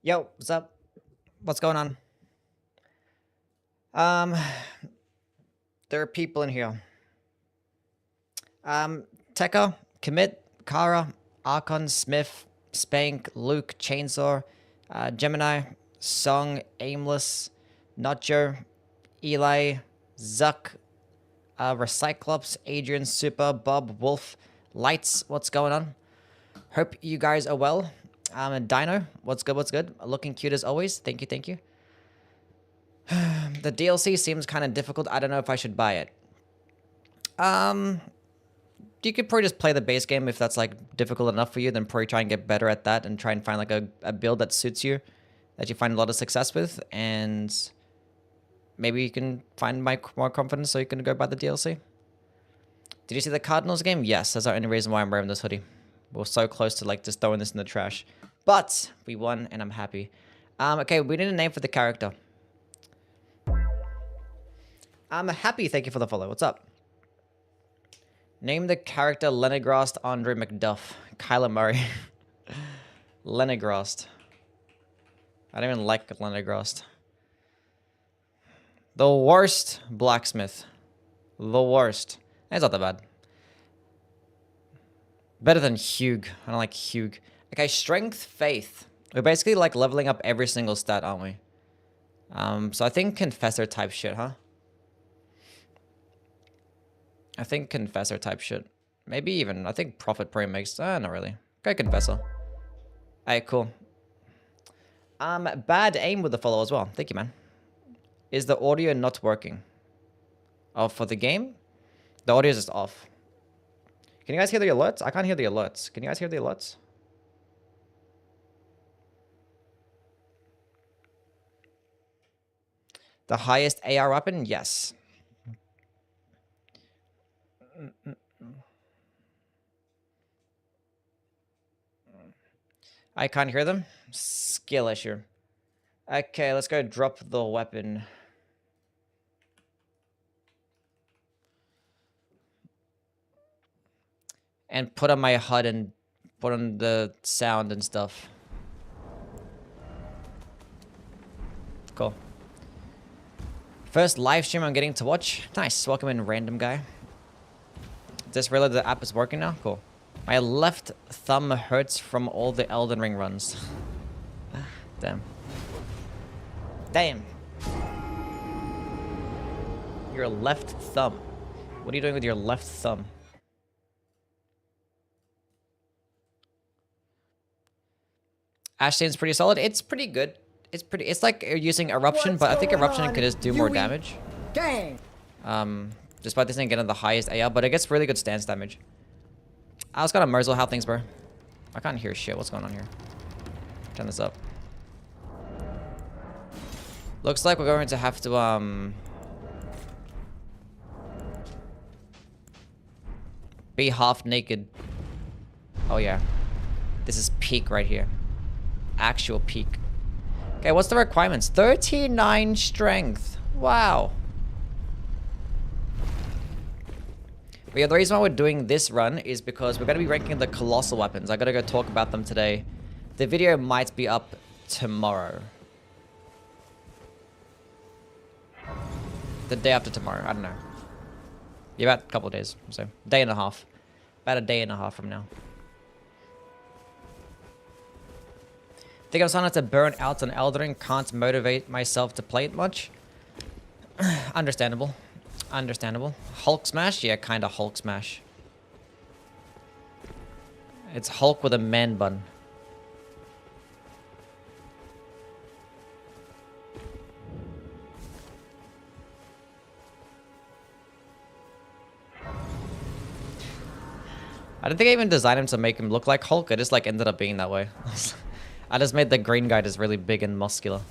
Yo, what's up? What's going on? Um, there are people in here. Tekka, Commit, Kara, Archon, Smith, Spank, Luke, Chainsaw, Gemini, Song, Aimless, Notcher, Eli, Zuck, Recyclops, Adrian, Super, Bob, Wolf, Lights, what's going on? Hope you guys are well. Dino, what's good, what's good? Looking cute as always. Thank you, thank you. The DLC seems kind of difficult. I don't know if I should buy it. You could probably just play the base game if that's like difficult enough for you, then probably try and get better at that and try and find like a build that suits you, that you find a lot of success with, and maybe you can find more confidence so you can go buy the DLC. Did you see the Cardinals game? Yes, that's the only reason why I'm wearing this hoodie. We're so close to like just throwing this in the trash. But we won and I'm happy. Okay, we need a name for the character. I'm happy, thank you for the follow. What's up? Name the character Lenegrast Andre McDuff. Kyler Murray. Lenegrast. I don't even like Lenegrast. The worst blacksmith. The worst. It's not that bad. Better than Hugh. I don't like Hugh. Okay, strength, faith. We're basically like leveling up every single stat, aren't we? So I think confessor type shit, huh? I think confessor type shit. Maybe even, I think prophet probably makes, not really. Okay, confessor. Alright, cool. Bad aim with the follow as well. Thank you, man. Is the audio not working? Oh, for the game? The audio is just off. Can you guys hear the alerts? I can't hear the alerts. Can you guys hear the alerts? The highest AR weapon? Yes. I can't hear them. Skill issue. Okay, let's go drop the weapon. And put on my HUD and put on the sound and stuff. Cool. First live stream I'm getting to watch. Nice. Welcome in, random guy. Just realized the app is working now. Cool. My left thumb hurts from all the Elden Ring runs. Damn. Damn. Your left thumb. What are you doing with your left thumb? Ashton's pretty solid. It's pretty good. It's like using Eruption, but I think Eruption can just do more damage. Gang. Despite this thing getting the highest AR, but it gets really good stance damage. I was gonna Merzel, how things, bro? I can't hear shit. What's going on here? Turn this up. Looks like we're going to have to be half naked. Oh yeah. This is peak right here. Actual peak. Okay, what's the requirements? 39 strength. Wow. But yeah, the reason why we're doing this run is because we're going to be ranking the colossal weapons. I got to go talk about them today. The video might be up tomorrow. The day after tomorrow. I don't know. Yeah, about a couple of days. So, day and a half. About a day and a half from now. Think I'm starting to burn out on Elden Ring. Can't motivate myself to play it much. Understandable. Understandable. Hulk smash? Yeah, kind of Hulk smash. It's Hulk with a man bun. I don't think I even designed him to make him look like Hulk. It just like ended up being that way. I just made the green guy just really big and muscular.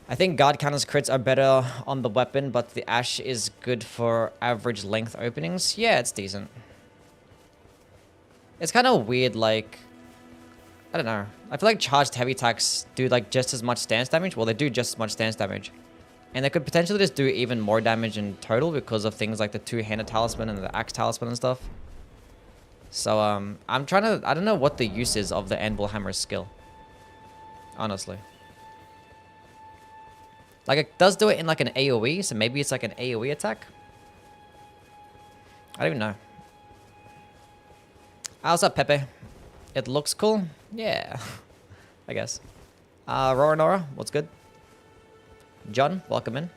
I think guard counters crits are better on the weapon, but the Ash is good for average length openings. Yeah, it's decent. It's kind of weird, like... I don't know. I feel like charged heavy attacks do like just as much stance damage. Well, they do just as much stance damage. And they could potentially just do even more damage in total because of things like the two-handed talisman and the axe talisman and stuff. So I'm trying to, I don't know what the use is of the Anvil Hammer's skill. Honestly. Like it does do it in like an AoE, so maybe it's like an AoE attack. I don't even know. How's up, Pepe? It looks cool? Yeah. I guess. Roranora, what's good? John, welcome in.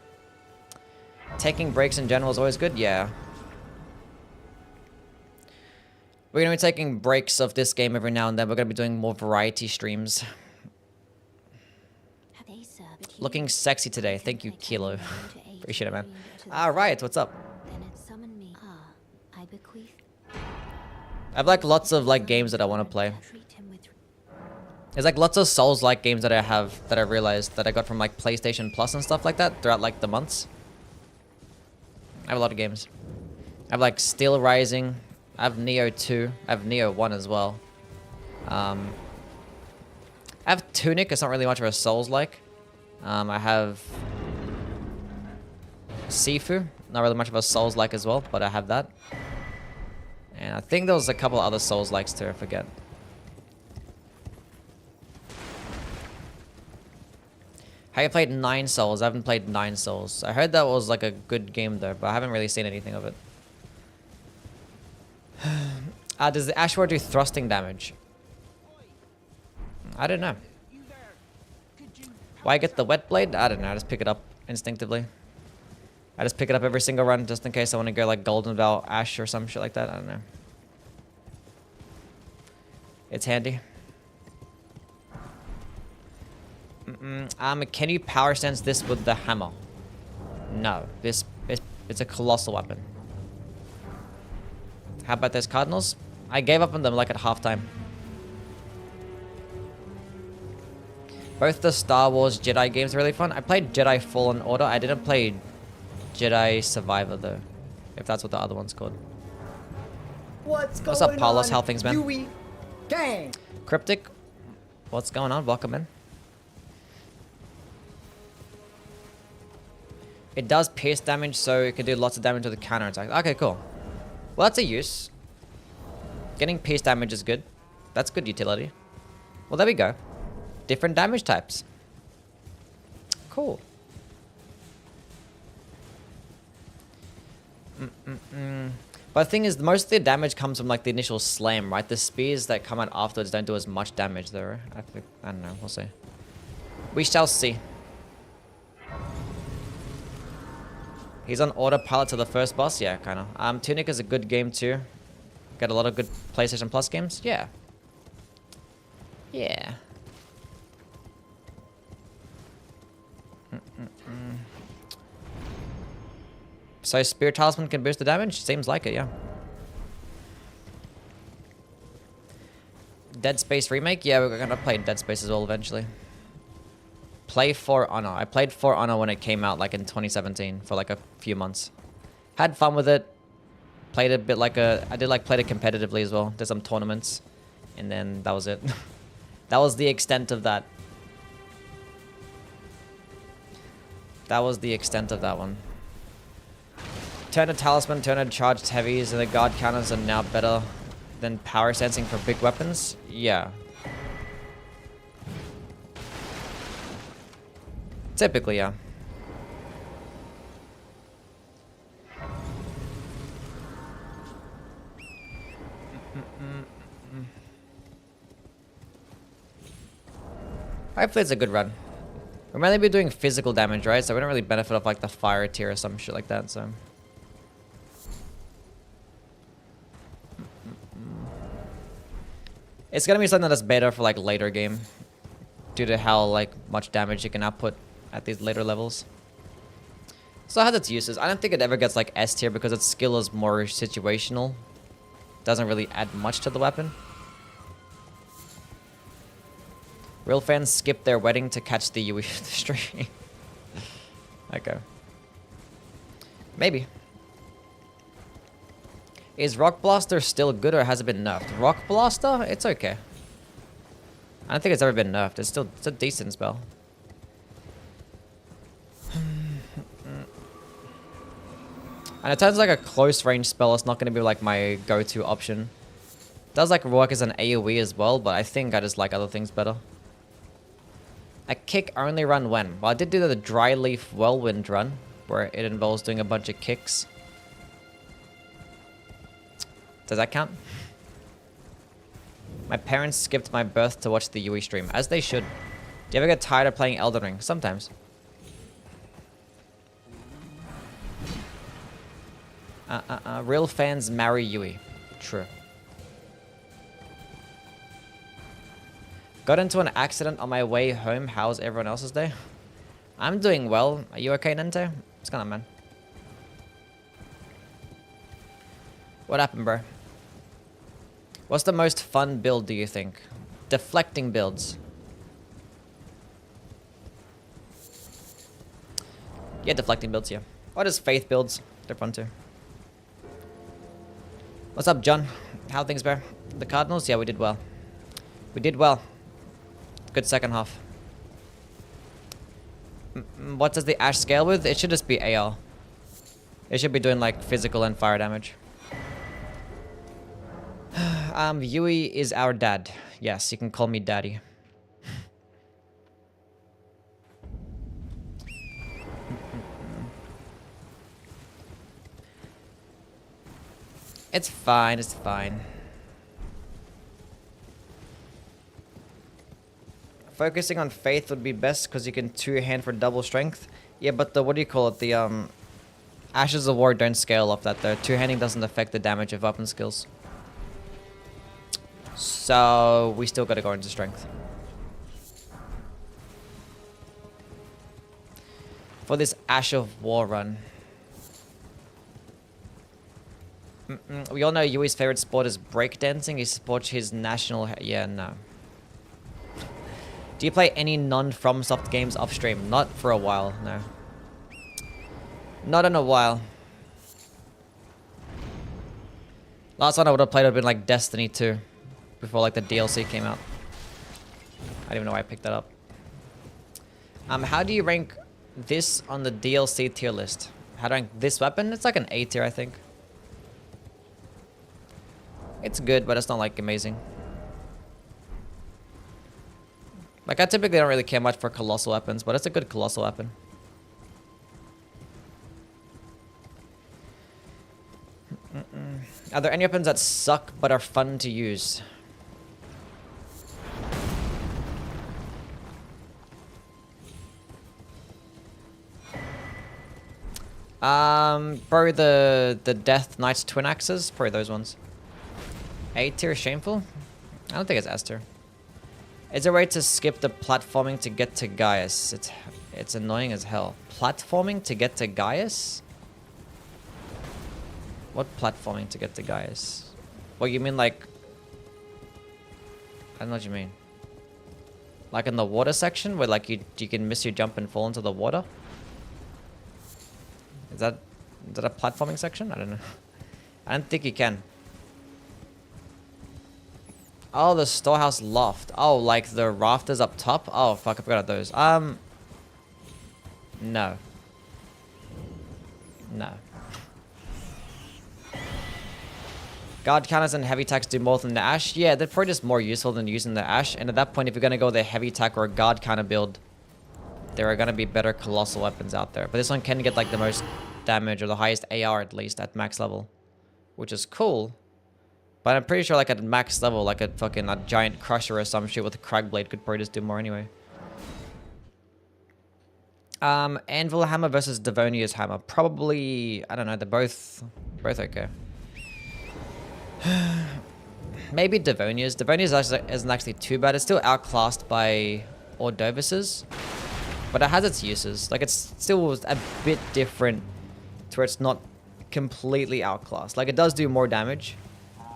Taking breaks in general is always good? Yeah. We're going to be taking breaks of this game every now and then. We're going to be doing more variety streams. Looking sexy today. Thank you, Kilo. Appreciate it, man. Alright, what's up? I have like lots of like games that I want to play. There's like lots of Souls-like games that I have that I realized that I got from like PlayStation Plus and stuff like that throughout like the months. I have a lot of games. I have like Steel Rising. I have Neo 2. I have Neo 1 as well. I have Tunic. It's not really much of a Souls-like. I have Sifu. Not really much of a Souls-like as well, but I have that. And I think there was a couple other Souls-likes too, I forget. Have you played 9 Souls? I haven't played 9 Souls. I heard that was like a good game though, but I haven't really seen anything of it. Does the Ashwar do thrusting damage? I don't know. Why get the wet blade? I don't know. I just pick it up instinctively. I just pick it up every single run just in case I want to go like Golden Bell Ash or some shit like that. I don't know. It's handy. Can you power sense this with the hammer? No. It's a colossal weapon. How about those Cardinals? I gave up on them like at halftime. Both the Star Wars Jedi games are really fun. I played Jedi Fallen Order. I didn't play Jedi Survivor though, if that's what the other one's called. What's up, Paulus? How things, man? Yui gang. Cryptic, what's going on? Welcome in. It does pierce damage, so it can do lots of damage with the counter attack. Okay, cool. Well, that's a use. Getting pierce damage is good. That's good utility. Well, there we go. Different damage types. Cool. But the thing is, most of the damage comes from like the initial slam, right? The spears that come out afterwards don't do as much damage though. I don't know. We'll see. We shall see. He's on autopilot to the first boss? Yeah, kind of. Tunic is a good game too. Got a lot of good PlayStation Plus games? Yeah. Yeah. So Spirit Talisman can boost the damage? Seems like it, yeah. Dead Space Remake? Yeah, we're gonna play Dead Space as well eventually. Play For Honor. I played For Honor when it came out like in 2017 for like a few months. Had fun with it. Played a bit like I did like played it competitively as well. Did some tournaments. And then that was it. That was the extent of that. That was the extent of that one. Turner Talisman, Turner Charged Heavies, and the guard counters are now better than power sensing for big weapons? Yeah. Typically, yeah. Hopefully it's a good run. We're mainly be doing physical damage, right? So we don't really benefit off like the fire tier or some shit like that, so. It's gonna be something that's better for like later game. Due to how like much damage you can output at these later levels. So it has its uses. I don't think it ever gets like S tier because its skill is more situational. Doesn't really add much to the weapon. Real fans skip their wedding to catch the Yui stream. Okay. Maybe. Is Rock Blaster still good or has it been nerfed? Rock Blaster? It's okay. I don't think it's ever been nerfed. It's a decent spell. And it turns like a close range spell. It's not going to be like my go-to option. Does like work as an AoE as well, but I think I just like other things better. A kick only run when? Well, I did do the dry leaf whirlwind run, where it involves doing a bunch of kicks. Does that count? My parents skipped my birth to watch the Yui stream, as they should. Do you ever get tired of playing Elden Ring? Sometimes. Real fans marry Yui. True. Got into an accident on my way home. How's everyone else's day? I'm doing well. Are you okay, Nento? What's going on, man? What happened, bro? What's the most fun build, do you think? Deflecting builds. Yeah, deflecting builds, yeah. Or just faith builds. They're fun too. What's up, John? How are things, bro? The Cardinals? Yeah, we did well. We did well. Good second half. What does the Ash scale with? It should just be AR. It should be doing like physical and fire damage. Yui is our dad. Yes, you can call me daddy. It's fine, it's fine. Focusing on faith would be best because you can two-hand for double strength. Yeah, but the, what do you call it? The Ashes of War don't scale off that though. Two-handing doesn't affect the damage of weapon skills. So we still gotta go into strength. For this Ash of War run. We all know Yui's favorite sport is breakdancing. He supports his national... Yeah, no. Do you play any non-FromSoft games off stream? Not for a while, no. Not in a while. Last one I would have played would have been like Destiny 2. Before like the DLC came out. I don't even know why I picked that up. How do you rank this on the DLC tier list? How to rank this weapon? It's like an A tier, I think. It's good, but it's not like amazing. Like I typically don't really care much for colossal weapons, but it's a good colossal weapon. Are there any weapons that suck but are fun to use? Probably the Death Knight's twin axes. Probably those ones. A tier shameful? I don't think it's S tier. Is there a way to skip the platforming to get to Gaius? It's annoying as hell. Platforming to get to Gaius? What platforming to get to Gaius? What, you mean like... I don't know what you mean. Like in the water section where like you can miss your jump and fall into the water? Is that a platforming section? I don't know. I don't think you can. Oh, the storehouse loft. Oh, like the rafters up top? Oh, fuck, I forgot those. No. No. Guard counters and heavy attacks do more than the Ash? Yeah, they're probably just more useful than using the Ash. And at that point, if you're going to go with a heavy attack or a guard counter build, there are going to be better colossal weapons out there. But this one can get like the most damage or the highest AR at least at max level. Which is cool. But I'm pretty sure like at max level, like a giant crusher or some shit with a Cragblade could probably just do more anyway. Anvil hammer versus Devonia's hammer. Probably, I don't know, they're both okay. Maybe Devonia's. Devonia's isn't actually too bad. It's still outclassed by Ordovis's. But it has its uses. Like it's still a bit different to where it's not completely outclassed. Like it does do more damage.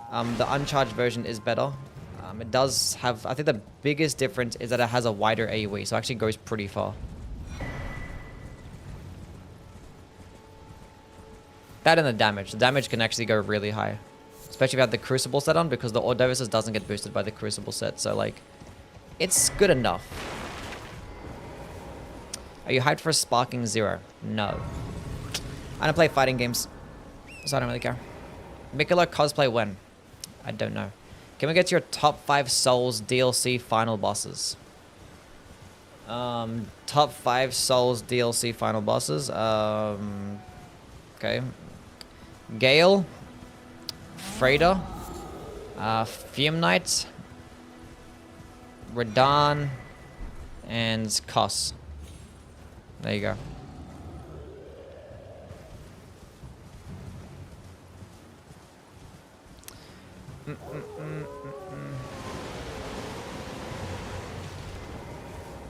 The uncharged version is better. It does have... I think the biggest difference is that it has a wider AoE, so it actually goes pretty far. That and the damage. The damage can actually go really high. Especially if you have the Crucible set on, because the Ordovis doesn't get boosted by the Crucible set, so like... It's good enough. Are you hyped for Sparking Zero? No. I don't play fighting games, so I don't really care. Mikula cosplay when? I don't know. Can we get your top 5 Souls DLC final bosses? Top 5 Souls DLC final bosses. Okay. Gale. Freda. Fume Knight. Radahn. And Koss. There you go.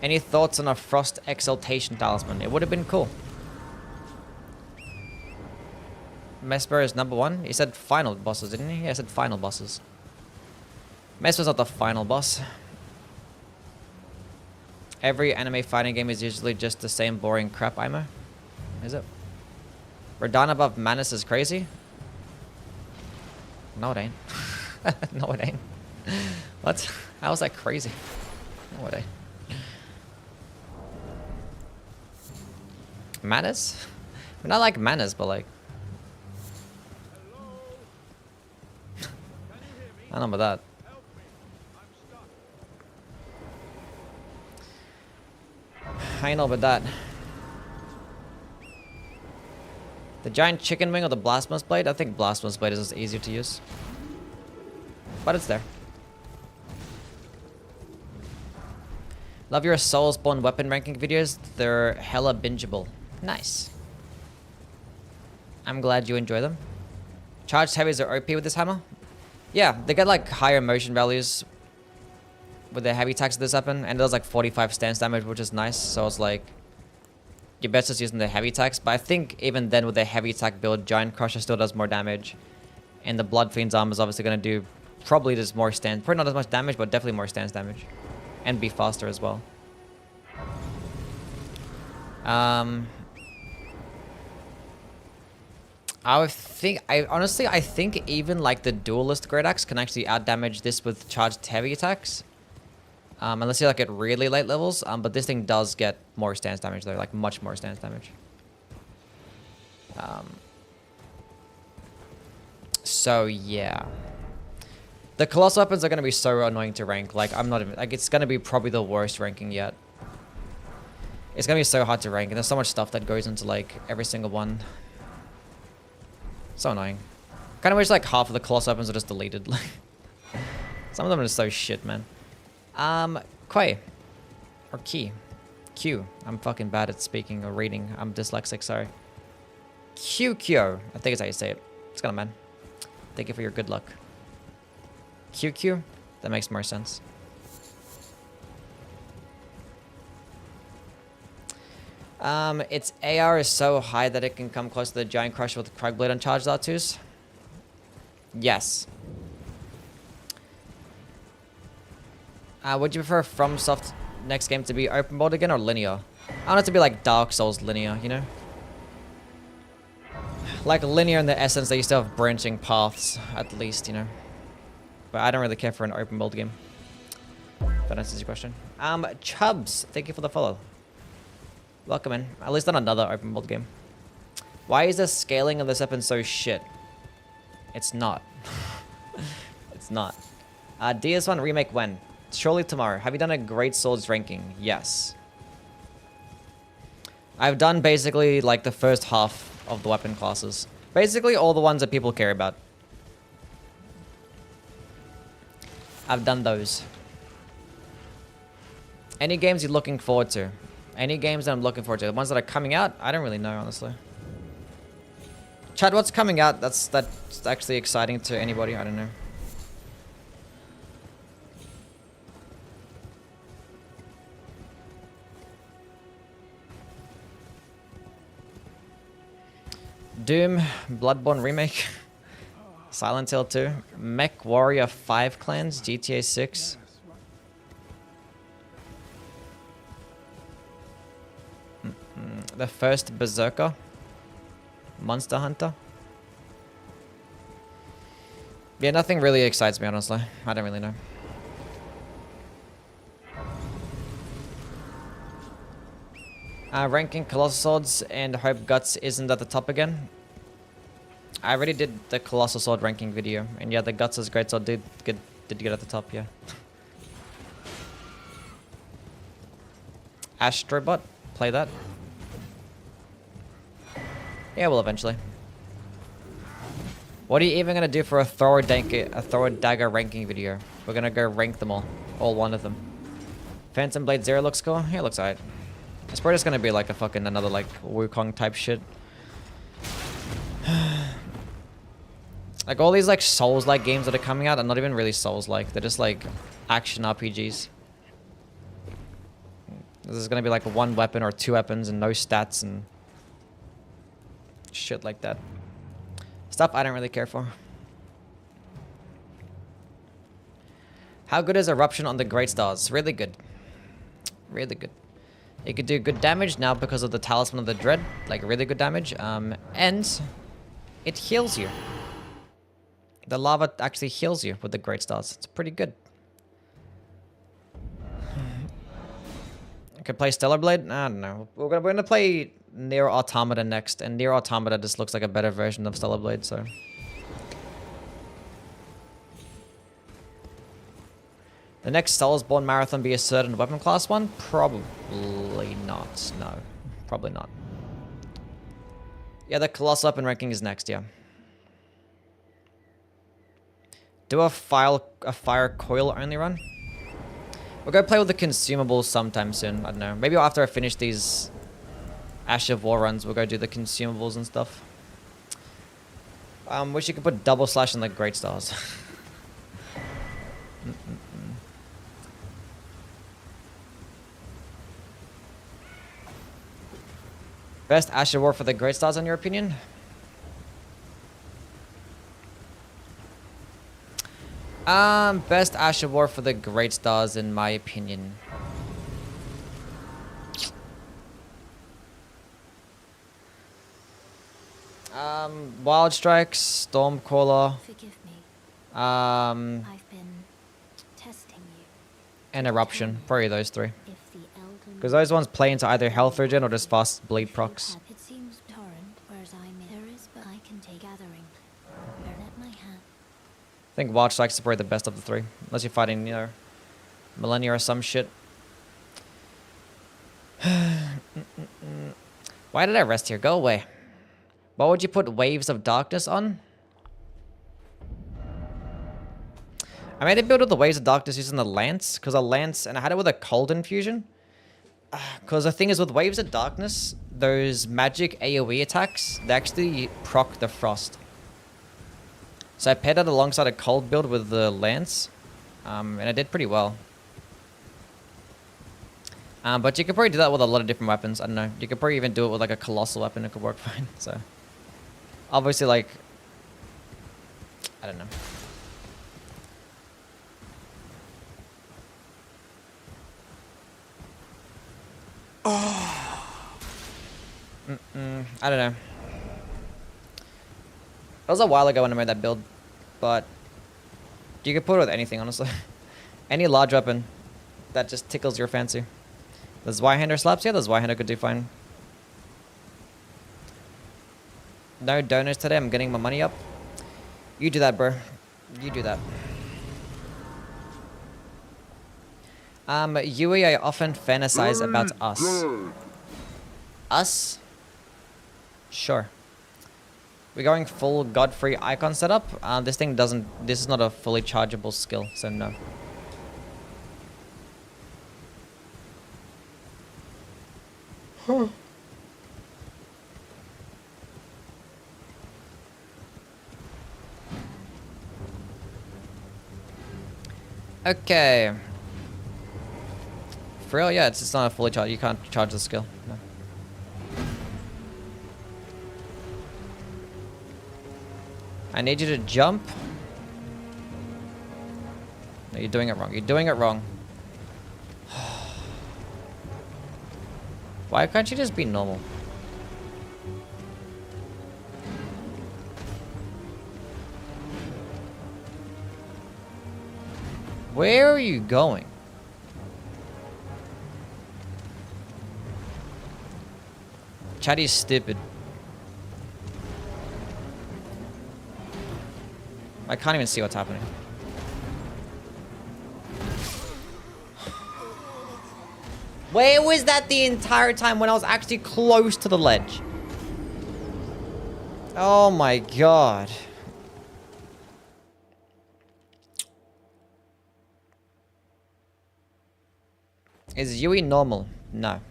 Any thoughts on a Frost Exaltation Talisman? It would have been cool. Mesper is number 1. He said final bosses, didn't he? Yeah, I said final bosses. Mesper's not the final boss. Every anime fighting game is usually just the same boring crap, Imo. Is it? Radahn above Manus is crazy? No, it ain't. No, it ain't. What? How is that crazy? No, it ain't. Manus? I mean, I like Manus, but like... I don't know about that. I know about that. The giant chicken wing or the blasphemous blade? I think blasphemous blade is just easier to use. But it's there. Love your Soulsborne weapon ranking videos. They're hella bingeable. Nice. I'm glad you enjoy them. Charged heavies are OP with this hammer? Yeah, they get like higher motion values with the heavy attacks of this weapon, and it does like 45 stance damage, which is nice. So it's like you're best just using the heavy attacks. But I think even then with the heavy attack build, Giant Crusher still does more damage, and the Blood Fiend's arm is obviously going to do probably just more stance, probably not as much damage, but definitely more stance damage, and be faster as well. I think even like the Duelist Great Axe can actually outdamage this with charged heavy attacks. Unless you're like at really late levels. But this thing does get more stance damage though, like much more stance damage. So yeah. The Colossal weapons are going to be so annoying to rank. Like I'm not even, like it's going to be probably the worst ranking yet. It's going to be so hard to rank, and there's so much stuff that goes into like every single one. So annoying. Kind of wish like half of the Colossal weapons are just deleted. Like some of them are just so shit, man. Quay. Or Key. Q. I'm fucking bad at speaking or reading. I'm dyslexic, sorry. QQ. I think it's how you say it. It's gonna, man. Thank you for your good luck. QQ? That makes more sense. Its AR is so high that it can come close to the Giant Crusher with Krugblade on charged R2s? Yes. Would you prefer FromSoft next game to be open world again or linear? I want it to be like Dark Souls linear, you know? Like linear in the essence that you still have branching paths, at least, you know? But I don't really care for an open world game. If that answers your question. Chubbs, thank you for the follow. Welcome in. At least on another open world game. Why is the scaling of this weapon so shit? It's not. It's not. DS1 remake when? Surely tomorrow. Have you done a Great Swords ranking? Yes. I've done basically like the first half of the weapon classes. Basically all the ones that people care about. I've done those. Any games you're looking forward to? Any games that I'm looking forward to? The ones that are coming out? I don't really know, honestly. Chad, what's coming out that's actually exciting to anybody? I don't know. Doom, Bloodborne Remake, Silent Hill 2, Mech Warrior 5 Clans, GTA 6. The first Berserker, Monster Hunter. Yeah, nothing really excites me, honestly. I don't really know. Ranking Colossal Swords and Hope Guts isn't at the top again. I already did the Colossal Sword ranking video, and yeah, the Guts' Great Sword did did get at the top, yeah. Astrobot, play that. Yeah, well, eventually. What are you even gonna do for a Thor Dagger ranking video? We're gonna go rank them all one of them. Phantom Blade Zero looks cool. Yeah, it looks alright. It's probably just gonna be like a fucking another like Wukong type shit. Like all these like Souls-like games that are coming out are not even really Souls-like. They're just like action RPGs. This is gonna be like one weapon or two weapons and no stats and shit like that. Stuff I don't really care for. How good is Eruption on the Great Stars? Really good. Really good. It could do good damage now because of the Talisman of the Dread. Like really good damage. And it heals you. The lava actually heals you with the Great Stars. It's pretty good. I could play Stellar Blade? I don't know. We're gonna play Nier Automata next, and Nier Automata just looks like a better version of Stellar Blade, so. The next Soulsborne marathon be a certain weapon class one? Probably not. No. Probably not. Yeah, the Colossal weapon ranking is next, yeah. Do a fire coil only run? We'll go play with the consumables sometime soon. I don't know. Maybe after I finish these Ash of War runs, we'll go do the consumables and stuff. Wish you could put double slash on the Great Stars. Best Ash of War for the Great Stars, in your opinion? Best Ash of War for the Great Stars, in my opinion. Wild Strikes, Stormcaller. Forgive me. I've been testing you. And Eruption. Probably those three. If the Elden Because those ones play into either health regen or just fast bleed procs. It seems torrent, whereas there is, but I can take gathering. Burn at my hand. I think Wild Strikes is probably the best of the three. Unless you're fighting, you know, Millennia or some shit. Why did I rest here? Go away. What would you put Waves of Darkness on? I made a build with the Waves of Darkness using the Lance, because a Lance, and I had it with a Cold Infusion. Because the thing is, with Waves of Darkness, those magic AoE attacks, they actually proc the Frost. So I paired that alongside a Cold build with the Lance, and I did pretty well. But you could probably do that with a lot of different weapons. I don't know. You could probably even do it with like a Colossal weapon. It could work fine. So, obviously, like, I don't know. I don't know. It was a while ago when I made that build, but you could put it with anything, honestly. Any large weapon that just tickles your fancy. The Zweihander slaps? Yeah, the Zweihander could do fine. No donors today, I'm getting my money up. You do that, bro. You do that. Yui, I often fantasize about us. Us? Sure. We're going full Godfrey icon setup. This thing doesn't... This is not a fully chargeable skill, so no. Okay. For real? Yeah, it's just not a fully charge. You can't charge the skill. No. I need you to jump. No, you're doing it wrong. You're doing it wrong. Why can't you just be normal? Where are you going? Chatty's stupid. I can't even see what's happening. Where was that the entire time when I was actually close to the ledge? Oh my god. Is Yui normal? No.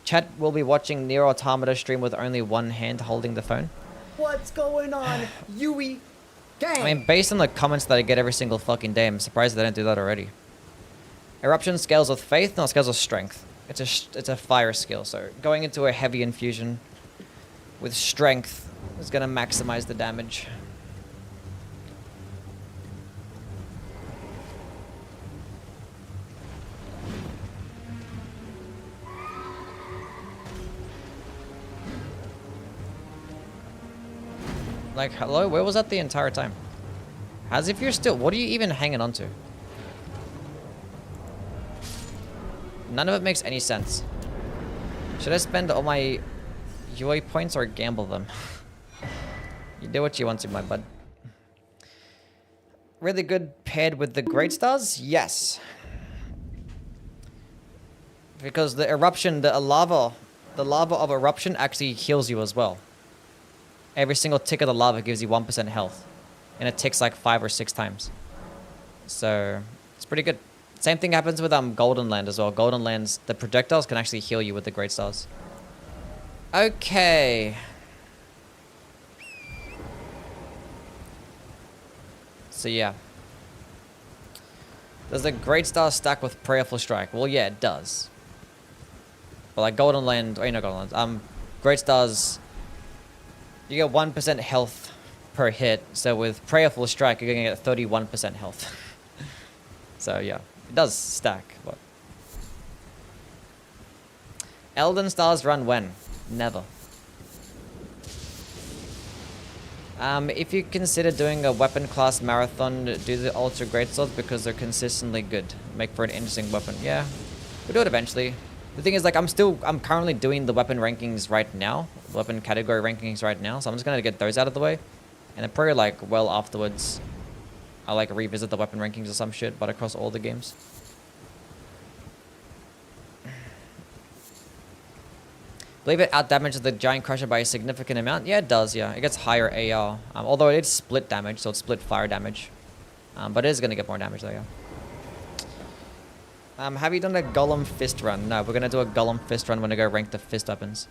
Chat will be watching Nier Automata stream with only one hand holding the phone. What's going on, Yui? Gang. I mean, based on the comments that I get every single fucking day, I'm surprised they don't do that already. Eruption scales with faith, no, it scales with strength. It's a fire skill, so going into a heavy infusion with strength is gonna maximize the damage. Like, hello? Where was that the entire time? As if you're still... What are you even hanging on to? None of it makes any sense. Should I spend all my Yui points or gamble them? You do what you want to, my bud. Really good paired with the Great Stars? Yes. Because the eruption, the lava of eruption actually heals you as well. Every single tick of the lava gives you 1% health. And it ticks like 5 or 6 times. So, it's pretty good. Same thing happens with Golden Land as well. Golden Land's, the projectiles can actually heal you with the Great Stars. Okay. So yeah. Does the Great Star stack with Prayerful Strike? Well, yeah, it does. But like Golden Land, or you know Golden Land, Great Stars... You get 1% health per hit, so with Prayerful Strike, you're gonna get 31% health. So yeah, it does stack. But Elden Stars run when? Never. If you consider doing a weapon class marathon, do the Ultra Great Swords because they're consistently good. Make for an interesting weapon. Yeah, we'll do it eventually. The thing is, like, I'm currently doing the weapon rankings right now. Weapon category rankings right now. So I'm just going to get those out of the way. And then probably, like, well afterwards, I'll, like, revisit the weapon rankings or some shit, but across all the games. Believe it outdamages the Giant Crusher by a significant amount? Yeah, it does, yeah. It gets higher AR. Although it is split damage, so it's split fire damage. But it is going to get more damage, though, yeah. Have you done a Golem Fist run? No, we're going to do a Golem Fist run when I go rank the Fist weapons.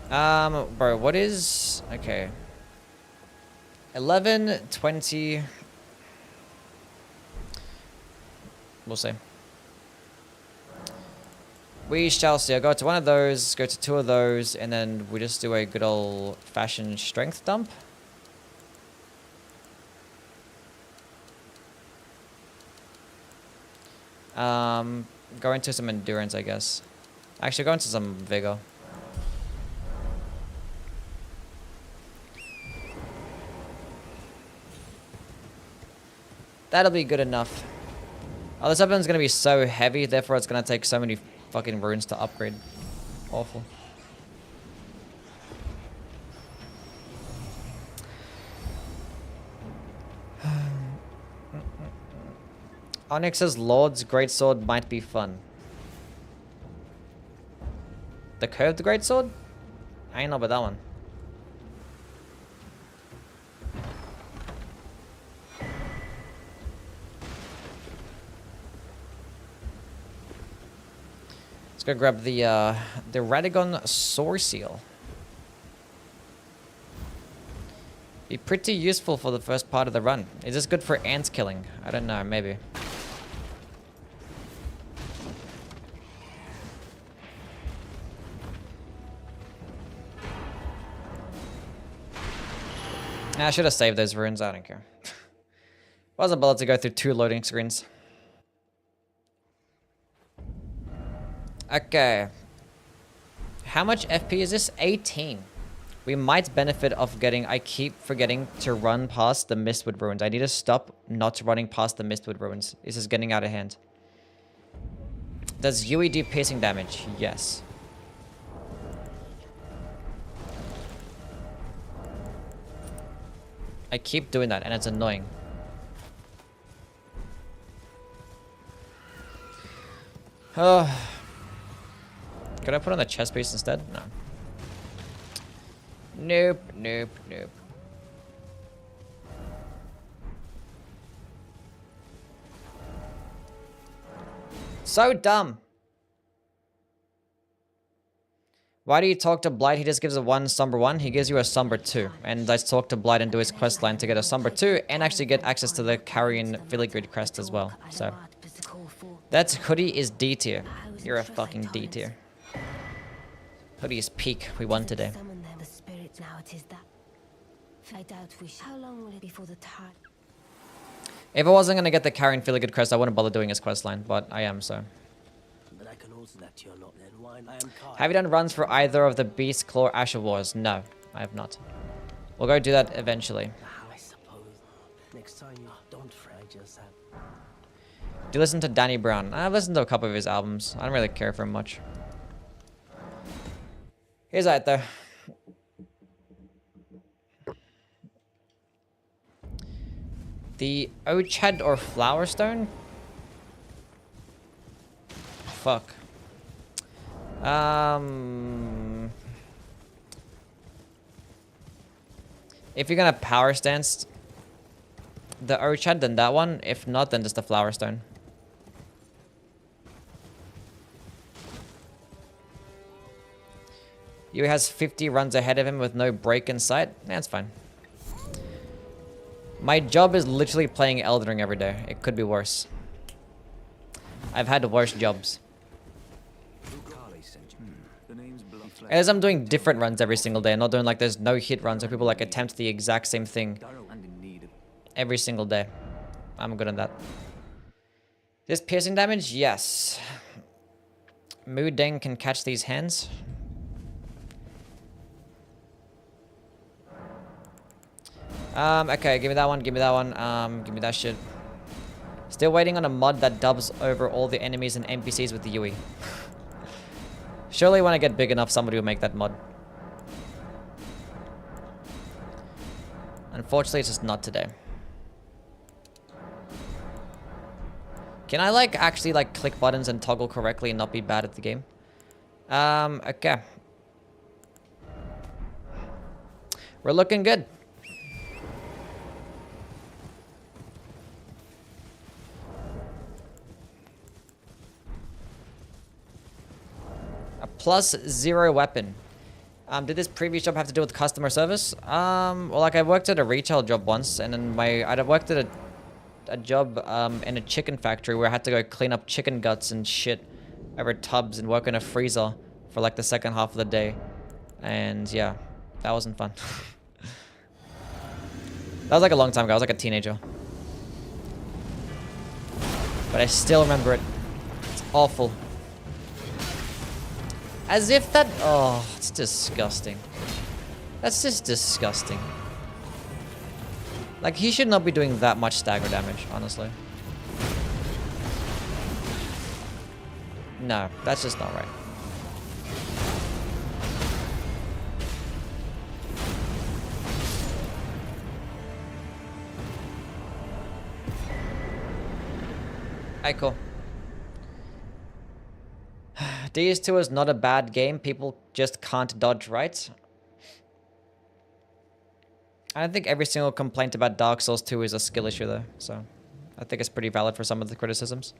Bro, what is... Okay. 11, 20... We'll see. We shall see. I'll go to one of those, go to 2 of those, and then we just do a good old-fashioned strength dump. Go into some endurance, I guess. Actually, go into some vigor. That'll be good enough. Oh, this weapon's gonna be so heavy, therefore it's gonna take so many fucking runes to upgrade. Awful. Onyx's Lord's Greatsword might be fun. The curved greatsword? I ain't know about that one. Let's go grab the Radagon Sword Seal. Be pretty useful for the first part of the run. Is this good for ant killing? I don't know, maybe. I should have saved those runes. I don't care. Wasn't bothered to go through 2 loading screens. Okay. How much FP is this? 18. We might benefit off getting... I keep forgetting to run past the Mistwood Ruins. I need to stop not running past the Mistwood Ruins. This is getting out of hand. Does Yui do piercing damage? Yes. I keep doing that, and it's annoying. Could I put on the chest piece instead? No. Nope, nope, nope. So dumb. Why do you talk to Blight? He just gives a 1 Somber 1. He gives you a Somber 2. And I talk to Blight and do his quest line to get a Somber 2 and actually get access to the Carrion Filigree crest as well. So that's Hoodie is D tier. You're a fucking D tier. Hoodie is peak. We won today. If I wasn't gonna get the Carrion Filigree crest, I wouldn't bother doing his quest line, but I am, so. Have you done runs for either of the Beast Claw Asher Wars? No, I have not. We'll go do that eventually. Do you listen to Danny Brown? I've listened to a couple of his albums. I don't really care for him much. Here's that though. The Ochad or Flower Stone? Fuck. If you're gonna power stance the Ochad, then that one. If not, then just the Flower Stone. Yui has 50 runs ahead of him with no break in sight. That's fine. My job is literally playing Elden Ring every day. It could be worse. I've had worse jobs. As I'm doing different runs every single day, I'm not doing like there's no hit runs where people like attempt the exact same thing every single day. I'm good at that. This piercing damage? Yes. Mu Deng can catch these hands. Okay, give me that one, give me that one, give me that shit. Still waiting on a mod that dubs over all the enemies and NPCs with the Yui. Surely when I get big enough, somebody will make that mod. Unfortunately, it's just not today. Can I, like, actually, like, click buttons and toggle correctly and not be bad at the game? Okay. We're looking good. A +0 weapon. Did this previous job have to do with customer service? Well, like, I worked at a retail job once, and then I worked at a job in a chicken factory where I had to go clean up chicken guts and shit over tubs and work in a freezer for like the second half of the day. And yeah, that wasn't fun. That was like a long time ago. I was like a teenager. But I still remember it. It's awful. As if that... Oh, it's disgusting. That's just disgusting. Like, he should not be doing that much stagger damage, honestly. No, that's just not right. Alright, cool. DS2 is not a bad game. People just can't dodge right. I don't think every single complaint about Dark Souls 2 is a skill issue, though. So, I think it's pretty valid for some of the criticisms.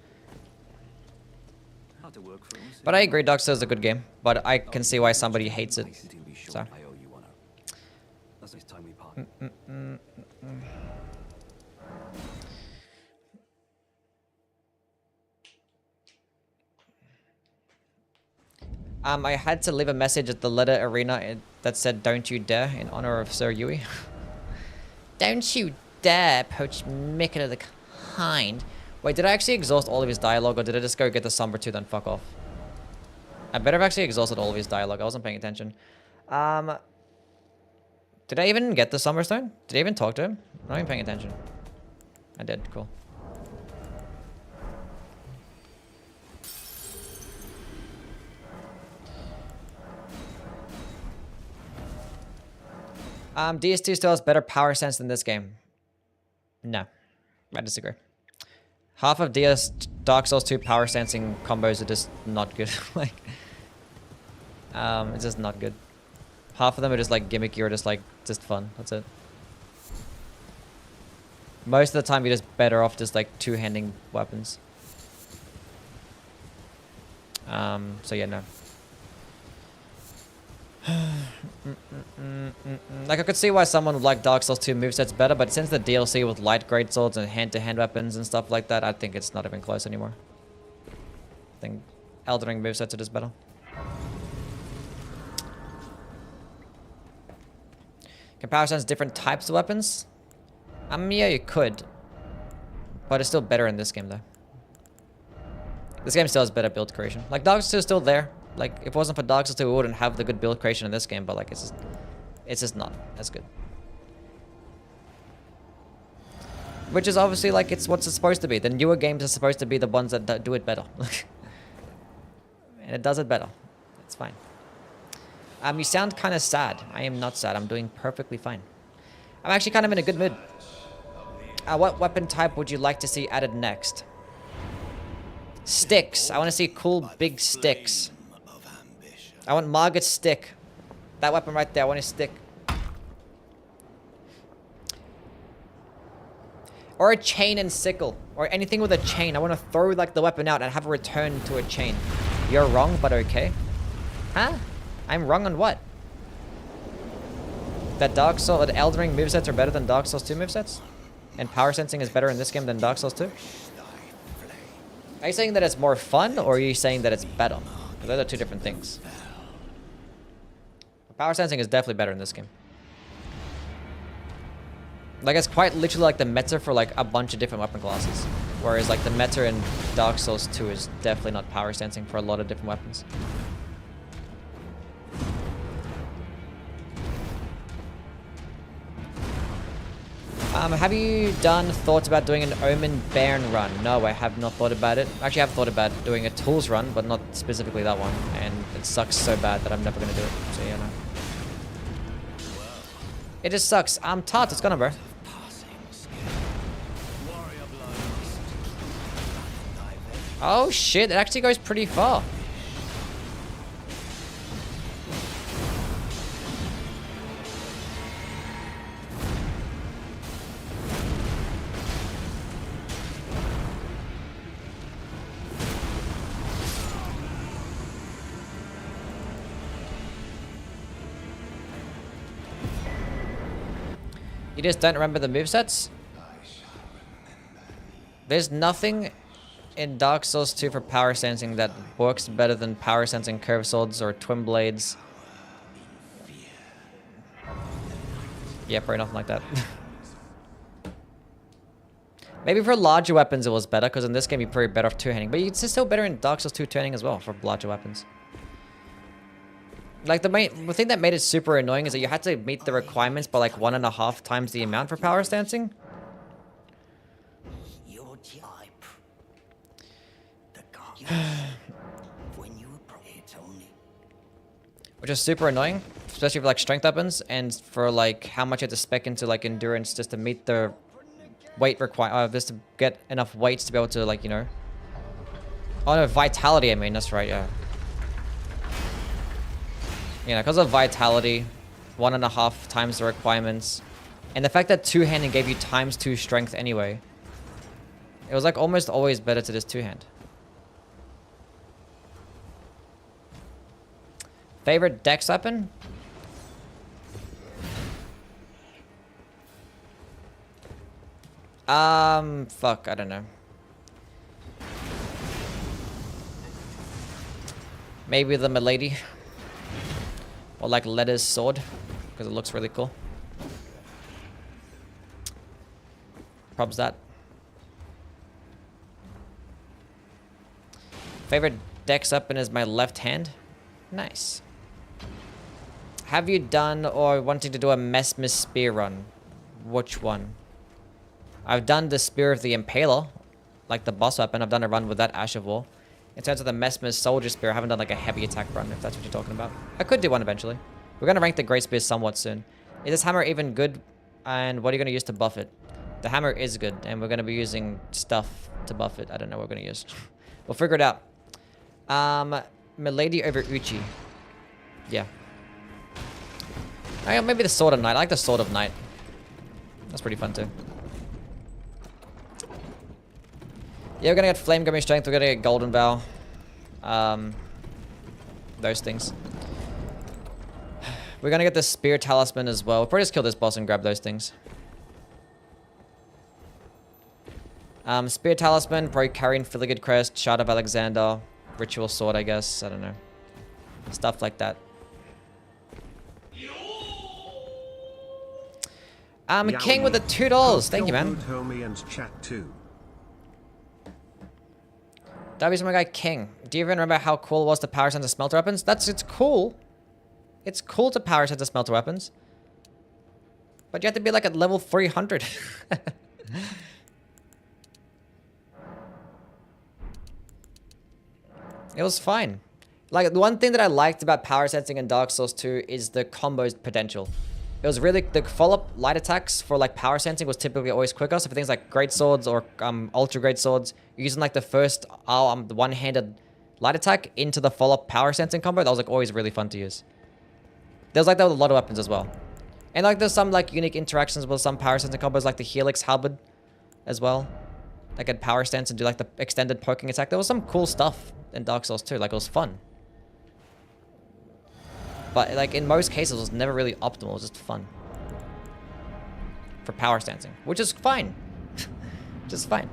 But I agree, Dark Souls is a good game. But I can see why somebody hates it. So. I had to leave a message at the letter arena that said, "Don't you dare," in honor of Sir Yui. Don't you dare poach Mickey of the kind. Wait, did I actually exhaust all of his dialogue, or did I just go get the Somber 2 then fuck off? I better have actually exhausted all of his dialogue. I wasn't paying attention. Did I even get the Somber Stone? Did I even talk to him? I'm not even paying attention. I did. Cool. DS2 still has better power sense than this game. No. I disagree. Half of DS Dark Souls 2 power stancing combos are just not good. Like, it's just not good. Half of them are just like gimmicky or just fun. That's it. Most of the time, you're just better off just like two-handing weapons. So yeah, no. Like, I could see why someone would like Dark Souls 2 movesets better, but since the DLC with light great swords and hand-to-hand weapons and stuff like that, I think it's not even close anymore. I think Elden Ring movesets are just better. Can power stance different types of weapons? Yeah, you could. But it's still better in this game, though. This game still has better build creation. Like, Dark Souls 2 is still there. Like, if it wasn't for Dark Souls 2, we wouldn't have the good build creation in this game, but, like, it's just not as good. Which is obviously, like, it's what's supposed to be. The newer games are supposed to be the ones that do it better. And it does it better. It's fine. You sound kind of sad. I am not sad. I'm doing perfectly fine. I'm actually kind of in a good mood. What weapon type would you like to see added next? Sticks. I want to see cool big sticks. I want Margaret's stick. That weapon right there. I want a stick. Or a chain and sickle. Or anything with a chain. I want to throw like the weapon out and have a return to a chain. You're wrong, but okay. Huh? I'm wrong on what? That Dark Souls, the Elden Ring movesets are better than Dark Souls 2 movesets? And power sensing is better in this game than Dark Souls 2? Are you saying that it's more fun, or are you saying that it's better? Because those are two different things. Power sensing is definitely better in this game. Like, it's quite literally like the meta for like a bunch of different weapon classes. Whereas like the meta in Dark Souls 2 is definitely not power sensing for a lot of different weapons. Have you done thoughts about doing an Omen Bairn run? No, I have not thought about it. Actually, I have thought about doing a Tools run, but not specifically that one. And it sucks so bad that I'm never going to do it. So, yeah, no. It just sucks. Tart, it's gonna, bro. Oh, shit. It actually goes pretty far. You just don't remember the movesets? There's nothing in Dark Souls 2 for power sensing that works better than power sensing curved swords or twin blades. Yeah, probably nothing like that. Maybe for larger weapons it was better, because in this game you're probably better off two-handing. But it's still better in Dark Souls 2 two-handing as well for larger weapons. Like, the thing that made it super annoying is that you had to meet the requirements by like 1.5 times the amount for power stancing. Which is super annoying, especially for like strength weapons and for like how much you have to spec into like endurance just to meet the weight just to get enough weights to be able to, like, you know. Oh no, vitality, I mean, that's right, yeah. Yeah, because of vitality, 1.5 times the requirements, and the fact that two-handing gave you ×2 strength anyway, it was like almost always better to just two-hand. Favorite dex weapon? Fuck, I don't know. Maybe the Milady. Or like Letter's sword, because it looks really cool. Probs that. Favorite dex weapon is my left hand. Nice. Have you done or wanting to do a Messmer's spear run? Which one? I've done the Spear of the Impaler, like the boss weapon. I've done a run with that Ash of War. In terms of the Messmer's Soldier Spear, I haven't done like a heavy attack run, if that's what you're talking about. I could do one eventually. We're going to rank the Great Spears somewhat soon. Is this hammer even good? And what are you going to use to buff it? The hammer is good, and we're going to be using stuff to buff it. I don't know what we're going to use. We'll figure it out. Milady over Uchi. Yeah. Maybe the Sword of Night. I like the Sword of Night. That's pretty fun too. Yeah, we're gonna get Flame Gummy Strength. We're gonna get Golden Vow. Those things. We're gonna get the Spear Talisman as well. We'll probably just kill this boss and grab those things. Spear Talisman, probably Carrion Filigree Crest, Shard of Alexander, Ritual Sword, I guess. I don't know. Stuff like that. King with the $2. Thank you, man. W's my guy King. Do you even remember how cool it was to power center smelter weapons? It's cool. It's cool to power center smelter weapons. But you have to be like at level 300. It was fine. Like, the one thing that I liked about power sensing in Dark Souls 2 is the combos potential. It was really, the follow-up light attacks for like power sensing was typically always quicker. So for things like great swords or ultra great swords, you're using like the first the one-handed light attack into the follow-up power sensing combo. That was like always really fun to use. There's like that with a lot of weapons as well. And like there's some like unique interactions with some power sensing combos like the Helix Halberd as well. Like at power stance and do like the extended poking attack. There was some cool stuff in Dark Souls 2. Like it was fun. But like in most cases, it was never really optimal. It was just fun. For power stancing. Which is fine. Just fine.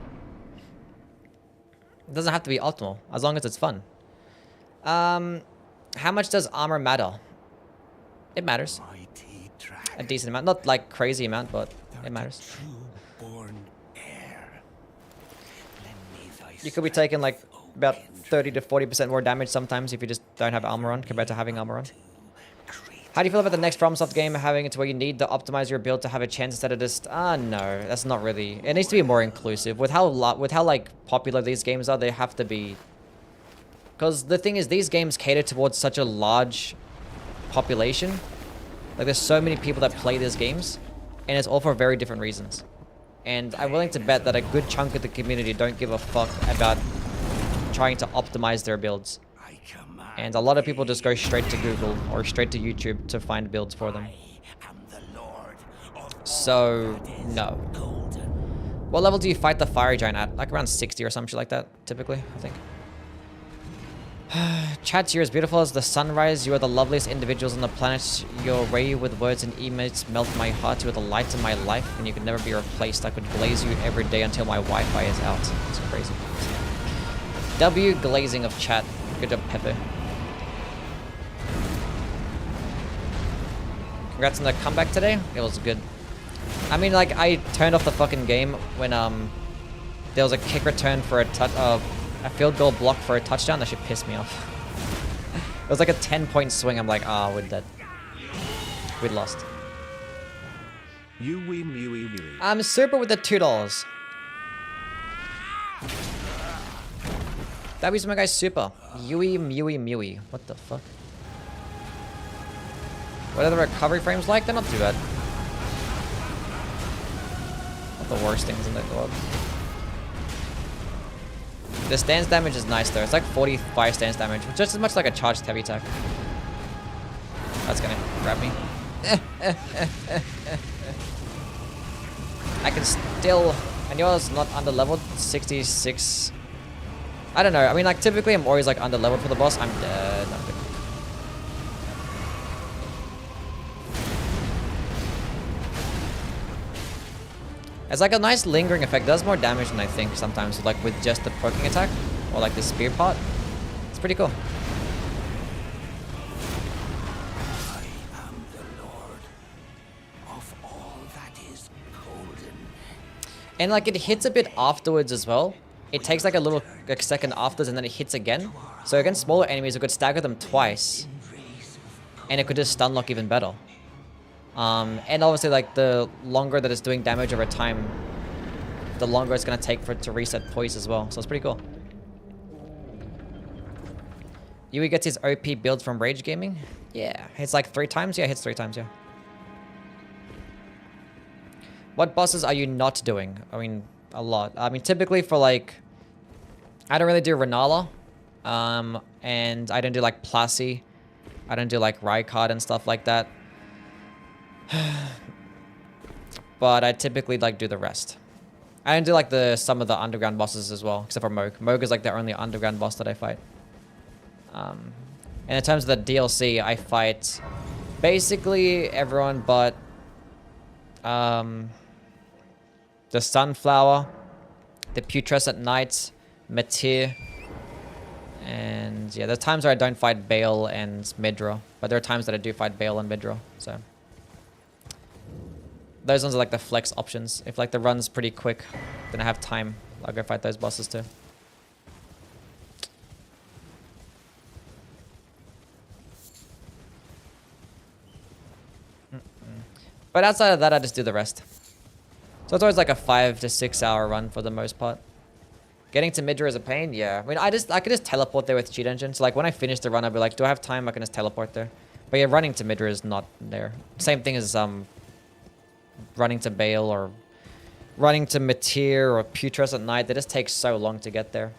It doesn't have to be optimal. As long as it's fun. How much does armor matter? It matters. A decent amount. Not like crazy amount, but it matters. You could be taking like about 30 to 40% more damage sometimes if you just don't have armor on compared to having armor on. How do you feel about the next FromSoft game having it to where you need to optimize your build to have a chance instead of just no, that's not really. It needs to be more inclusive with how like popular these games are. They have to be, because the thing is these games cater towards such a large population. Like there's so many people that play these games, and it's all for very different reasons. And I'm willing to bet that a good chunk of the community don't give a fuck about trying to optimize their builds. And a lot of people just go straight to Google or straight to YouTube to find builds for them. So, no. What level do you fight the fiery giant at? Like around 60 or some shit like that, typically, I think. Chat, you're as beautiful as the sunrise. You are the loveliest individuals on the planet. Your way with words and emotes melt my heart. You are the light in my life, and you could never be replaced. I could glaze you every day until my Wi-Fi is out. It's crazy. W glazing of chat. Good job, Pepe. Congrats on the comeback today. It was good. I mean, like, I turned off the fucking game when there was a kick return for a field goal block for a touchdown. That shit pissed me off. It was like a 10-point swing. I'm like, we're dead. We lost. I'm super with the $2. That was my guy's super. Yui, Mewy, Mewy. What the fuck? What are the recovery frames like? They're not too bad. Not the worst things in the world. The stance damage is nice though. It's like 45 stance damage, just as much like a charged heavy attack. That's gonna grab me. I can still. I knew I was not under leveled. 66. I don't know. I mean, like typically I'm always like under leveled for the boss. I'm dead. I'm good. It's like a nice lingering effect. It does more damage than I think sometimes, like with just the poking attack or like the spear part. It's pretty cool. I am the Lord of all that is golden. And like it hits a bit afterwards as well. It takes like a second afterwards and then it hits again. So against smaller enemies, it could stagger them twice. And it could just stun lock even better. And obviously, like, the longer that it's doing damage over time, the longer it's going to take for it to reset poise as well. So it's pretty cool. Yui gets his OP build from Rage Gaming. Yeah. Hits like 3 times? Yeah, hits 3 times, yeah. What bosses are you not doing? I mean, a lot. I mean, typically for like, I don't really do Renala. And I don't do like Plassey. I don't do like Rykard and stuff like that. But I typically like do the rest. I don't do like some of the underground bosses as well, except for Moog. Moog is like the only underground boss that I fight. And in terms of the DLC, I fight basically everyone but the Sunflower, the Putress at night, Meteor, and yeah, there are times where I don't fight Bale and Midra, but there are times that I do fight Bale and Midra, so those ones are like the flex options. If like the run's pretty quick, then I have time, I'll go fight those bosses too. But outside of that, I just do the rest. So it's always like a 5 to 6 hour run for the most part. Getting to Midra is a pain, yeah. I mean, I could just teleport there with Cheat Engine. So like when I finish the run, I'll be like, do I have time? I can just teleport there. But yeah, running to Midra is not there. Same thing as running to Bale or running to Meteor or Putress at night. They just take so long to get there.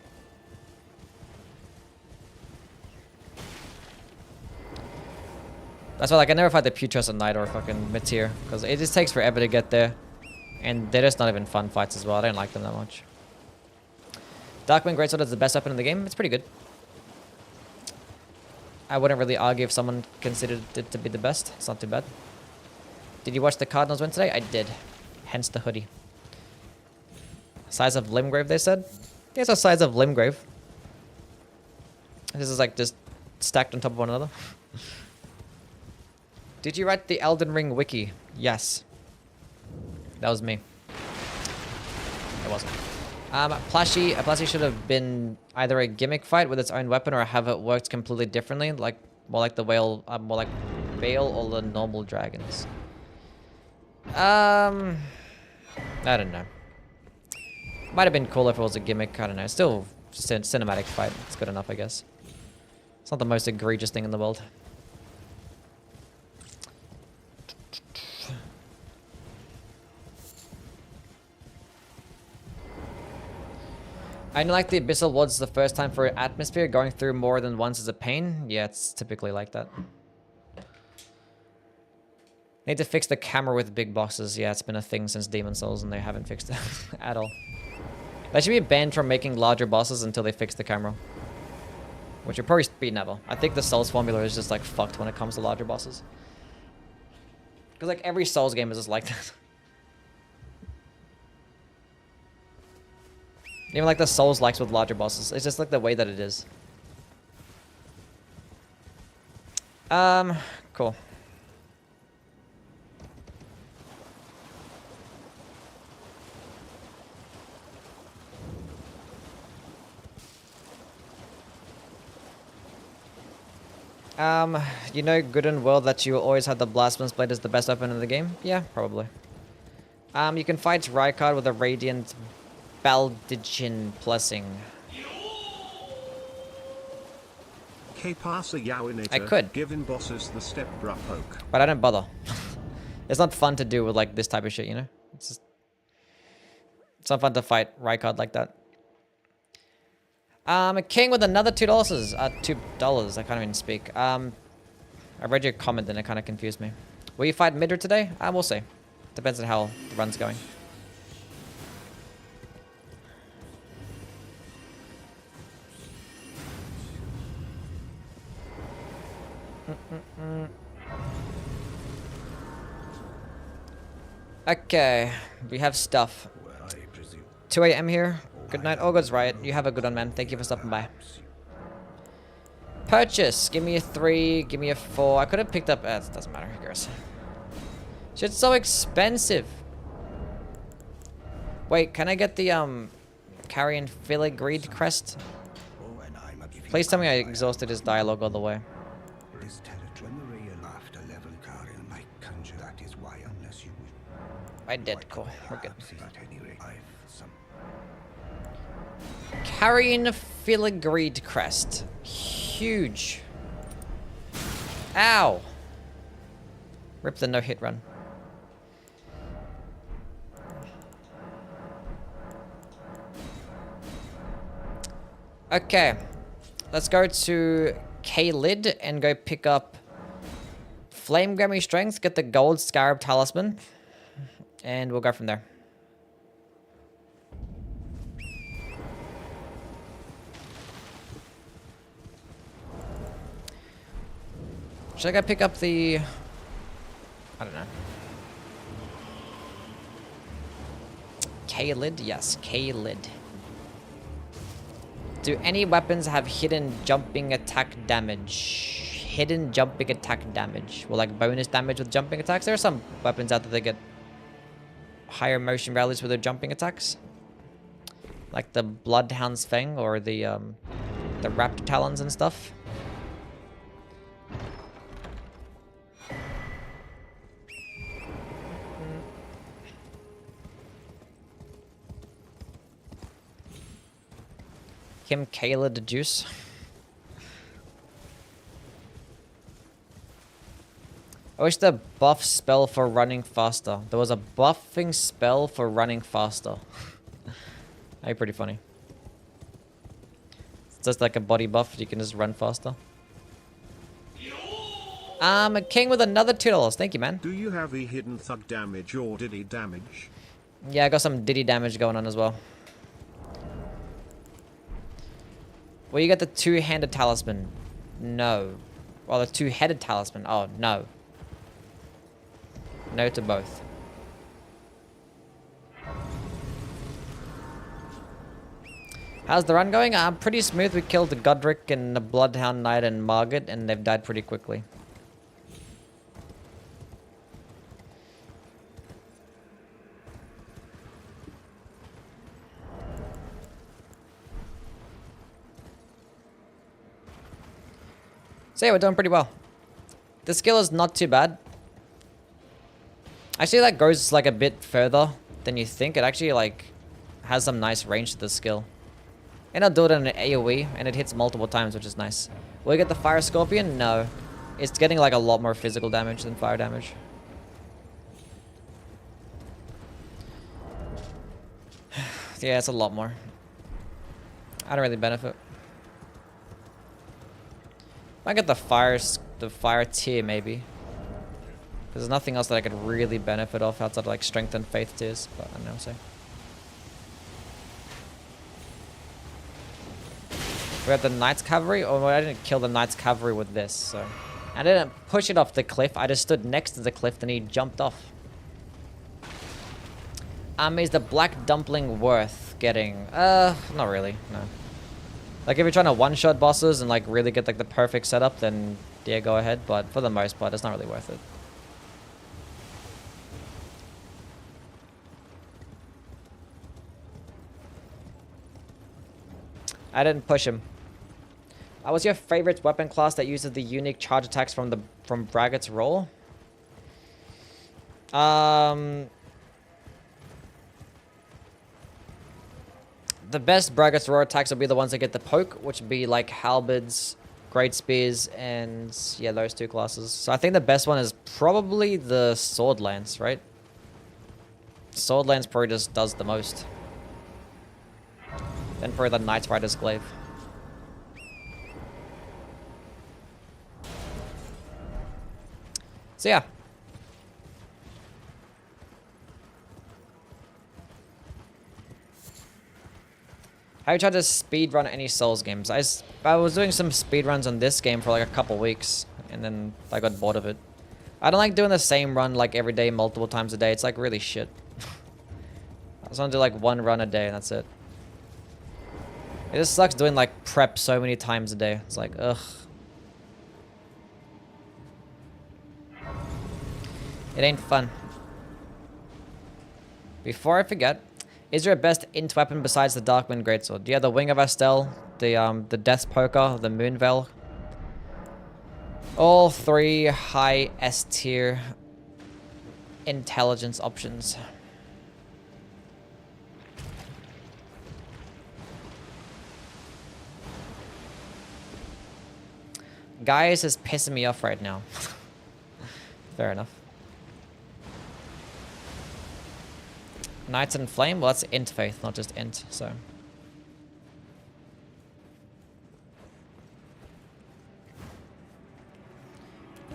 That's why like I never fight the Putress at night or fucking Meteor, because it just takes forever to get there. And they're just not even fun fights as well. I don't like them that much. Darkwind Greatsword is the best weapon in the game. It's pretty good. I wouldn't really argue if someone considered it to be the best. It's not too bad. Did you watch the Cardinals win today? I did. Hence the hoodie. Size of Limgrave, they said? Yeah, it's a size of Limgrave. This is like just stacked on top of one another. Did you write the Elden Ring wiki? Yes. That was me. It wasn't. Plassey should have been either a gimmick fight with its own weapon or have it worked completely differently, like more like the whale, more like Bale or the normal dragons. I don't know. Might have been cool if it was a gimmick. I don't know. Still, cinematic fight. It's good enough, I guess. It's not the most egregious thing in the world. I know like the Abyssal Woods the first time for Atmosphere, going through more than once is a pain. Yeah, it's typically like that. Need to fix the camera with big bosses. Yeah, it's been a thing since Demon Souls and they haven't fixed it at all. They should be banned from making larger bosses until they fix the camera. Which would probably be never. I think the Souls formula is just like fucked when it comes to larger bosses. Because like every Souls game is just like that. Even like the Souls likes with larger bosses. It's just like the way that it is. Cool. You know good and well that you will always have the Blasphemous Blade as the best weapon in the game? Yeah, probably. You can fight Rykard with a Radiant Baldigian Blessing. I could. Giving bosses the step bra poke. But I don't bother. It's not fun to do with like this type of shit, you know? It's not fun to fight Rykard like that. A king with another $2. $2. I can't even speak. I read your comment and it kind of confused me. Will you fight Midra today? We'll see. Depends on how the run's going. Okay, we have stuff. 2 a.m. here. Good night. All good's right. You have a good one, man. Thank you for stopping by. Purchase. Give me a 3. Give me a 4. I could have picked up... it doesn't matter. Who cares? Shit's so expensive. Wait, can I get the, Carrion Filigreed crest? Please tell me I exhausted his dialogue all the way. I did. Cool. We're good. Carrion Filigreed crest. Huge. Ow. Rip the no-hit run. Okay. Let's go to K-Lid and go pick up Flame Grammy Strength, get the Gold Scarab Talisman, and we'll go from there. Should I go pick up the... I don't know. K-Lid? Yes, K-Lid. Do any weapons have hidden jumping attack damage? Hidden jumping attack damage. Well, like bonus damage with jumping attacks? There are some weapons out there that get higher motion values with their jumping attacks. Like the Bloodhound's Fang or the Raptor Talons and stuff. Kim Kayla the Juice. I wish the buff spell for running faster. There was a buffing spell for running faster. That'd be pretty funny. It's just like a body buff, you can just run faster. I'm a king with another $2. Thank you, man. Do you have the hidden thug damage or diddy damage? Yeah, I got some Diddy damage going on as well. Well, you got the two-handed talisman. No. Well, the two-headed talisman. Oh, no. No to both. How's the run going? Pretty smooth. We killed the Godric and the Bloodhound Knight and Margaret, and they've died pretty quickly. So yeah, we're doing pretty well. The skill is not too bad. Actually, that goes like a bit further than you think. It actually like has some nice range to the skill. And I'll do it in an AoE, and it hits multiple times, which is nice. Will you get the Fire Scorpion? No. It's getting like a lot more physical damage than fire damage. Yeah, it's a lot more. I don't really benefit. I get the fire tier maybe. There's nothing else that I could really benefit off outside of like strength and faith tiers, but I don't know, so. We have the Knight's Cavalry. Oh, I didn't kill the Knight's Cavalry with this, so. I didn't push it off the cliff. I just stood next to the cliff and he jumped off. Is the Black Dumpling worth getting? Not really, no. Like, if you're trying to one-shot bosses and, like, really get, like, the perfect setup, then, yeah, go ahead. But for the most part, it's not really worth it. I didn't push him. What's your favorite weapon class that uses the unique charge attacks from Braggart's roll? The best Braggart's roar attacks will be the ones that get the poke, which would be like halberds, great spears, and yeah, those two classes. So I think the best one is probably the sword lance, right? Sword lance probably just does the most. Then probably the Knight Rider's glaive. So yeah. Have you tried to speedrun any Souls games? I was doing some speedruns on this game for like a couple weeks, and then I got bored of it. I don't like doing the same run like every day, multiple times a day. It's like really shit. I just want to do like one run a day, and that's it. It just sucks doing like prep so many times a day. It's like, ugh. It ain't fun. Before I forget, is your best int weapon besides the Darkwind Greatsword? Do you have the Wing of Astel, the Death Poker, the Moonveil? All three high S tier intelligence options. Guys is pissing me off right now. Fair enough. Knights in Flame? Well, that's int faith, not just int, so.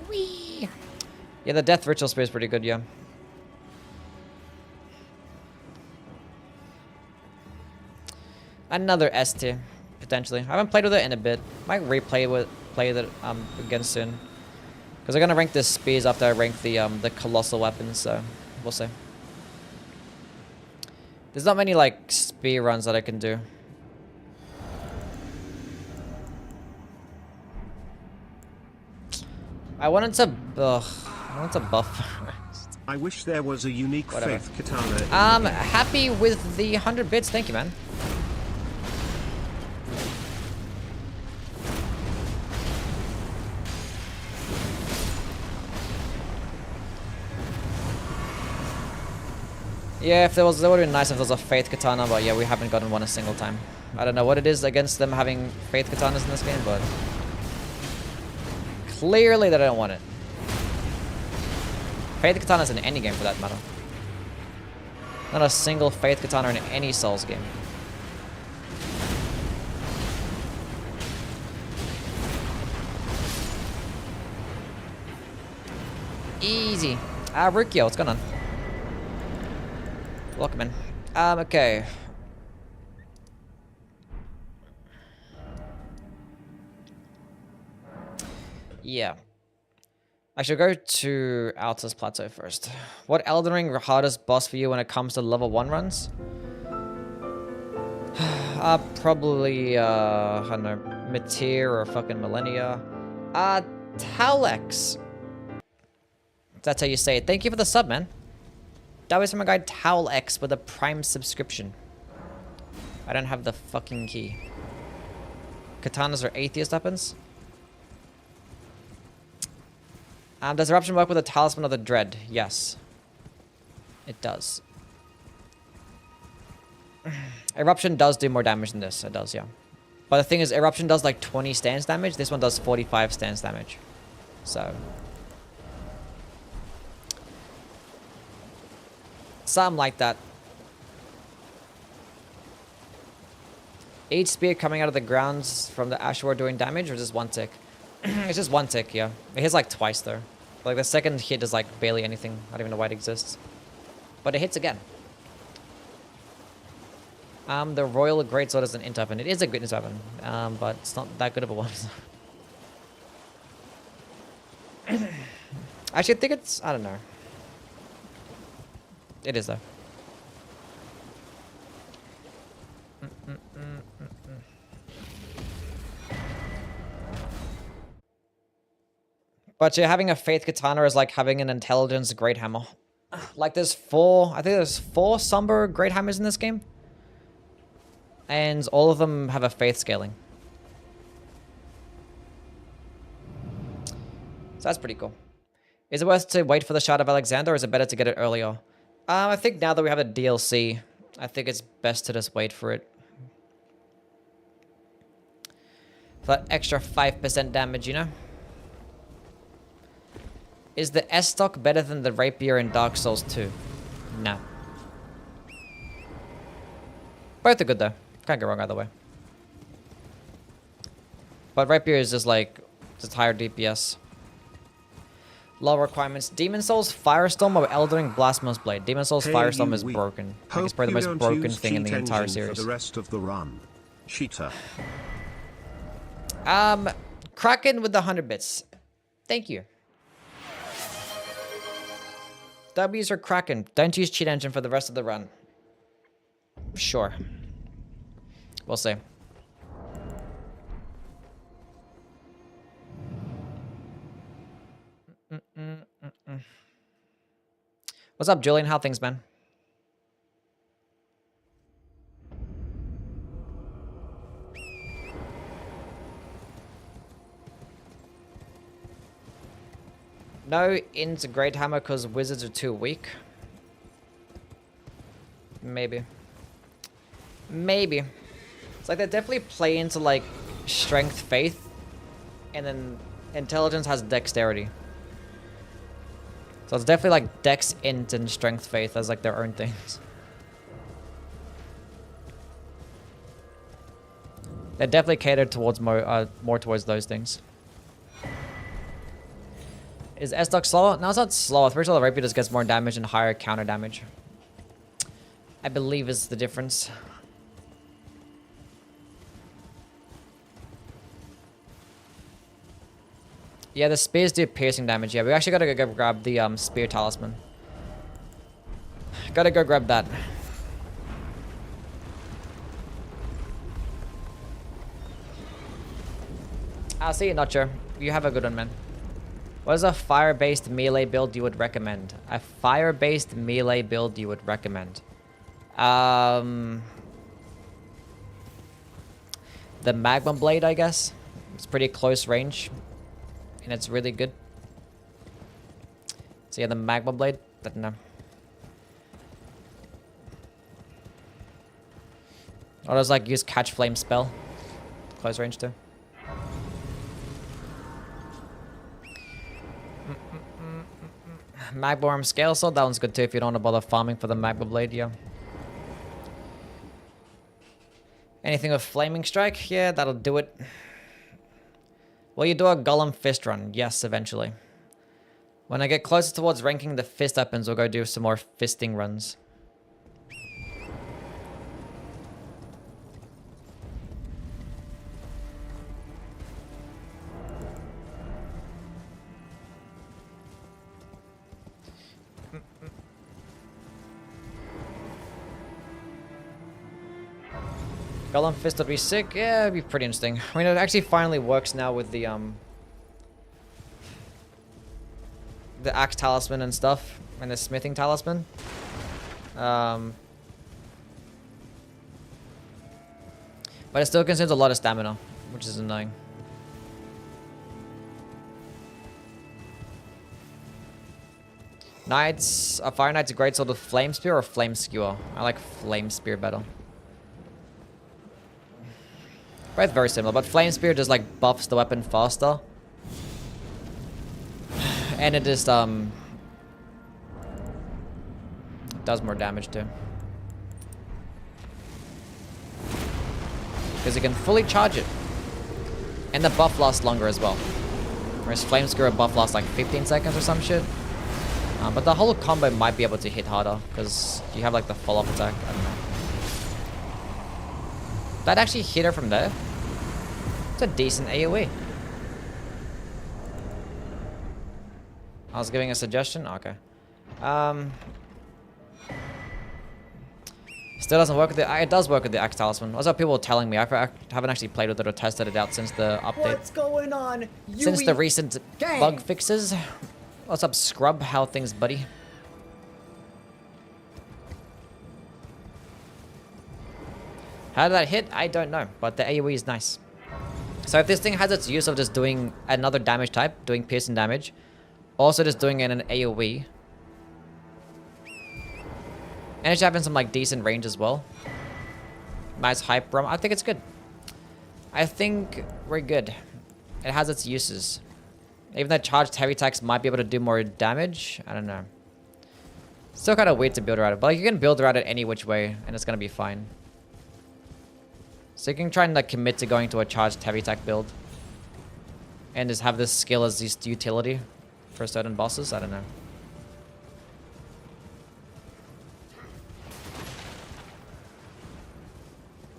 Whee! Yeah, the Death Ritual Spear is pretty good, yeah. Another S tier, potentially. I haven't played with it in a bit. Might replay with play it again soon. Because I'm gonna rank the spears after I rank the colossal weapons, so we'll see. There's not many like spear runs that I can do. I wanted to buff. I wish there was a unique Whatever. faith katana. Happy with the 100 bits. Thank you, man. Yeah, if there was, that would have been nice if there was a faith katana, but yeah, we haven't gotten one a single time. I don't know what it is against them having faith katanas in this game, but clearly they don't want it. Faith katanas in any game for that matter. Not a single faith katana in any Souls game. Easy. Rukio, what's going on? Welcome in. Okay. Yeah. I should go to Altus Plateau first. What Elden Ring hardest boss for you when it comes to level 1 runs? Probably, I don't know, Meteor or fucking Millennia. Talex. That's how you say it. Thank you for the sub, man. That was from a guy Towlex with a Prime subscription. I don't have the fucking key. Katanas are atheist weapons? Does Eruption work with a Talisman of the Dread? Yes. It does. Eruption does do more damage than this. It does, yeah. But the thing is, Eruption does like 20 stance damage. This one does 45 stance damage. So... something like that. Each spear coming out of the ground from the Ashwar doing damage, or just one tick? It's just one tick, yeah. It hits like twice though. Like the second hit is like barely anything. I don't even know why it exists. But it hits again. The Royal Greatsword is an int weapon. It is a good int weapon, but it's not that good of a one. Actually, I think it's... I don't know. It is, though. But yeah, having a Faith Katana is like having an Intelligence Great Hammer. Like there's 4... I think there's 4 Somber Great Hammers in this game. And all of them have a Faith scaling. So that's pretty cool. Is it worth to wait for the Shard of Alexander, or is it better to get it earlier? I think now that we have a DLC, I think it's best to just wait for it. For that extra 5% damage, you know? Is the S-Stock better than the Rapier in Dark Souls 2? No. Both are good though. Can't go wrong either way. But Rapier is just like, just higher DPS. Low requirements. Demon Souls Firestorm or Elden Ring Blasphemous Blade? Demon Souls Firestorm is broken. I think it's probably the most broken thing in the entire series. For the rest of the run. Cheater. Kraken with the 100 bits. Thank you. W's are Kraken. Don't use cheat engine for the rest of the run. Sure. We'll see. What's up, Julian? How things, man? No into Great Hammer because wizards are too weak. Maybe. Maybe. It's like they definitely play into like strength, faith, and then intelligence has dexterity. So it's definitely like dex, int, and strength, faith as like their own things. They're definitely catered towards more towards those things. Is S-Doc slower? No, it's not slower. I'm pretty sure the Rapier just gets more damage and higher counter damage. I believe is the difference. Yeah, the spears do piercing damage. Yeah, we actually gotta go grab the spear talisman. Gotta go grab that. I'll see you, Nacho. You have a good one, man. What is a fire-based melee build you would recommend? A fire-based melee build you would recommend? The Magma Blade, I guess. It's pretty close range. And it's really good. So yeah, the Magma Blade. I don't know. Or does like use Catch Flame spell. Close range too. Magma Arm Scale Sword, that one's good too if you don't want to bother farming for the Magma Blade, yeah. Anything with Flaming Strike? Yeah, that'll do it. Will you do a Golem Fist run? Yes, eventually. When I get closer towards ranking the fist weapons, we'll go do some more fisting runs. Golem Fist would be sick. Yeah, it'd be pretty interesting. I mean, it actually finally works now with the Axe Talisman and stuff, and the Smithing Talisman. But it still consumes a lot of stamina, which is annoying. Knights, a Fire Knight's a great sword with Flame Spear or Flame Skewer? I like Flame Spear better. Both very similar, but Flame Spear just like buffs the weapon faster. And it just does more damage too. Because you can fully charge it. And the buff lasts longer as well. Whereas Flame Skewer buff lasts like 15 seconds or some shit. But the whole combo might be able to hit harder because you have like the follow-up attack. I don't know. That actually hit her from there. It's a decent AoE. I was giving a suggestion? Okay. Still doesn't work with the... It does work with the Axe Talisman. Also, people were telling me. I haven't actually played with it or tested it out since the update. What's going on? Since the recent Gang. bug fixes. What's up, Scrub? How things, buddy? How did that hit? I don't know, but the AoE is nice. So if this thing has its use of just doing another damage type, doing piercing damage, also just doing it in an AoE, and it's having some like decent range as well. Nice hype rum. I think it's good. I think we're good. It has its uses. Even though charged heavy attacks might be able to do more damage, I don't know. Still kind of weird to build around it, but like, you can build around it any which way, and it's gonna be fine. So you can try and like commit to going to a charged heavy attack build, and just have this skill as this utility for certain bosses. I don't know.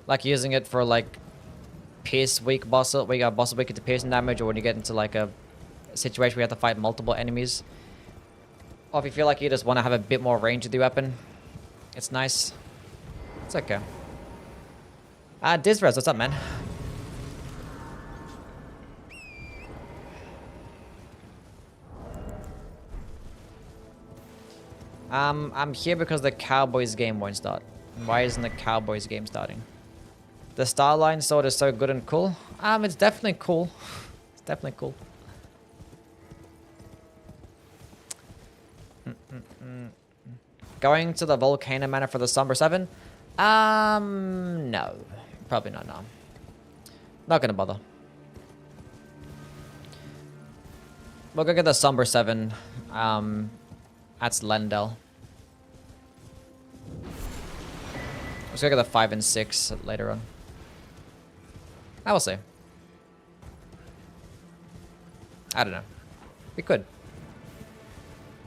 Like using it for like pierce weak boss, where you got boss weak to piercing damage, or when you get into like a situation where you have to fight multiple enemies. Or if you feel like you just want to have a bit more range with the weapon, it's nice. It's okay. Dizrez, what's up, man? I'm here because the Cowboys game won't start. Why isn't the Cowboys game starting? The Starline sword is so good and cool. It's definitely cool. It's definitely cool. Going to the Volcano Manor for the Somber 7? No. Probably not, no. Not gonna bother. We'll go get the Somber 7 at Lendel. Let's go get the 5 and 6 later on. I will see. I don't know. We could.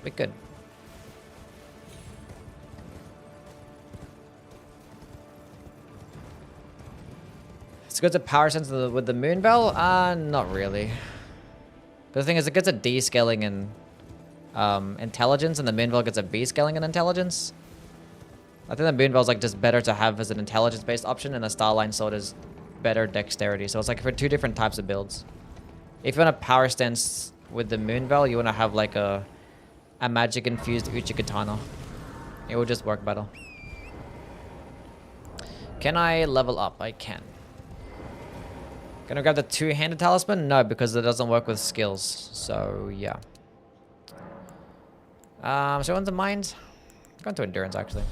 We could. It's good to power sense with the Moonbell? Not really. But the thing is, it gets a D scaling in intelligence, and the Moonbell gets a B scaling in intelligence. I think the Moonbell's like just better to have as an intelligence-based option, and the Starline Sword is better dexterity. So it's like for two different types of builds. If you want to power stance with the Moonbell, you want to have like a magic-infused Uchi-Katana. It will just work better. Can I level up? I can. Gonna grab the two-handed talisman? No, because it doesn't work with skills. So, yeah. So on to mind? Going to endurance, actually.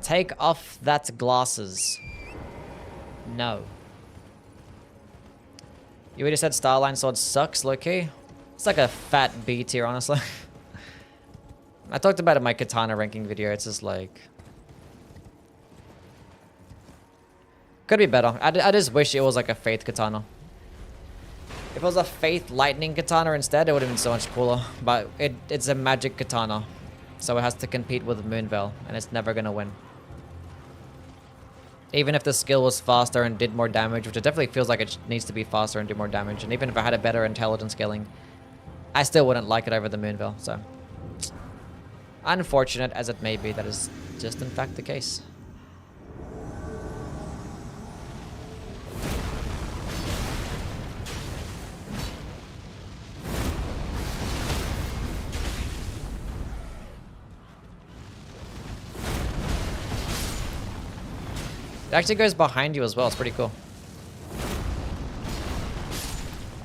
Take off that glasses. No. You already said Starline Sword sucks, low-key. It's like a fat B tier, honestly. I talked about it in my katana ranking video. It's just like... could be better. I just wish it was like a Faith katana. If it was a Faith lightning katana instead, it would have been so much cooler. But it's a magic katana. So it has to compete with Moonveil. And it's never going to win. Even if the skill was faster and did more damage, which it definitely feels like it needs to be faster and do more damage. And even if I had a better intelligence scaling, I still wouldn't like it over the Moonveil. So, unfortunate as it may be, that is just in fact the case. It actually goes behind you as well. It's pretty cool.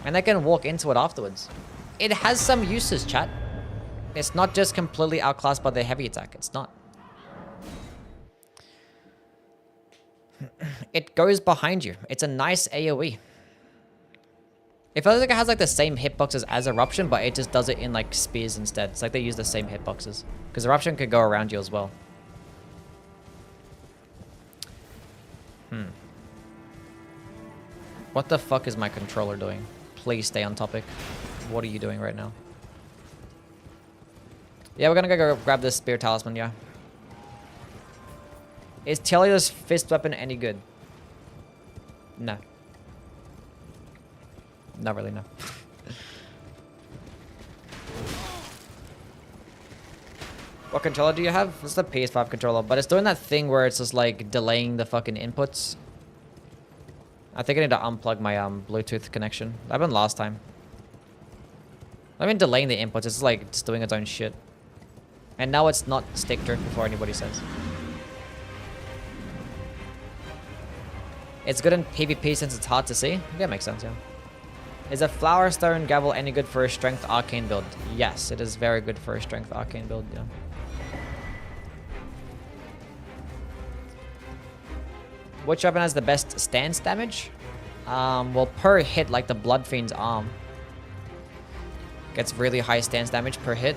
And they can walk into it afterwards. It has some uses, chat. It's not just completely outclassed by the heavy attack. It's not. It goes behind you. It's a nice AoE. It feels like it has like the same hitboxes as Eruption, but it just does it in like spears instead. It's like they use the same hitboxes. Because Eruption could go around you as well. What the fuck is my controller doing? Please stay on topic. What are you doing right now? Yeah, we're gonna go grab this spear talisman, yeah. Is Telia's fist weapon any good? No. Not really, no. What controller do you have? It's the PS5 controller, but it's doing that thing where it's just like delaying the fucking inputs. I think I need to unplug my Bluetooth connection. That happened last time. I mean delaying the inputs, it's like just doing its own shit. And now it's not stick drift before anybody says. It's good in PvP since it's hard to see. Yeah, makes sense, yeah. Is a Flower Stone Gavel any good for a Strength Arcane build? Yes, it is very good for a Strength Arcane build, yeah. Which weapon has the best stance damage? Well, per hit, like the Blood Fiend's arm gets really high stance damage per hit.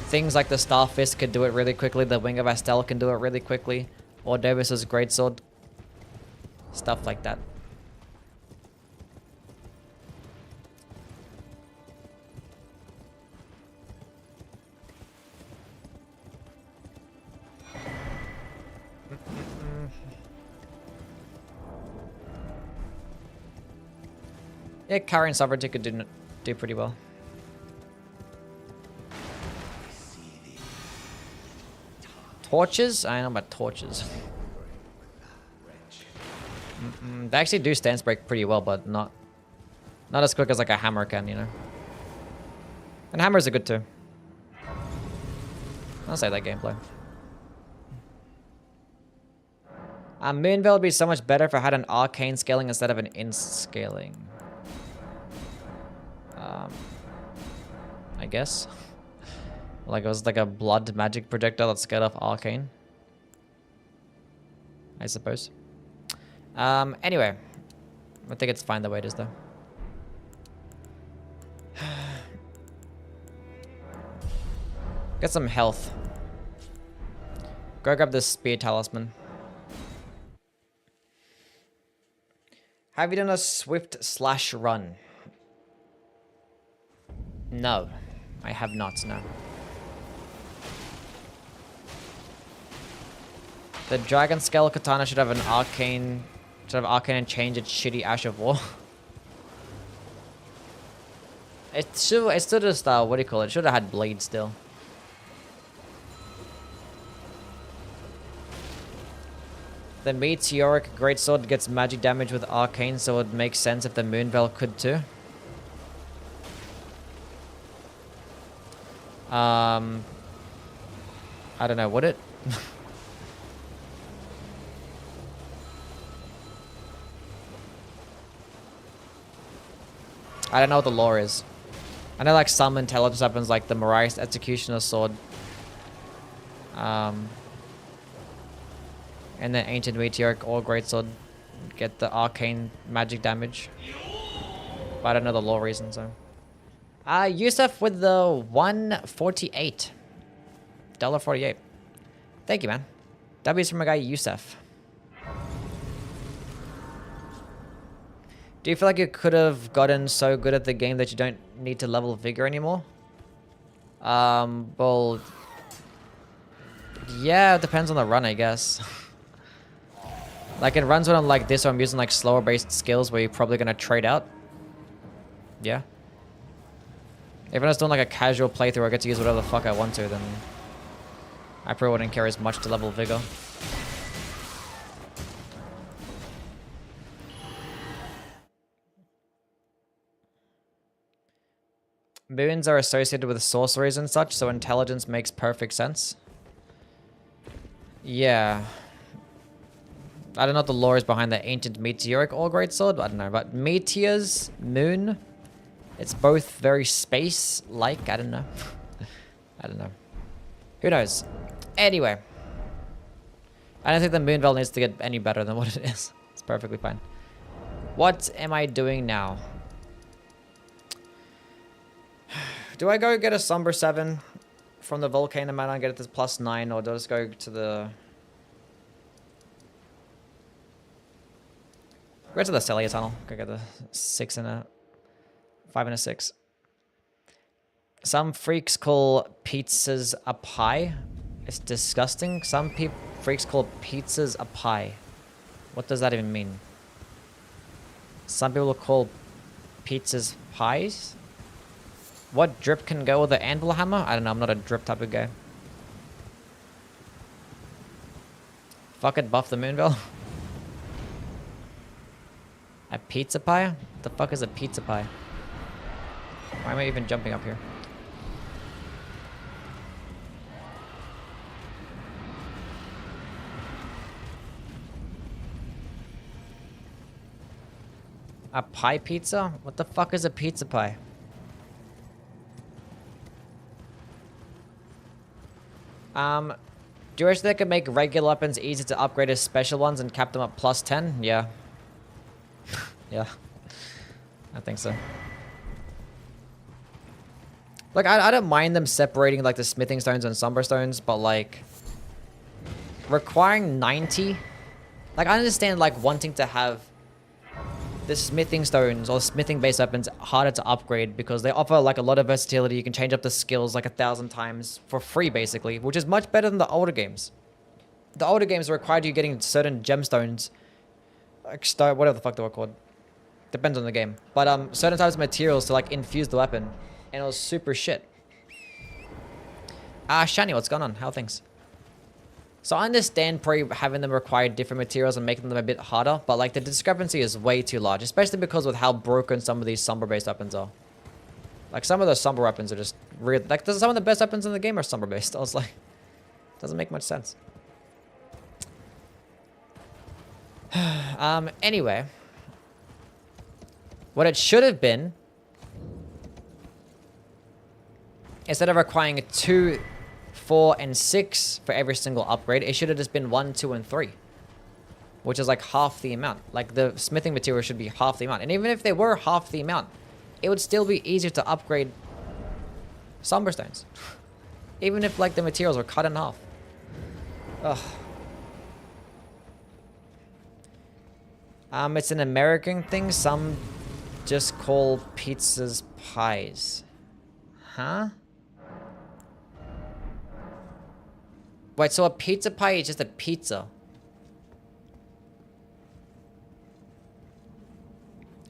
Things like the Star Fist could do it really quickly. The Wing of Astel can do it really quickly. Or Davis's Greatsword. Stuff like that. Yeah, Carrying Sovereignty could do pretty well. Torches? I know about torches. They actually do stance break pretty well, but not as quick as like a hammer can, you know. And hammers are good too. I'll say that gameplay. Moonveil would be so much better if I had an arcane scaling instead of an int scaling. I guess. Like it was like a blood magic projectile that scared off arcane. I suppose. Anyway. I think it's fine the way it is though. Get some health. Go grab this spear talisman. Have you done a swift slash run? No, I have not, no. The Dragon Scale Katana should have an arcane... Should have arcane and change its shitty Ash of War. It still just, what do you call it? It should have had blade still. The Meteoric Greatsword gets magic damage with arcane, so it would make sense if the Moonveil could too. I don't know, would it? I don't know what the lore is. I know like some intelligence weapons like the Mariah's Executioner Sword. And then Ancient Meteoric or Greatsword get the arcane magic damage. But I don't know the lore reason, so. Yusuf with the 148. $1.48. Thank you, man. W's from my guy Yusuf. Do you feel like you could have gotten so good at the game that you don't need to level Vigor anymore? Well... Yeah, it depends on the run, I guess. Like, it runs when I'm like this, or I'm using like slower based skills where you're probably going to trade out. Yeah. If I was doing like a casual playthrough, I get to use whatever the fuck I want to, then... I probably wouldn't care as much to level Vigor. Moons are associated with sorceries and such, so intelligence makes perfect sense. Yeah. I don't know what the lore is behind the Ancient Meteoric or Greatsword, but I don't know. But Meteors, Moon, it's both very space-like. I don't know. I don't know. Who knows? Anyway. I don't think the Moonveil needs to get any better than what it is. It's perfectly fine. What am I doing now? Do I go get a Somber 7 from the Volcano Mana and get it to +9, or do I just go to the... Go to the Celia Tunnel. Go get the 6 and a... 5 and a 6. Some freaks call pizzas a pie. It's disgusting. Some freaks call pizzas a pie. What does that even mean? Some people call pizzas pies? What drip can go with the Anvil hammer? I don't know, I'm not a drip type of guy. Fuck it, buff the Moonveil. A pizza pie? What the fuck is a pizza pie? Why am I even jumping up here? A pie pizza? What the fuck is a pizza pie? Do you wish they could make regular weapons easy to upgrade as special ones and cap them up +10? Yeah. Yeah. I think so. Like, I don't mind them separating, like, the smithing stones and somber stones, but, like... Requiring 90? Like, I understand, like, wanting to have the smithing stones or smithing based weapons harder to upgrade because they offer like a lot of versatility. You can change up the skills like 1,000 times for free basically, which is much better than the older games. The older games required you getting certain gemstones, like whatever the fuck they were called. Depends on the game. But certain types of materials to like infuse the weapon, and it was super shit. Shani, what's going on? How are things? So I understand probably having them require different materials and making them a bit harder, but like the discrepancy is way too large, especially because with how broken some of these Somber-based weapons are. Like some of those Somber weapons are just really, like some of the best weapons in the game are Somber-based. I was like, doesn't make much sense. Anyway. What it should have been, instead of requiring 2, 4, and 6 for every single upgrade, it should have just been 1, 2, and 3. Which is like half the amount. Like the smithing material should be half the amount. And even if they were half the amount, it would still be easier to upgrade Somber Stones. Even if like the materials were cut in half. Ugh. It's an American thing. Some just call pizzas pies. Huh? Wait, so a pizza pie is just a pizza.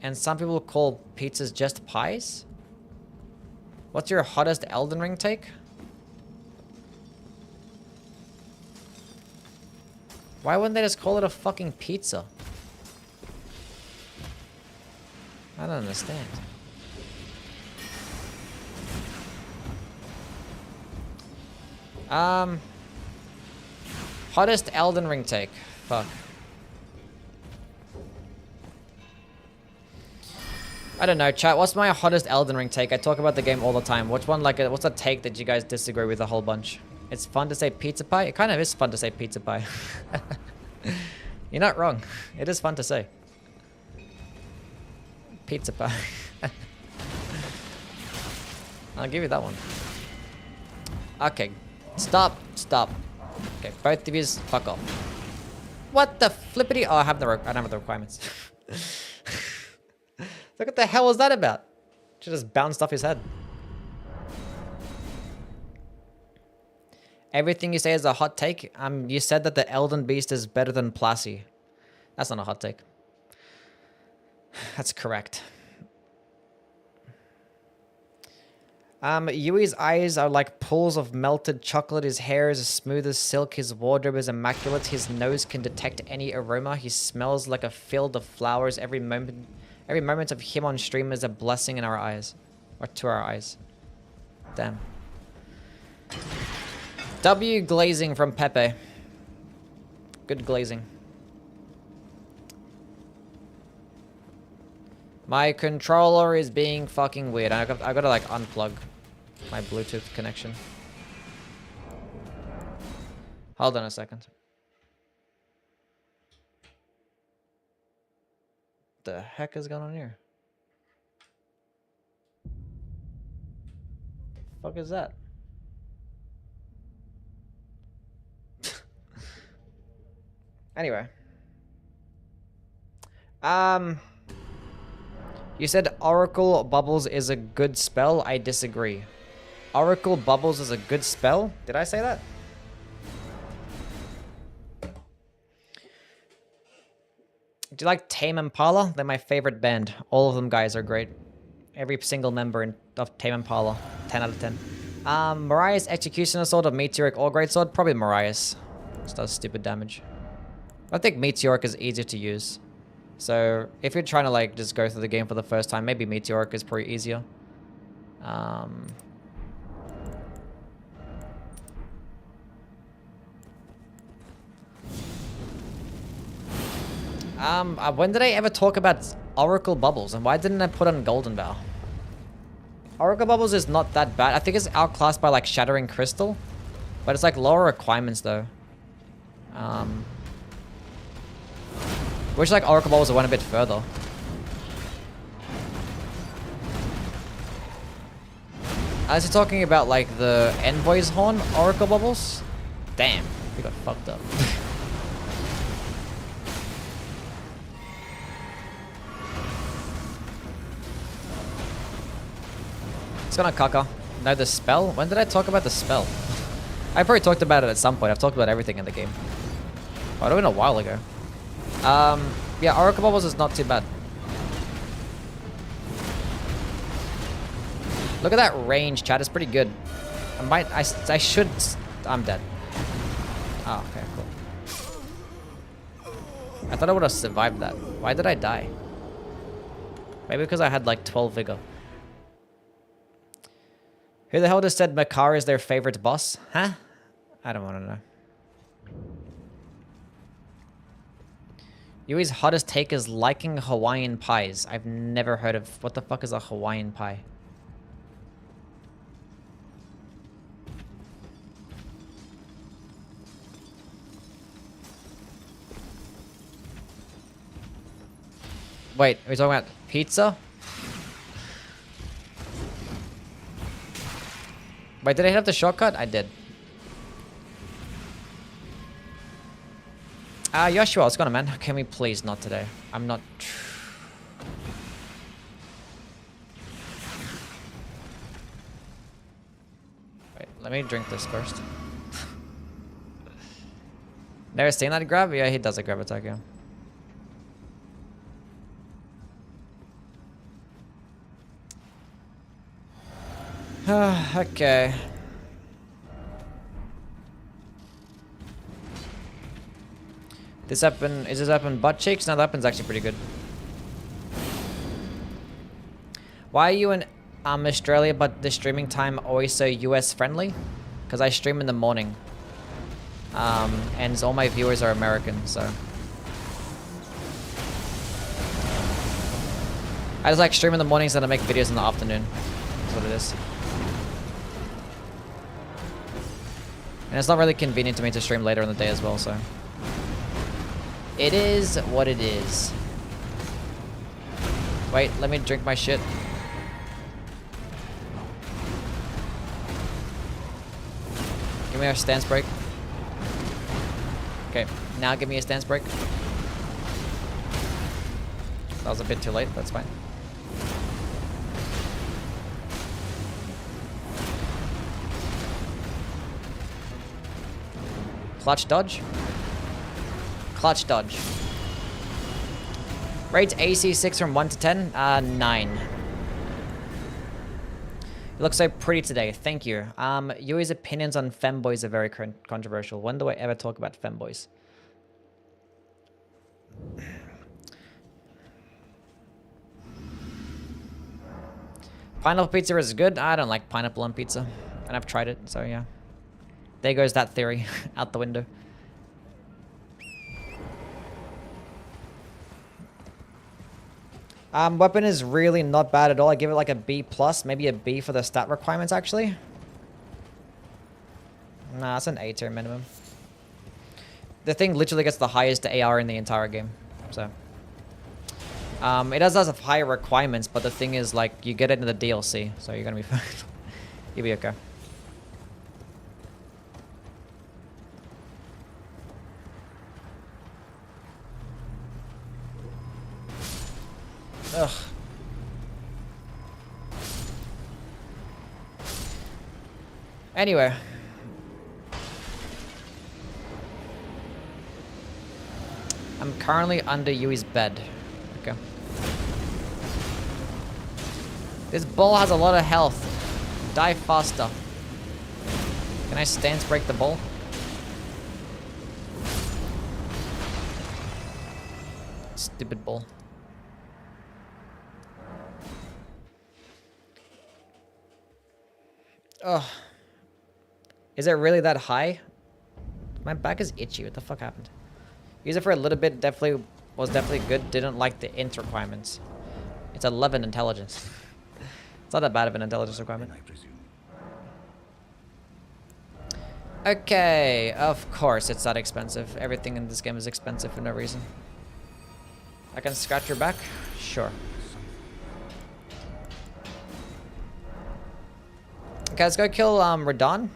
And some people call pizzas just pies? What's your hottest Elden Ring take? Why wouldn't they just call it a fucking pizza? I don't understand. Hottest Elden Ring take. Fuck. I don't know, chat. What's my hottest Elden Ring take? I talk about the game all the time. Which one, what's a take that you guys disagree with a whole bunch? It's fun to say pizza pie. It kind of is fun to say pizza pie. You're not wrong. It is fun to say. Pizza pie. I'll give you that one. Okay. Stop. Stop. Okay, both of yous, fuck off. What the flippity? Oh, I don't have the requirements. Look, what the hell was that about? Should just bounced off his head. Everything you say is a hot take. You said that the Elden Beast is better than Plassi. That's not a hot take. That's correct. Yui's eyes are like pools of melted chocolate. His hair is as smooth as silk. His wardrobe is immaculate. His nose can detect any aroma. He smells like a field of flowers. Every moment of him on stream is a blessing in our eyes. Or to our eyes. Damn. W glazing from Pepe. Good glazing. My controller is being fucking weird. I gotta like unplug my Bluetooth connection. Hold on a second. The heck is going on here? The fuck is that? Anyway. You said Oracle Bubbles is a good spell. I disagree. Oracle Bubbles is a good spell? Did I say that? Do you like Tame Impala? They're my favorite band. All of them guys are great. Every single member of Tame Impala. 10 out of 10. Mariah's Executioner Sword or Meteoric or Great Sword? Probably Mariah's. Just does stupid damage. I think Meteoric is easier to use. So, if you're trying to, like, just go through the game for the first time, maybe Meteoric is probably easier. When did I ever talk about Oracle Bubbles? And why didn't I put on Golden Bow? Oracle Bubbles is not that bad. I think it's outclassed by, like, Shattering Crystal. But it's, like, lower requirements, though. Wish like Oracle Bubbles went a bit further. As you're talking about like the Envoy's Horn Oracle Bubbles? Damn, we got fucked up. It's gonna caca. No, the spell? When did I talk about the spell? I probably talked about it at some point. I've talked about everything in the game. Oh, it would have been a while ago. Yeah, Oracle Bubbles is not too bad. Look at that range, chat. It's pretty good. I should... I'm dead. Oh, okay, cool. I thought I would have survived that. Why did I die? Maybe because I had like 12 vigor. Who the hell just said Makar is their favorite boss? Huh? I don't want to know. Yui's hottest take is liking Hawaiian pies. I've never heard of... What the fuck is a Hawaiian pie? Wait, are we talking about pizza? Wait, did I hit up the shortcut? I did. Joshua, what's going on, man? Can we please not today? I'm not... Wait, let me drink this first. Never seen that grab? Yeah, he does a grab attack, yeah. Okay. This weapon, is this weapon butt cheeks? No, that weapon's actually pretty good. Why are you in Australia but the streaming time always so US friendly? Because I stream in the morning. And all my viewers are American, so. I just like stream in the mornings and I make videos in the afternoon. That's what it is. And it's not really convenient to me to stream later in the day as well, so. It is what it is. Wait, let me drink my shit. Give me a stance break. Okay, now give me a stance break. That was a bit too late, that's fine. Clutch dodge. Clutch dodge. Rate AC 6 from 1 to 10? 9. You look so pretty today. Thank you. Yui's opinions on femboys are very controversial. When do I ever talk about femboys? Pineapple pizza is good. I don't like pineapple on pizza. And I've tried it, so yeah. There goes that theory out the window. Weapon is really not bad at all. I give it like a B+, maybe a B for the stat requirements, actually. Nah, it's an A tier minimum. The thing literally gets the highest AR in the entire game, so. It does have higher requirements, but the thing is, like, you get it in the DLC, so you're gonna be fine. You'll be okay. Ugh. Anyway. I'm currently under Yui's bed. Okay. This bull has a lot of health. Die faster. Can I stance break the bull? Stupid bull. Ugh. Is it really that high? My back is itchy. What the fuck happened? Use it for a little bit. Was definitely good. Didn't like the int requirements. It's 11 intelligence. It's not that bad of an intelligence requirement. Okay, of course it's that expensive. Everything in this game is expensive for no reason. I can scratch your back? Sure. Okay, let's go kill Radon.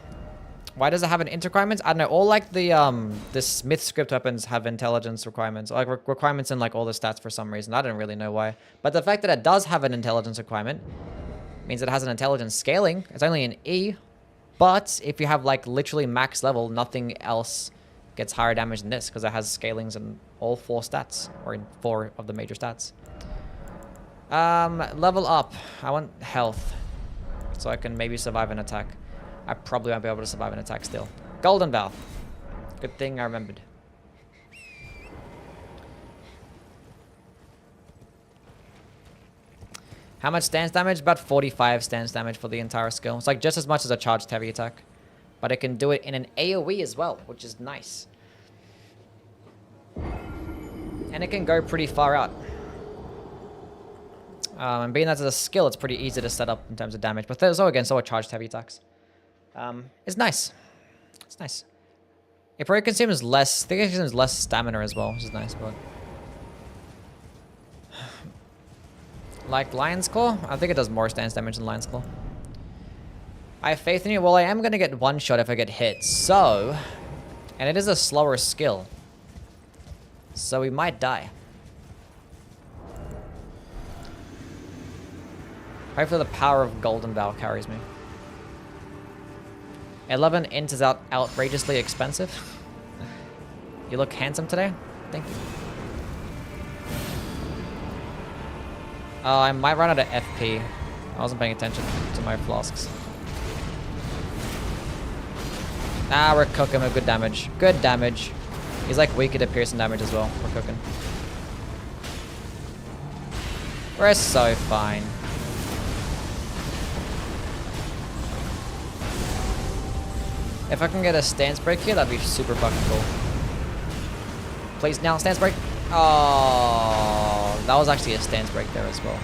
Why does it have an int requirements? I don't know. All like the Smith script weapons have intelligence requirements, like requirements in like all the stats for some reason. I don't really know why. But the fact that it does have an intelligence requirement means it has an intelligence scaling. It's only an E, but if you have like literally max level, nothing else gets higher damage than this because it has scalings in all 4 stats, or in 4 of the major stats. Level up. I want health, so I can maybe survive an attack. I probably won't be able to survive an attack still. Golden Bell. Good thing I remembered. How much stance damage? About 45 stance damage for the entire skill. It's like just as much as a charged heavy attack. But it can do it in an AoE as well, which is nice. And it can go pretty far out. And being that it's a skill, it's pretty easy to set up in terms of damage. But so again, so are charged heavy attacks. It's nice. It's nice. It probably consumes less. I think it consumes less stamina as well, which is nice. But like Lion's Claw, I think it does more stance damage than Lion's Claw. I have faith in you. Well, I am gonna get one shot if I get hit. So, and it is a slower skill. So we might die. Hopefully the power of Golden Vow carries me. 11 int is outrageously expensive. You look handsome today. Thank you. Oh, I might run out of FP. I wasn't paying attention to my flasks. Ah, we're cooking with good damage. Good damage. He's like weaker to piercing damage as well. We're cooking. We're so fine. If I can get a stance break here, that'd be super fucking cool. Please now, stance break. Oh, that was actually a stance break there as well.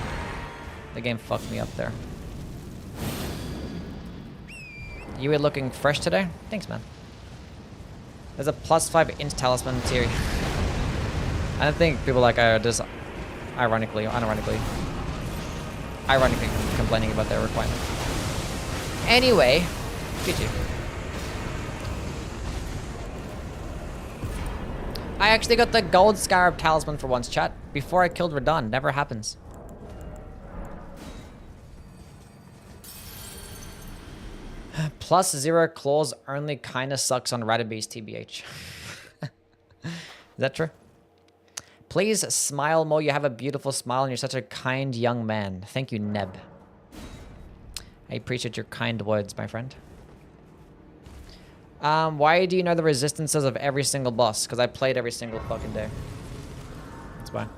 The game fucked me up there. You were looking fresh today? Thanks, man. There's a +5 int talisman tier. I don't think people like are just ironically complaining about their requirement. Anyway, GG. I actually got the gold scarab talisman for once, chat. Before I killed Radon. Never happens. +0 claws only kinda sucks on Radabees TBH. Is that true? Please smile more. You have a beautiful smile and you're such a kind young man. Thank you, Neb. I appreciate your kind words, my friend. Why do you know the resistances of every single boss? Because I played every single fucking day. That's why.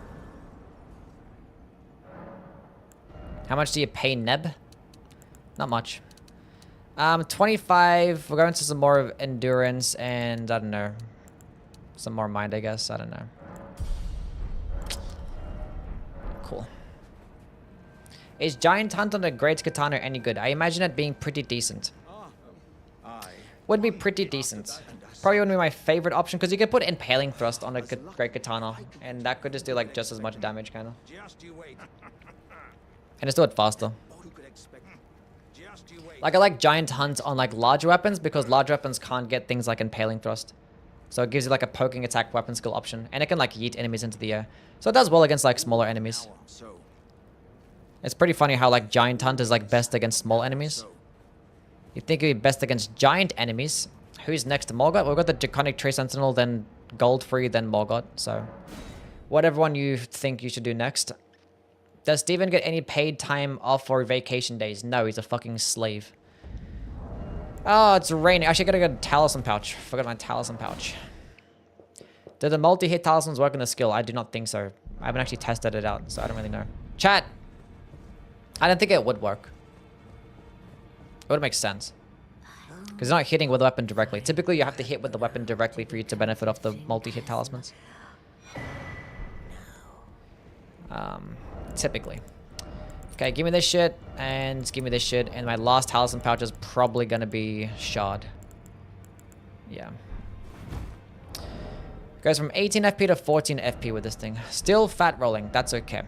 How much do you pay Neb? Not much. 25. We're going to some more of endurance and I don't know. Some more mind, I guess. I don't know. Cool. Is Giant Hunt on the Great Katana any good? I imagine it being pretty decent. Would be pretty decent. Probably wouldn't be my favorite option because you could put Impaling Thrust on a Great Katana and that could just do like just as much damage kind of. And just do it faster. Like I like Giant Hunt on like larger weapons because large weapons can't get things like Impaling Thrust. So it gives you like a poking attack weapon skill option and it can like yeet enemies into the air. So it does well against like smaller enemies. It's pretty funny how like Giant Hunt is like best against small enemies. You'd think it'd be best against giant enemies. Who's next to Morgott? We've got the Draconic Tree Sentinel, then Goldfree, then Morgott. So, whatever one you think you should do next. Does Steven get any paid time off for vacation days? No, he's a fucking slave. Oh, it's raining. Actually, I gotta get a Talisman pouch. Forgot my Talisman pouch. Do the multi-hit talismans work on the skill? I do not think so. I haven't actually tested it out, so I don't really know. Chat! I don't think it would work. It would make sense. Because you're not hitting with the weapon directly. Typically, you have to hit with the weapon directly for you to benefit off the multi-hit talismans. Typically. Okay, give me this shit, and give me this shit, and my last talisman pouch is probably gonna be Shard. Yeah. Goes from 18 FP to 14 FP with this thing. Still fat rolling, that's okay.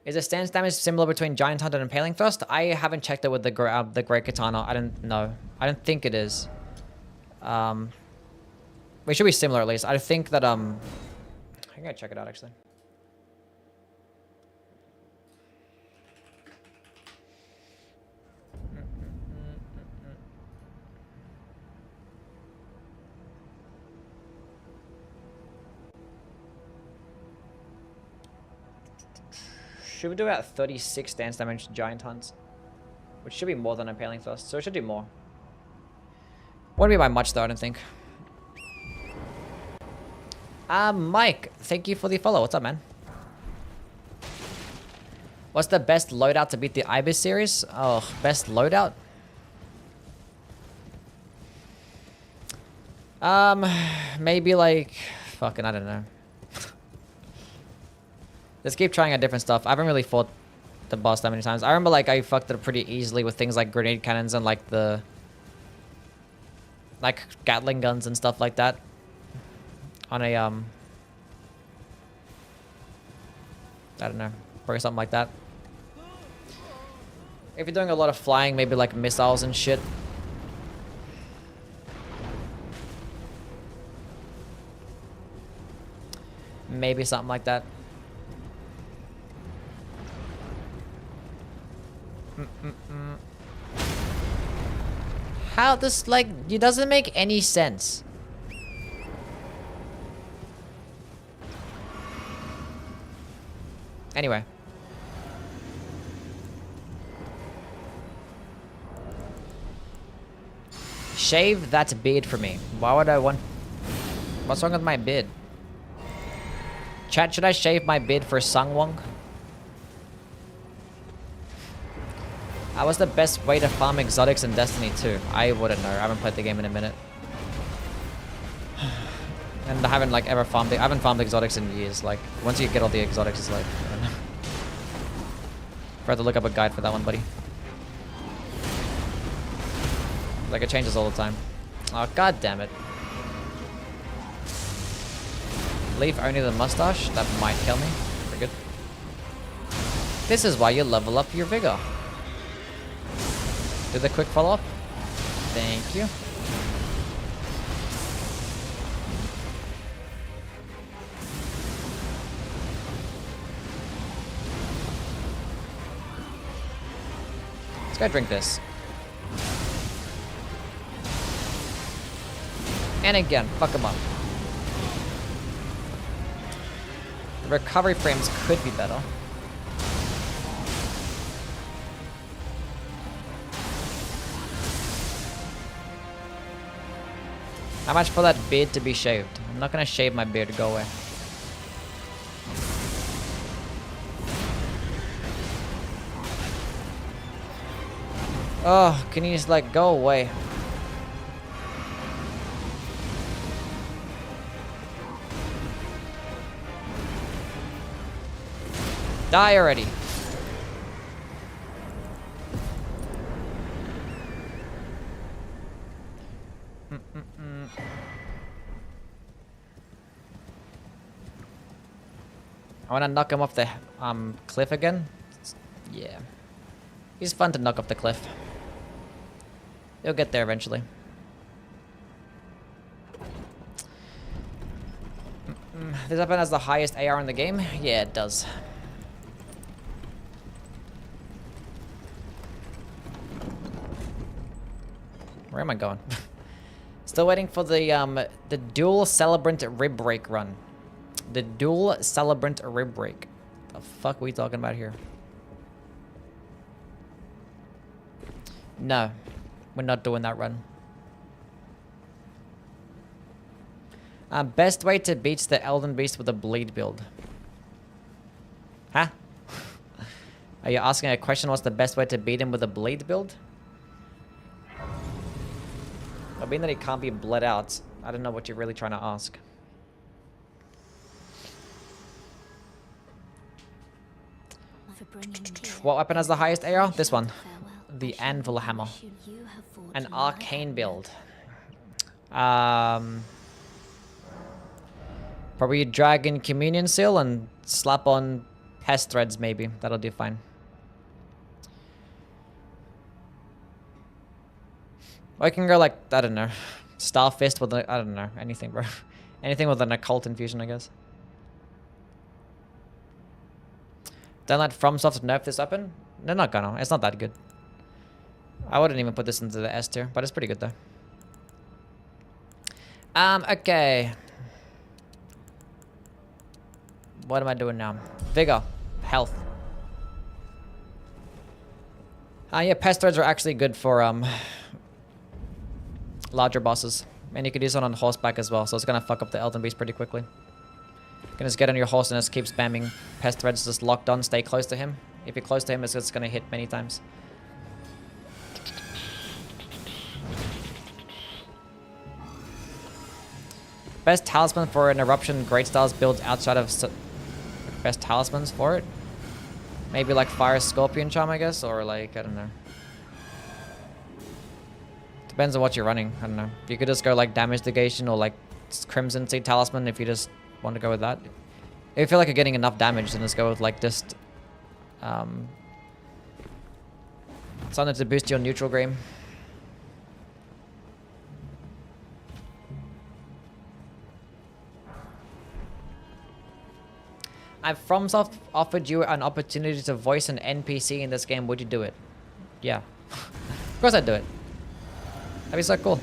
Is the stance damage similar between Giant Hunt and Impaling Thrust? I haven't checked it with the Great Katana. I don't know. I don't think it is. We should be similar at least. I think that I gotta check it out actually. Should we do about 36 stance damage to Giant Hunts? Which should be more than Impaling Thrust, so it should do more. Wouldn't be by much though, I don't think. Mike, thank you for the follow. What's up, man? What's the best loadout to beat the Ibis series? Oh, best loadout? Maybe like... Fucking, I don't know. Let's keep trying out different stuff. I haven't really fought the boss that many times. I remember like I fucked it up pretty easily with things like grenade cannons and like the... like Gatling guns and stuff like that. On a, I don't know. Or something like that. If you're doing a lot of flying, maybe like missiles and shit. Maybe something like that. How this, like, it doesn't make any sense. Anyway. Shave that beard for me. Why would I want... What's wrong with my beard? Chat, should I shave my beard for Sangwon? What's the best way to farm exotics in Destiny 2? I wouldn't know. I haven't played the game in a minute. And I haven't like ever farmed it. I haven't farmed exotics in years. Like, once you get all the exotics, it's like, I don't know. I have to look up a guide for that one, buddy. Like, it changes all the time. Oh, god damn it. Leave only the mustache? That might kill me. Pretty good. This is why you level up your vigor. Do the quick follow-up. Thank you. Let's go drink this. And again, fuck him up. The recovery frames could be better. How much for that beard to be shaved? I'm not gonna shave my beard to go away. Oh, can you just like go away? Die already. I wanna knock him off the cliff again. Yeah. He's fun to knock off the cliff. He'll get there eventually. This weapon has the highest AR in the game? Yeah, it does. Where am I going? Still waiting for the dual celebrant rib break run. The dual celebrant rib break. The fuck are we talking about here? No, we're not doing that run. Best way to beat the Elden Beast with a bleed build. Huh? Are you asking a question? What's the best way to beat him with a bleed build? I mean that he can't be bled out. I don't know what you're really trying to ask. What weapon has the highest AR? This one. The Anvil hammer. An arcane build. Probably Dragon Communion Seal and slap on Pest Threads maybe. That'll do fine. Or I can go like, I don't know. Starfist with a, I don't know. Anything, bro. Anything with an occult infusion, I guess. Don't let FromSoft nerf this weapon? They're not gonna. It's not that good. I wouldn't even put this into the S tier, but it's pretty good though. Okay. What am I doing now? Vigor. Health. Yeah, pest threads are actually good for larger bosses. And you could use it on horseback as well, so it's gonna fuck up the Elden Beast pretty quickly. You can just get on your horse and just keep spamming pest threads, just locked on, stay close to him. If you're close to him, it's just gonna hit many times. Best talisman for an eruption great styles builds outside of best talismans for it. Maybe like fire scorpion charm, I guess, or like, I don't know. Depends on what you're running. I don't know. You could just go like damage negation or like crimson seed talisman if you just want to go with that. If you feel like you're getting enough damage, then just go with like just something to boost your neutral game. If FromSoft offered you an opportunity to voice an NPC in this game, would you do it? Yeah. Of course I'd do it. That'd be so cool.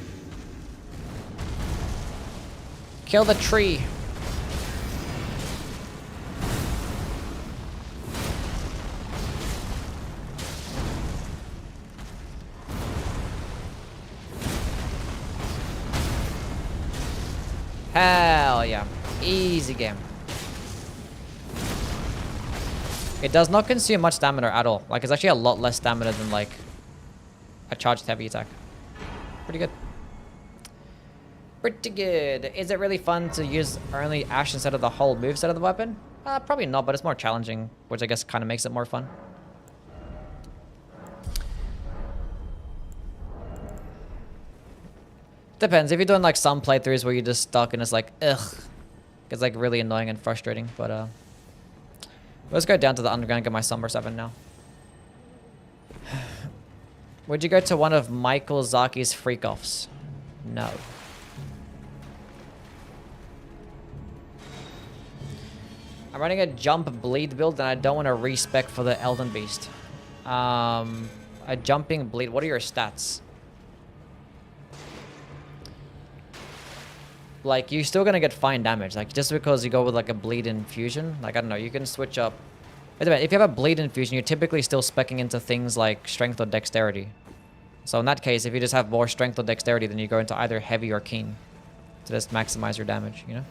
Kill the tree. Hell yeah. Easy game. It does not consume much stamina at all. Like, it's actually a lot less stamina than, like, a charged heavy attack. Pretty good. Pretty good. Is it really fun to use only Ash instead of the whole moveset of the weapon? Probably not, but it's more challenging, which I guess kind of makes it more fun. Depends. If you're doing, like, some playthroughs where you're just stuck and it's like, ugh. It's, like, really annoying and frustrating, but, let's go down to the underground and get my Summer 7 now. Would you go to one of Michael Zaki's freak-offs? No. I'm running a jump bleed build and I don't want to respec for the Elden Beast. A jumping bleed. What are your stats? Like, you're still gonna get fine damage. Like, just because you go with, like, a bleed infusion. Like, I don't know, you can switch up. Wait a minute, if you have a bleed infusion, you're typically still speccing into things like strength or dexterity. So in that case, if you just have more strength or dexterity, then you go into either heavy or keen to just maximize your damage, you know?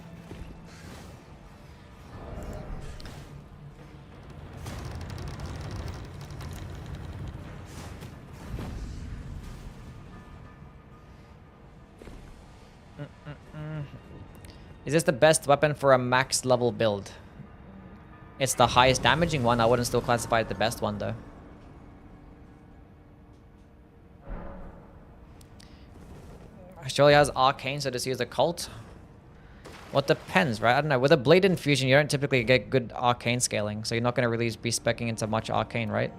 Is this the best weapon for a max level build? It's the highest damaging one. I wouldn't still classify it the best one though. Surely has arcane, so just use a cult. Well, it depends, right? I don't know. With a blade infusion, you don't typically get good arcane scaling, so you're not going to really be speccing into much arcane, right?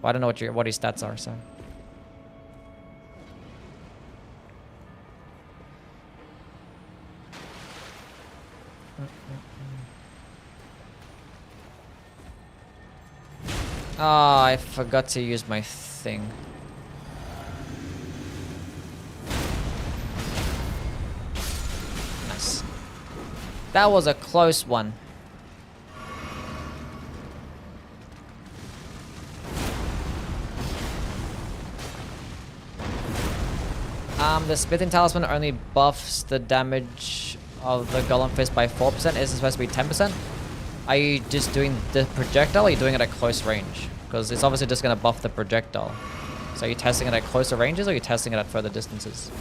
Well, I don't know what his stats are, so. Oh, I forgot to use my thing. Nice. That was a close one. The Smithing Talisman only buffs the damage of the Golem Fist by 4%. Isn't it supposed to be 10%? Are you just doing the projectile or are you doing it at close range? Because it's obviously just going to buff the projectile. So are you testing it at closer ranges or are you testing it at further distances?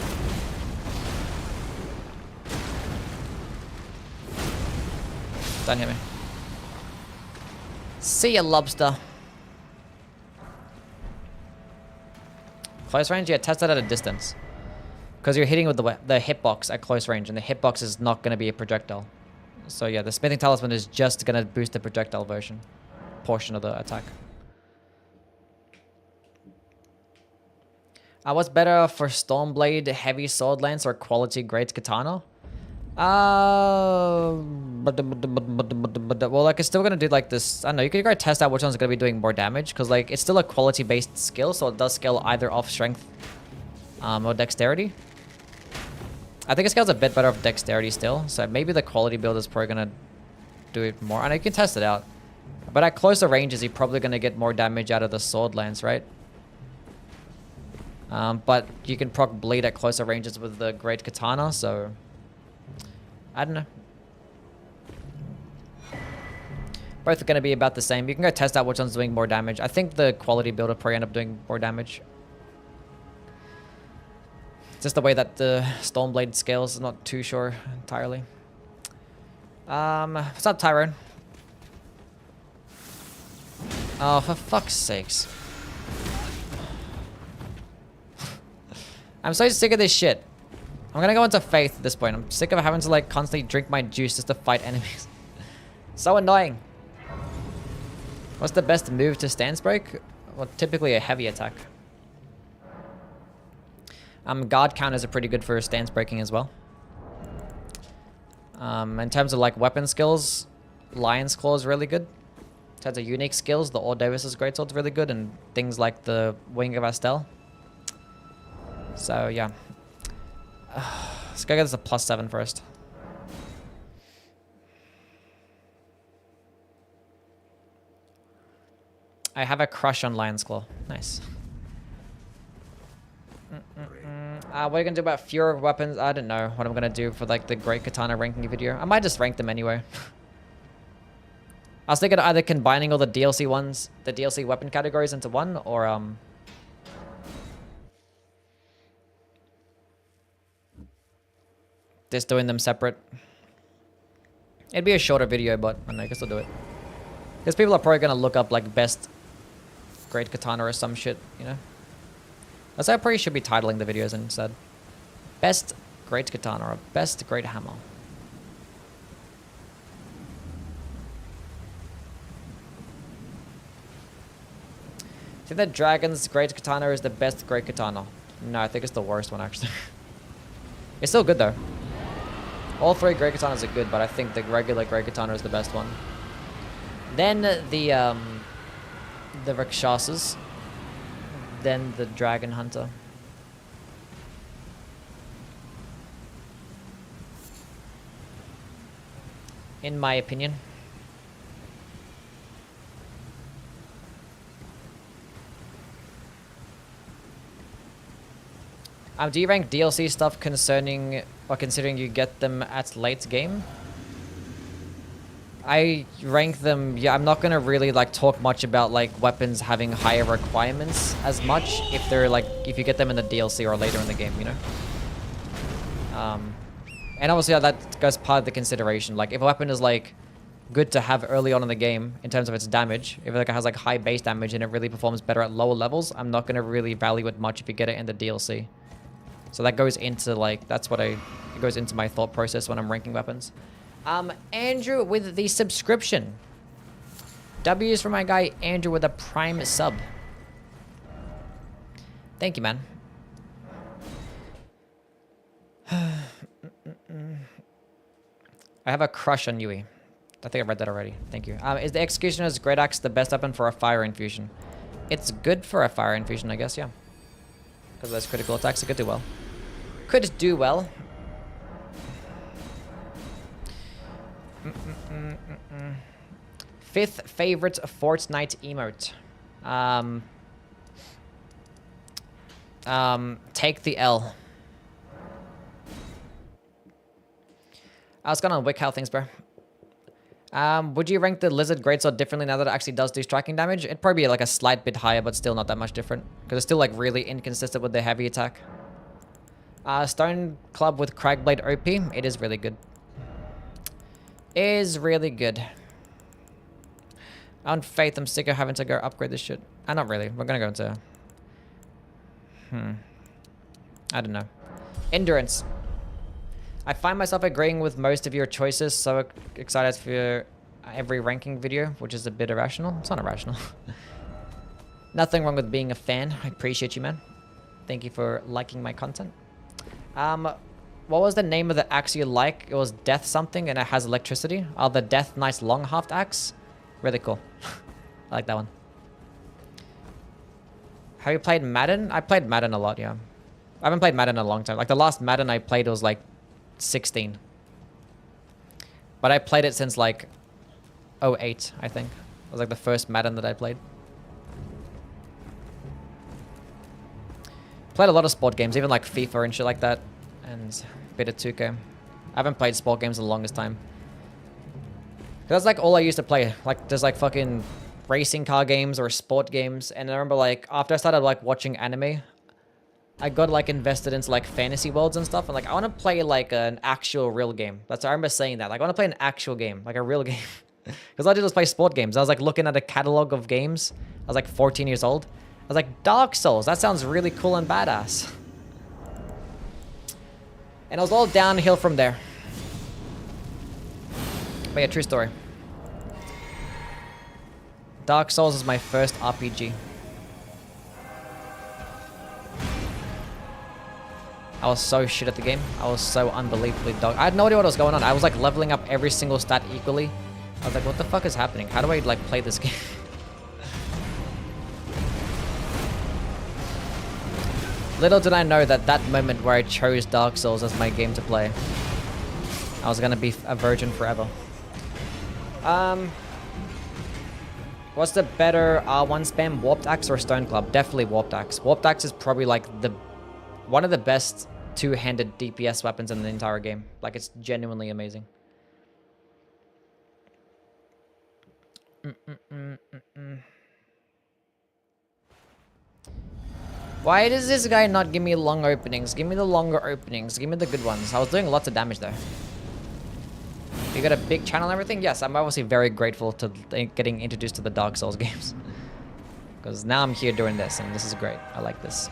Don't hit me. See ya, lobster. Close range? Yeah, test it at a distance. Because you're hitting with the hitbox at close range, and the hitbox is not going to be a projectile. So yeah, the Smithing Talisman is just going to boost the projectile portion of the attack. What's better for Stormblade, Heavy Sword Lance, or Quality Great Katana? Well, like, it's still going to do, like, this. I don't know, you could go test out which one's going to be doing more damage, because, like, it's still a quality-based skill, so it does scale either off strength or dexterity. I think it scales a bit better off dexterity still, so maybe the quality build is probably going to do it more. I know you can test it out. But at closer ranges, you're probably going to get more damage out of the Sword Lance, right? But you can proc bleed at closer ranges with the Great Katana, so I don't know. Both are going to be about the same. You can go test out which one's doing more damage. I think the quality build will probably end up doing more damage. Just the way that the Stormblade scales, I'm not too sure entirely. What's up, Tyrone? Oh, for fuck's sakes. I'm so sick of this shit. I'm gonna go into Faith at this point. I'm sick of having to, like, constantly drink my juice just to fight enemies. So annoying. What's the best move to stance break? Well, typically a heavy attack. Guard counters are pretty good for stance breaking as well. In terms of, like, weapon skills, Lion's Claw is really good. In terms of unique skills, the Ordovis's Greatsword is really good, and things like the Wing of Astel. So, yeah. Let's go get this a +7 first. I have a crush on Lion's Claw. Nice. What are you gonna do about fewer weapons? I don't know what I'm gonna do for like the Great Katana ranking video. I might just rank them anyway. I was thinking of either combining all the DLC ones, the DLC weapon categories into one, or just doing them separate. It'd be a shorter video, but I don't know, I guess I'll do it. Because people are probably gonna look up like best Great Katana or some shit, you know? That's why I probably should be titling the videos instead. Best Great Katana or Best Great Hammer. Think that Dragon's Great Katana is the best Great Katana? No, I think it's the worst one actually. It's still good though. All three Great Katanas are good, but I think the regular Great Katana is the best one. Then the Rakshasas. Then the Dragon Hunter. In my opinion. Do you rank DLC stuff concerning or considering you get them at late game? I rank them, yeah, I'm not gonna really like talk much about like weapons having higher requirements as much if they're like, if you get them in the DLC or later in the game, you know? And obviously that goes part of the consideration. Like if a weapon is like good to have early on in the game in terms of its damage, if it like has like high base damage and it really performs better at lower levels, I'm not gonna really value it much if you get it in the DLC. So that goes into like, it goes into my thought process when I'm ranking weapons. Andrew with the subscription. W's for my guy Andrew with a Prime sub. Thank you, man. I have a crush on Yui. I think I read that already. Thank you. Is the Executioner's Great Axe the best weapon for a fire infusion? It's good for a fire infusion, I guess, yeah. Because those critical attacks, it could do well. Could do well. Fifth favorite Fortnite emote. Take the L. I was gonna wick how things, bro. Would you rank the Lizard Greatsword differently now that it actually does do striking damage? It'd probably be like a slight bit higher, but still not that much different. Because it's still like really inconsistent with the heavy attack. Stone Club with Cragblade OP. It is really good. Is really good. On Faith, I'm sick of having to go upgrade this shit. Not really. We're gonna go into... I don't know. Endurance. I find myself agreeing with most of your choices, so excited for every ranking video, which is a bit irrational. It's not irrational. Nothing wrong with being a fan. I appreciate you, man. Thank you for liking my content. What was the name of the axe you like? It was Death something, and it has electricity. Oh, the Death Nice Long Haft axe. Really cool. I like that one. Have you played Madden? I played Madden a lot, yeah. I haven't played Madden in a long time. Like, the last Madden I played was, like, 16. But I played it since, like, 08, I think. It was, like, the first Madden that I played. Played a lot of sport games, even, like, FIFA and shit like that. And a bit of 2K. I haven't played sport games in the longest time. That's, like, all I used to play. Like, there's, like, fucking racing car games or sport games. And I remember, like, after I started, like, watching anime, I got, like, invested into, like, fantasy worlds and stuff. And, like, I want to play, like, an actual real game. That's, I remember saying that. Like, I want to play an actual game. Like, a real game. Because all I did was play sport games. I was, like, looking at a catalog of games. I was, like, 14 years old. I was like, Dark Souls. That sounds really cool and badass. And it was all downhill from there. But yeah, true story. Dark Souls is my first RPG. I was so shit at the game. I was so unbelievably dog. I had no idea what was going on. I was like leveling up every single stat equally. I was like, what the fuck is happening? How do I like play this game? Little did I know that that moment where I chose Dark Souls as my game to play, I was gonna be a virgin forever. What's the better R1 spam, Warped Axe or Stone Club? Definitely Warped Axe. Warped Axe is probably like one of the best two-handed DPS weapons in the entire game. Like, it's genuinely amazing. Why does this guy not give me long openings? Give me the longer openings. Give me the good ones. I was doing lots of damage though. You got a big channel and everything? Yes, I'm obviously very grateful to getting introduced to the Dark Souls games. Because now I'm here doing this, and this is great. I like this.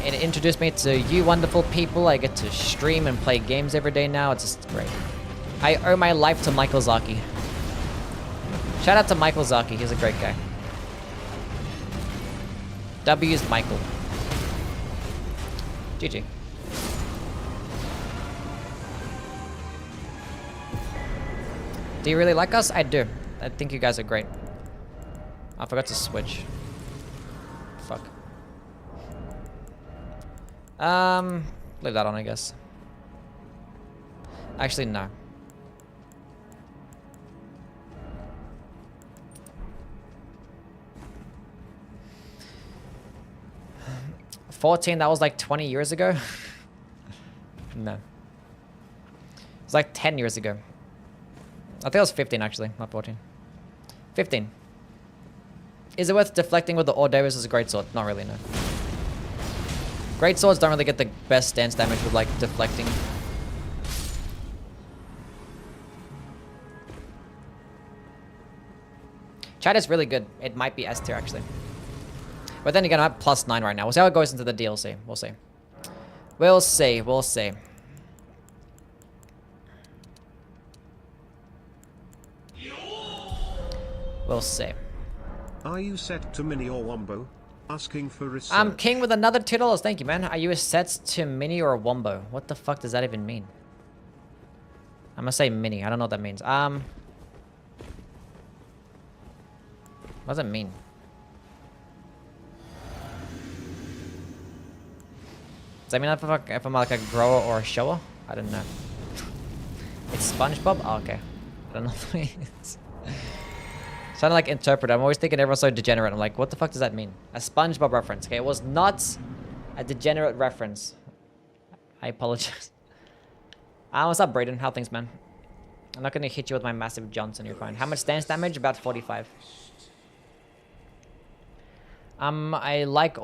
It introduced me to you wonderful people. I get to stream and play games every day now. It's just great. I owe my life to Michael Zaki. Shout out to Michael Zaki. He's a great guy. W's Michael. GG. Do you really like us? I do. I think you guys are great. I forgot to switch. Fuck. Leave that on, I guess. Actually, no. $14, that was like 20 years ago? No. It was like 10 years ago. I think it was 15 actually, not 14. 15. Is it worth deflecting with the Ordeus as a great sword? Not really, no. Great swords don't really get the best stance damage with like deflecting. Chat is really good. It might be S tier actually. But then again, I'm at +9 right now. We'll see how it goes into the DLC. We'll see. We'll see. We'll see. We'll see. Are you set to mini or wombo? Asking for research. I'm king with another $2. Thank you, man. Are you set to mini or wombo? What the fuck does that even mean? I'm gonna say mini. I don't know what that means. What does it mean? Does that mean if I'm like a grower or a shower? I don't know. It's SpongeBob? Oh, okay. I don't know what it means. Trying to like interpret. I'm always thinking everyone's so degenerate. I'm like, what the fuck does that mean? A SpongeBob reference. Okay, it was not a degenerate reference. I apologize. What's up, Brayden? How things, man? I'm not gonna hit you with my massive Johnson. You're fine. How much stance damage? About 45. I like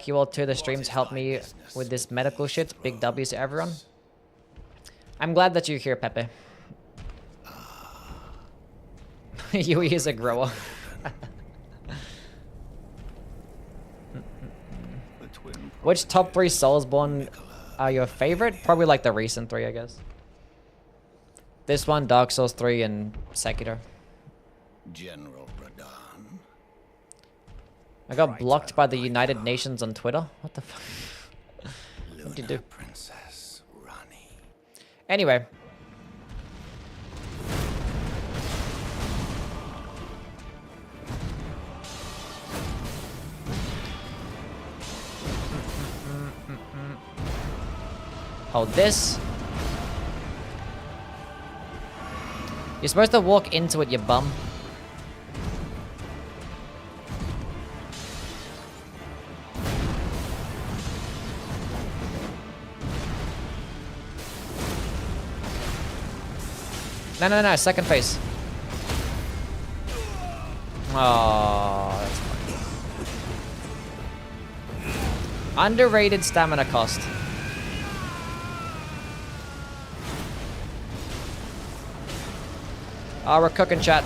you all too. The streams help me with this medical shit. Big W's to everyone. I'm glad that you're here, Pepe. Yui is a grower. Which top 3 Soulsborne are your favorite? Probably like the recent 3, I guess. This one, Dark Souls 3, and Sekiro. General Radahn. I got blocked by the United Nations on Twitter. What the fuck? What did you do? Princess Rani. Anyway. Hold this. You're supposed to walk into it, you bum. No, second phase. Oh, that's funny. Underrated stamina cost. Oh, we're cooking, chat.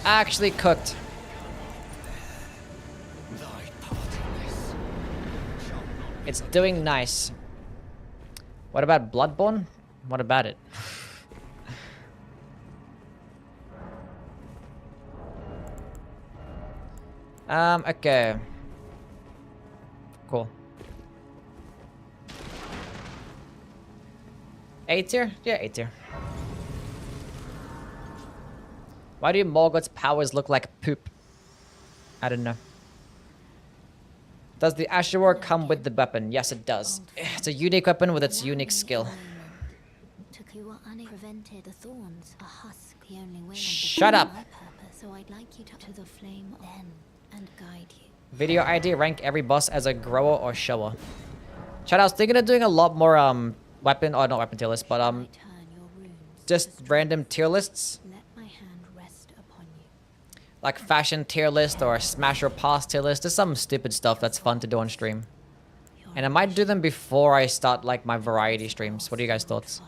Actually cooked. It's doing nice. What about Bloodborne? What about it? Okay. Cool. A tier? Yeah, A tier. Why do Morgoth's powers look like poop? I don't know. Does the Ashura come with the weapon? Yes, it does. It's a unique weapon with its unique skill. Prevented the thorns, a husk, the only way. Shut up. So I'd like you to the flame then and guide you. Video ID, rank every boss as a grower or shower. Chat, I was thinking of doing a lot more weapon, or not weapon tier lists, but just random tier lists. Let my hand rest upon you. Like fashion tier list or smash or pass tier list. Just some stupid stuff that's fun to do on stream. And I might do them before I start like my variety streams. What are you guys' thoughts?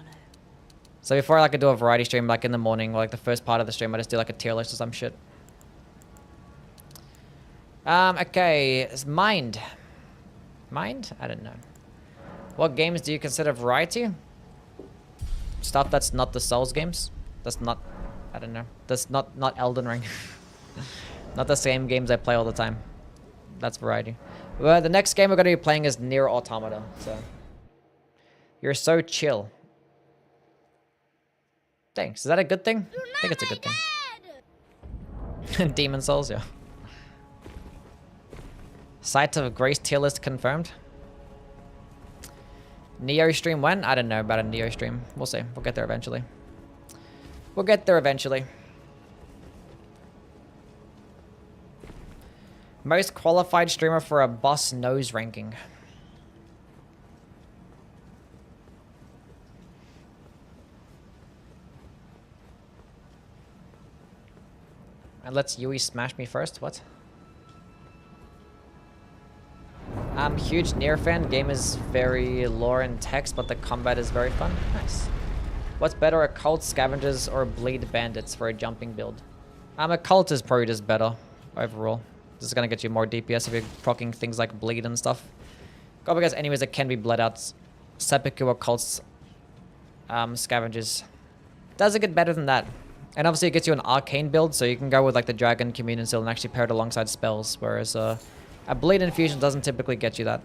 So before I like to do a variety stream like in the morning or like the first part of the stream, I just do like a tier list or some shit. Okay, it's Mind. Mind? I don't know. What games do you consider variety? Stuff that's not the Souls games. That's not, I don't know. That's not Elden Ring. Not the same games I play all the time. That's variety. Well, the next game we're going to be playing is Nier Automata. So, you're so chill. Thanks. Is that a good thing? I think it's a good thing. Demon Souls, yeah. Site of Grace tier list confirmed. Neo stream when? I don't know about a Neo stream. We'll see. We'll get there eventually. We'll get there eventually. Most qualified streamer for a boss nose ranking. And let's Yui smash me first. What? I'm huge Nier fan. Game is very lore and text, but the combat is very fun. Nice. What's better, a cult, scavengers, or bleed bandits for a jumping build? A cult is probably just better overall. This is gonna get you more DPS if you're proccing things like bleed and stuff. Go up against enemies that can be bled out. Seppuku or cults, scavengers. Doesn't get better than that. And obviously it gets you an arcane build, so you can go with like the dragon communion seal and actually pair it alongside spells, whereas a bleed infusion doesn't typically get you that.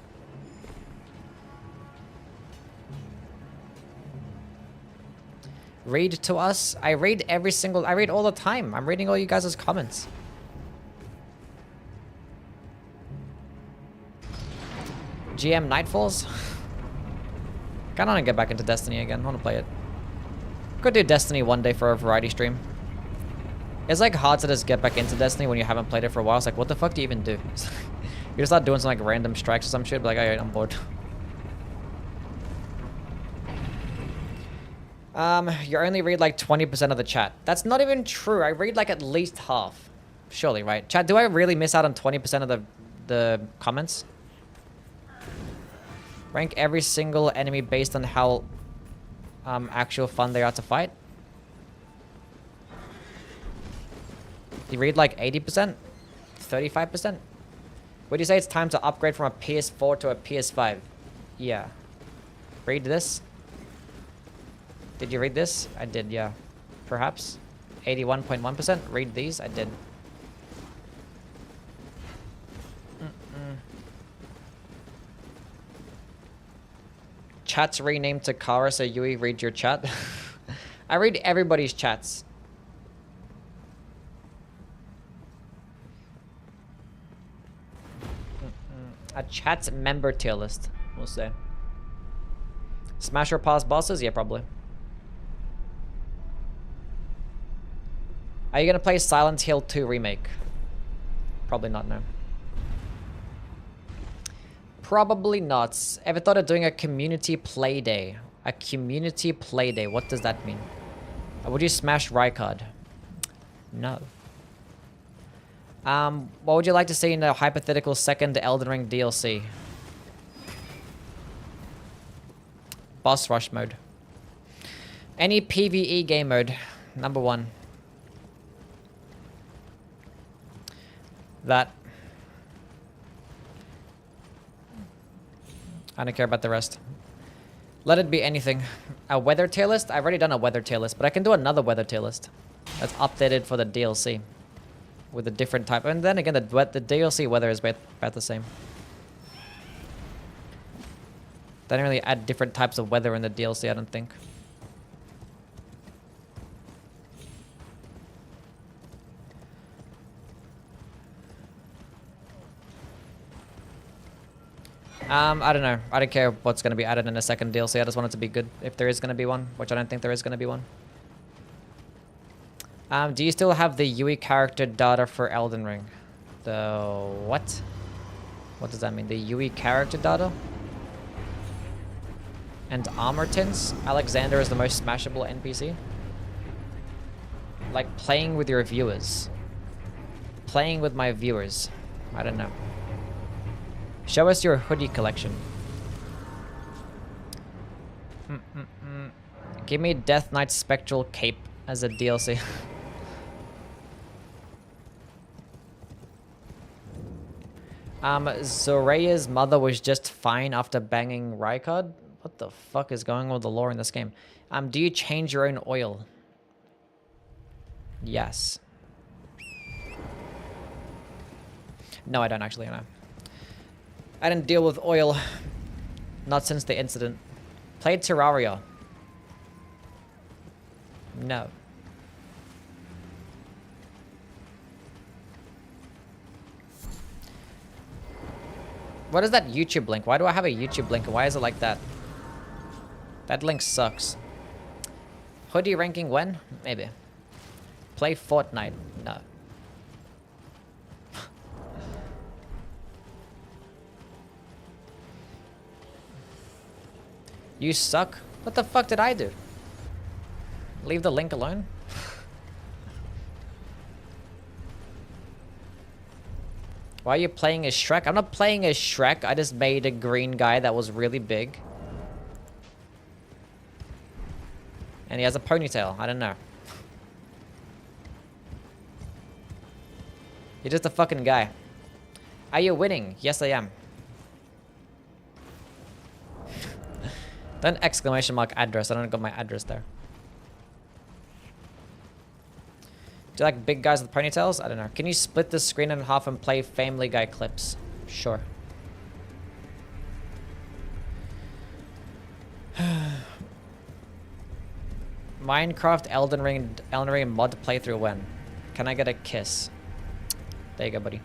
Read to us? I read I read all the time. I'm reading all you guys' comments. GM Nightfalls? Kinda wanna get back into Destiny again. I wanna play it. Could do Destiny one day for a variety stream. It's like hard to just get back into Destiny when you haven't played it for a while. It's like, what the fuck do you even do? You just start doing some like random strikes or some shit, but like, alright, I'm bored. You only read like 20% of the chat. That's not even true. I read like at least half. Surely, right? Chat, do I really miss out on 20% of the comments? Rank every single enemy based on how actual fun they are to fight. You read like 80%? 35%? Would you say it's time to upgrade from a PS4 to a PS5? Yeah. Read this. Did you read this? I did, yeah. Perhaps. 81.1%. Read these? I did. Chat's renamed to Kara, so Yui, read your chat. I read everybody's chats. A chat's member tier list, we'll say. Smash or pass bosses? Yeah, probably. Are you gonna play Silent Hill 2 Remake? Probably not, no. Probably not. Ever thought of doing a community play day? A community play day. What does that mean? Would you smash Rykard? No. What would you like to see in a hypothetical second Elden Ring DLC? Boss rush mode. Any PvE game mode. Number 1. That. I don't care about the rest. Let it be anything. A weather tier list? I've already done a weather tier list, but I can do another weather tier list. That's updated for the DLC. With a different type. And then again, the DLC weather is about the same. They didn't really add different types of weather in the DLC, I don't think. I don't know. I don't care what's going to be added in a second DLC. I just want it to be good if there is going to be one, which I don't think there is going to be one. Do you still have the Yui character data for Elden Ring? The what? What does that mean? The Yui character data? And armor tints? Alexander is the most smashable NPC? Like playing with your viewers. Playing with my viewers. I don't know. Show us your hoodie collection. Give me Death Knight's Spectral Cape as a DLC. Zoraya's mother was just fine after banging Rykard? What the fuck is going on with the lore in this game? Do you change your own oil? Yes. No, I don't actually, no. I didn't deal with oil. Not since the incident. Played Terraria. No. What is that YouTube link? Why do I have a YouTube link? Why is it like that? That link sucks. Hoodie ranking when? Maybe. Play Fortnite? No. You suck? What the fuck did I do? Leave the link alone? Why are you playing as Shrek? I'm not playing as Shrek. I just made a green guy that was really big. And he has a ponytail. I don't know. You're just a fucking guy. Are you winning? Yes, I am. Don't exclamation mark address. I don't got my address there. Do you like big guys with ponytails? I don't know. Can you split the screen in half and play Family Guy clips? Sure. Minecraft Elden Ring mod playthrough when? Can I get a kiss? There you go, buddy.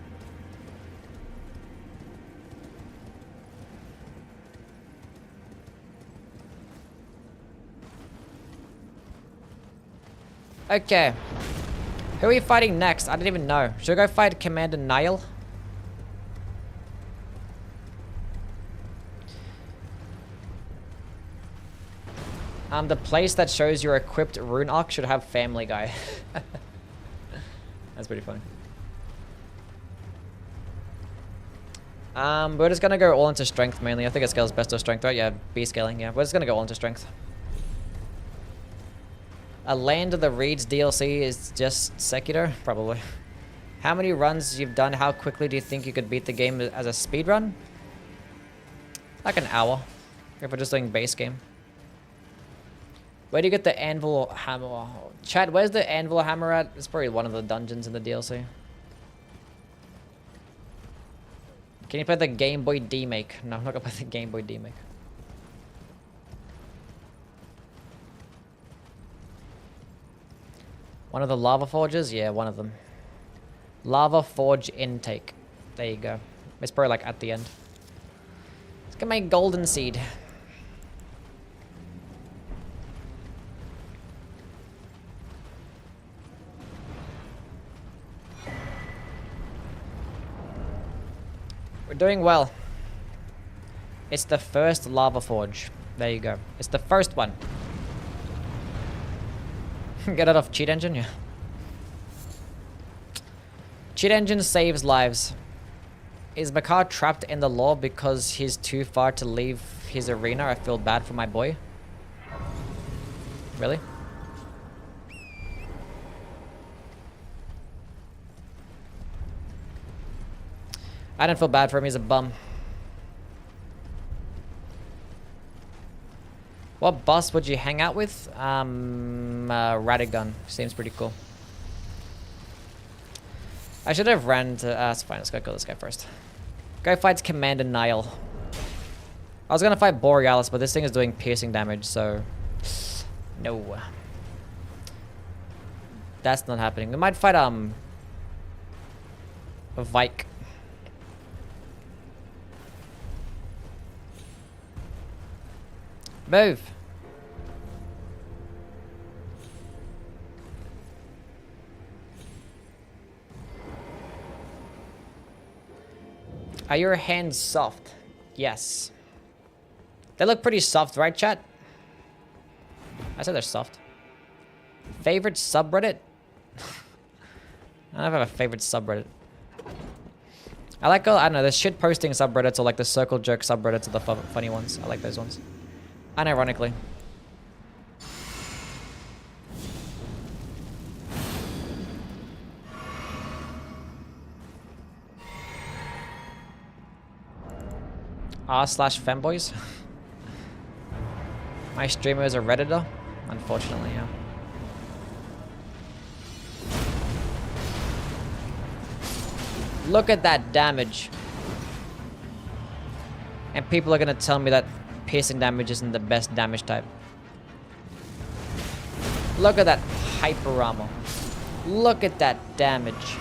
Okay. Who are we fighting next? I don't even know. Should I go fight Commander Niall? The place that shows your equipped rune arc should have Family Guy. That's pretty funny. We're just gonna go all into strength mainly. I think it scales best to strength, right? Yeah, B scaling, yeah. We're just gonna go all into strength. A Land of the Reeds DLC is just Sekiro? Probably. How many runs you've done? How quickly do you think you could beat the game as a speed run? Like an hour. If we're just doing base game. Where do you get the Anvil hammer? Chat, where's the Anvil hammer at? It's probably one of the dungeons in the DLC. Can you play the Game Boy D-Make? No, I'm not gonna play the Game Boy D-Make. One of the lava forges? Yeah, one of them. Lava forge intake. There you go. It's probably like at the end. Let's get my golden seed. We're doing well. It's the first lava forge. There you go. It's the first one. Get out of cheat engine, yeah. Cheat engine saves lives. Is Makar trapped in the lore because he's too far to leave his arena? I feel bad for my boy. Really? I don't feel bad for him, he's a bum. What boss would you hang out with? Radagon. Seems pretty cool. I should have ran to... it's fine, let's go kill this guy first. Go fight Commander Niall. I was gonna fight Borealis, but this thing is doing piercing damage, so no. That's not happening. We might fight a Vike. Move. Are your hands soft? Yes. They look pretty soft, right, chat? I said they're soft. Favorite subreddit? I don't have a favorite subreddit. I like, I don't know, the shit posting subreddits or like the circle jerk subreddits are the funny ones. I like those ones. Unironically. r/femboys. My streamer is a redditor, unfortunately, yeah. Look at that damage. And people are gonna tell me that piercing damage isn't the best damage type. Look at that hyper armor. Look at that damage.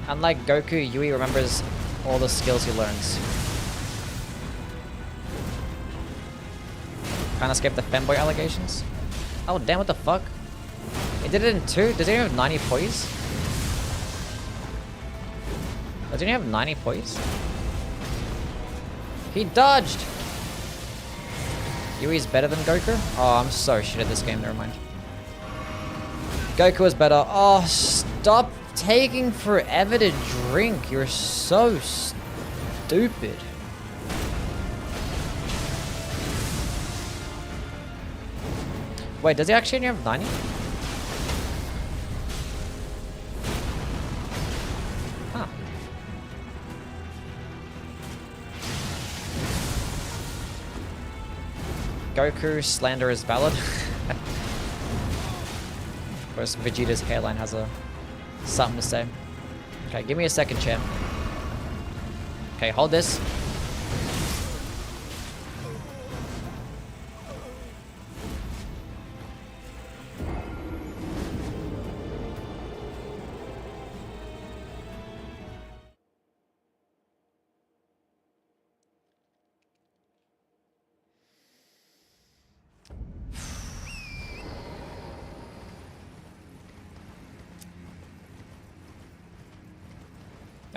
Unlike Goku, Yui remembers all the skills he learns. Can't escape the femboy allegations. Oh damn, what the fuck? He did it in 2? Does he have 90 poise? Does he have 90 poise? He dodged! Yui's better than Goku? Oh, I'm so shit at this game, never mind. Goku is better. Oh, stop taking forever to drink. You're so stupid. Wait, does he actually only have 90? Huh. Goku slander is valid. Of course, Vegeta's hairline has something to say. Okay, give me a second, champ. Okay, hold this.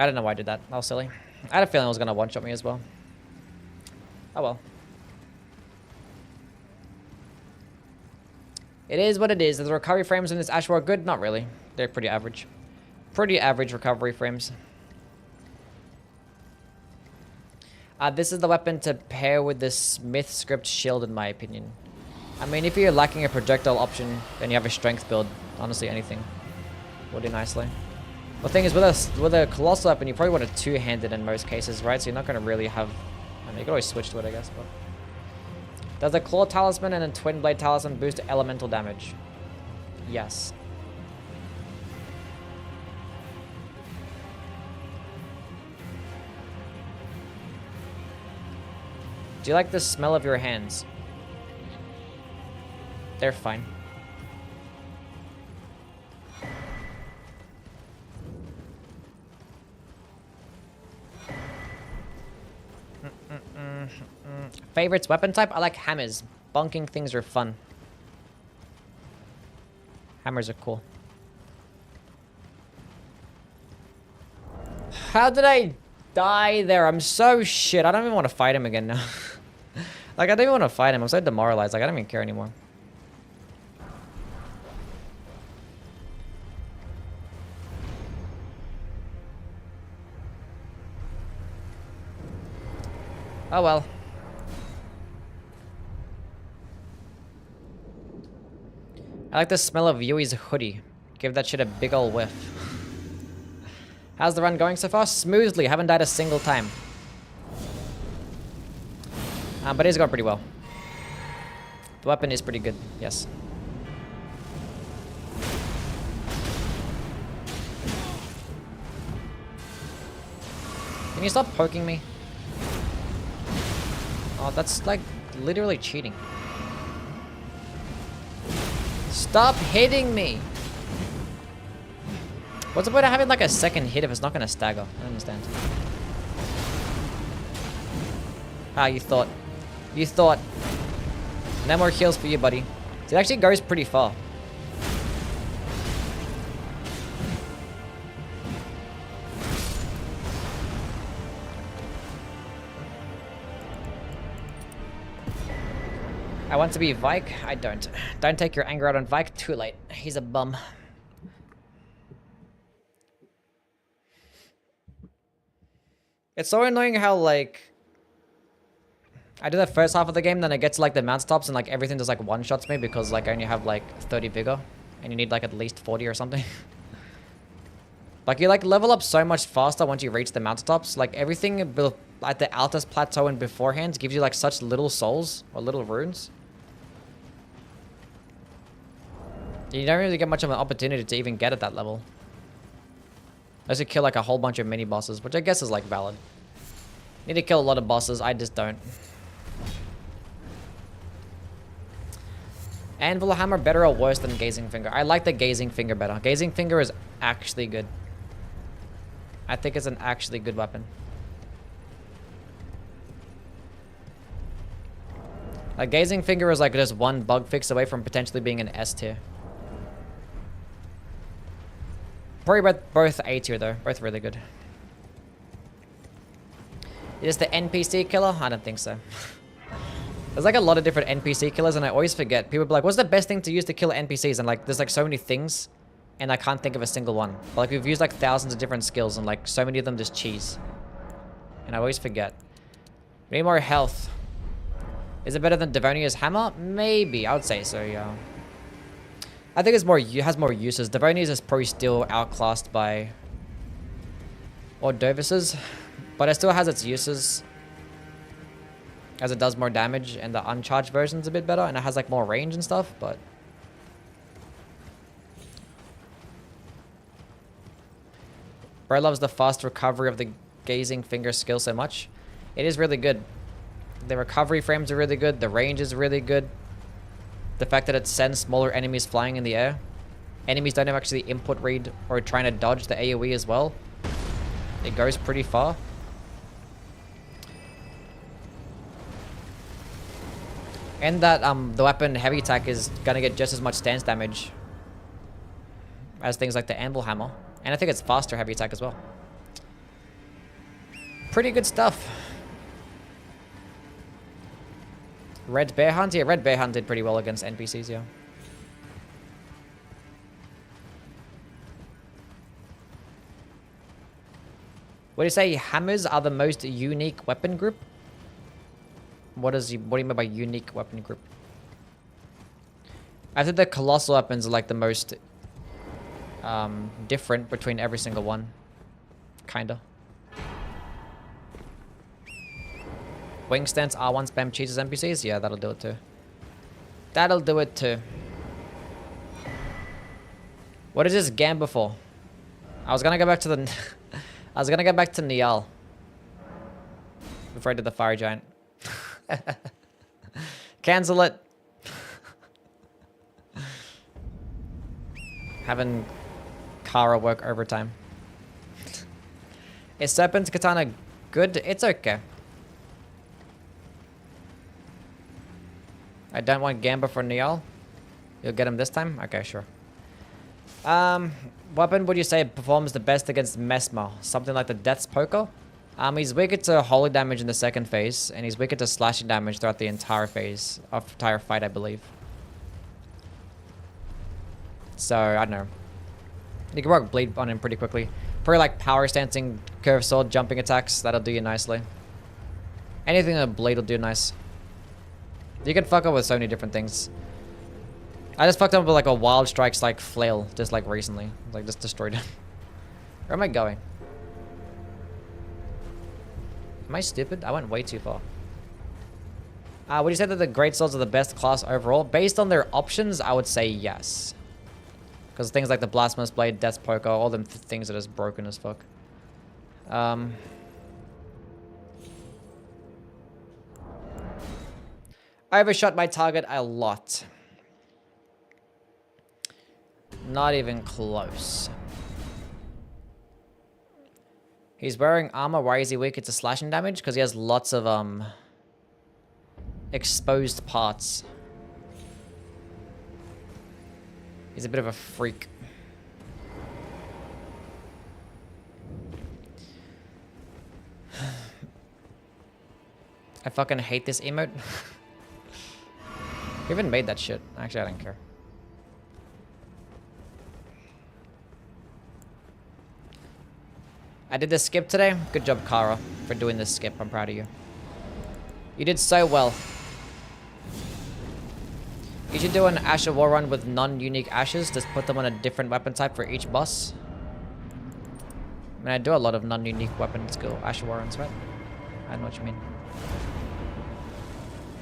I don't know why I did that. That was silly. I had a feeling it was going to one-shot me as well. Oh well. It is what it is. Are the recovery frames in this Ash War good? Not really. They're pretty average. Pretty average recovery frames. This is the weapon to pair with the Smith script shield, in my opinion. I mean, if you're lacking a projectile option, then you have a strength build. Honestly, anything will do nicely. The thing is, with a colossal weapon, you probably want a two-handed in most cases, right? So you're not going to really have... I mean, you can always switch to it, I guess, but... Does the Claw Talisman and a Twin Blade Talisman boost elemental damage? Yes. Do you like the smell of your hands? They're fine. Favorites weapon type? I like hammers. Bonking things are fun. Hammers are cool. How did I die there? I'm so shit. I don't even want to fight him again now. Like, I don't even want to fight him. I'm so demoralized. Like, I don't even care anymore. Oh well. I like the smell of Yui's hoodie. Give that shit a big ol' whiff. How's the run going so far? Smoothly. Haven't died a single time. But it's going pretty well. The weapon is pretty good, yes. Can you stop poking me? Oh, that's like literally cheating. Stop hitting me! What's the point of having like a second hit if it's not gonna stagger? I don't understand. Ah, you thought. You thought. No more heals for you, buddy. It actually goes pretty far. I want to be Vike. I don't. Don't take your anger out on Vike. Too late. He's a bum. It's so annoying how, like, I do the first half of the game, then I get to, like, the mountaintops, and, like, everything just, like, one-shots me because, like, I only have, like, 30 vigor, and you need, like, at least 40 or something. Like, you, like, level up so much faster once you reach the mountaintops. Like, everything at the Altus Plateau and beforehand gives you, like, such little souls, or little runes. You don't really get much of an opportunity to even get at that level. Unless you kill like a whole bunch of mini bosses, which I guess is like valid. Need to kill a lot of bosses, I just don't. Anvil hammer better or worse than gazing finger? I like the gazing finger better. Gazing finger is actually good. I think it's an actually good weapon. Like gazing finger is like just one bug fix away from potentially being an S tier. Probably both A tier though. Both really good. Is this the NPC killer? I don't think so. There's like a lot of different NPC killers and I always forget. People be like, what's the best thing to use to kill NPCs? And like, there's like so many things and I can't think of a single one. But like we've used like thousands of different skills and like so many of them just cheese. And I always forget. We need more health. Is it better than Devonia's hammer? Maybe. I would say so, yeah. I think it's more, it has more uses. Devonia's is probably still outclassed by Ordovis's, but it still has its uses as it does more damage and the uncharged version's a bit better and it has like more range and stuff, but Bro loves the fast recovery of the gazing finger skill so much. It is really good. The recovery frames are really good. The range is really good. The fact that it sends smaller enemies flying in the air. Enemies don't have actually input read or trying to dodge the AoE as well. It goes pretty far. And that the weapon heavy attack is gonna get just as much stance damage as things like the Anvil hammer. And I think it's faster heavy attack as well. Pretty good stuff. Red Bear Hunt? Yeah, Red Bear Hunt did pretty well against NPCs, yeah. What do you say? Hammers are the most unique weapon group? What do you mean by unique weapon group? I think the colossal weapons are like the most different between every single one. Kinda. Wing stance R1 spam cheeses NPCs? Yeah, that'll do it too. That'll do it too. What is this Gamba for? I was gonna go back to the... I was gonna go back to Niall. Before I did the fire giant. Cancel it. Having Kara work overtime. Is Serpent's Katana good? It's okay. I don't want Gamba for Niall. You'll get him this time? Okay, sure. Weapon would you say performs the best against Mesmer? Something like the Death's Poker? He's weaker to holy damage in the second phase, and he's weaker to slashing damage throughout the entire phase, entire fight, I believe. So, I don't know. You can work bleed on him pretty quickly. Probably like power stancing, curved sword, jumping attacks. That'll do you nicely. Anything that bleed will do nice. You can fuck up with so many different things. I just fucked up with like a wild strikes like flail just like recently. Like just destroyed it. Where am I going? Am I stupid? I went way too far. Would you say that the great swords are the best class overall? Based on their options, I would say yes. Because things like the Blasphemous Blade, Death's Poker, all them things are just broken as fuck. I overshot my target a lot. Not even close. He's wearing armor. Why is he weak? It's a slashing damage because he has lots of exposed parts. He's a bit of a freak. I fucking hate this emote. Who even made that shit? Actually, I don't care. I did this skip today. Good job, Kara, for doing this skip. I'm proud of you. You did so well. You should do an Asher war run with non-unique ashes. Just put them on a different weapon type for each boss. I mean, I do a lot of non-unique weapon skill Asher war runs, right? I know what you mean.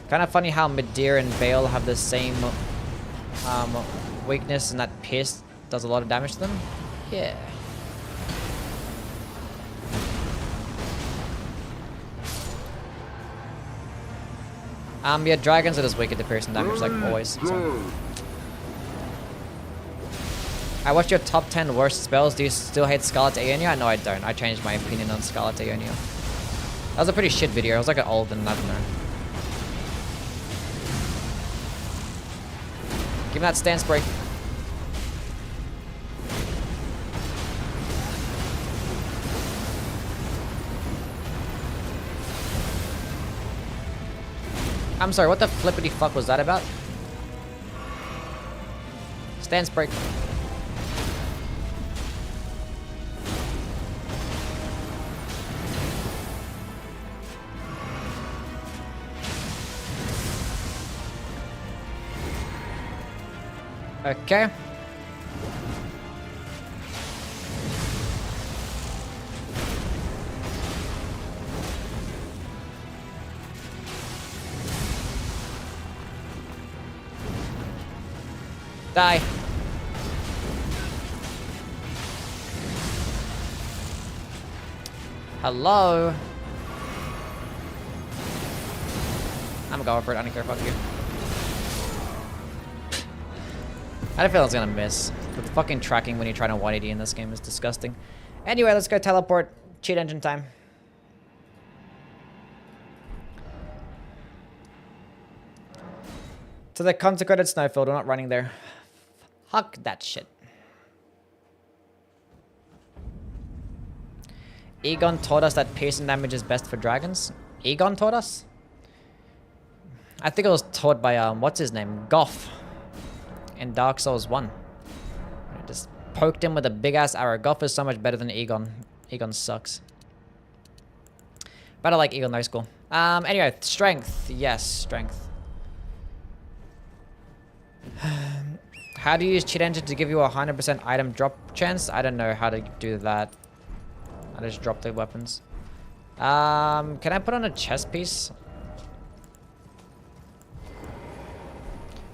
Kind of funny how Midir and Vale have the same weakness, and that Pierce does a lot of damage to them. Yeah. Yeah, dragons are just weak at the piercing damage, like always. So. I watched your top 10 worst spells. Do you still hate Scarlet Aeonia? No, I don't. I changed my opinion on Scarlet Aeonia. That was a pretty shit video. It was like an Elden, I don't know. Give me that stance break. I'm sorry, what the flippity fuck was that about? Stance break. Okay. Die. Hello. I'm going for it. I don't care. Fuck you. I had a feeling I was gonna miss. The fucking tracking when you're trying to 180 in this game is disgusting. Anyway, let's go teleport. Cheat engine time. To the consecrated snowfield. We're not running there. Fuck that shit. Egon taught us that piercing damage is best for dragons. Egon taught us? I think it was taught by, what's his name? Goff. In Dark Souls 1. I just poked him with a big-ass arrow. Goff is so much better than Egon. Egon sucks. But I like Egon, though. He's cool. Anyway, strength. Yes, strength. How do you use cheat engine to give you a 100% item drop chance? I don't know how to do that. I just drop the weapons. Can I put on a chest piece?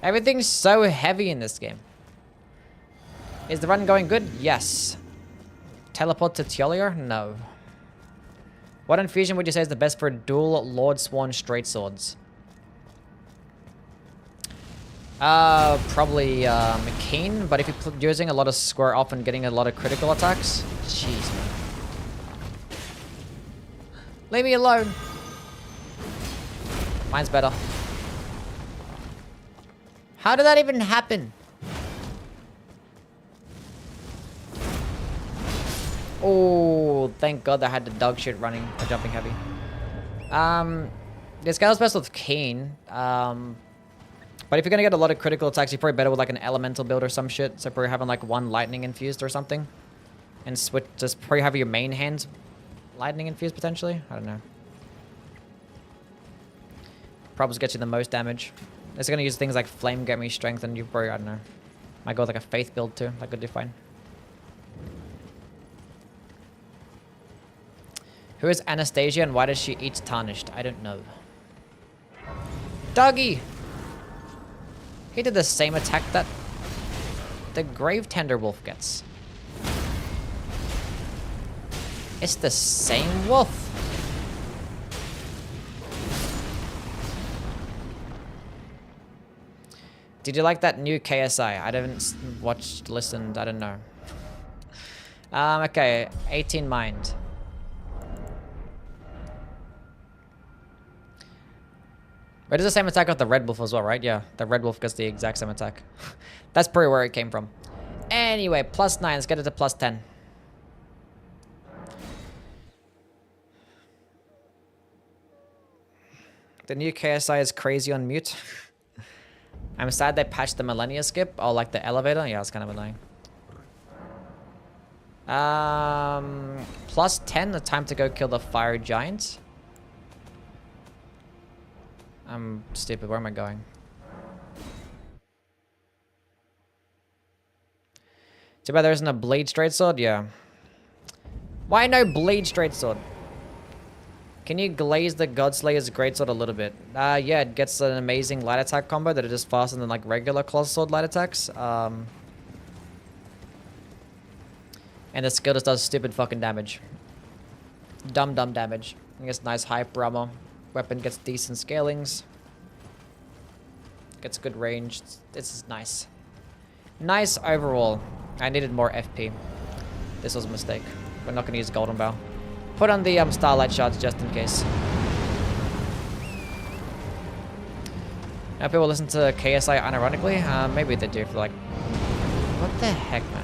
Everything's so heavy in this game. Is the run going good? Yes. Teleport to Tiolier? No. What infusion would you say is the best for dual Lord Sworn straight swords? Probably McKean, but if you're using a lot of square off and getting a lot of critical attacks, jeez, man. Leave me alone. Mine's better. How did that even happen? Oh, thank God I had the dog shit running or jumping heavy. The scale's best with Keen. But if you're gonna get a lot of critical attacks, you're probably better with like an elemental build or some shit. So probably having like one lightning infused or something. And switch, just probably have your main hand lightning infused potentially. I don't know. Probably gets you the most damage. It's gonna use things like flame, get me strength, and you probably, I don't know. Might go with like a faith build too. That could do fine. Who is Anastasia and why does she eat tarnished? I don't know. Doggy! He did the same attack that the Grave Tender Wolf gets. It's the same wolf. Did you like that new KSI? I didn't watch, listened, I don't know. Okay, 18 mind. It is the same attack of the Red Wolf as well, right? Yeah, the Red Wolf gets the exact same attack. That's probably where it came from. Anyway, +9, let's get it to +10. The new KSI is crazy on mute. I'm sad they patched the Millennia skip. Oh, like the elevator? Yeah, it's kind of annoying. +10, the time to go kill the fire giant. I'm stupid. Where am I going? Too bad there isn't a bleed straight sword? Yeah. Why no bleed straight sword? Can you glaze the Godslayer's greatsword a little bit? Yeah, it gets an amazing light attack combo that is just faster than like regular Colossal Sword light attacks. And the skill just does stupid fucking damage. Dumb damage. It gets nice hyper armor. Weapon gets decent scalings. Gets good range. This is nice. Nice overall. I needed more FP. This was a mistake. We're not going to use Golden Bow. Put on the Starlight Shards just in case. Now people listen to KSI unironically. Maybe they do for like... What the heck, man?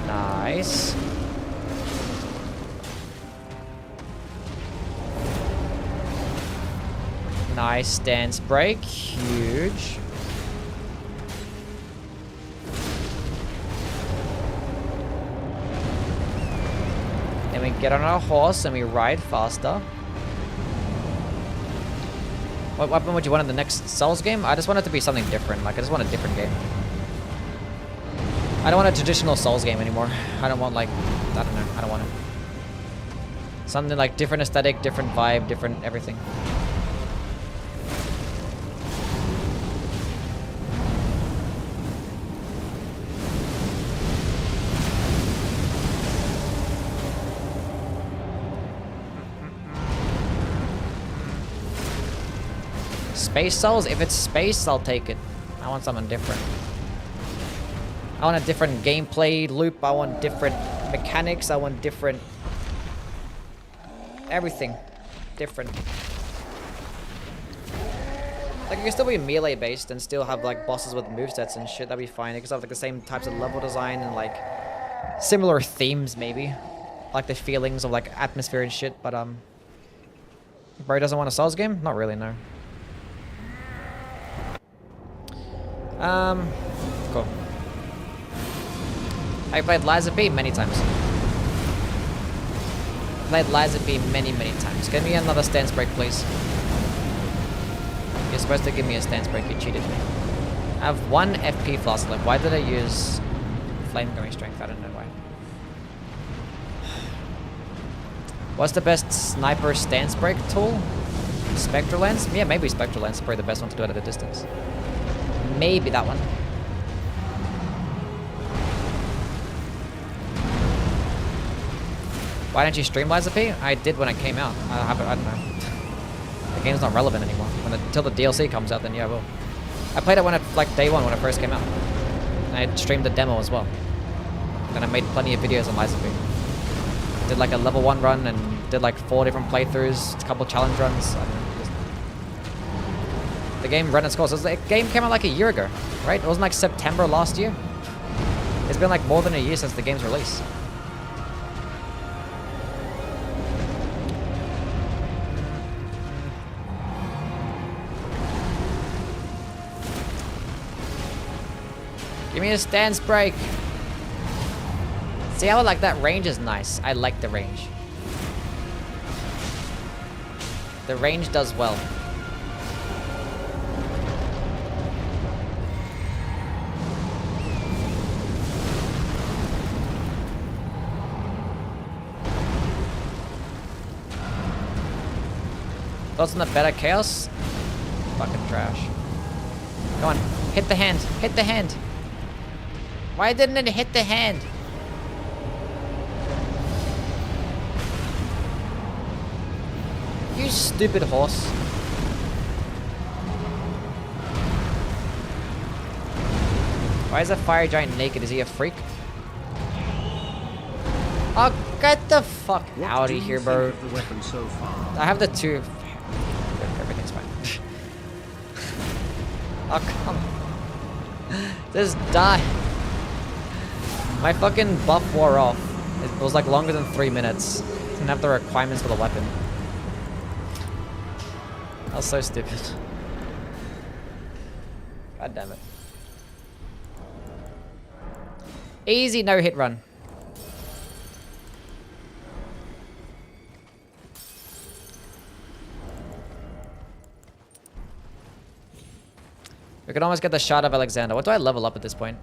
Nice. Nice stance break. Huge. Then we get on our horse and we ride faster. What weapon would you want in the next Souls game? I just want it to be something different. Like, I just want a different game. I don't want a traditional Souls game anymore. I don't want, like, I don't know. I don't want it. Something like different aesthetic, different vibe, different everything. Space Souls? If it's space, I'll take it. I want something different. I want a different gameplay loop. I want different mechanics. I want different... everything. Different. Like, it can still be melee based and still have, like, bosses with movesets and shit. That'd be fine. It can still have, like, the same types of level design and, like, similar themes, maybe. Like, the feelings of, like, atmosphere and shit. But, Bro doesn't want a Souls game? Not really, no. Cool. I played Lies of P many times. Played Lies of P many times. Give me another stance break, please. You're supposed to give me a stance break, you cheated me. I have 1 FP flask left. Why did I use flame going strength? I don't know why. What's the best sniper stance break tool? Spectral Lens? Yeah, maybe Spectral Lens is probably the best one to do it at a distance. Maybe that one. Why didn't you stream Lies of P? I did when it came out. I don't know. The game's not relevant anymore. Until the DLC comes out, then yeah, I will. I played it when it, like, day 1 when it first came out. And I streamed the demo as well. Then I made plenty of videos on Lies of P. Did like a level 1 run and did like 4 different playthroughs, a couple challenge runs. I don't know. The game ran its course. The game came out like a year ago, right? It wasn't like September last year. It's been like more than a year since the game's release. Give me a stance break. See how like that range is nice. I like the range. The range does well. Thoughts on the better chaos? Fucking trash. Go on. Hit the hand. Hit the hand. Why didn't it hit the hand? You stupid horse. Why is a fire giant naked? Is he a freak? Oh, get the fuck out of here, bro. Of the weapon so far? I have the two. Everything's fine. Oh, come on. Just die. My fucking buff wore off. It was like longer than 3 minutes. Didn't have the requirements for the weapon. That was so stupid. God damn it. Easy no hit run. We can almost get the shot of Alexander. What do I level up at this point?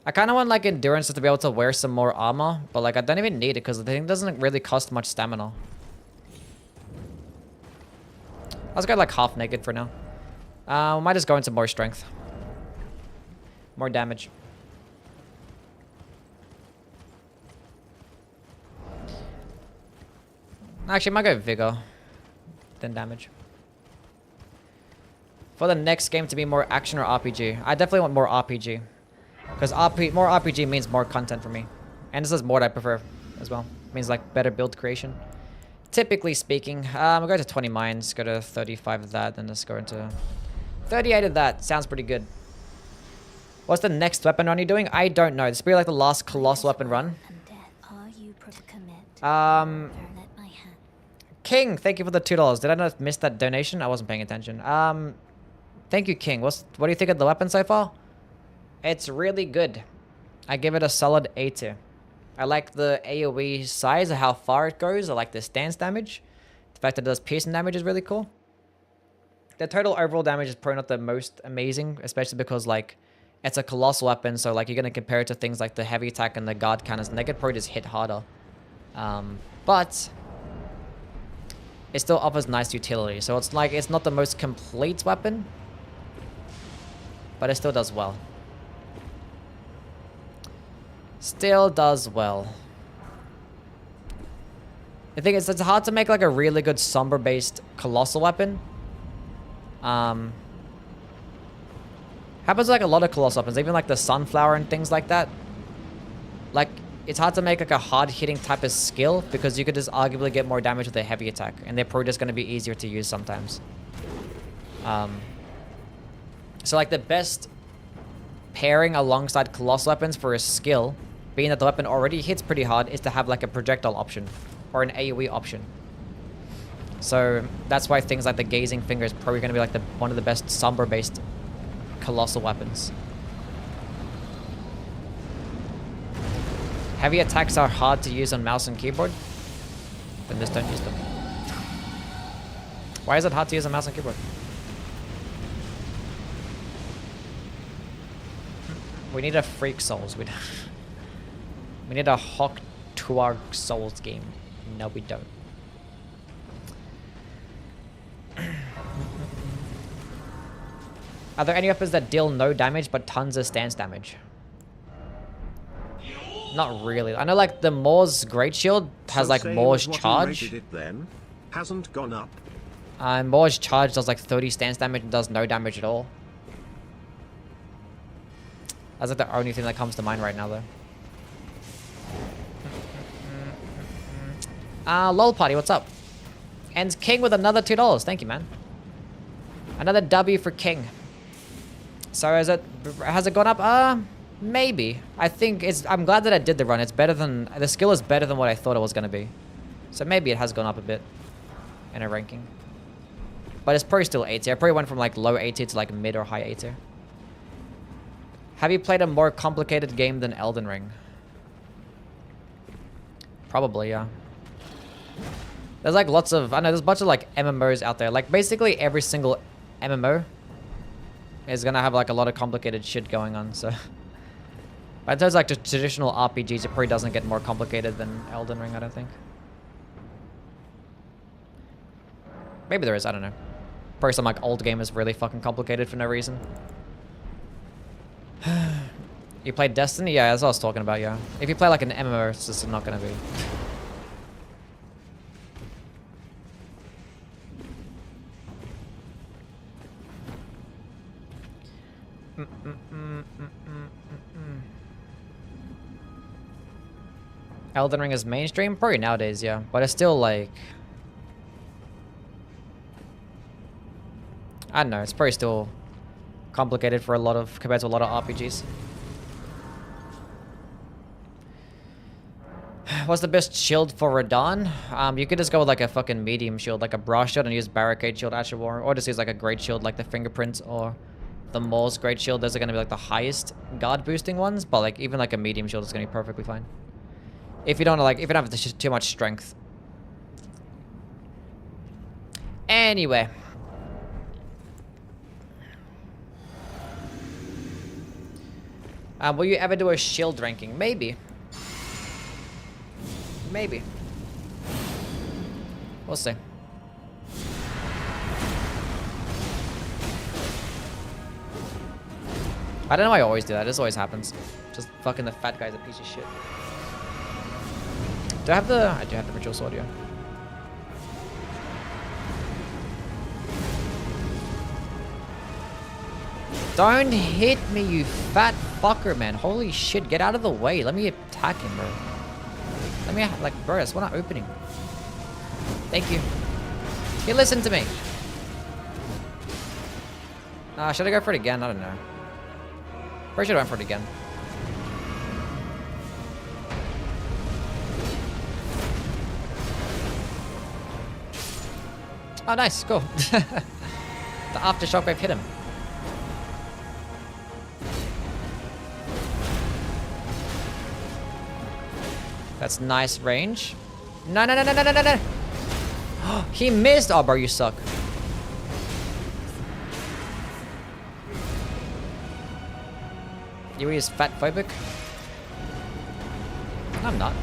I kind of want like endurance just to be able to wear some more armor, but like I don't even need it because the thing doesn't really cost much stamina. Let's go like half naked for now. We might just go into more strength. More damage. Actually, I might go vigor than damage. For the next game to be more action or RPG. I definitely want more RPG. Because more RPG means more content for me. And this is more that I prefer as well. Means like better build creation. Typically speaking, we'll go to 20 mines, go to 35 of that, then just go into 38 of that. Sounds pretty good. What's the next weapon run you're doing? I don't know. This will be like the last colossal weapon run. King, thank you for the $2. Did I not miss that donation? I wasn't paying attention. Thank you, King. What do you think of the weapon so far? It's really good. I give it a solid A tier. I like the AoE size of how far it goes. I like the stance damage. The fact that it does piercing damage is really cool. The total overall damage is probably not the most amazing, especially because like it's a colossal weapon, so like you're gonna compare it to things like the heavy attack and the guard cannons, and they could probably just hit harder. But it still offers nice utility. So it's like it's not the most complete weapon, but it still does well. Still does well. The thing is, it's hard to make like a really good Sombra-based colossal weapon. Happens like a lot of colossal weapons, even like the Sunflower and things like that. Like, it's hard to make like a hard-hitting type of skill because you could just arguably get more damage with a heavy attack, and they're probably just going to be easier to use sometimes. So like the best pairing alongside colossal weapons for a skill, being that the weapon already hits pretty hard, is to have like a projectile option or an AoE option. So that's why things like the Gazing Finger is probably going to be like one of the best Sombra-based colossal weapons. Heavy attacks are hard to use on mouse and keyboard. Then just don't use them. Why is it hard to use on mouse and keyboard? We need a Freak Souls. We need a Hawk Tuareg Souls game. No, we don't. Are there any weapons that deal no damage but tons of stance damage? Not really. I know like the Moore's Great Shield has like Moore's Charge. It then hasn't gone up. Moore's Charge does like 30 stance damage and does no damage at all. That's like the only thing that comes to mind right now though. LOL Party, what's up? And King with another $2. Thank you, man. Another W for King. So has it gone up? Maybe. I think I'm glad that I did the run. It's better than, the skill is better than what I thought it was going to be. So maybe it has gone up a bit in a ranking. But it's probably still A tier. I probably went from like low A tier to like mid or high A tier. Have you played a more complicated game than Elden Ring? Probably, yeah. There's like lots of, I know there's a bunch of like MMOs out there. Like basically every single MMO is gonna have like a lot of complicated shit going on, so. But in terms of like the traditional RPGs, it probably doesn't get more complicated than Elden Ring, I don't think. Maybe there is, I don't know. Probably some like old game is really fucking complicated for no reason. You played Destiny? Yeah, that's what I was talking about, yeah. If you play like an MMO, it's just not gonna be. Elden Ring is mainstream? Probably nowadays, yeah. But it's still like... I don't know, it's probably still complicated for a lot of... compared to a lot of RPGs. What's the best shield for Radahn? You could just go with like a fucking medium shield, like a brass shield, and use barricade shield Asher War, or just use like a great shield like the fingerprints or the Maul's great shield. Those are gonna be like the highest guard boosting ones, but like even like a medium shield is gonna be perfectly fine. If you don't like, if you don't have too much strength. Anyway. Will you ever do a shield ranking? Maybe. Maybe. We'll see. I don't know why I always do that. This always happens. Just fucking the fat guy's a piece of shit. Do I have the... I do have the ritual sword, yeah. Don't hit me, you fat fucker, man. Holy shit, get out of the way. Let me attack him, bro. Let me, like, bro, that's not opening. Thank you. You listen to me. Should I go for it again? I don't know. Probably should have went for it again. Oh, nice. Cool. The aftershock wave hit him. That's nice range. No, no, no, no, no, no, no, no. He missed. Oh, bro, you suck. You is fat phobic? I'm not.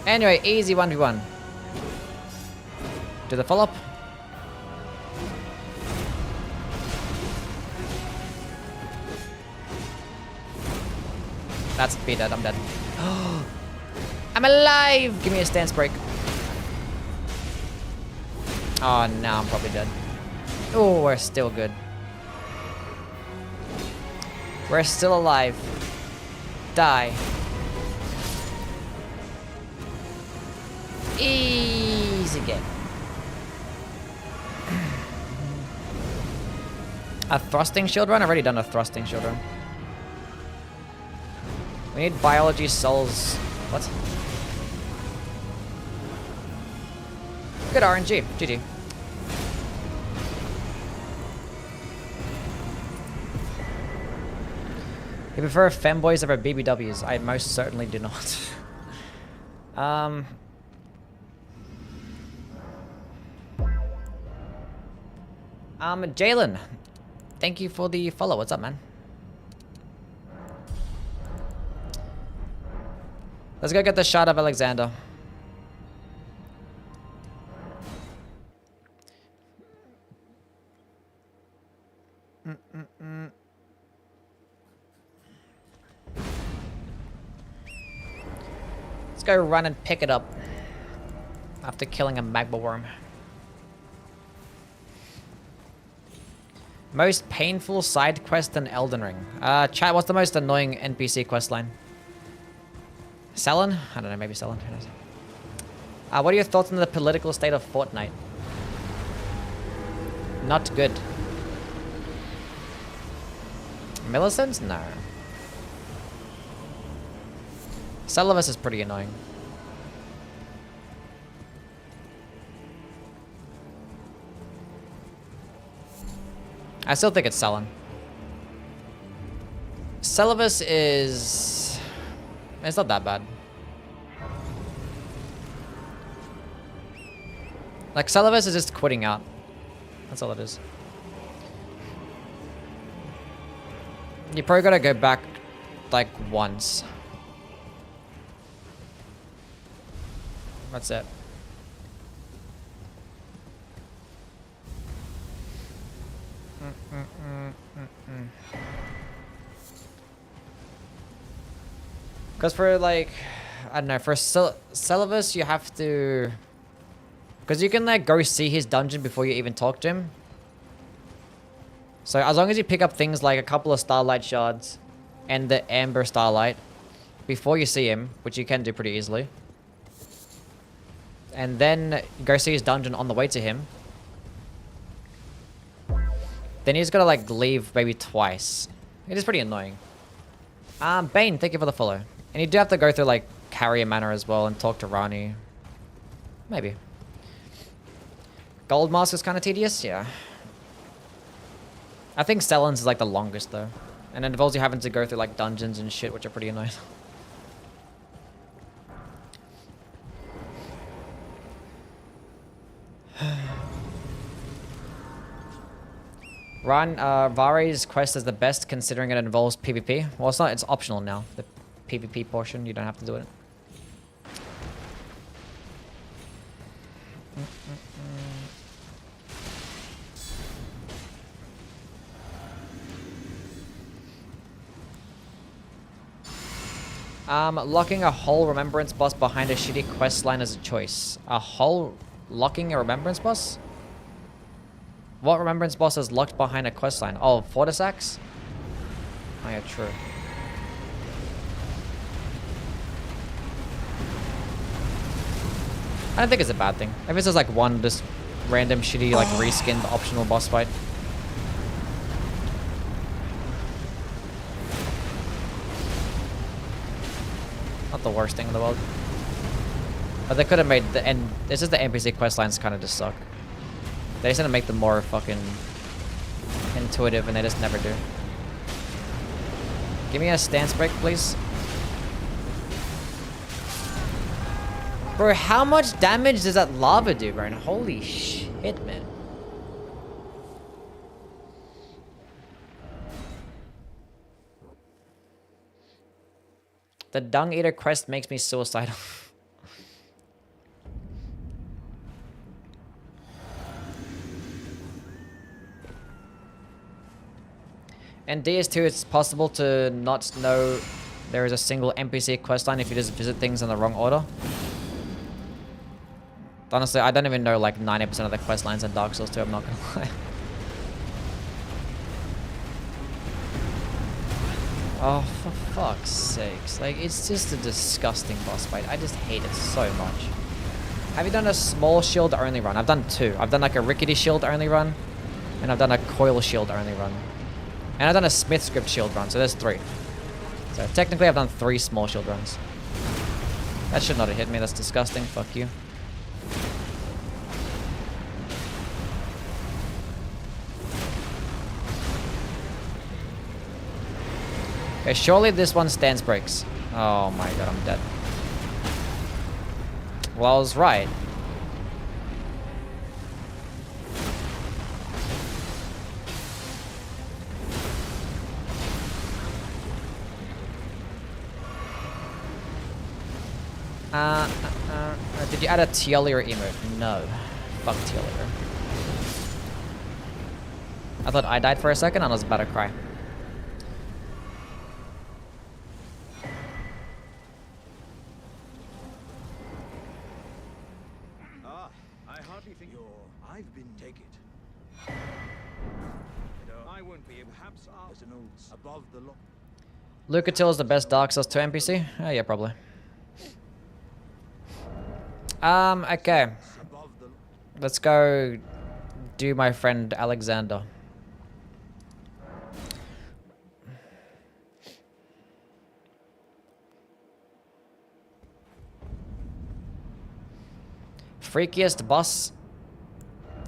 Anyway, easy 1v1. Do the follow-up. That's be dead, I'm dead. I'm alive! Give me a stance break. Oh, now I'm probably dead. Oh, we're still good. We're still alive. Die. Easy game. A thrusting shield run? I've already done a thrusting shield run. We need biology souls. What? Good RNG. GG. You prefer femboys over BBWs? I most certainly do not. Jalen, thank you for the follow. What's up, man? Let's go get the shot of Alexander. Let's go run and pick it up after killing a magma worm. Most painful side quest in Elden Ring. Chat, what's the most annoying NPC quest line? Selin? I don't know, maybe Selin. Who knows? What are your thoughts on the political state of Fortnite? Not good. Millicent? No. Celavus is pretty annoying. I still think it's Selin. Celavus is... it's not that bad. Like, Celavus is just quitting out. That's all it is. You probably gotta go back, like, once. That's it. Because for like, I don't know, for Celavus you have to, because you can like go see his dungeon before you even talk to him. So as long as you pick up things like a couple of starlight shards and the amber starlight before you see him, which you can do pretty easily, and then go see his dungeon on the way to him, then he's gotta like leave maybe twice. It is pretty annoying. Bane, thank you for the follow. And you do have to go through like Carrier Manor as well and talk to Rani. Maybe. Gold Mask is kind of tedious, yeah. I think Stellan's is like the longest though. And it involves you having to go through like dungeons and shit, which are pretty annoying. Vare's quest is the best considering it involves PvP. Well, it's not, it's optional now. The PvP portion, you don't have to do it. Locking a whole remembrance boss behind a shitty quest line is a choice. Locking a remembrance boss? What remembrance boss is locked behind a quest line? Oh, Fortisax? Oh yeah, true. I don't think it's a bad thing. If it's just like one just random shitty like reskinned optional boss fight. Not the worst thing in the world. But they could have made the end. It's just the NPC quest lines kind of just suck. They just need to make them more fucking intuitive, and they just never do. Give me a stance break, please. Bro, how much damage does that lava do, Brian? Holy shit, man. The Dung Eater quest makes me suicidal. And DS2, it's possible to not know there is a single NPC questline if you just visit things in the wrong order. Honestly, I don't even know like 90% of the questlines in Dark Souls 2, I'm not gonna lie. Oh, for fuck's sakes. Like, it's just a disgusting boss fight. I just hate it so much. Have you done a small shield only run? I've done two. I've done like a rickety shield only run, and I've done a coil shield only run. And I've done a Smith script shield run, so there's three. So technically I've done 3 small shield runs. That should not have hit me, that's disgusting, fuck you. Okay, surely this one stance breaks. Oh my god, I'm dead. Well, I was right. Did you add a Tialier emote? No. Fuck Tialier. I thought I died for a second and I was about to cry. I hardly think I've been take it. I won't be perhaps as an old above the law. Lucatil is the best Dark Souls 2 NPC? Oh yeah, probably. Okay. Let's go do my friend Alexander. Freakiest boss?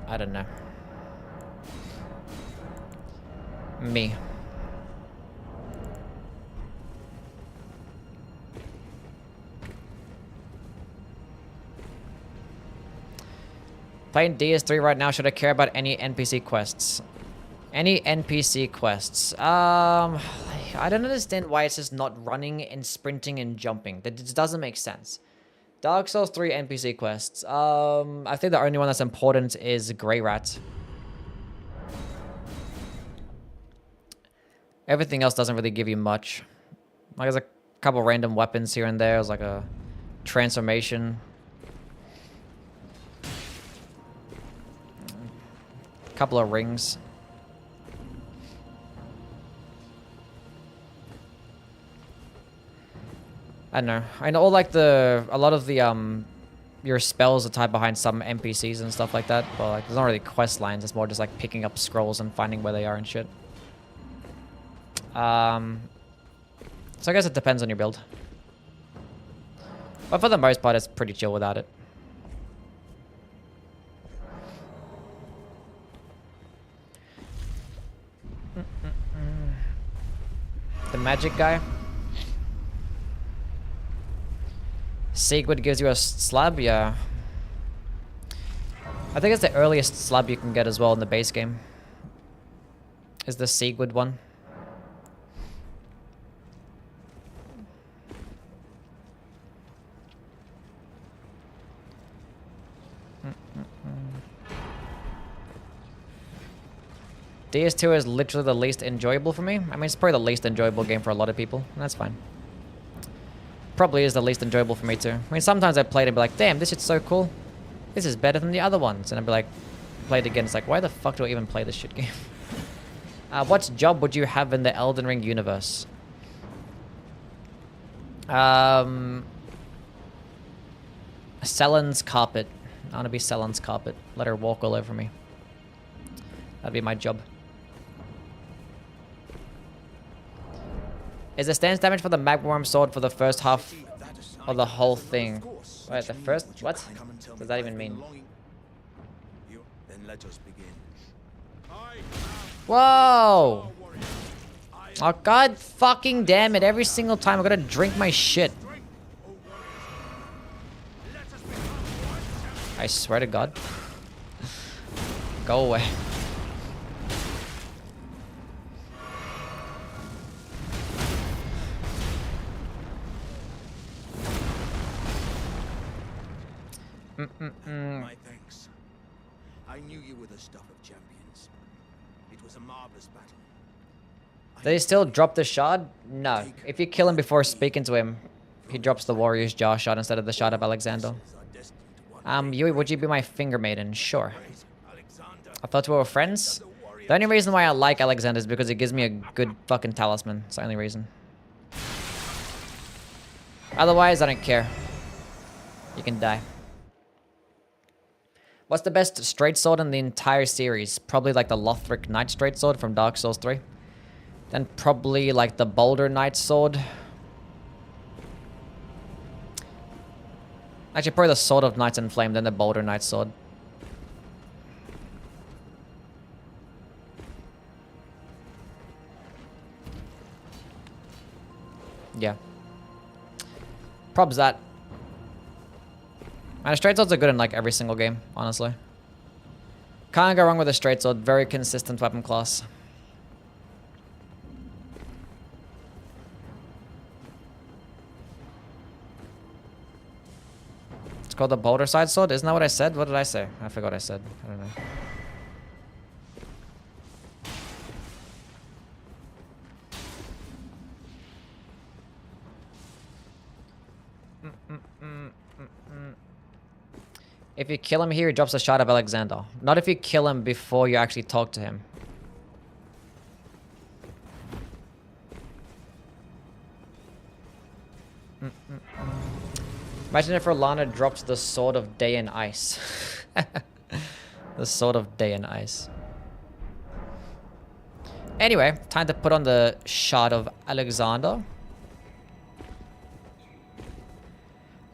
I don't know. Me. Playing DS3 right now, should I care about any NPC quests? Any NPC quests? I don't understand why it's just not running and sprinting and jumping. That just doesn't make sense. Dark Souls 3 NPC quests. I think the only one that's important is Grey Rat. Everything else doesn't really give you much. Like, there's a couple random weapons here and there. There's like a transformation. A couple of rings. I don't know. I know like a lot of the your spells are tied behind some NPCs and stuff like that, but like there's not really quest lines. It's more just like picking up scrolls and finding where they are and shit. So I guess it depends on your build. But for the most part, it's pretty chill without it. The magic guy. Sigurd gives you a slab, yeah. I think it's the earliest slab you can get as well in the base game. Is the Sigurd one. DS2 is literally the least enjoyable for me. I mean, it's probably the least enjoyable game for a lot of people, and that's fine. Probably is the least enjoyable for me too. I mean, sometimes I play it and be like, damn, this shit's so cool. This is better than the other ones. And I'd be like, play it again. It's like, why the fuck do I even play this shit game? What job would you have in the Elden Ring universe? Sellen's carpet. I want to be Sellen's carpet. Let her walk all over me. That'd be my job. Is the stance damage for the Magworm sword for the first half or the whole thing? Wait, the first... What? What does that even mean? Then let us begin. Whoa! Oh, god fucking damn it. Every single time I gotta drink my shit. I swear to God. Go away. My thanks. I knew you were the stuff of champions. It was a marvelous battle. Did he still drop the shard? No. If you kill him before speaking to him, he drops the warrior's jaw shot instead of the shot of Alexander. Yui, would you be my finger maiden? Sure. I thought we were friends. The only reason why I like Alexander is because it gives me a good fucking talisman. It's the only reason. Otherwise, I don't care. You can die. What's the best straight sword in the entire series? Probably like the Lothric Knight straight sword from Dark Souls 3. Then probably like the Boulder Knight sword. Actually, probably the Sword of Knights in Flame, then the Boulder Knight sword. Yeah. Probs that. And straight swords are good in like every single game, honestly. Can't go wrong with a straight sword. Very consistent weapon class. It's called the Boulder Side Sword? Isn't that what I said? What did I say? I forgot what I said. I don't know. If you kill him here, he drops a shot of Alexander. Not if you kill him before you actually talk to him. Imagine if Rolana dropped the Sword of Day and Ice. The Sword of Day and Ice. Anyway, time to put on the shot of Alexander.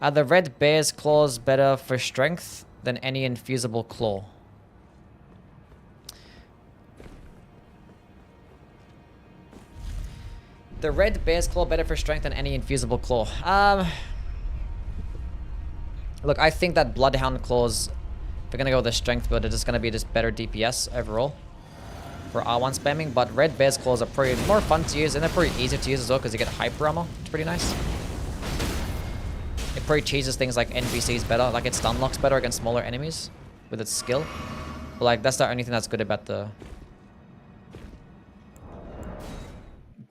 Are the red bear's claws better for strength than any infusible claw? The red bear's claw better for strength than any infusible claw. Look, I think that Bloodhound claws, if we're gonna go with the strength build, it's just gonna be just better DPS overall for R1 spamming. But red bear's claws are pretty more fun to use, and they're pretty easy to use as well because you get hyper armor. It's pretty nice. It probably cheeses things like NPCs better, like it stun locks better against smaller enemies with its skill. But like that's the only thing that's good about the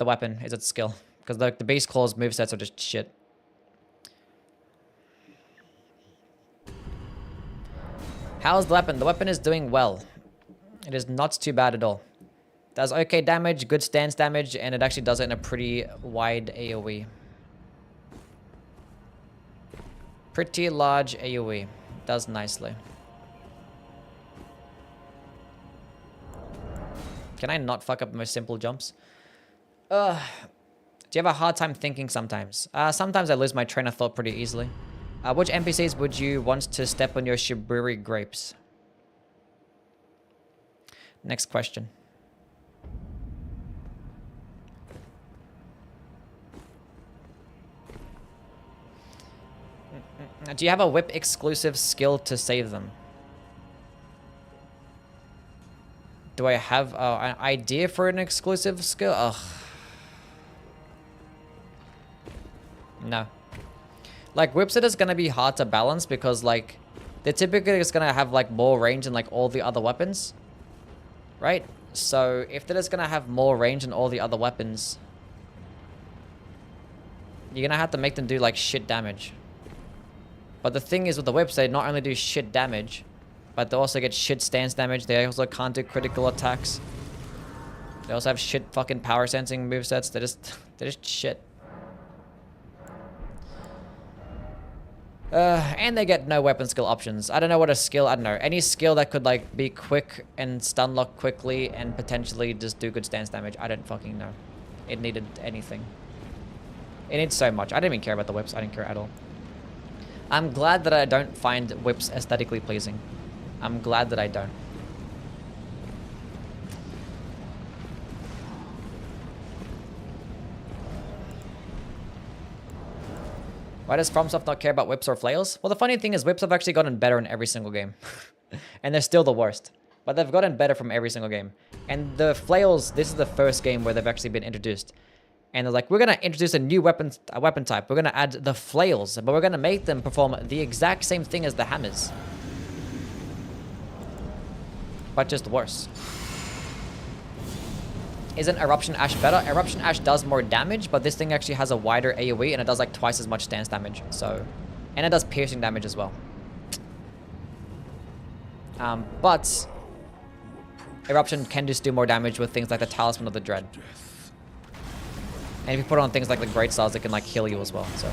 weapon is its skill. Because the base claws movesets are just shit. How's the weapon? The weapon is doing well. It is not too bad at all. Does okay damage, good stance damage, and it actually does it in a pretty wide AoE. Pretty large AoE. Does nicely. Can I not fuck up the most simple jumps? Do you have a hard time thinking sometimes? Sometimes I lose my train of thought pretty easily. Which NPCs would you want to step on your Shiburi grapes? Next question. Do you have a whip exclusive skill to save them? Do I have an idea for an exclusive skill? Ugh. No. Like, Whipsit is gonna be hard to balance because, like, they're typically just gonna have, like, more range than, like, all the other weapons. Right? So, if they're just gonna have more range than all the other weapons, you're gonna have to make them do, like, shit damage. But the thing is with the whips, they not only do shit damage, but they also get shit stance damage. They also can't do critical attacks. They also have shit fucking power sensing movesets. They're just shit. And they get no weapon skill options. I don't know what a skill, I don't know. Any skill that could like be quick and stun lock quickly and potentially just do good stance damage. I don't fucking know. It needed anything. It needs so much. I didn't even care about the whips. I didn't care at all. I'm glad that I don't find whips aesthetically pleasing. I'm glad that I don't. Why does FromSoft not care about whips or flails? Well, the funny thing is whips have actually gotten better in every single game. And they're still the worst. But they've gotten better from every single game. And the flails, this is the first game where they've actually been introduced. And they're like, we're going to introduce a new weapon type. We're going to add the flails, but we're going to make them perform the exact same thing as the hammers. But just worse. Isn't Eruption Ash better? Eruption Ash does more damage, but this thing actually has a wider AoE and it does like twice as much stance damage. So, and it does piercing damage as well. But Eruption can just do more damage with things like the Talisman of the Dread. And if you put on things like the Great Stars, it can like heal you as well. So,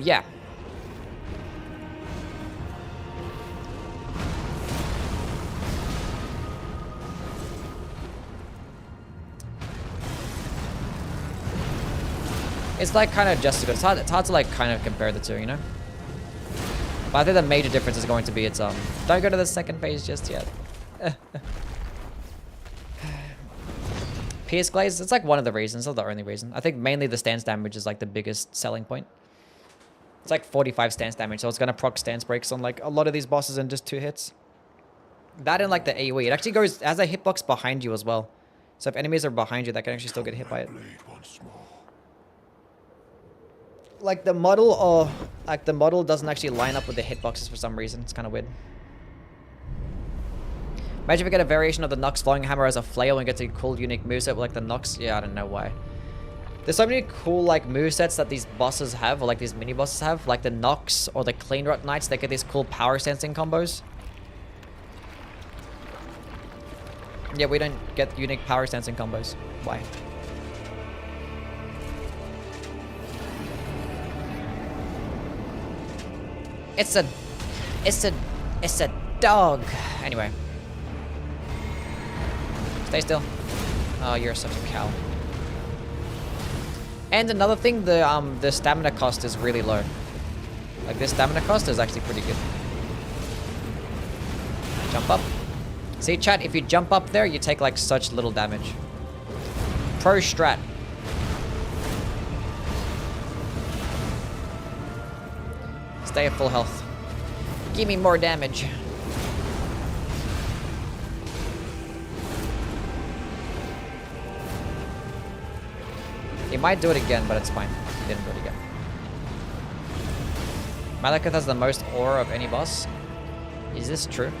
yeah. It's like kind of just as good. It's hard to like kind of compare the two, you know? But I think the major difference is going to be it's don't go to the second phase just yet. Pierce Glaze, it's like one of the reasons, not the only reason. I think mainly the stance damage is like the biggest selling point. It's like 45 stance damage, so it's gonna proc stance breaks on like a lot of these bosses in just 2 hits. That and like the AoE, it actually goes as a hitbox behind you as well. So if enemies are behind you, they can actually still get hit by it. Like the model doesn't actually line up with the hitboxes for some reason. It's kind of weird. Imagine if we get a variation of the Nox Flowing Hammer as a flail and get a cool unique moveset with like the Nox. Yeah, I don't know why. There's so many cool like movesets that these bosses have, or like these mini bosses have, like the Nox or the Clean Rot Knights. They get these cool power sensing combos. Yeah, we don't get unique power sensing combos. Why? It's a dog. Anyway. Stay still. Oh, you're such a cow. And another thing, the stamina cost is really low. Like this stamina cost is actually pretty good. Jump up. See, chat, if you jump up there, you take like such little damage. Pro strat. Stay at full health. Give me more damage. He might do it again, but it's fine. He didn't do it again. Malekith has the most aura of any boss. Is this true?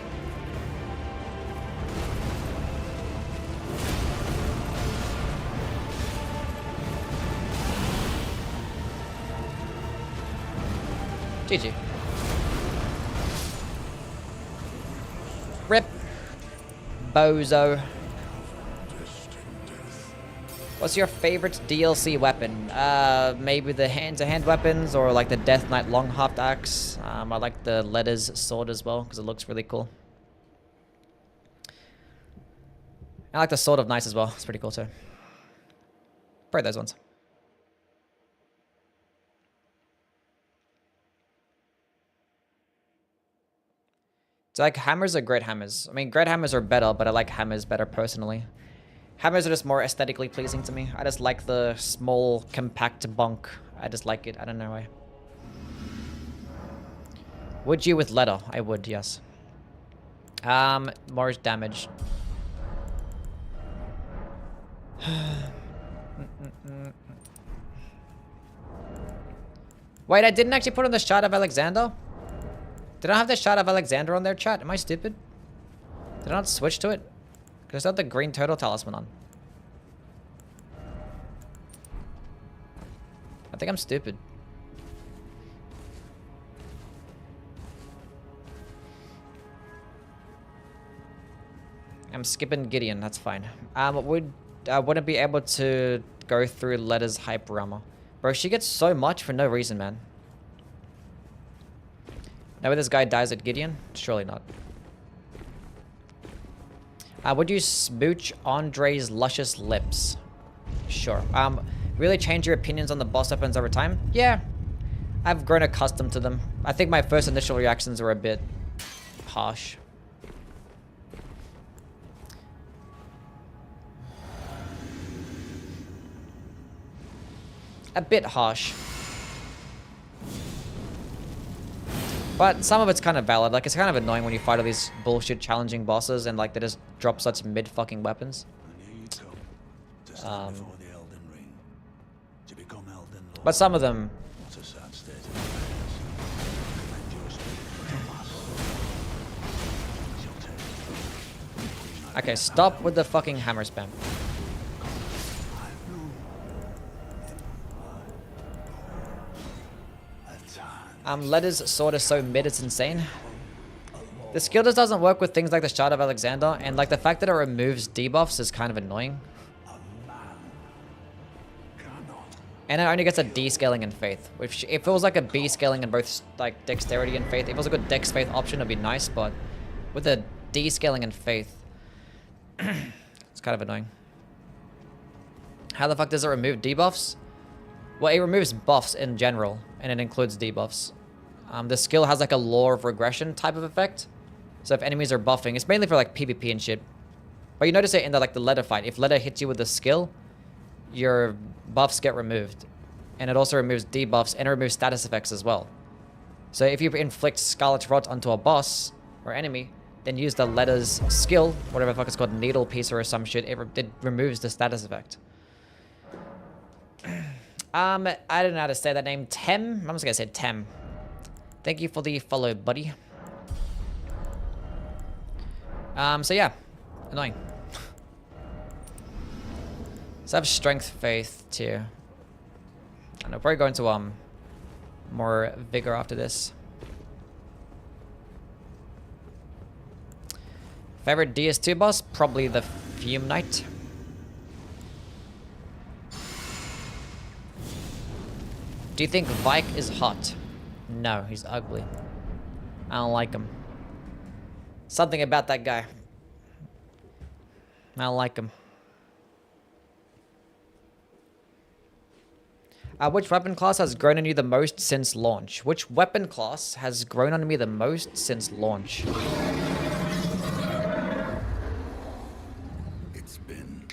GG. Rip. Bozo. What's your favorite DLC weapon? Maybe the hand-to-hand weapons or like the Death Knight long-hopped axe. I like the Letters sword as well because it looks really cool. I like the Sword of Knights as well. It's pretty cool too. Probably those ones. It's like hammers are great hammers. I mean, great hammers are better, but I like hammers better personally. Hammers are just more aesthetically pleasing to me. I just like the small, compact bonk. I just like it. I don't know why. Would you with leather? I would, yes. More damage. Wait, I didn't actually put on the Shard of Alexander? Did I have the Shard of Alexander on their chat? Am I stupid? Did I not switch to it? Because I had the green turtle talisman on. I think I'm stupid. I'm skipping Gideon, that's fine. Wouldn't be able to go through Letters hype armor. Bro, she gets so much for no reason, man. Now this guy dies at Gideon? Surely not. Would you smooch Andre's luscious lips? Sure. Really change your opinions on the boss weapons over time? Yeah. I've grown accustomed to them. I think my first initial reactions were a bit harsh. A bit harsh. But some of it's kind of valid. Like, it's kind of annoying when you fight all these bullshit challenging bosses and, like, they just drop such mid-fucking weapons. But some of them... Okay, stop with the fucking hammer spam. Letters sword is so mid, it's insane. The skill just doesn't work with things like the Shard of Alexander, and like the fact that it removes debuffs is kind of annoying. And it only gets a D scaling in Faith. If it was like a B scaling in both like Dexterity and Faith, if it was a good Dex Faith option, it'd be nice, but with a D scaling in Faith, it's kind of annoying. How the fuck does it remove debuffs? Well, it removes buffs in general, and it includes debuffs. The skill has like a law of regression type of effect. So if enemies are buffing, it's mainly for like PvP and shit. But you notice it in the letter fight. If letter hits you with the skill, your buffs get removed. And it also removes debuffs and it removes status effects as well. So if you inflict Scarlet Rot onto a boss or enemy, then use the letter's skill, whatever the fuck it's called, Needle Piercer or some shit, it removes the status effect. I don't know how to say that name. Tem? I'm just gonna say Tem. Thank you for the follow, buddy. So yeah. Annoying. So I have Strength, Faith, too. And I'll probably go into, more Vigor after this. Favorite DS2 boss? Probably the Fume Knight. Do you think Vike is hot? No, he's ugly. I don't like him. Something about that guy. I don't like him. Which weapon class has grown on you the most since launch? Which weapon class has grown on me the most since launch? It's been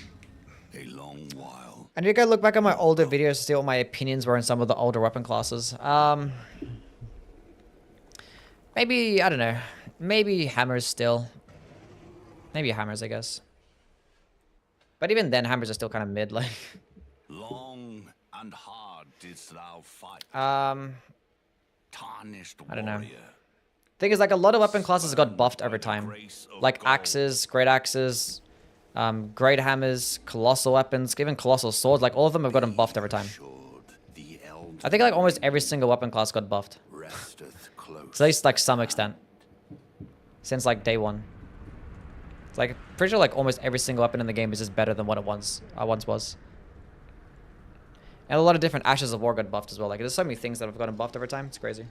a long while. I need to go look back at my older videos to see what my opinions were on some of the older weapon classes. Maybe, I don't know. Maybe hammers still. Maybe hammers, I guess. But even then, hammers are still kind of mid, like. Long and hard didst thou fight. tarnished I don't know. warrior. Thing is, like, a lot of weapon classes got buffed over time. Like axes, great axes, great hammers, colossal weapons, even colossal swords. Like, all of them have gotten buffed over time. The Elden I think, like, almost every single weapon class got buffed. resteth close. To at least, like, some extent. Since, like, day one. It's like, pretty sure, like, almost every single weapon in the game is just better than what it once was. And a lot of different Ashes of War got buffed as well. Like, there's so many things that have gotten buffed over time. It's crazy.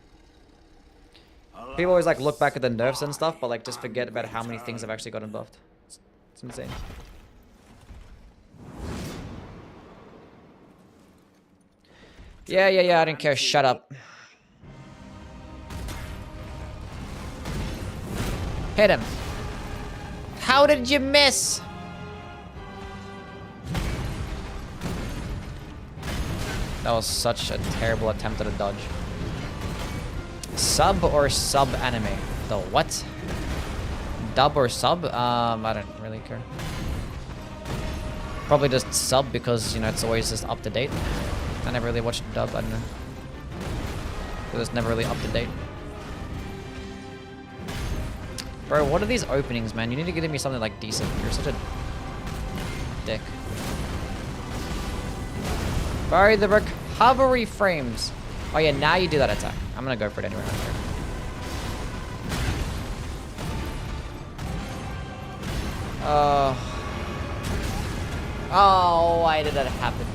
People always, like, look back at the nerfs and stuff, but, like, just forget about how many things have actually gotten buffed. It's insane. Yeah, I didn't care. Shut up. Hit him. How did you miss? That was such a terrible attempt at a dodge. Sub or sub anime? The what? Dub or sub? I don't really care. Probably just sub because, you know, it's always just up to date. I never really watched dub, I don't know. Because it's never really up to date. Bro, what are these openings, man? You need to give me something, like, decent. You're such a dick. Bro, the recovery frames. Oh, yeah, now you do that attack. I'm gonna go for it anyway. Oh, why did that happen?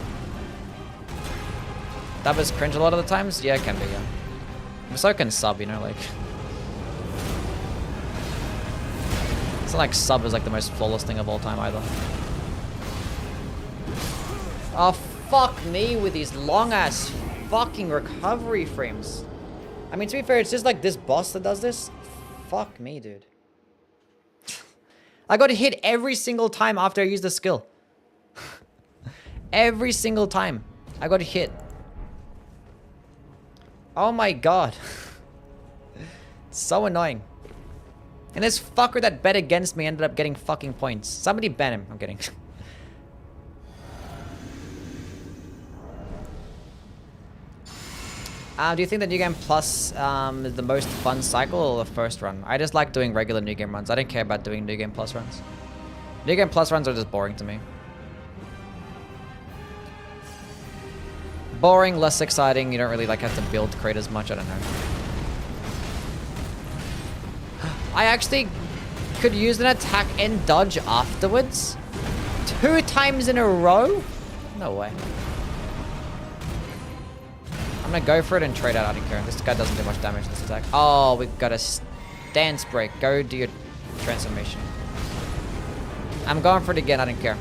Dub is cringe a lot of the times? Yeah, it can be, yeah. So can sub, you know, like... It's not like sub is like the most flawless thing of all time either. Oh, fuck me with these long-ass fucking recovery frames. I mean, to be fair, it's just like this boss that does this. Fuck me, dude. I got hit every single time after I used the skill. Every single time I got hit. Oh my god. So annoying. And this fucker that bet against me ended up getting fucking points. Somebody ban him. I'm kidding. Do you think that New Game Plus is the most fun cycle or the first run? I just like doing regular New Game runs. I don't care about doing New Game Plus runs. New Game Plus runs are just boring to me. Boring, less exciting. You don't really like have to build crate as much. I don't know. I actually could use an attack and dodge afterwards? 2 times in a row? No way. I'm gonna go for it and trade out. I don't care. This guy doesn't do much damage to this attack. Oh, we've got a stance break. Go do your transformation. I'm going for it again. I don't care.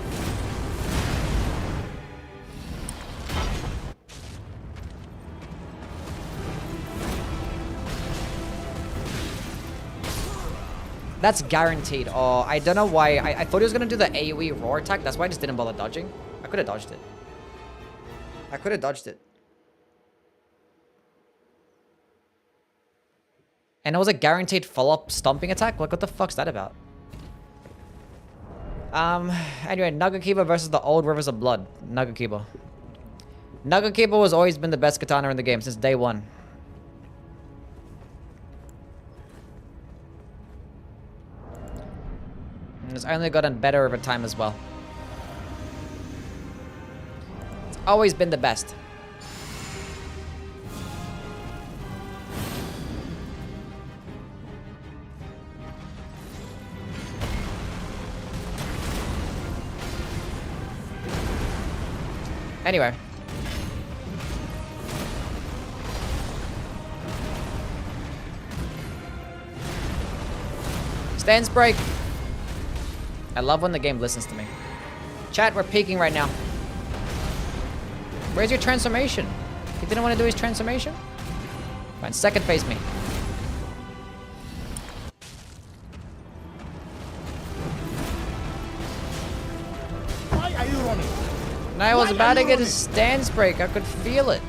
That's guaranteed. Oh, I don't know why. I thought he was going to do the AoE roar attack. That's why I just didn't bother dodging. I could have dodged it. I could have dodged it. And it was a guaranteed follow-up stomping attack? Like, what the fuck's that about? Anyway, Nagakiba versus the old Rivers of Blood. Nagakiba. Nagakiba has always been the best katana in the game since day one. And it's only gotten better over time as well. It's always been the best. Anyway. Stance break. I love when the game listens to me. Chat, we're peaking right now. Where's your transformation? He didn't want to do his transformation? Fine, second phase me. Why are you running? And I was about to get a stance break. I could feel it.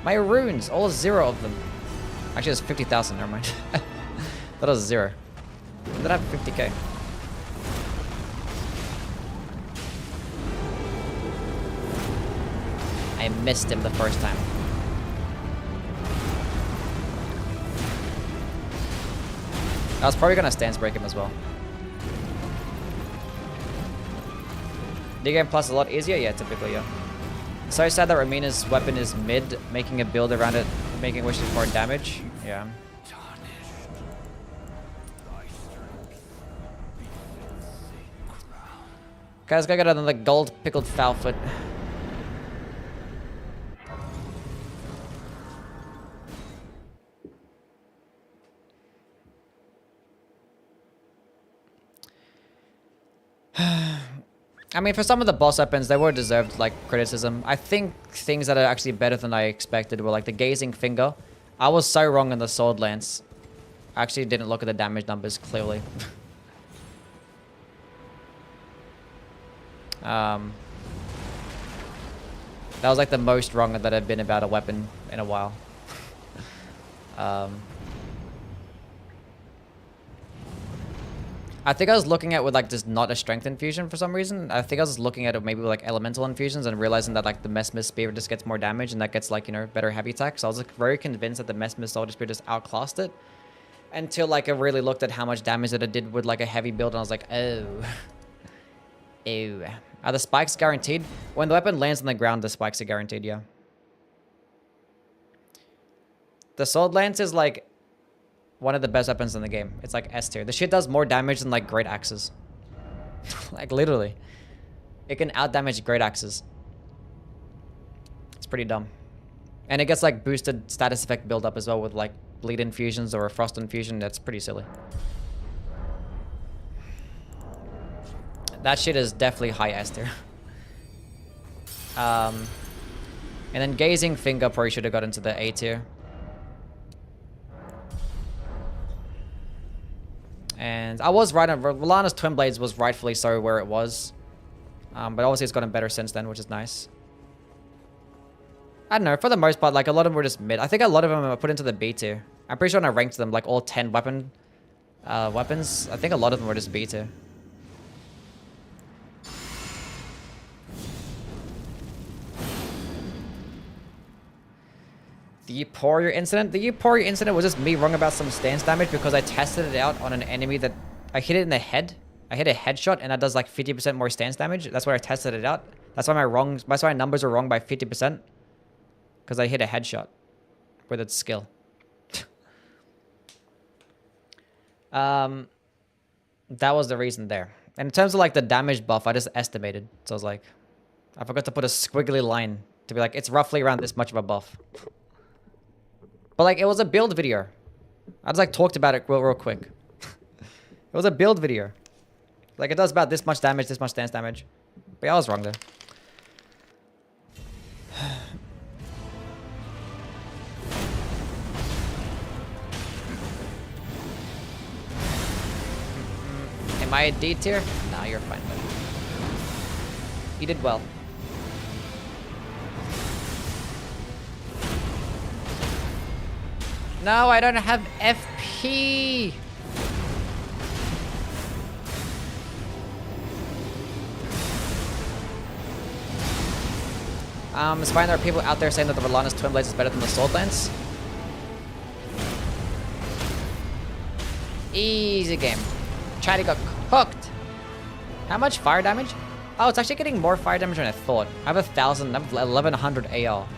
My runes, all 0 of them. Actually, it's 50,000, never mind. That was 0. Then I have 50k. I missed him the first time. I was probably gonna stance break him as well. D-game plus a lot easier? Yeah, typically, yeah. So sad that Ramina's weapon is mid, making a build around it, making wishes for damage. Yeah. Guys, gotta get another gold pickled foul foot. I mean, for some of the boss weapons, they were deserved, like, criticism. I think things that are actually better than I expected were, like, the Gazing Finger. I was so wrong in the Sword Lance. I actually didn't look at the damage numbers, clearly. That was, like, the most wrong that I've been about a weapon in a while. I think I was looking at with like just not a strength infusion for some reason. I think I was looking at it maybe with like elemental infusions and realizing that like the Messmith Spear just gets more damage and that gets like, you know, better heavy attack. So I was like very convinced that the Messmith Soldier Spear just outclassed it until like I really looked at how much damage that it did with like a heavy build and I was like, oh. Ew. Are the spikes guaranteed? When the weapon lands on the ground, the spikes are guaranteed, yeah. The Sword Lance is like one of the best weapons in the game. It's like S tier. The shit does more damage than like great axes. Like literally. It can out damage great axes. It's pretty dumb. And it gets like boosted status effect build up as well with like bleed infusions or a frost infusion. That's pretty silly. That shit is definitely high S tier. And then Gazing Finger probably should have got into the A tier. And I was right on R'Lana's Twin Blades was rightfully so where it was. But obviously it's gotten better since then, which is nice. I don't know, for the most part, like a lot of them were just mid. I think a lot of them are put into the B tier. I'm pretty sure when I ranked them, like all 10 weapons, I think a lot of them were just B tier. The Euphoria incident? The Euphoria incident was just me wrong about some stance damage because I tested it out on an enemy that I hit it in the head. I hit a headshot and that does like 50% more stance damage. That's why I tested it out. That's why my numbers are wrong by 50%. Because I hit a headshot with its skill. That was the reason there. And in terms of like the damage buff, I just estimated. So I was like, I forgot to put a squiggly line to be like, it's roughly around this much of a buff. But like, it was a build video. I just like talked about it real quick. It was a build video. Like it does about this much damage, this much stance damage. But yeah, I was wrong there. Am I a D tier? Nah, you're fine, buddy. You did well. No, I don't have FP. It's fine there are people out there saying that the R'Lana's Twin Blades is better than the Sword Lance. Easy game. Chatty got cooked. How much fire damage? Oh, it's actually getting more fire damage than I thought. I have 1,000, I have 1,100 AR.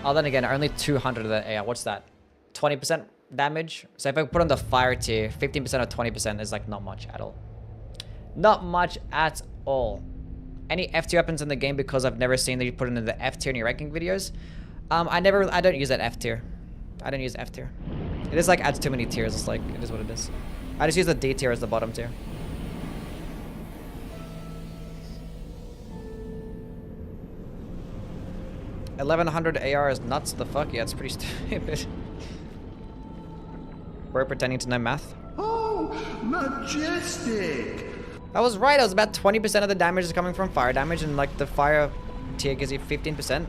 Oh, then again, only 200 of that AR. What's that? 20% damage. So if I put on the fire tier, 15% or 20% is like not much at all. Not much at all. Any F tier weapons in the game because I've never seen that you put it in the F tier in your ranking videos. I don't use that F tier. I don't use F tier. It just like adds too many tiers. It's like, it is what it is. I just use the D tier as the bottom tier. $1,100 AR is nuts. The fuck? Yeah, it's pretty stupid. We're pretending to know math. Oh, majestic! I was right. I was about 20% of the damage is coming from fire damage, and like the fire tier gives you 15%.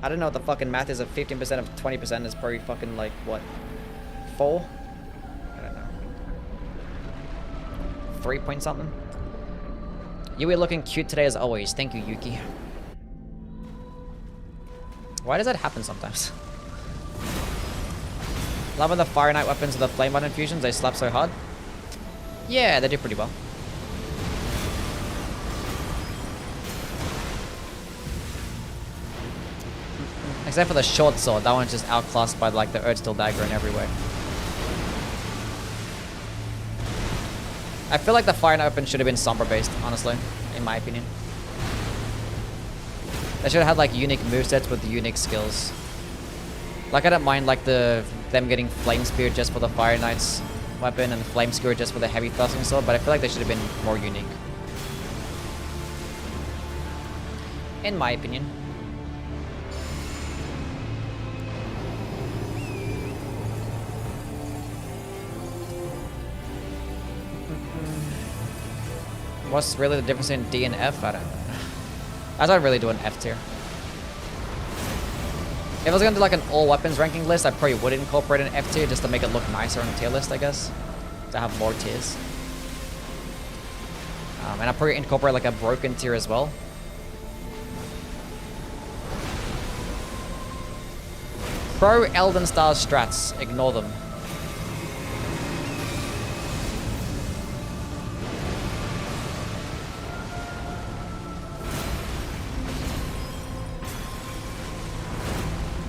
I don't know what the fucking math is. Of 15% of 20% is probably fucking like what? 4? I don't know. 3 point something. You were looking cute today as always. Thank you, Yuki. Why does that happen sometimes? Loving the Fire Knight weapons with the Flame Bond infusions. They slap so hard. Yeah, they do pretty well. Except for the short sword, that one's just outclassed by like the Erdsteel dagger in every way. I feel like the Fire and Open should have been Sombra based, honestly, in my opinion. They should have had like unique movesets with unique skills. Like I don't mind like them getting Flame Spear just for the Fire Knight's weapon and Flame Skewer just for the heavy thrusting sword, but I feel like they should have been more unique. In my opinion. What's really the difference in D and F? I don't know. I thought I'd really do an F tier. If I was gonna do like an all weapons ranking list, I probably would incorporate an F tier just to make it look nicer on the tier list, I guess. To have more tiers. And I'll probably incorporate like a broken tier as well. Pro Elden Stars strats, ignore them.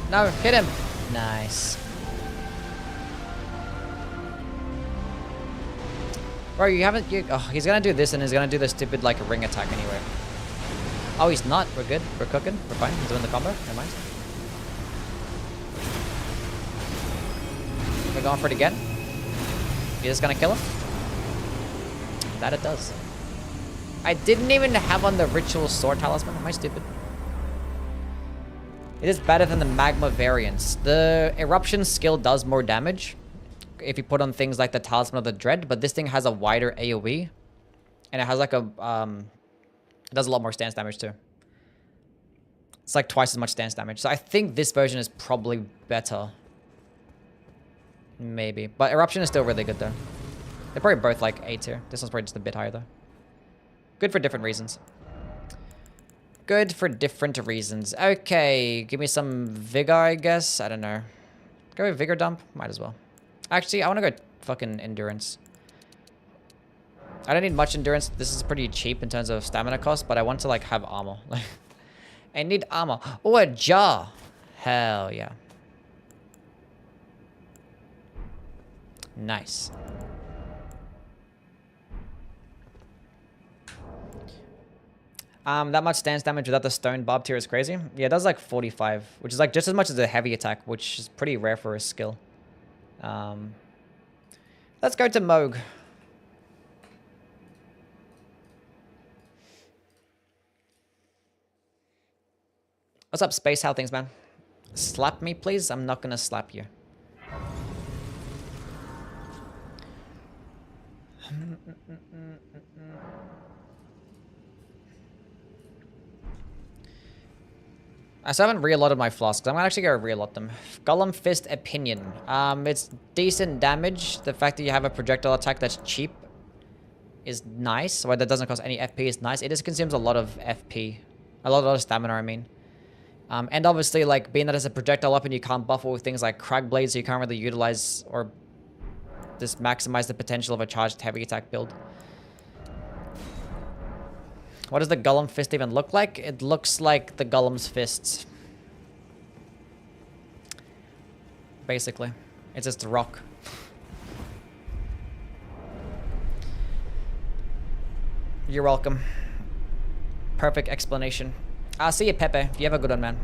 No, hit him. Nice. Bro, you haven't... oh, he's gonna do this and he's gonna do the stupid, like, ring attack anyway. Oh, he's not. We're good. We're cooking. We're fine. He's doing the combo. Never mind. We're going for it again. You just gonna kill him? That it does. I didn't even have on the Ritual Sword Talisman. Am I stupid? It is better than the Magma variants. The Eruption skill does more damage if you put on things like the Talisman of the Dread, but this thing has a wider AoE. And it has like a... it does a lot more stance damage too. It's like twice as much stance damage. So I think this version is probably better. Maybe. But Eruption is still really good though. They're probably both like A tier. This one's probably just a bit higher though. Good for different reasons. Good for different reasons. Okay, give me some Vigor, I guess. I don't know. Go with Vigor Dump? Might as well. Actually, I want to go fucking Endurance. I don't need much Endurance. This is pretty cheap in terms of stamina cost, but I want to, like, have armor. I need armor. Oh, a jar. Hell yeah. Nice. That much stance damage without the stone barb tier is crazy. Yeah, it does like 45, which is like just as much as a heavy attack, which is pretty rare for a skill. Let's go to Moog. What's up, Space? How things, man? Slap me, please? I'm not gonna slap you. I still haven't reloaded my flasks. I'm gonna actually go reload them. Golem Fist Opinion. It's decent damage. The fact that you have a projectile attack that's cheap is nice. Or that doesn't cost any FP is nice. It just consumes a lot of FP. A lot of stamina, I mean. And obviously, like, being that it's a projectile weapon, you can't buff it with things like Crag Blade, so you can't really utilize or just maximize the potential of a charged heavy attack build. What does the Golem Fist even look like? It looks like the Golem's Fists. Basically. It's just a rock. You're welcome. Perfect explanation. I'll see you, Pepe. You have a good one, man.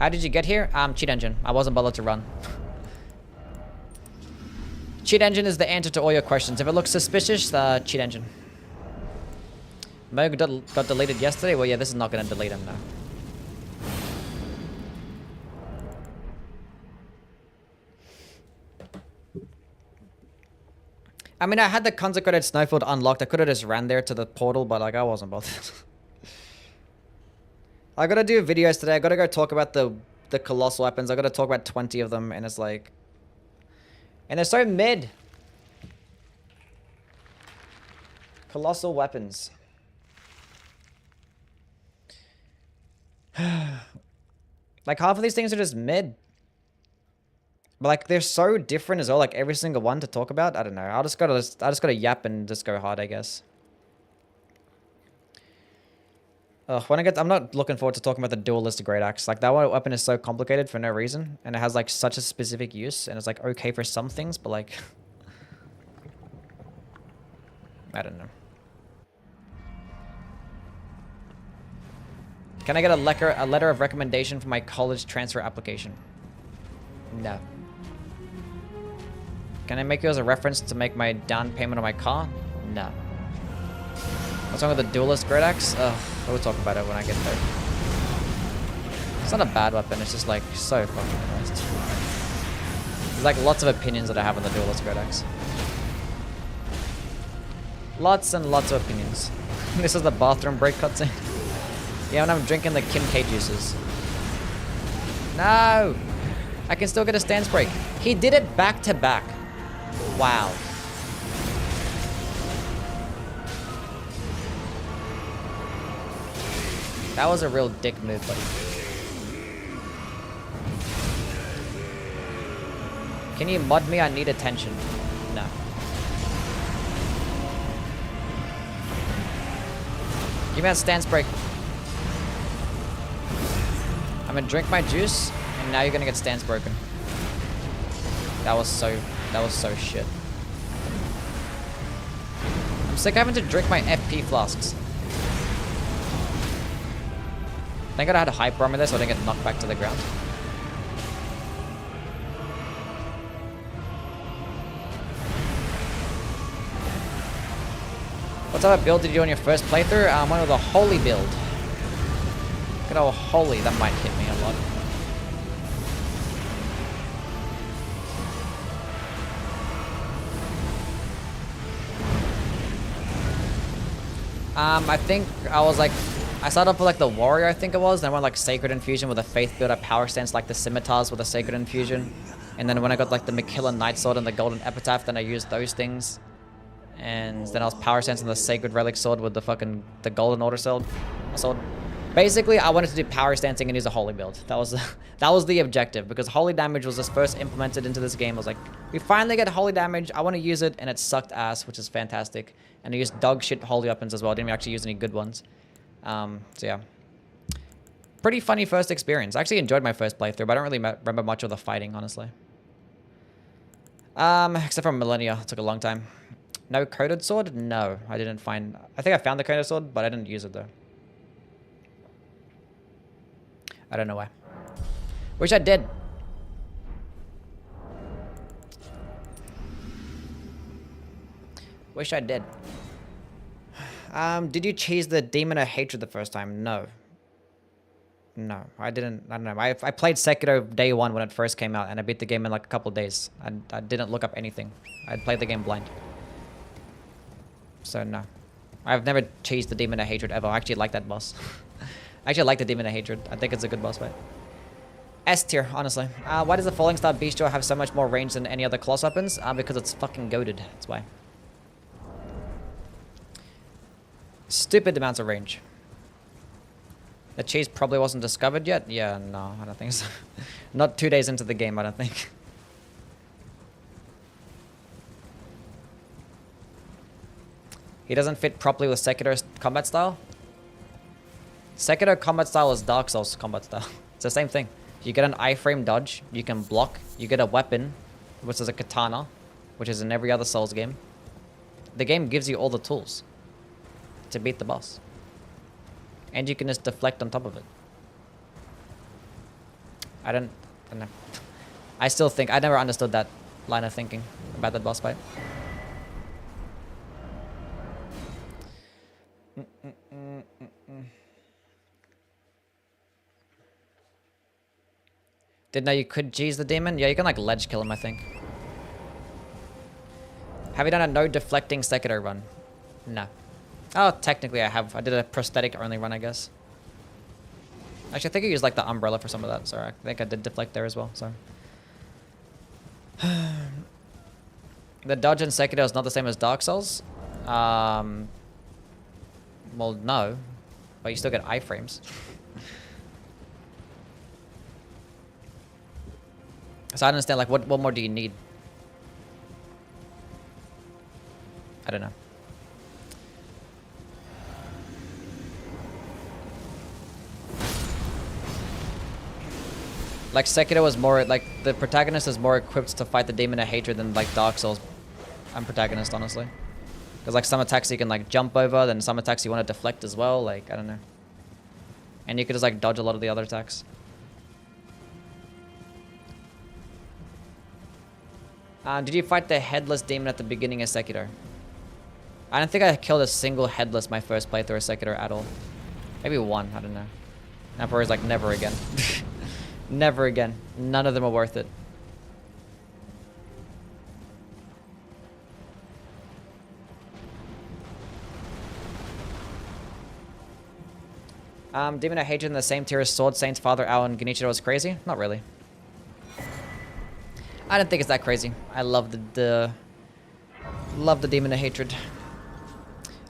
How did you get here? Cheat engine. I wasn't bothered to run. Cheat engine is the answer to all your questions. If it looks suspicious, cheat engine. Moog got deleted yesterday? Well, yeah, this is not going to delete him now. I mean, I had the Consecrated Snowfield unlocked. I could have just ran there to the portal, but like I wasn't bothered. I gotta do videos today. I gotta go talk about the colossal weapons. I gotta talk about 20 of them, and it's like... And they're so mid. Colossal weapons. Like half of these things are just mid. But like they're so different as well, like every single one to talk about. I don't know. I just gotta yap and just go hard, I guess. When I get, I'm not looking forward to talking about the dualistic great axe. Like that one weapon is so complicated for no reason, and it has like such a specific use, and it's like okay for some things, but like I don't know. Can I get a letter of recommendation for my college transfer application? No. Can I make you as a reference to make my down payment on my car? No. What's wrong with the duelist great axe? We'll talk about it when I get there. It's not a bad weapon, it's just like so fucking nice. There's like lots of opinions that I have on the duelist great axe. Lots and lots of opinions. This is the bathroom break cutscene. Yeah, when I'm drinking the Kim K juices. No! I can still get a stance break. He did it back to back. Wow. That was a real dick move, buddy. Can you mod me? I need attention. No. Give me that stance break. I'm gonna drink my juice, and now you're gonna get stance broken. That was so shit. I'm sick of having to drink my FP flasks. Thank God I had a hyper armor there so I didn't get knocked back to the ground. What type of build did you do on your first playthrough? I went with a holy build. Good old holy, that might hit me a lot. I think I was like, I started off with like the warrior, I think it was. Then I went like sacred infusion with a faith build, a power stance like the scimitars with a sacred infusion. And then when I got like the Makilla Night Sword and the golden epitaph, then I used those things. And then I was power stance on the sacred relic sword with the golden order sword. Basically, I wanted to do power stancing and use a holy build. That was the objective, because holy damage was just first implemented into this game. I was like, we finally get holy damage. I want to use it, and it sucked ass, which is fantastic. And I used dog shit holy weapons as well. I didn't actually use any good ones. So yeah, pretty funny first experience. I actually enjoyed my first playthrough, but I don't really remember much of the fighting, honestly. Except for Millennia, it took a long time. No coded sword? No, I didn't find. I think I found the coded sword, but I didn't use it though. I don't know why. Wish I did. Wish I did. Did you cheese the Demon of Hatred the first time? No. No, I didn't. I don't know. I played Sekiro day one when it first came out, and I beat the game in like a couple days. I didn't look up anything. I played the game blind. So no. I've never cheesed the Demon of Hatred ever. I actually like that boss. I actually like the Demon of Hatred. I think it's a good boss fight. S tier, honestly. Why does the Falling Star Bistro have so much more range than any other Colossus weapons? Because it's fucking goated. That's why. Stupid amounts of range. The cheese probably wasn't discovered yet? Yeah, no, I don't think so. Not 2 days into the game, I don't think. He doesn't fit properly with Sekiro's combat style? Sekiro combat style is Dark Souls combat style. It's the same thing. You get an iframe dodge, you can block, you get a weapon, which is a katana, which is in every other Souls game. The game gives you all the tools to beat the boss. And you can just deflect on top of it. I don't know. I still think, I never understood that line of thinking about that boss fight. Didn't know you could cheese the demon? Yeah, you can like ledge kill him, I think. Have you done a no deflecting Sekiro run? No. Oh, technically I have. I did a prosthetic only run, I guess. Actually, I think I used like the umbrella for some of that. Sorry, I think I did deflect there as well. Sorry. The dodge in Sekiro is not the same as Dark Souls. Well, no. But you still get iframes. So I don't understand, like, what more do you need? I don't know. Like, Sekiro was more, like, the protagonist is more equipped to fight the demon of hatred than, like, Dark Souls and protagonist, honestly. Because, like, some attacks you can, like, jump over, then some attacks you want to deflect as well, like, I don't know. And you could just, like, dodge a lot of the other attacks. Did you fight the headless demon at the beginning of Sekiro? I don't think I killed a single headless my first playthrough of Sekiro at all. Maybe one, I don't know. Emperor's like, never again. Never again. None of them are worth it. Demon of Hatred in the same tier as Sword Saints, Father Owl, and Genichiro was crazy? Not really. I don't think it's that crazy. I love the Demon of Hatred.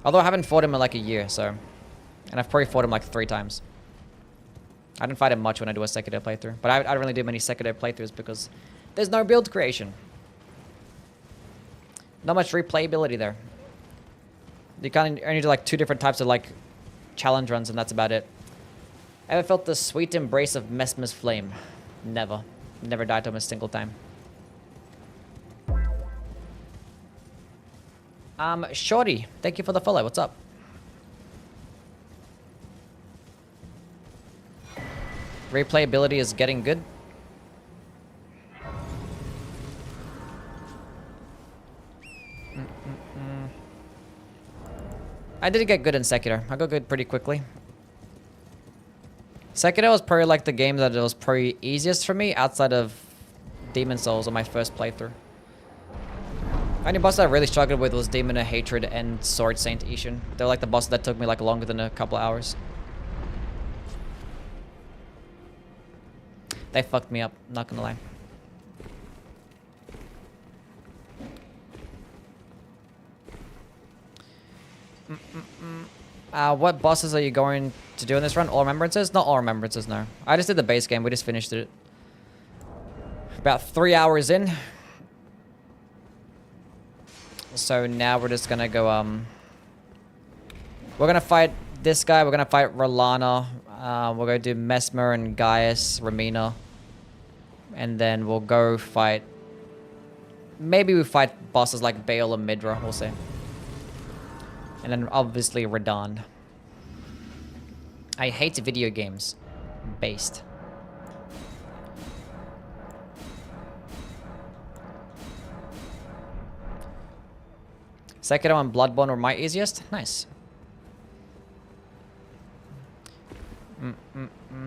Although I haven't fought him in like a year, so... And I've probably fought him like 3 times. I didn't fight him much when I do a Sekiro playthrough. But I don't really do many Sekiro playthroughs because there's no build creation. Not much replayability there. You can only do like 2 different types of like challenge runs and that's about it. Ever felt the sweet embrace of Mesmer's flame? Never. Never died to him a single time. Shorty, thank you for the follow. What's up? Replayability is getting good. I did get good in Sekiro. I got good pretty quickly. Sekiro was probably like the game that it was probably easiest for me outside of Demon Souls on my first playthrough. Only boss that I really struggled with was Demon of Hatred and Sword Saint Ishin. They were like the bosses that took me like longer than a couple hours. They fucked me up, not gonna lie. What bosses are you going to do in this run? All Remembrances? Not all Remembrances, no. I just did the base game, we just finished it. About 3 hours in. So now we're just gonna go, we're gonna fight this guy, we're gonna fight Rolana. We're gonna do Mesmer and Gaius, Ramina. And then we'll go fight... Maybe we fight bosses like Baal or Midra, we'll see. And then obviously Radahn. I hate video games. Based. Sekiro and Bloodborne were my easiest. Nice.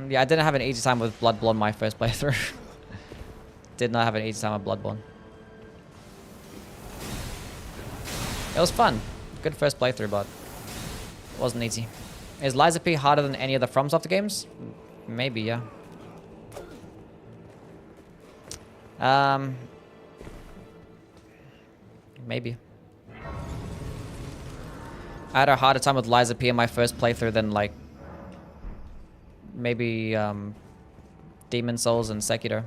Yeah, I didn't have an easy time with Bloodborne my first playthrough. Did not have an easy time with Bloodborne. It was fun. Good first playthrough, but it wasn't easy. Is Lies of P harder than any of the FromSoft games? Maybe, yeah. Maybe. I had a harder time with Lies of P in my first playthrough than like maybe Demon Souls and Sekiro.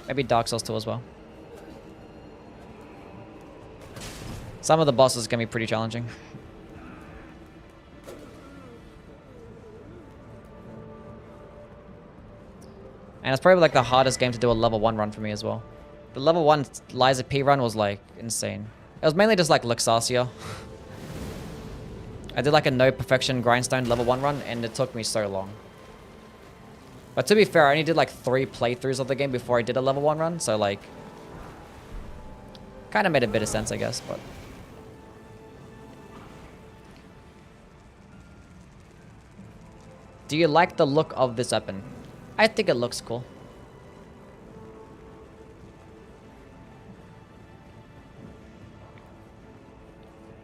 Maybe Dark Souls 2 as well. Some of the bosses can be pretty challenging. And it's probably like the hardest game to do a level 1 run for me as well. The level 1 Lies of P run was like insane. It was mainly just like Luxasia. I did like a no perfection grindstone level 1 run and it took me so long. But to be fair, I only did like 3 playthroughs of the game before I did a level 1 run, so like... Kind of made a bit of sense, I guess, but... Do you like the look of this weapon? I think it looks cool.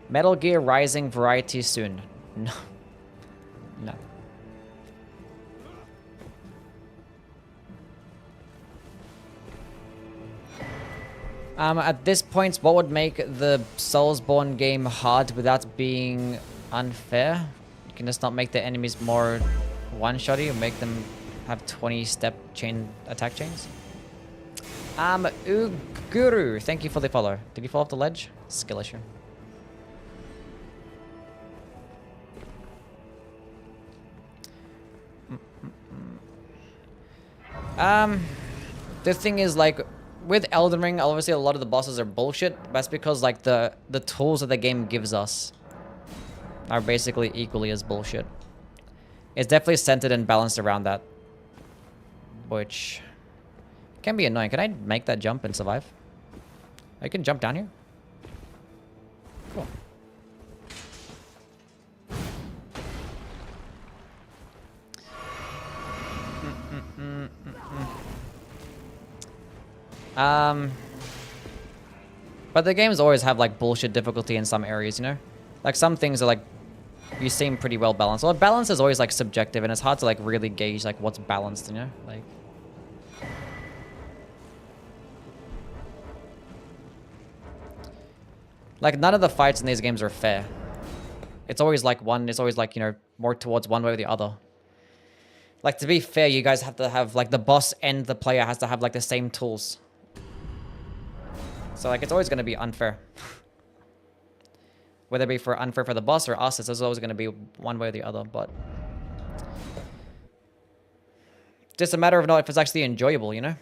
Metal Gear Rising variety soon. No. No. At this point, what would make the Soulsborne game hard without being unfair? You can just not make the enemies more one-shotty or make them have 20-step chain attack chains. Uguru, thank you for the follow. Did you fall off the ledge? Skill issue. The thing is, like, with Elden Ring, obviously a lot of the bosses are bullshit. That's because, like, the tools that the game gives us are basically equally as bullshit. It's definitely centered and balanced around that, which can be annoying. Can I make that jump and survive? I can jump down here? Cool. But the games always have, like, bullshit difficulty in some areas, you know? Like, some things are, like, you seem pretty well balanced. Well, balance is always, like, subjective, and it's hard to, like, really gauge, like, what's balanced, you know? Like, none of the fights in these games are fair. It's always, like, you know, more towards one way or the other. Like, to be fair, you guys have to have, like, the boss and the player has to have, like, the same tools. So, like, it's always going to be unfair. Whether it be unfair for the boss or us, it's always going to be one way or the other, but... just a matter of if it's actually enjoyable, you know?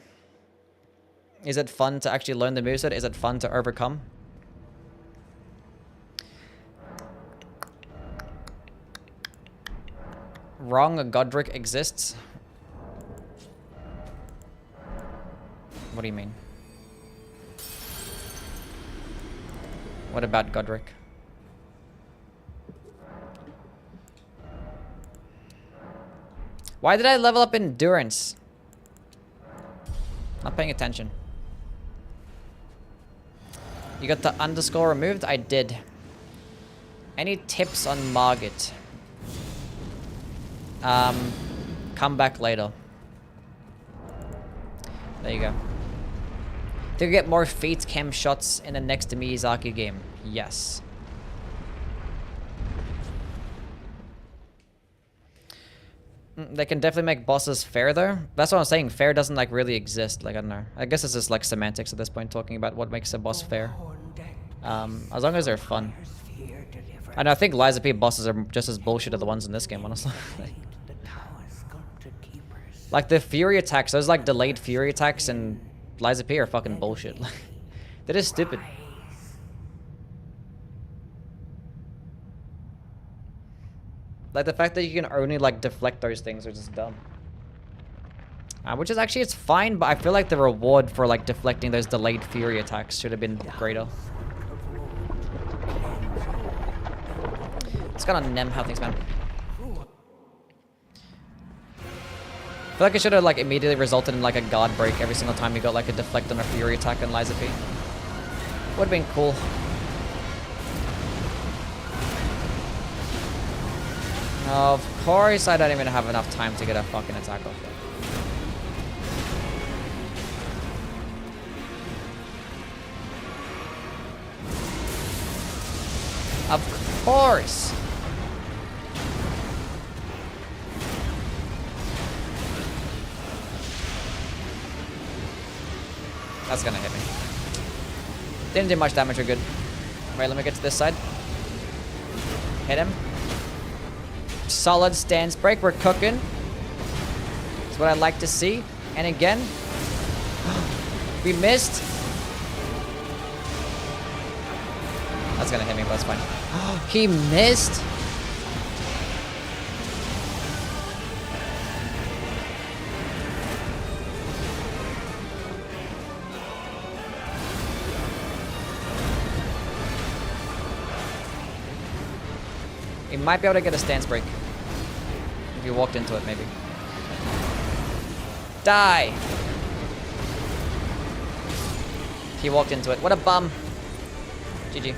Is it fun to actually learn the moveset? Is it fun to overcome? Wrong Godric exists? What do you mean? What about Godric? Why did I level up endurance? Not paying attention. You got the underscore removed? I did. Any tips on Margit? Come back later. There you go. Do you get more Fate Chem shots in the next Miyazaki game? Yes. They can definitely make bosses fair though. That's what I'm saying. Fair doesn't like really exist. Like, I don't know. I guess it's just like semantics at this point, talking about what makes a boss fair. As long as they're fun. And I think Liza P bosses are just as bullshit as the ones in this game, honestly. Like the Fury attacks, those like delayed Fury attacks and Liza P are fucking bullshit. They're just stupid. Like the fact that you can only like deflect those things are just dumb. Which is actually, it's fine, but I feel like the reward for like deflecting those delayed Fury attacks should have been greater. It's got on Nem, how things, man. I feel like it should have like immediately resulted in like a guard break every single time you got like a deflect on a Fury attack on Liza P. Would have been cool. Of course, I don't even have enough time to get a fucking attack off. Of course. That's gonna hit me. Didn't do much damage, we're good. Wait, let me get to this side. Hit him. Solid stance break, we're cooking. That's what I like to see. And again. We missed. That's gonna hit me, but it's fine. He missed. He might be able to get a stance break. If you walked into it, maybe. Die! He walked into it. What a bum. GG.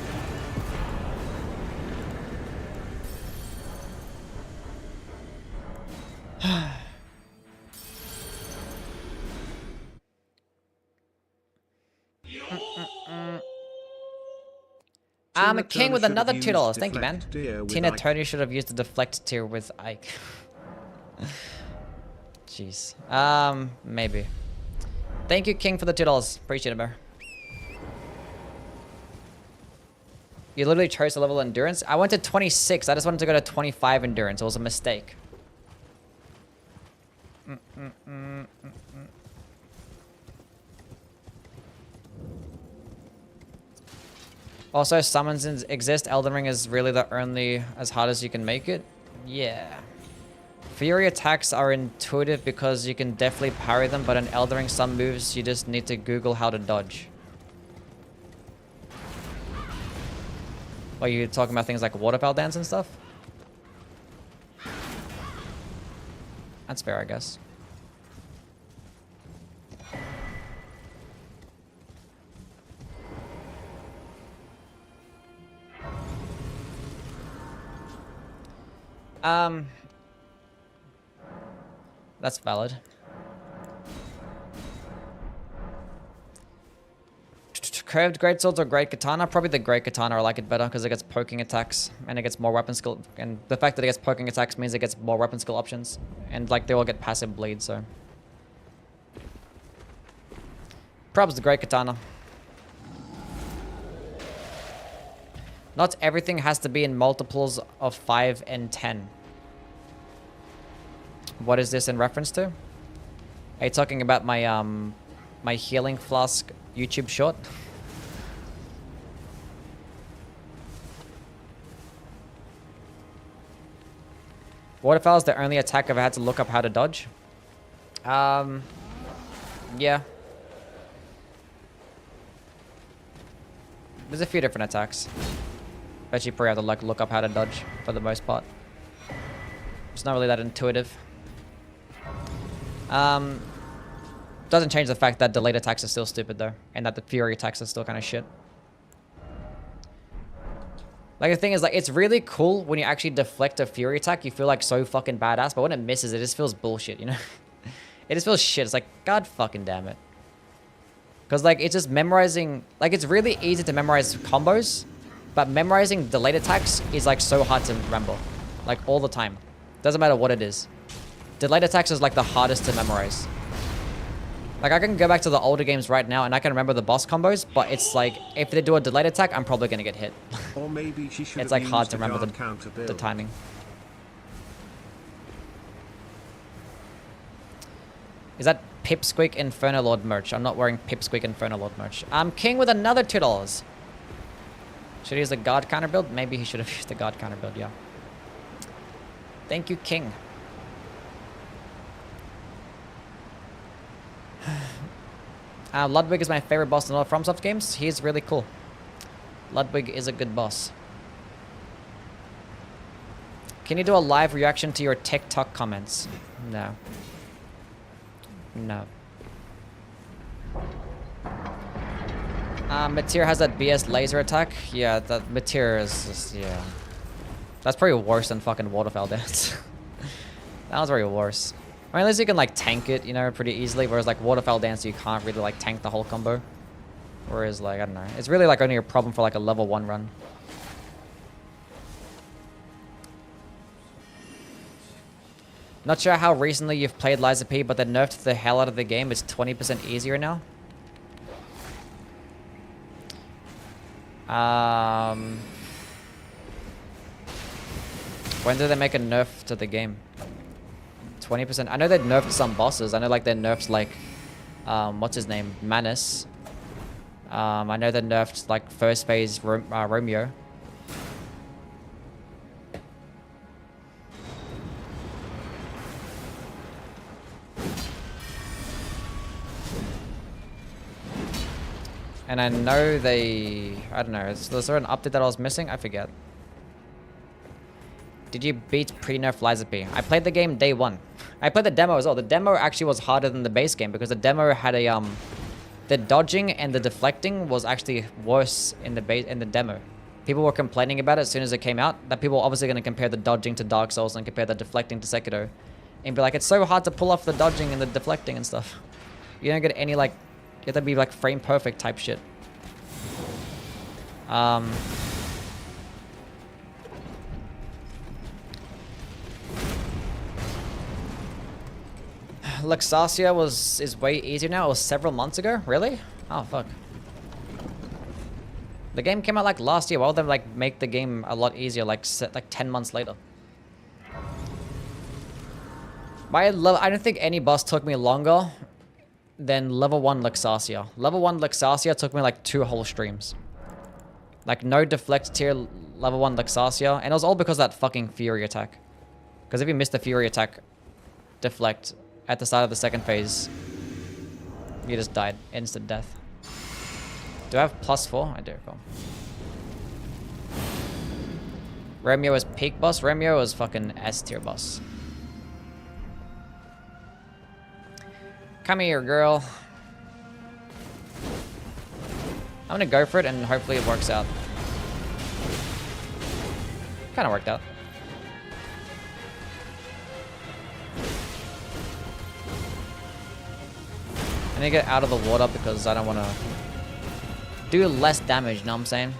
I'm a king Turner with should another have $2. used Thank you, man. deflect tier with Tina Ike. Turner should have used the deflect tier with Ike. Jeez. Maybe. Thank you, King, for the $2. Appreciate it, bro. You literally chose the level of endurance. I went to 26. I just wanted to go to 25 endurance. It was a mistake. Also, summons exist. Elden Ring is really the only as hard as you can make it. Yeah. Fury attacks are intuitive because you can definitely parry them, but in Elden Ring, some moves you just need to Google how to dodge. Are you talking about things like waterfowl dance and stuff? That's fair, I guess. That's valid. Curved greatswords or great katana? Probably the great katana. I like it better because it gets poking attacks and it gets more weapon skill. And the fact that it gets poking attacks means it gets more weapon skill options. And like they all get passive bleed, so. Probably the great katana. Not everything has to be in multiples of 5 and 10. What is this in reference to? Are you talking about my my healing flask YouTube short? Waterfowl is the only attack I've had to look up how to dodge. Yeah. There's a few different attacks. But you probably have to like look up how to dodge for the most part. It's not really that intuitive. Doesn't change the fact that delayed attacks are still stupid though, and that the fury attacks are still kind of shit. Like the thing is, like, it's really cool when you actually deflect a fury attack. You feel like so fucking badass, but when it misses, it just feels bullshit, you know? It just feels shit. It's like, god fucking damn it. Because like it's just memorizing, like it's really easy to memorize combos, but memorizing delayed attacks is like so hard to remember, like all the time. Doesn't matter what it is. Delayed attacks is like the hardest to memorize. Like I can go back to the older games right now and I can remember the boss combos, but it's like if they do a delayed attack, I'm probably gonna get hit. Or maybe she should It's have like hard used to remember guard counter the build. timing. Is that Pipsqueak Inferno Lord merch? I'm not wearing Pipsqueak Inferno Lord merch. I'm King with another $2. Should he use the guard counter build? Maybe he should have used the guard counter build, yeah. Thank you, King. Ludwig is my favorite boss in all FromSoft games. He's really cool. Ludwig is a good boss. Can you do a live reaction to your TikTok comments? No. No. Mateer has that BS laser attack. Yeah, that Mateer is just, yeah. That's probably worse than fucking waterfowl dance. That was very worse. I mean, at least you can like tank it, you know, pretty easily. Whereas like waterfowl dance, you can't really like tank the whole combo. Whereas like, I don't know. It's really like only a problem for like a level 1 run. Not sure how recently you've played Liza P, but they nerfed the hell out of the game. It's 20% easier now. When did they make a nerf to the game? 20%. I know they nerfed some bosses. I know like they nerfed like, what's his name? Manus. I know they nerfed like first phase Romeo. And I know they, I don't know, is there an update that I was missing? I forget. Did you beat pre-nerf Liza P? I played the game day 1. I played the demo as well. The demo actually was harder than the base game because the demo had a, the dodging and the deflecting was actually worse in the demo. People were complaining about it as soon as it came out, that people were obviously going to compare the dodging to Dark Souls and compare the deflecting to Sekiro. And be like, it's so hard to pull off the dodging and the deflecting and stuff. You don't get any like, you have to be like frame perfect type shit. Luxasia is way easier now. It was several months ago. Really? Oh fuck. The game came out like last year. Why would they like make the game a lot easier like 10 months later? I don't think any boss took me longer than level 1 Luxasia. Level 1 Luxasia took me like 2 whole streams. Like no deflect tier level 1 Luxasia. And it was all because of that fucking Fury attack. Because if you miss the Fury attack deflect at the start of the second phase, you just died. Instant death. Do I have +4? I do. Cool. Remio is peak boss. Remio is fucking S tier boss. Come here, girl. I'm gonna go for it and hopefully it works out. Kinda worked out. I need to get out of the water because I don't want to do less damage, you know what I'm saying?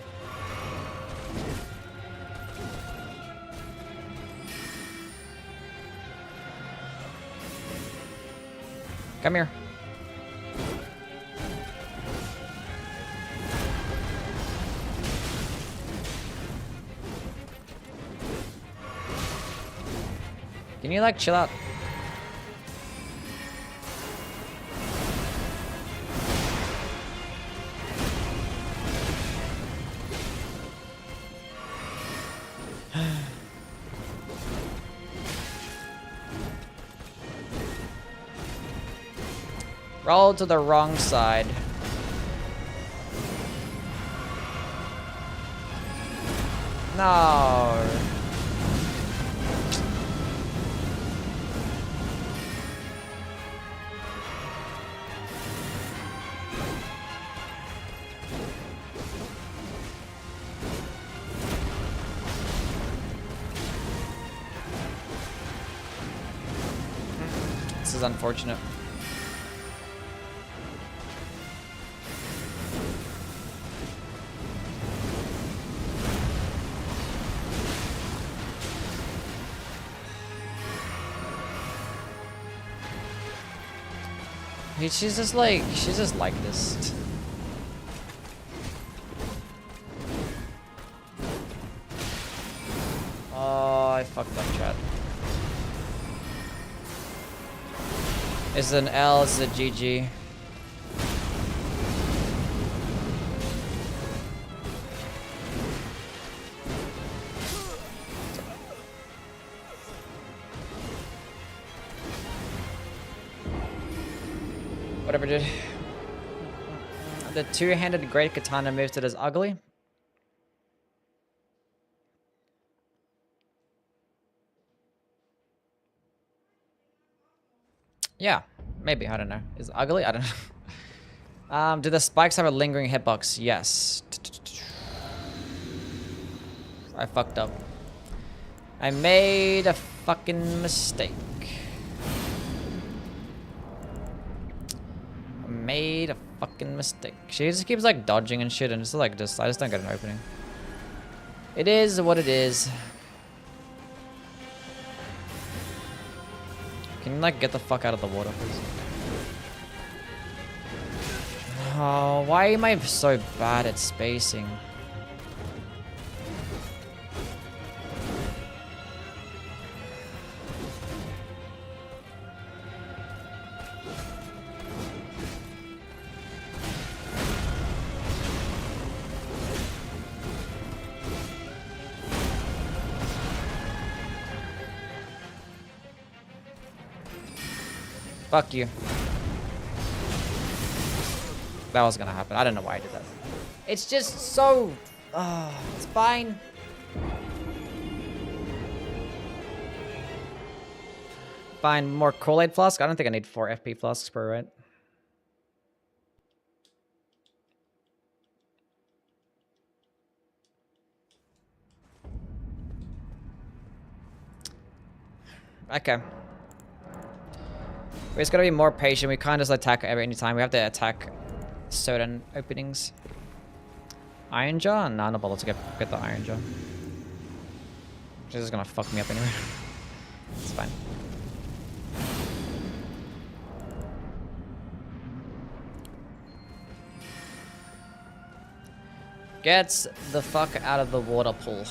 Come here. Can you like chill out? Roll to the wrong side. No. This is unfortunate. She's just like this. Oh, I fucked up, chat. It's an L, it's a GG. Whatever, dude. The two-handed great katana moves it as ugly. Yeah, maybe. I don't know. Is it ugly? I don't know. Do the spikes have a lingering hitbox? Yes. I fucked up. I made a fucking mistake. Made a fucking mistake. She just keeps like dodging and shit, and it's like I just don't get an opening. It is what it is. Can you like get the fuck out of the water, please? Oh, why am I so bad at spacing? Fuck you. That was gonna happen. I don't know why I did that. It's just so... it's fine. Fine, more Kool-Aid flask? I don't think I need 4 FP flasks per, right? Okay. We just gotta be more patient. We can't just attack any time. We have to attack certain openings. Iron Jaw? Nah, no bother to get the Iron Jaw. She's just gonna fuck me up anyway. It's fine. Get the fuck out of the water pool.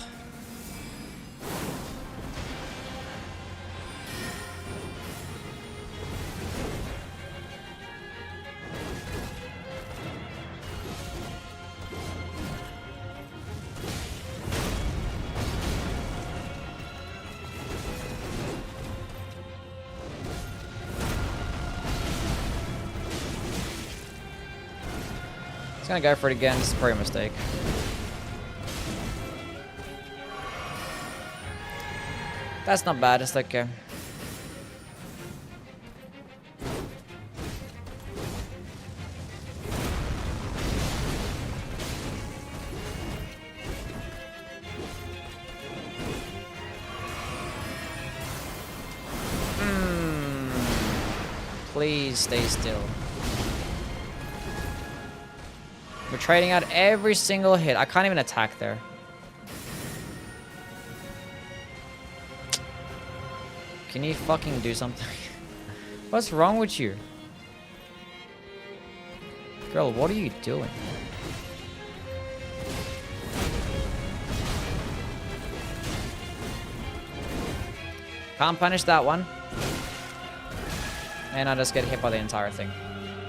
He's gonna go for it again. This is probably a mistake. That's not bad. It's like please stay still. We're trading out every single hit. I can't even attack there. Can you fucking do something? What's wrong with you? Girl, what are you doing? Can't punish that one. And I just get hit by the entire thing.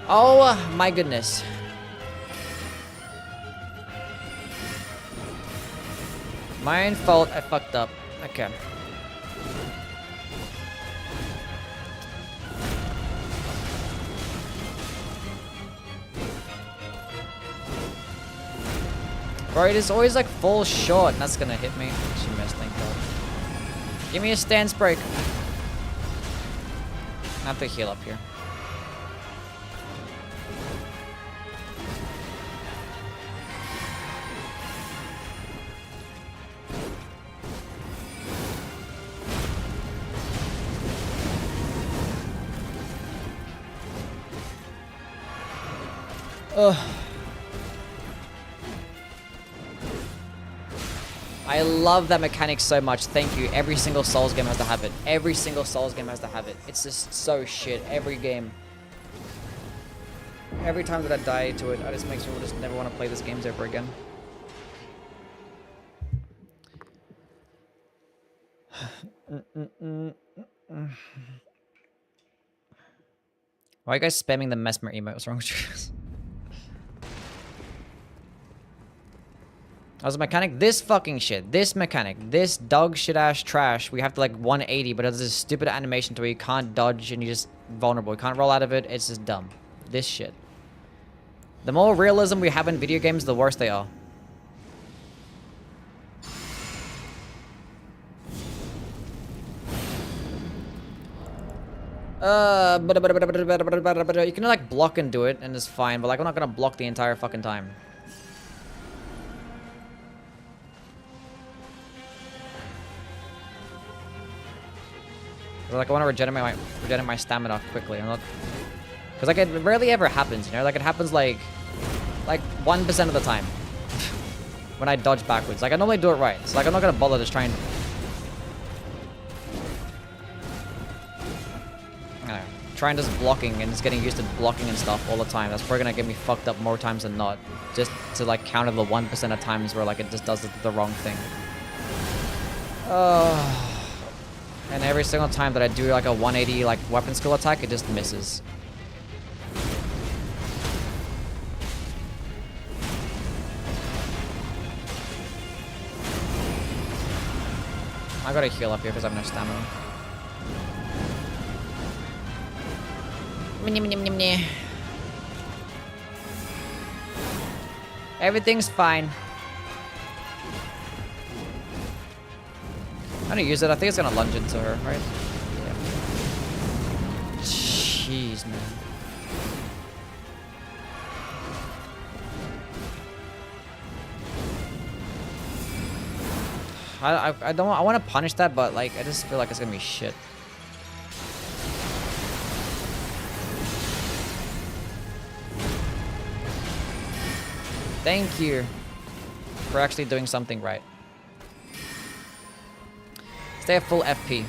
Oh my goodness. My own fault, I fucked up. Okay. Bro, it is always like full short, and that's gonna hit me. She missed, thank God. Give me a stance break. I have to heal up here. Ugh. I love that mechanic so much. Thank you. Every single Souls game has to have it. Every single Souls game has to have it. It's just so shit. Every game. Every time that I die to it, I just makes me just never want to play this games ever again. Why are you guys spamming the Mesmer emote? What's wrong with you guys? As a mechanic, this fucking shit, this mechanic, this dog shit ass trash, we have to like 180, but it has this stupid animation to where you can't dodge and you're just vulnerable. You can't roll out of it, it's just dumb. This shit. The more realism we have in video games, the worse they are. You can like block and do it and it's fine, but like I'm not gonna block the entire fucking time. Like I want to regenerate my stamina quickly. I'm not, because like it rarely ever happens, you know. Like it happens like 1% of the time when I dodge backwards. Like I normally do it right. So like I'm not gonna bother just trying. Trying just blocking and just getting used to blocking and stuff all the time. That's probably gonna get me fucked up more times than not. Just to like counter the 1% of times where like it just does the wrong thing. And every single time that I do like a 180 like weapon skill attack, it just misses. I gotta heal up here because I have no stamina. Everything's fine. I'm gonna use it. I think it's gonna lunge into her, right? Yeah. Jeez, man. I don't. I want to punish that, but like I just feel like it's gonna be shit. Thank you for actually doing something right. Stay at full FP.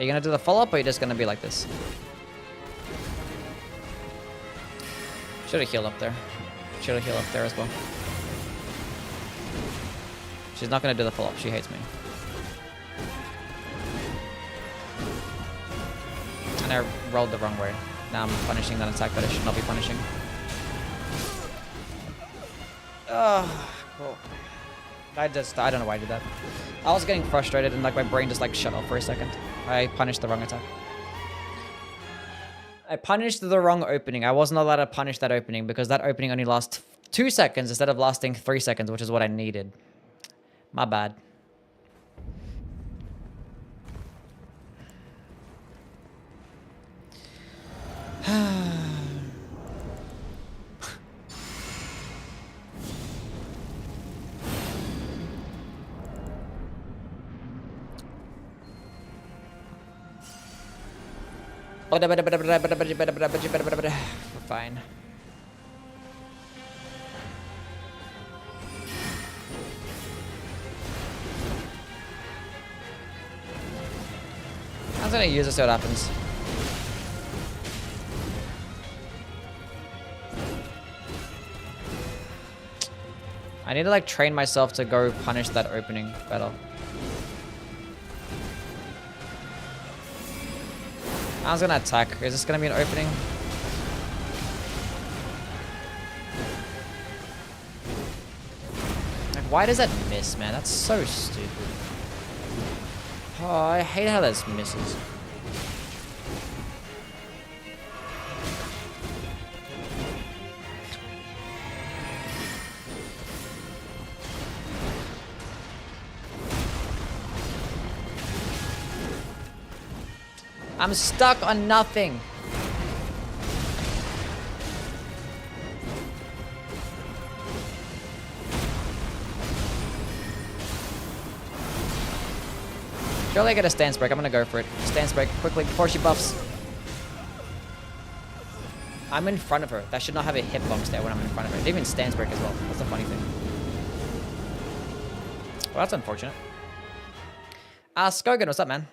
Are you gonna do the follow-up or are you just gonna be like this? Should have healed up there. Should have healed up there as well. She's not gonna do the follow-up. She hates me. And I rolled the wrong way. Now I'm punishing that attack that I should not be punishing. Cool. I don't know why I did that. I was getting frustrated and like my brain just like shut off for a second. I punished the wrong attack. I punished the wrong opening. I wasn't allowed to punish that opening because that opening only lasts 2 seconds instead of lasting 3 seconds, which is what I needed. My bad. We're fine. I'm gonna use it so it happens. I need to like train myself to go punish that opening better. I was gonna attack. Is this gonna be an opening? Like, why does that miss, man? That's so stupid. Oh, I hate how this misses. I'm stuck on nothing. Surely I get a stance break. I'm gonna go for it. Stance break quickly before she buffs. I'm in front of her. That should not have a hitbox there when I'm in front of her. It didn't even stance break as well. That's the funny thing. Well, that's unfortunate. Skogan, what's up, man?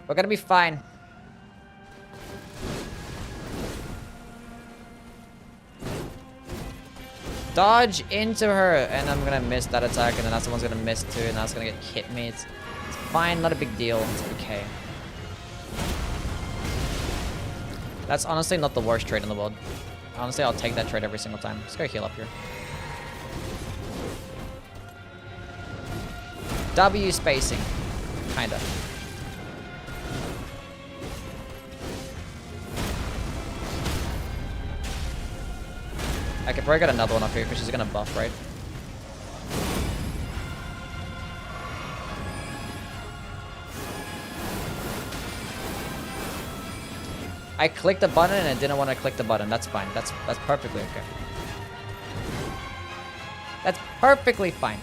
We're gonna be fine. Dodge into her, and I'm gonna miss that attack, and then that someone's gonna miss too, and that's gonna get hit me. It's fine, not a big deal. It's okay. That's honestly not the worst trade in the world. Honestly, I'll take that trade every single time. Let's go heal up here. W spacing, kinda. I could probably get another one up here because she's gonna buff, right? I clicked the button and I didn't want to click the button. That's fine. That's perfectly okay. That's perfectly fine.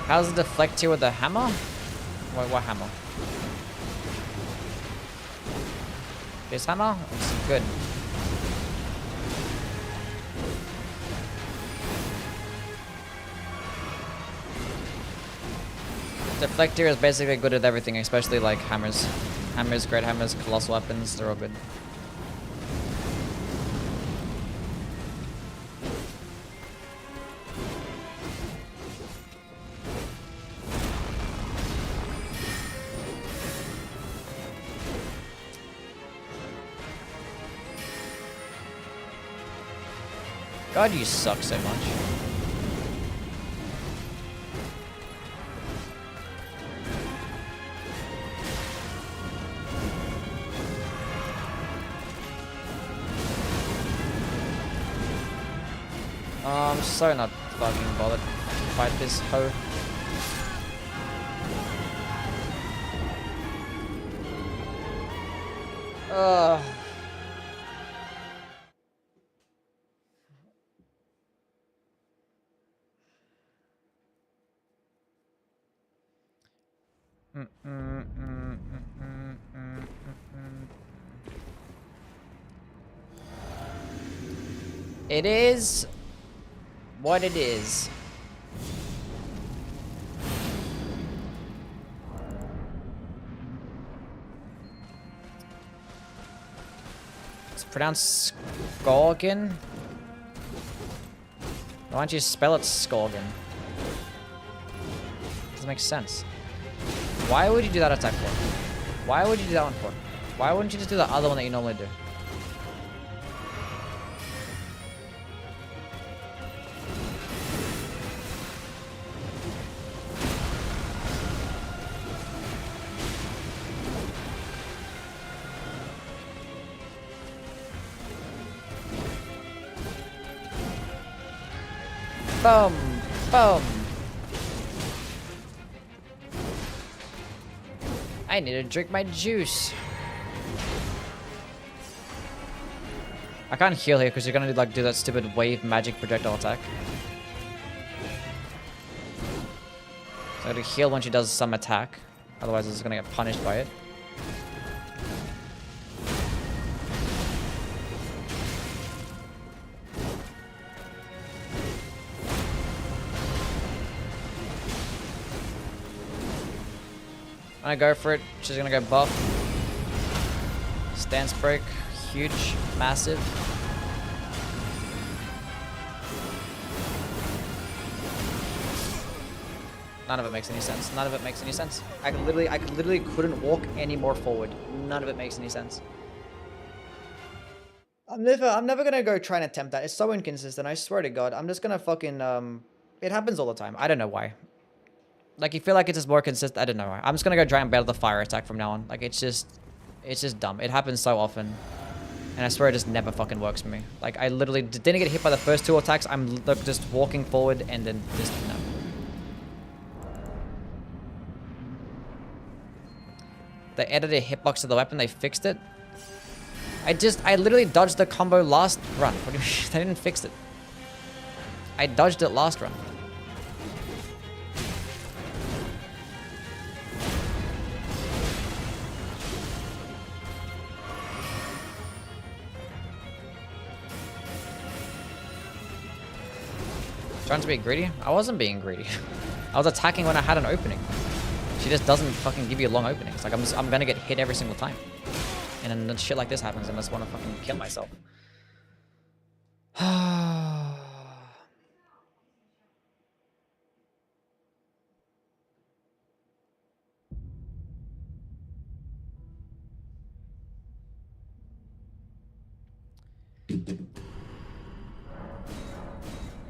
How's it deflect here with the hammer? What hammer? This hammer? It's good. Deflect here is basically good at everything, especially like hammers. Hammers, great hammers, colossal weapons, they're all good. God, you suck so much. I'm so not fucking bothered. fight this hoe. Ugh. It is what it is. It's pronounced Skorgen. Why don't you spell it Skorgen? Doesn't make sense. Why would you do that attack for? Why would you do that one for? Why wouldn't you just do the other one that you normally do? Boom! Boom! I need to drink my juice. I can't heal here because you're gonna like do that stupid wave magic projectile attack. So I gotta heal when she does some attack. Otherwise it's gonna get punished by it. I go for it. She's gonna go buff. Stance break. Huge. Massive. None of it makes any sense. None of it makes any sense. I literally couldn't walk any more forward. None of it makes any sense. I'm never gonna go try and attempt that. It's so inconsistent. I swear to God. I'm just gonna fucking it happens all the time. I don't know why. Like, you feel like it's just more consistent. I don't know why. I'm just gonna go try and battle the fire attack from now on. Like, it's just dumb. It happens so often. And I swear it just never fucking works for me. Like, I literally didn't get hit by the first two attacks. I'm like, just walking forward and then just, no. They added a hitbox to the weapon. They fixed it. I literally dodged the combo last run. What do you mean? They didn't fix it. I dodged it last run. Trying to be greedy? I wasn't being greedy. I was attacking when I had an opening. She just doesn't fucking give you long openings. Like, I'm gonna get hit every single time. And then shit like this happens and I just want to fucking kill myself.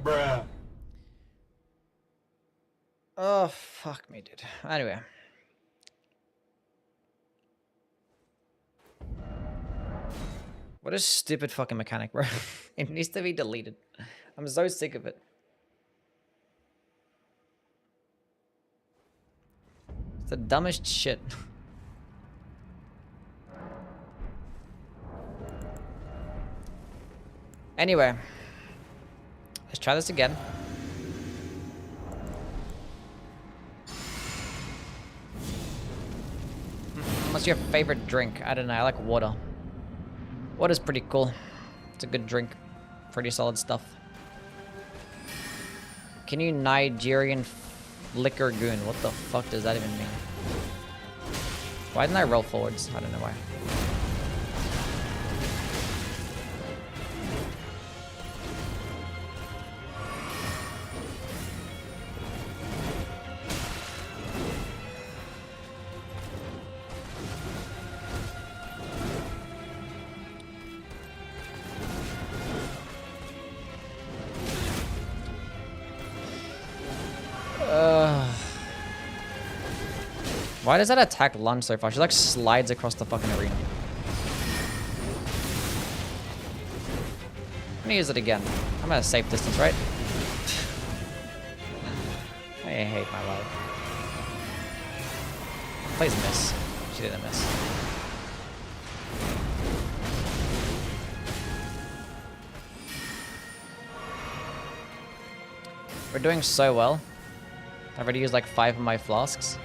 Bruh. Oh, fuck me, dude. Anyway. What a stupid fucking mechanic, bro. It needs to be deleted. I'm so sick of it. It's the dumbest shit. Anyway. Let's try this again. What's your favorite drink? I don't know. I like water. Water's pretty cool. It's a good drink. Pretty solid stuff. Can you Nigerian liquor goon? What the fuck does that even mean? Why didn't I roll forwards? I don't know why. Why does that attack lunge so far? She like slides across the fucking arena. I'm gonna use it again. I'm at a safe distance, right? hate my life. Please miss. She didn't miss. We're doing so well. I've already used like 5 of my flasks.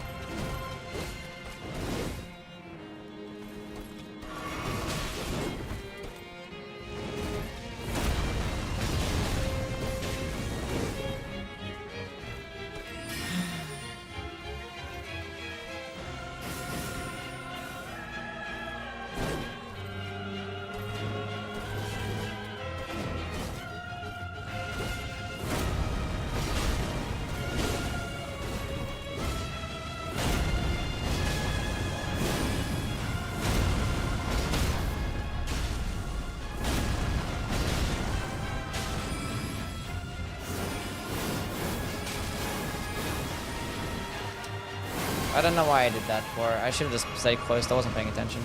I don't know why I did that for. I should have just stayed close. I wasn't paying attention.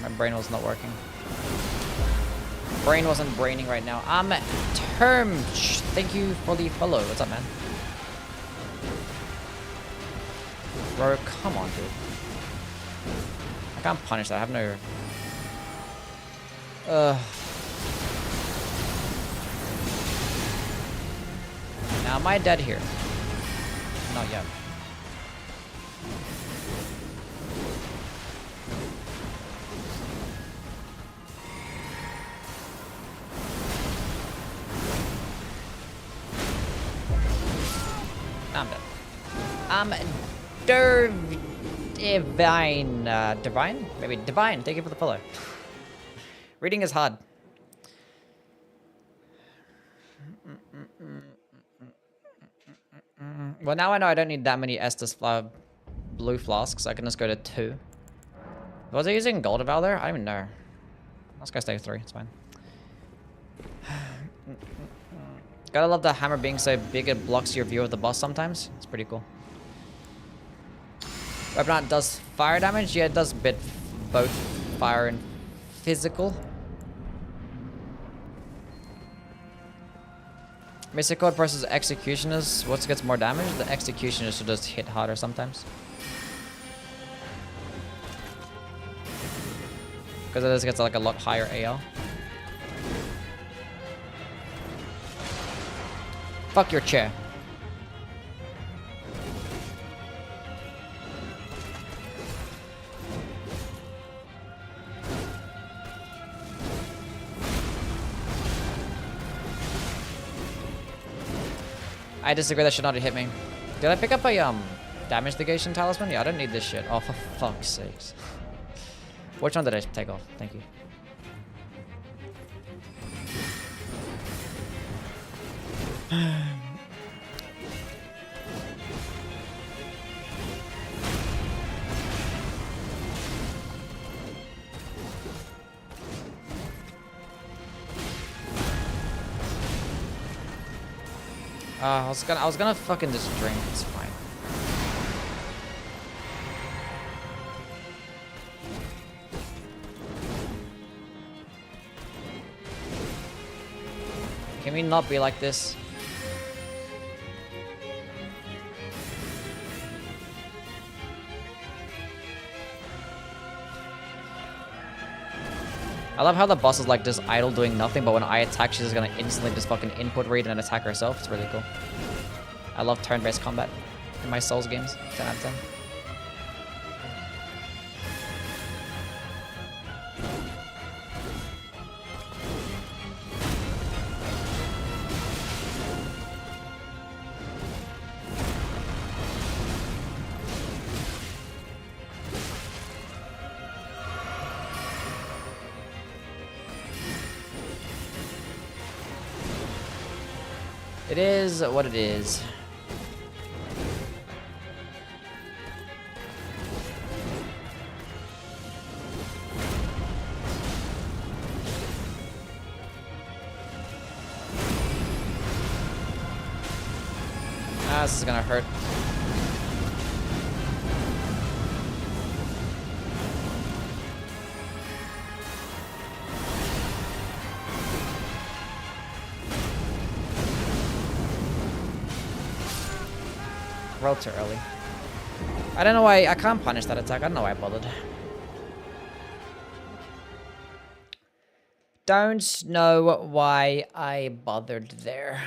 My brain was not working. Brain wasn't braining right now. Term. Thank you for the follow. What's up, man? Bro, come on, dude. I can't punish that. I have no. Now, am I dead here? Not yet. I'm dead. Divine. Divine? Maybe Divine. Thank you for the follow. Reading is hard. Well, now I know I don't need that many Estus blue flasks. I can just go to 2. Was I using Gold Eval there? I don't even know. Let's go stay 3. It's fine. Gotta love the hammer being so big it blocks your view of the boss sometimes. It's pretty cool. Weapon art does fire damage. Yeah, it does both fire and physical. Mystic Code versus Executioners. What gets more damage? The Executioners should just hit harder sometimes. Because it just gets like a lot higher AL. Fuck your chair. I disagree, that should not have hit me. Did I pick up a damage negation talisman? Yeah, I don't need this shit. Oh, for fuck's sakes. Which one did I take off? Thank you. I was gonna fucking just drink. It's fine. Can we not be like this? I love how the boss is like just idle doing nothing, but when I attack, she's just gonna instantly just fucking input read and attack herself. It's really cool. I love turn-based combat in my Souls games. 10 out of 10. It is what it is. This is gonna hurt. rolled too early. I don't know why I can't punish that attack. I don't know why I bothered. Don't know why I bothered there.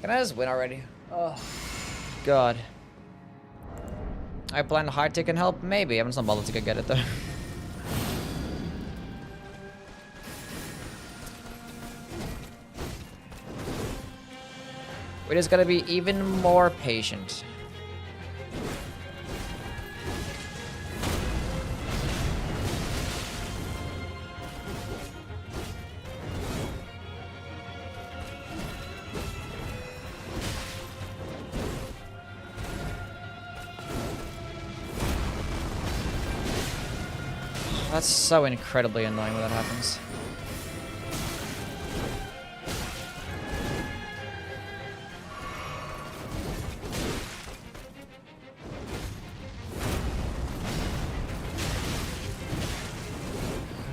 Can I just win already? Oh, God. I plan hard tick can help? Maybe. I'm just not bothered to go get it though. We just gotta be even more patient. That's so incredibly annoying when that happens.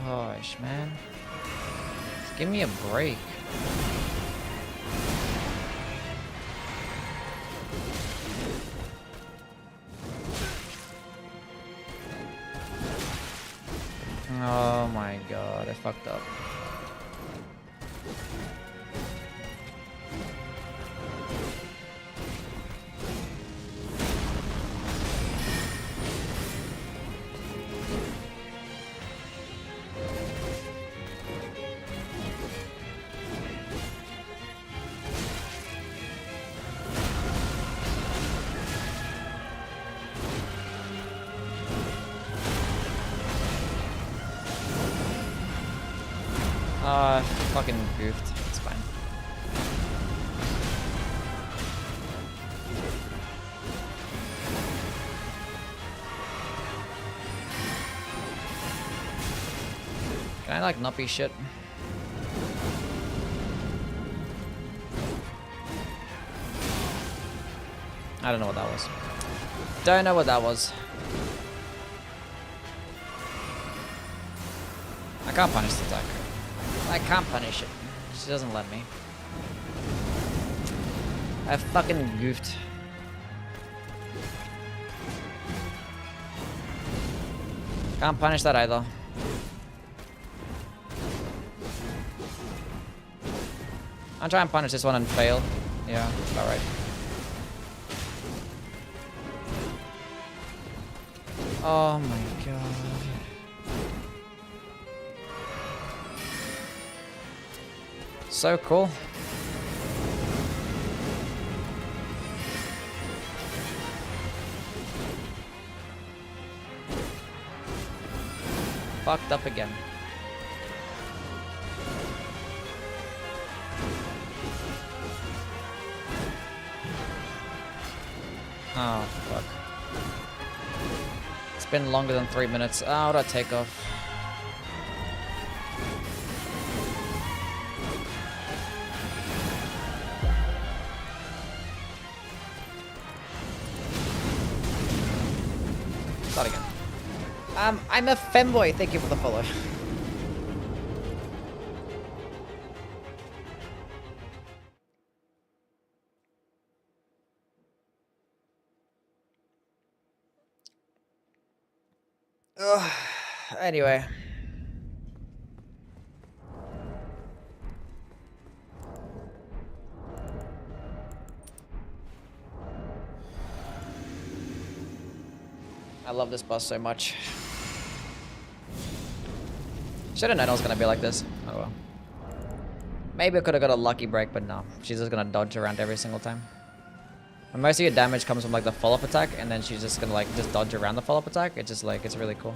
Gosh, man. Just give me a break. Oh my god, I fucked up. Fucking goofed. It's fine. Can I like not be shit? I don't know what that was. Don't know what that was. I can't punish the attack. I can't punish it. She doesn't let me. I fucking goofed. Can't punish that either. I'll try and punish this one and fail. Yeah, alright. Oh my god. So cool. Fucked up again. Oh, fuck. It's been longer than 3 minutes. Oh, that takeoff. Start again. I'm a femboy. Thank you for the follow. Ugh. Anyway. I love this boss so much. Should've known it was gonna be like this. Oh well. Maybe I could've got a lucky break, but no. She's just gonna dodge around every single time. And most of your damage comes from like the follow-up attack, and then she's just gonna like just dodge around the follow-up attack. It's just like, it's really cool.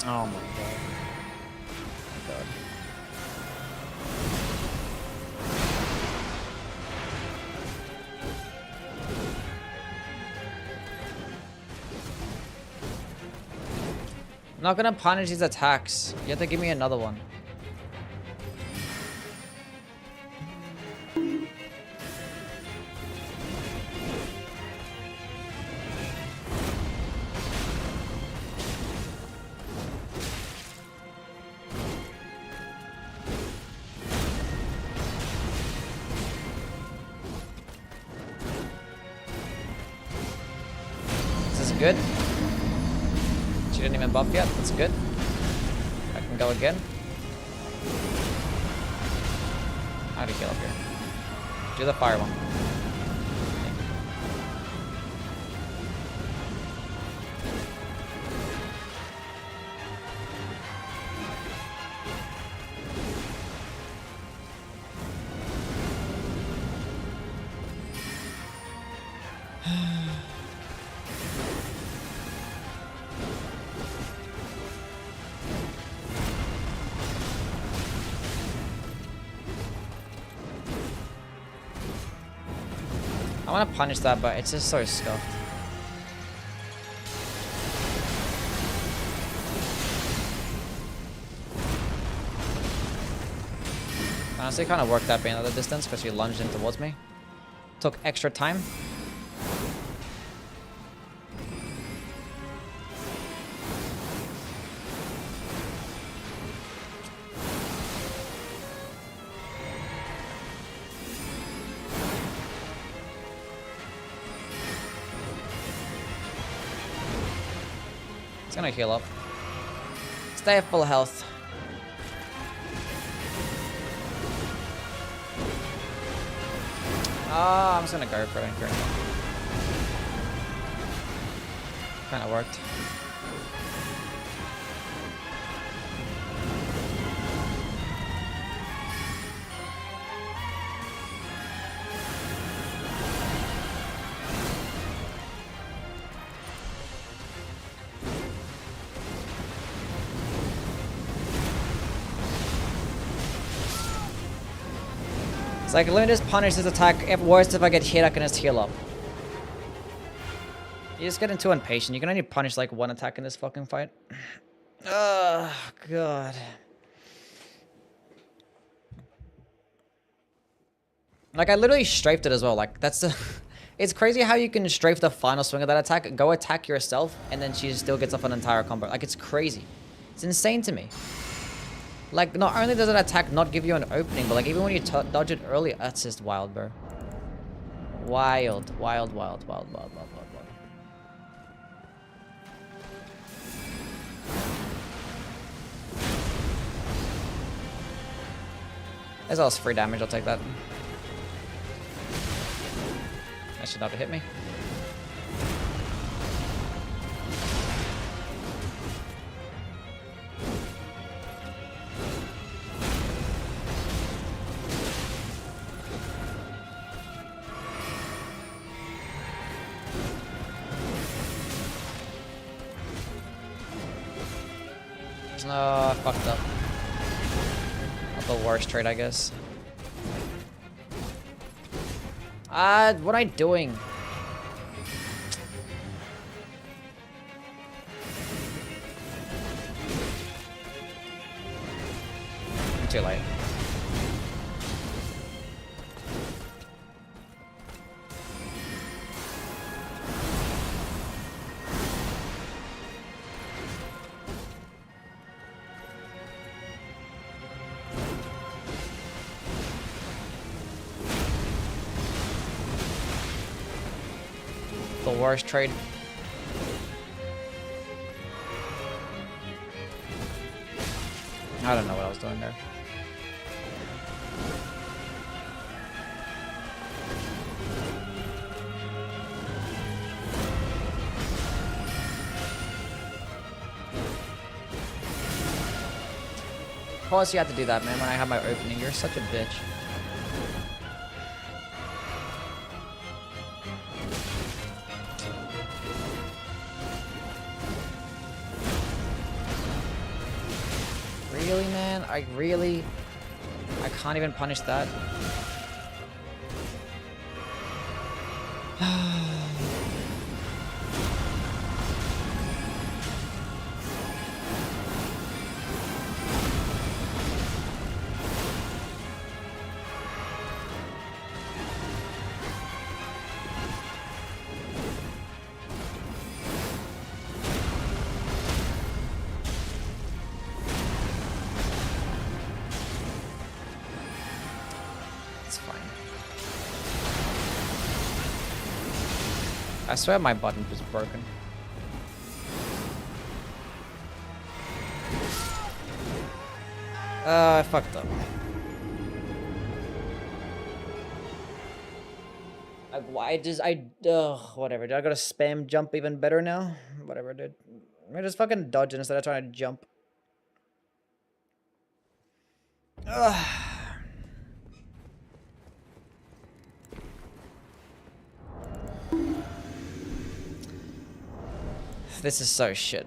Oh my god. Oh my god. I'm not gonna punish these attacks. You have to give me another one. This is good. She didn't even buff yet. That's good. I can go again. How do you heal up here? Do the fire one. I want to punish that, but it's just so scuffed. Honestly, kind of worked that being at the distance because she lunged in towards me. Took extra time. It's gonna heal up. Stay at full health. Ah, I'm just gonna go for it. Kinda worked. It's like, let me just punish this attack. If worst, if I get hit, I can just heal up. You're just getting too impatient. You can only punish like one attack in this fucking fight. Oh, God. Like, I literally strafed it as well. Like, that's the... It's crazy how you can strafe the final swing of that attack, go attack yourself, and then she still gets off an entire combo. Like, it's crazy. It's insane to me. Like, not only does an attack not give you an opening, but like, even when you dodge it early, that's just wild, bro. Wild, wild, wild, wild, wild, wild, wild, wild. As well as free damage, I'll take that. That should not have hit me. Oh, I fucked up. Not the worst trade, I guess. What am I doing? I'm too late. The worst trade. I don't know what I was doing there. Of course you have to do that, man, when I have my opening. You're such a bitch. Really, man? I can't even punish that. I swear my button was broken. I fucked up. Whatever. Did I gotta spam jump even better now? Whatever, dude. I just fucking dodge instead of trying to jump. Ugh. This is so shit.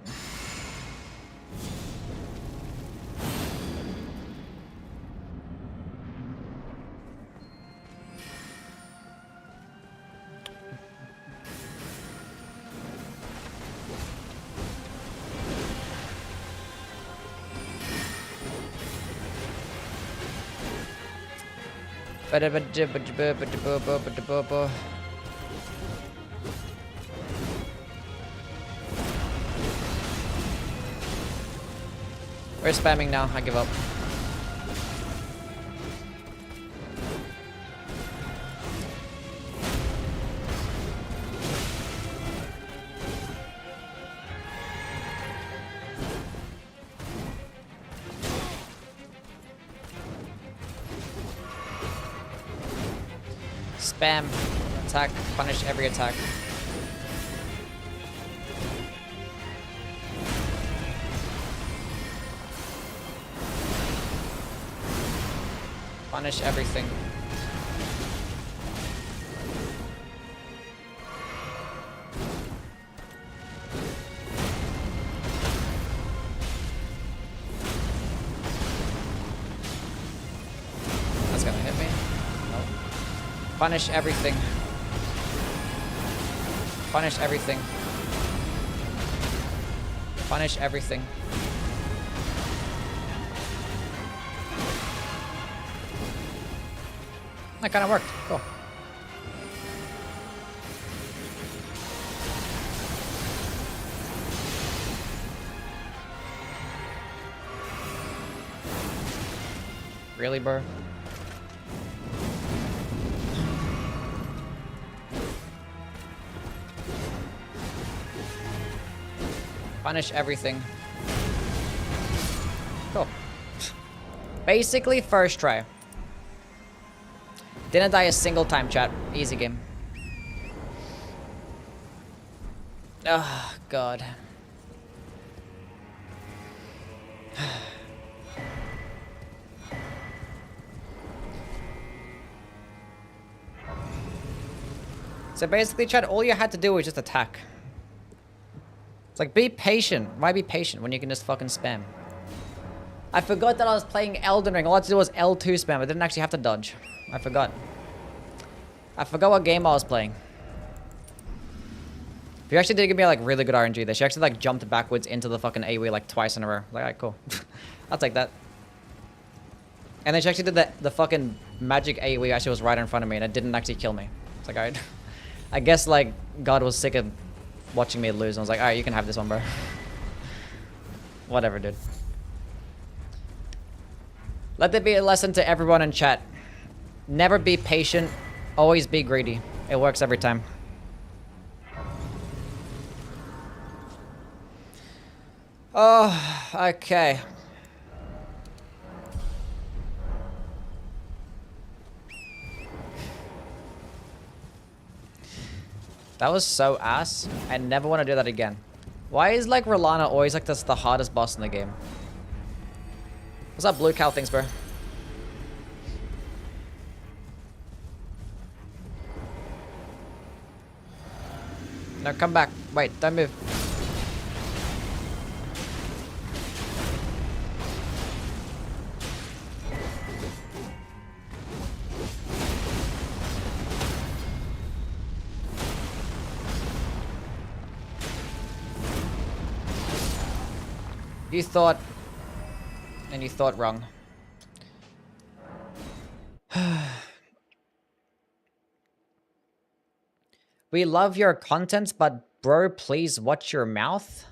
We're spamming now. I give up. Spam. Attack. Punish every attack. Punish everything. That's gonna hit me. No. Punish everything. Punish everything. Punish everything. That kind of worked. Cool. Really, bro? Punish everything. Cool. Basically, first try. Didn't die a single time, chat. Easy game. Oh, God. So basically, chat, all you had to do was just attack. It's like, be patient. Why be patient when you can just fucking spam? I forgot that I was playing Elden Ring. All I had to do was L2 spam. I didn't actually have to dodge. I forgot. I forgot what game I was playing. You actually did give me like really good RNG there. She actually like jumped backwards into the fucking AoE like twice in a row. Like, alright, cool. I'll take that. And then she actually did the fucking magic AoE actually was right in front of me and it didn't actually kill me. It's like, alright. I guess like God was sick of watching me lose. I was like, alright, you can have this one, bro. Whatever, dude. Let there be a lesson to everyone in chat. Never be patient. Always be greedy. It works every time. Oh, okay. That was so ass. I never want to do that again. Why is like Rolana always like that's the hardest boss in the game? What's up, blue cow things, bro? No, come back. Wait, don't move. You thought, and you thought wrong. We love your content, but bro, please watch your mouth.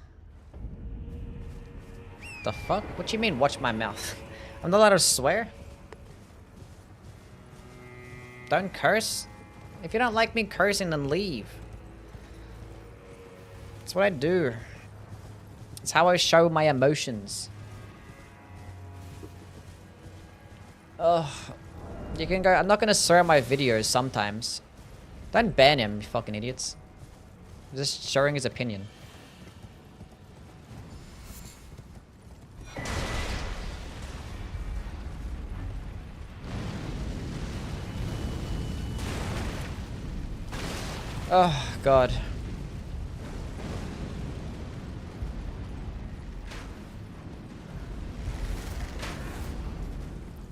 The fuck? What you mean, watch my mouth? I'm not allowed to swear? Don't curse? If you don't like me cursing, then leave. That's what I do. It's how I show my emotions. Ugh. You can go. I'm not gonna swear on my videos sometimes. Don't ban him, you fucking idiots. Just showing his opinion. Oh, God.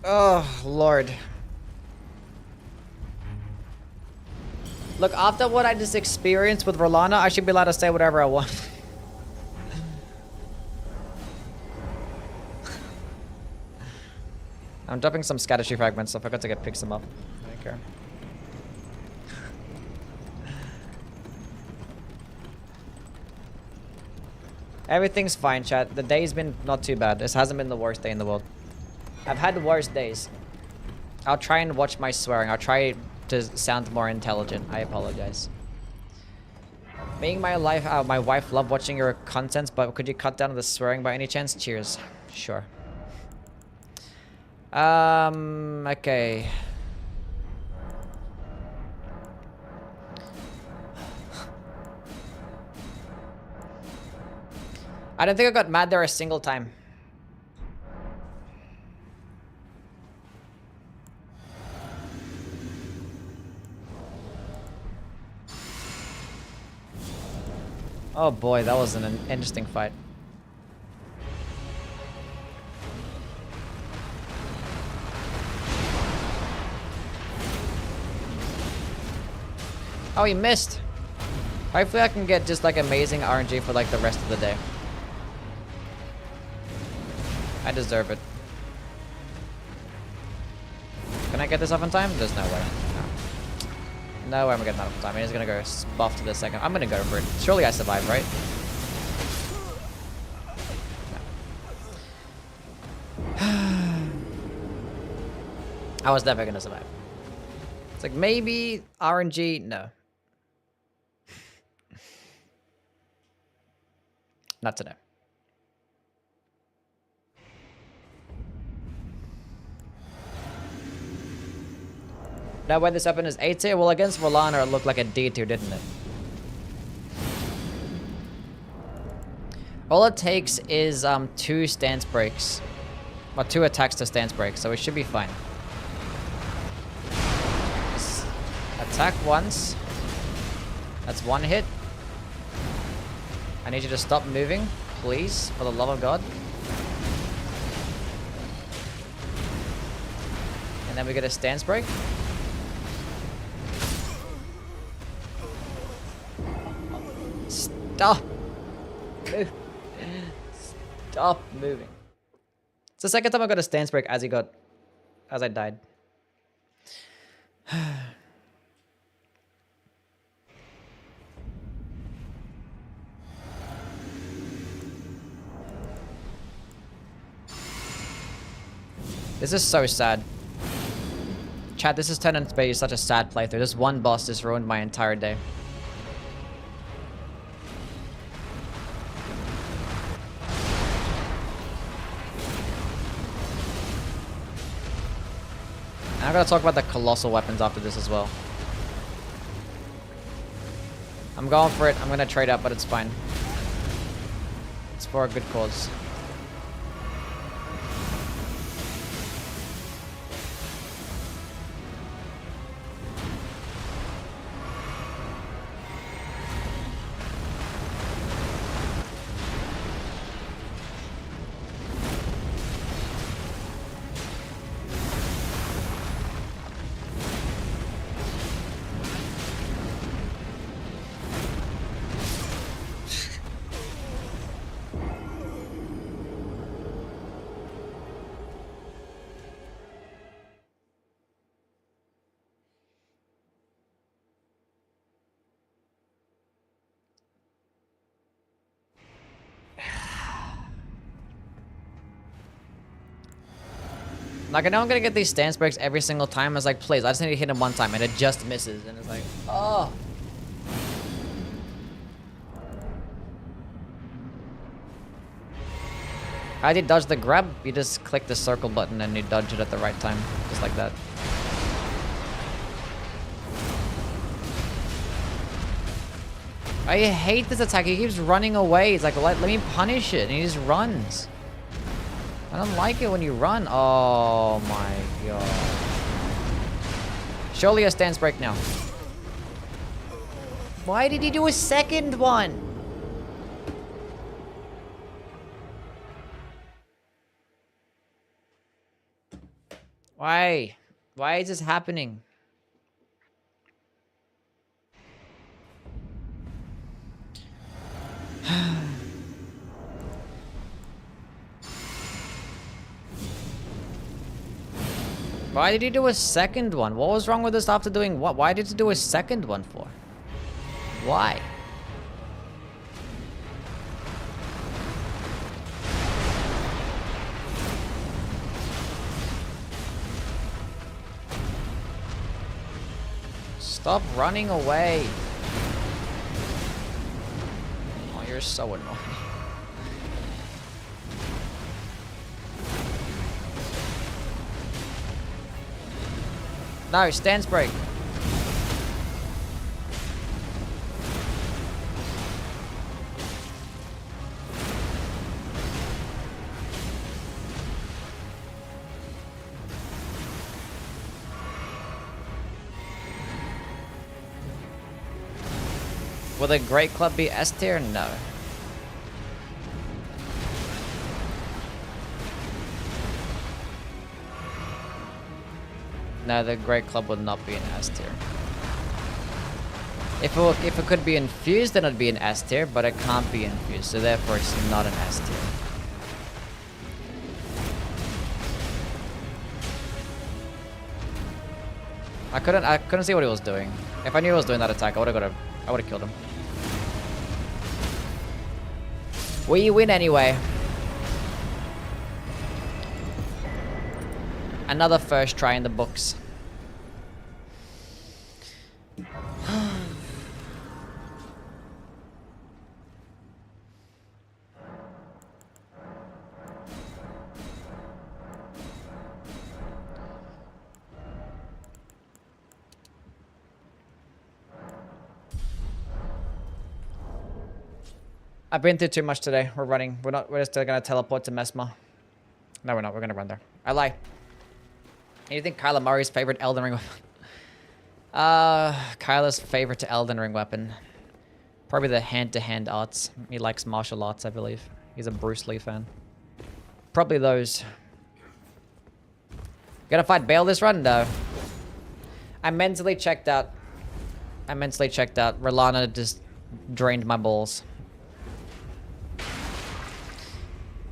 Oh, Lord. Look, after what I just experienced with Rolana, I should be allowed to say whatever I want. I'm dropping some scattershoe fragments, so I forgot to pick some up. I don't care. Everything's fine, chat. The day's been not too bad. This hasn't been the worst day in the world. I've had worse days. I'll try and watch my swearing. I'll try to sound more intelligent. I apologize. Making my wife love watching your content, but could you cut down on the swearing by any chance? Cheers. Sure. Okay. I don't think I got mad there a single time. Oh boy, that was an interesting fight. Oh, he missed. Hopefully I can get just like amazing RNG for like the rest of the day. I deserve it. Can I get this off in time? There's no way. No way I'm getting that off in time. He's gonna go buff to the second. I'm gonna go for it. Surely I survive, right? No. I was never gonna survive. It's like maybe RNG. No. Not today. Now why this weapon is A tier? Well, against Rolana it looked like a D tier, didn't it? All it takes is 2 stance breaks. Or 2 attacks to stance break, so it should be fine. Just attack once. That's 1 hit. I need you to stop moving, please, for the love of God. And then we get a stance break. Stop! Move. Stop moving. It's the second time I got a stance break as I died. This is so sad. Chat, this is turned into be such a sad playthrough. This one boss just ruined my entire day. And I'm gonna talk about the colossal weapons after this as well. I'm going for it. I'm gonna trade up, but it's fine. It's for a good cause. Like, I know I'm gonna get these stance breaks every single time. I was like, please, I just need to hit him one time, and it just misses. And it's like, oh. How do you dodge the grab? You just click the circle button and you dodge it at the right time. Just like that. I hate this attack. He keeps running away. He's like, let me punish it. And he just runs. I don't like it when you run. Oh my god. Surely a stance break now. Why did he do a second one? Why? Why is this happening? Why did he do a second one? What was wrong with this after doing what? Why did he do a second one for? Why? Stop running away. Oh, you're so annoying. No, stance break. Will the Great Club be S tier? No. No, the Great Club would not be an S tier. If it could be infused, then it'd be an S tier, but it can't be infused, so therefore it's not an S tier. I couldn't see what he was doing. If I knew he was doing that attack, I would have killed him. We win anyway. Another first try in the books. I've been through too much today. We're running. We're just gonna teleport to Mesma. No, we're not. We're gonna run there. I lie. You think Kyler Murray's favorite Elden Ring weapon? Kyler's favorite to Elden Ring weapon. Probably the hand-to-hand arts. He likes martial arts, I believe. He's a Bruce Lee fan. Probably those. Gonna fight Bale this run? No. I mentally checked out. Rolana just drained my balls.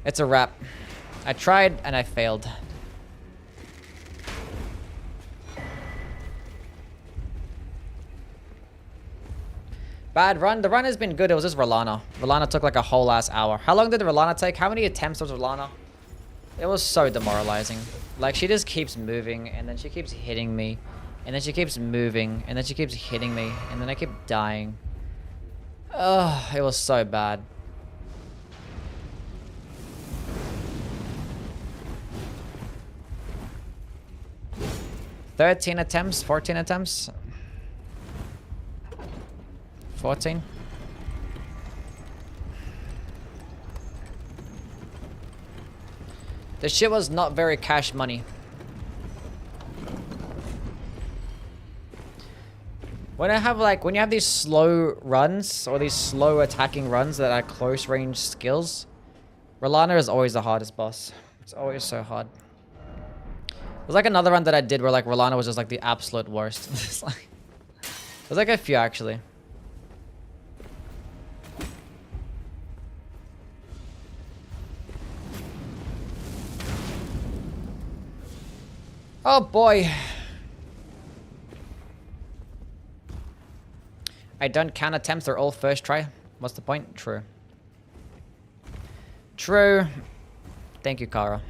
It's a wrap. I tried and I failed. Bad run. The run has been good. It was just Rolana. Rolana took like a whole ass hour. How long did Rolana take? How many attempts was Rolana? It was so demoralizing. Like, she just keeps moving, and then she keeps hitting me, and then she keeps moving, and then she keeps hitting me, and then I keep dying. Ugh, it was so bad. "13 attempts, 14 attempts. 14. The shit was not very cash money. When you have these slow runs, or these slow attacking runs that are close range skills, Rolana is always the hardest boss. It's always so hard. There's like another run that I did where like Rolana was just like the absolute worst. There's like a few actually. Oh boy. I don't count attempts, they're all first try. What's the point? True. True. Thank you, Kara.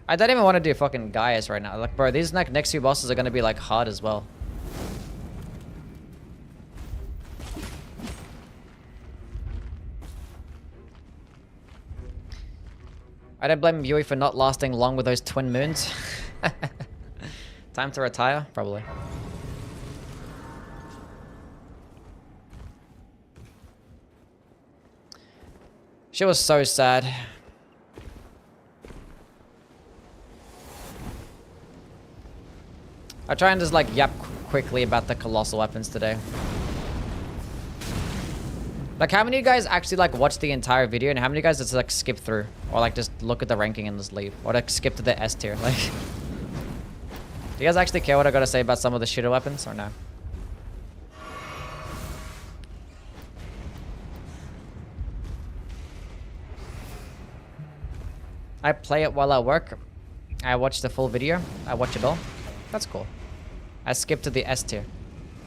I don't even want to do fucking Gaius right now. Like, bro, these next few bosses are gonna be like hard as well. I don't blame Yui for not lasting long with those twin moons. Time to retire? Probably. She was so sad. I'll try and just like yap quickly about the colossal weapons today. Like, how many of you guys actually like watch the entire video, and how many of you guys just like skip through, or like just look at the ranking and just leave, or like skip to the S tier? Like, do you guys actually care what I gotta say about some of the shitter weapons, or no? I play it while I work. I watch the full video. I watch it all. That's cool. I skip to the S tier,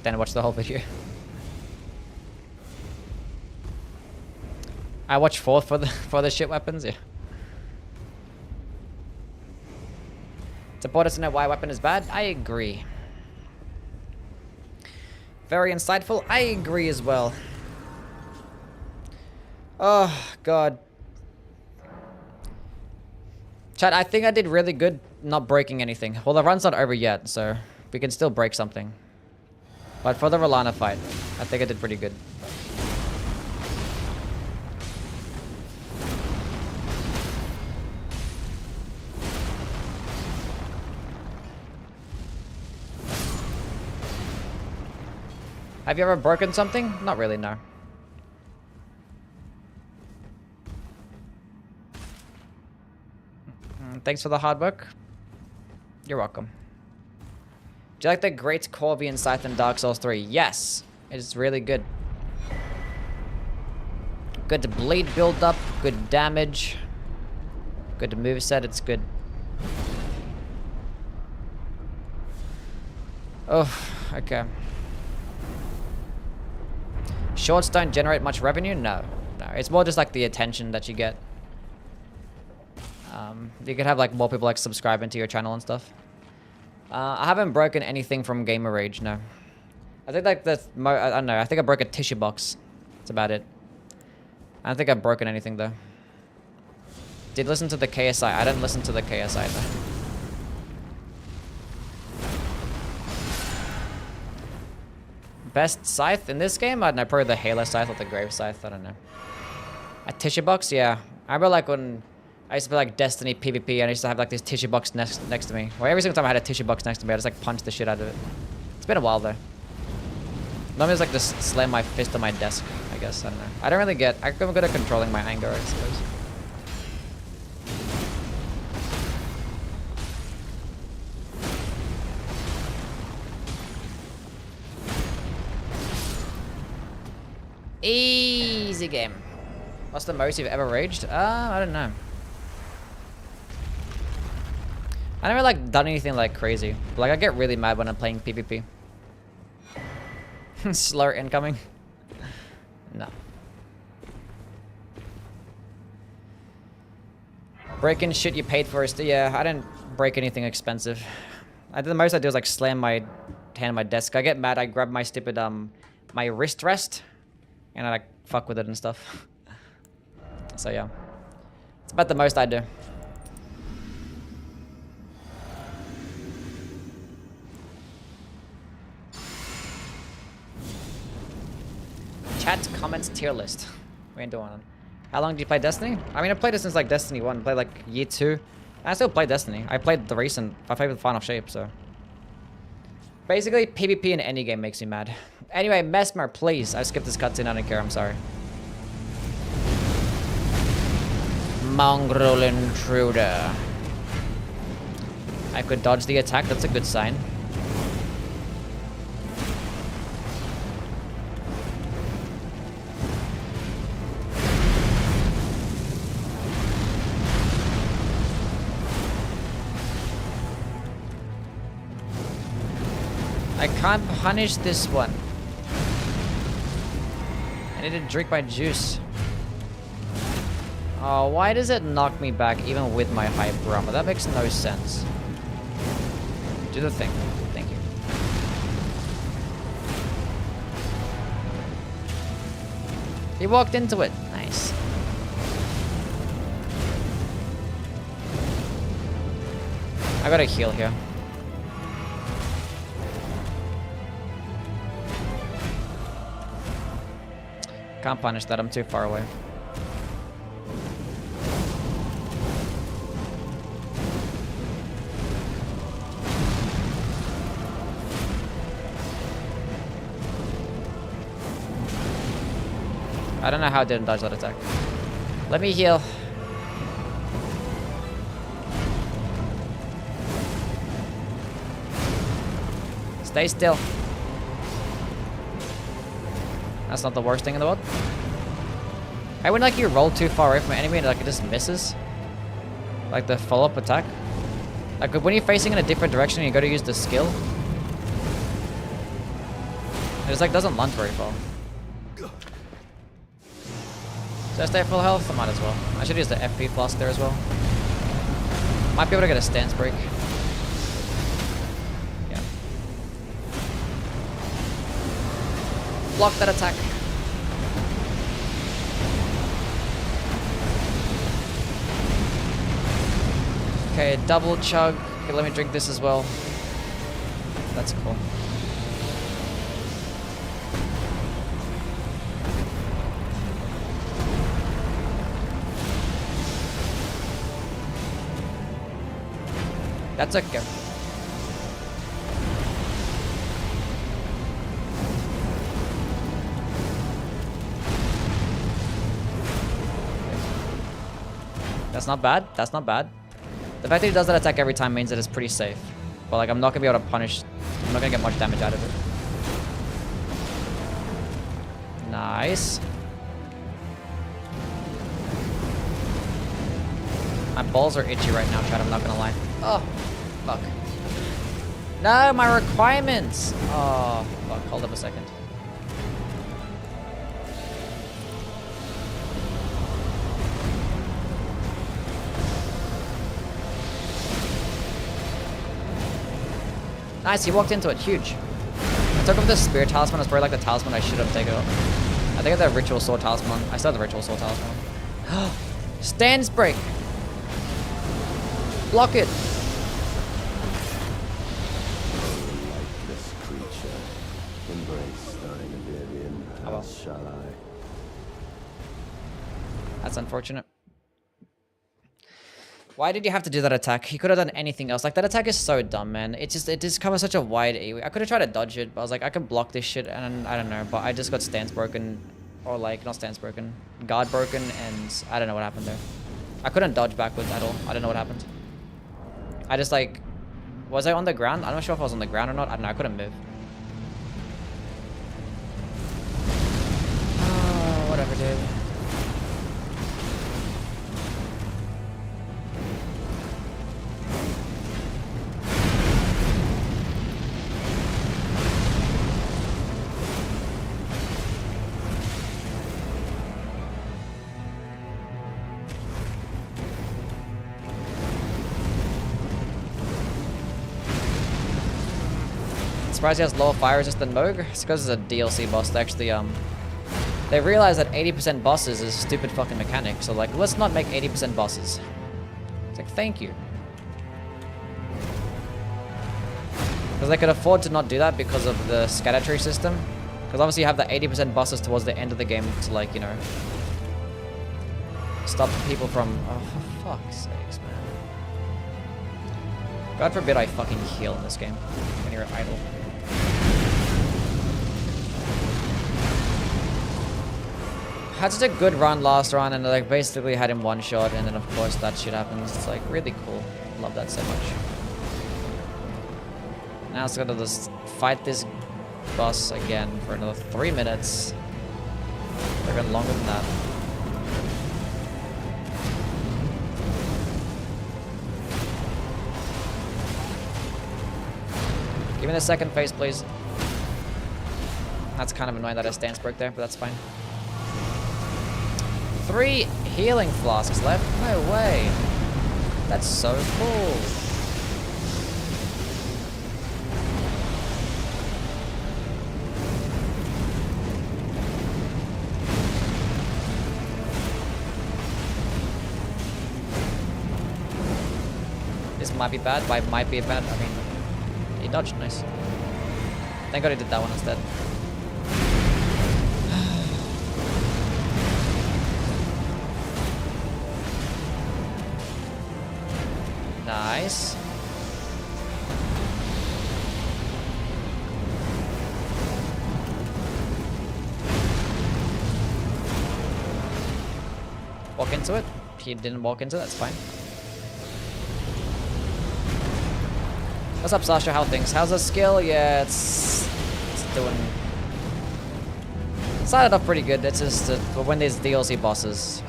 then I watch the whole video. I watch 4th for the shit weapons, yeah. It's important to know why a weapon is bad. I agree. Very insightful. I agree as well. Oh god. Chat, I think I did really good not breaking anything. Well, the run's not over yet, so we can still break something. But for the Rolana fight, I think I did pretty good. Have you ever broken something? Not really, no. Thanks for the hard work. You're welcome. Do you like the Great Corvian Scythe in Dark Souls 3? Yes. It's really good. Good to bleed build up, good damage. Good to moveset, it's good. Oh, okay. Shorts don't generate much revenue? No. No, it's more just like the attention that you get. You could have like more people like subscribing to your channel and stuff. I haven't broken anything from Gamer Rage, no. I think like I don't know, I think I broke a tissue box. That's about it. I don't think I've broken anything though. Did listen to the KSI. I didn't listen to the KSI though. Best scythe in this game? I don't know, probably the Halo scythe or the Grave scythe, I don't know. A tissue box? Yeah. I remember like when I used to play like Destiny PvP and I used to have like this tissue box next to me. Well, every single time I had a tissue box next to me, I just like punched the shit out of it. It's been a while though. Normally it's like just slam my fist on my desk, I guess, I don't know. I don't really get, I'm good at controlling my anger, I suppose. Easy game. What's the most you've ever raged? I don't know. I never like done anything like crazy. Like I get really mad when I'm playing PvP. Slur incoming. No. Breaking shit you paid for is yeah, I didn't break anything expensive. The most I do is like slam my hand on my desk. I get mad, I grab my stupid my wrist rest and I like fuck with it and stuff. So yeah. It's about the most I do. Chat, comments, tier list. We ain't doing it. How long do you play Destiny? I mean, I played it since like Destiny 1. I played like year 2. I still play Destiny. I played the recent. I played with Final Shape, so. Basically, PvP in any game makes me mad. Anyway, Mesmer, please. I skipped this cutscene. I don't care. I'm sorry. Mongrel intruder. I could dodge the attack. That's a good sign. I can't punish this one. I need to drink my juice. Oh, why does it knock me back even with my hyper armor? That makes no sense. Do the thing. Thank you. He walked into it. Nice. I gotta heal here. Can't punish that, I'm too far away. I don't know how I didn't dodge that attack. Let me heal. Stay still. That's not the worst thing in the world. I would like you roll too far away from an enemy and like it just misses. Like the follow-up attack. Like when you're facing in a different direction and you go to use the skill. It just like doesn't launch very far. Should I stay at full health? I might as well. I should use the FP flask there as well. Might be able to get a stance break. Yeah. Block that attack. Okay, double chug. Okay, let me drink this as well. That's cool. That's okay. That's not bad. That's not bad. The fact that he does that attack every time means that it's pretty safe. But like, I'm not gonna be able to punish. I'm not gonna get much damage out of it. Nice. My balls are itchy right now, Chad. I'm not gonna lie. Oh, fuck. No, my requirements. Oh, fuck. Hold up a second. Nice, he walked into it. Huge. I took off the Spirit Talisman. It's probably like the talisman I should have taken off. I think I have the Ritual Sword Talisman. I still have the Ritual Sword Talisman. Stance break. Block it. This creature, embrace thine oblivion. Oh well. How shall I? That's unfortunate. Why did you have to do that attack? He could have done anything else. Like, that attack is so dumb, man. It just covers such a wide AoE. I could have tried to dodge it, but I was like, I could block this shit, and I don't know. But I just got stance broken. Or, like, not stance broken. Guard broken, and I don't know what happened there. I couldn't dodge backwards at all. I don't know what happened. I just, like... Was I on the ground? I'm not sure if I was on the ground or not. I don't know. I couldn't move. Oh, whatever, dude. Surprised he has lower fire resist than Moog. It's because it's a DLC boss. They actually, they realized that 80% bosses is a stupid fucking mechanic. So, like, let's not make 80% bosses. It's like, thank you. Because they could afford to not do that because of the scatter tree system. Because obviously you have the 80% bosses towards the end of the game to, like, you know, stop people from... Oh, for fuck's sakes, man. God forbid I fucking heal in this game when you're idle. Had such a good run last run, and like basically had him one shot, and then of course that shit happens. It's like really cool. Love that so much. Now it's gonna just fight this boss again for another 3 minutes. Or even longer than that. Give me the second phase, please. That's kind of annoying that I stance broke there, but that's fine. 3 healing flasks left? No way. That's so cool. might be bad. By might be bad, I mean he dodged. Nice. Thank God he did that one instead. Nice. Walk into it. He didn't walk into it, that's fine. What's up, Sasha? How things? How's the skill? Yeah, it's doing... Started off pretty good. It's just but when there's DLC bosses,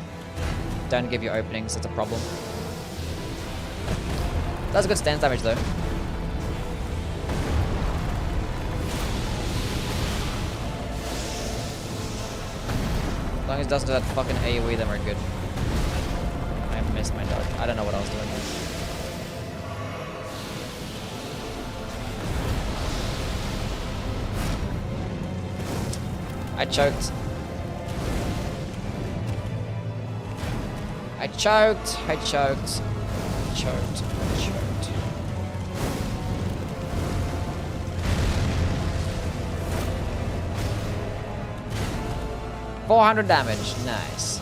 don't give you openings, it's a problem. That's good stance damage though. As long as it doesn't do that fucking AoE, then we're good. I missed my dodge. I don't know what I was doing there. I choked. I choked. I choked. Choked. Choked. $400 damage. Nice.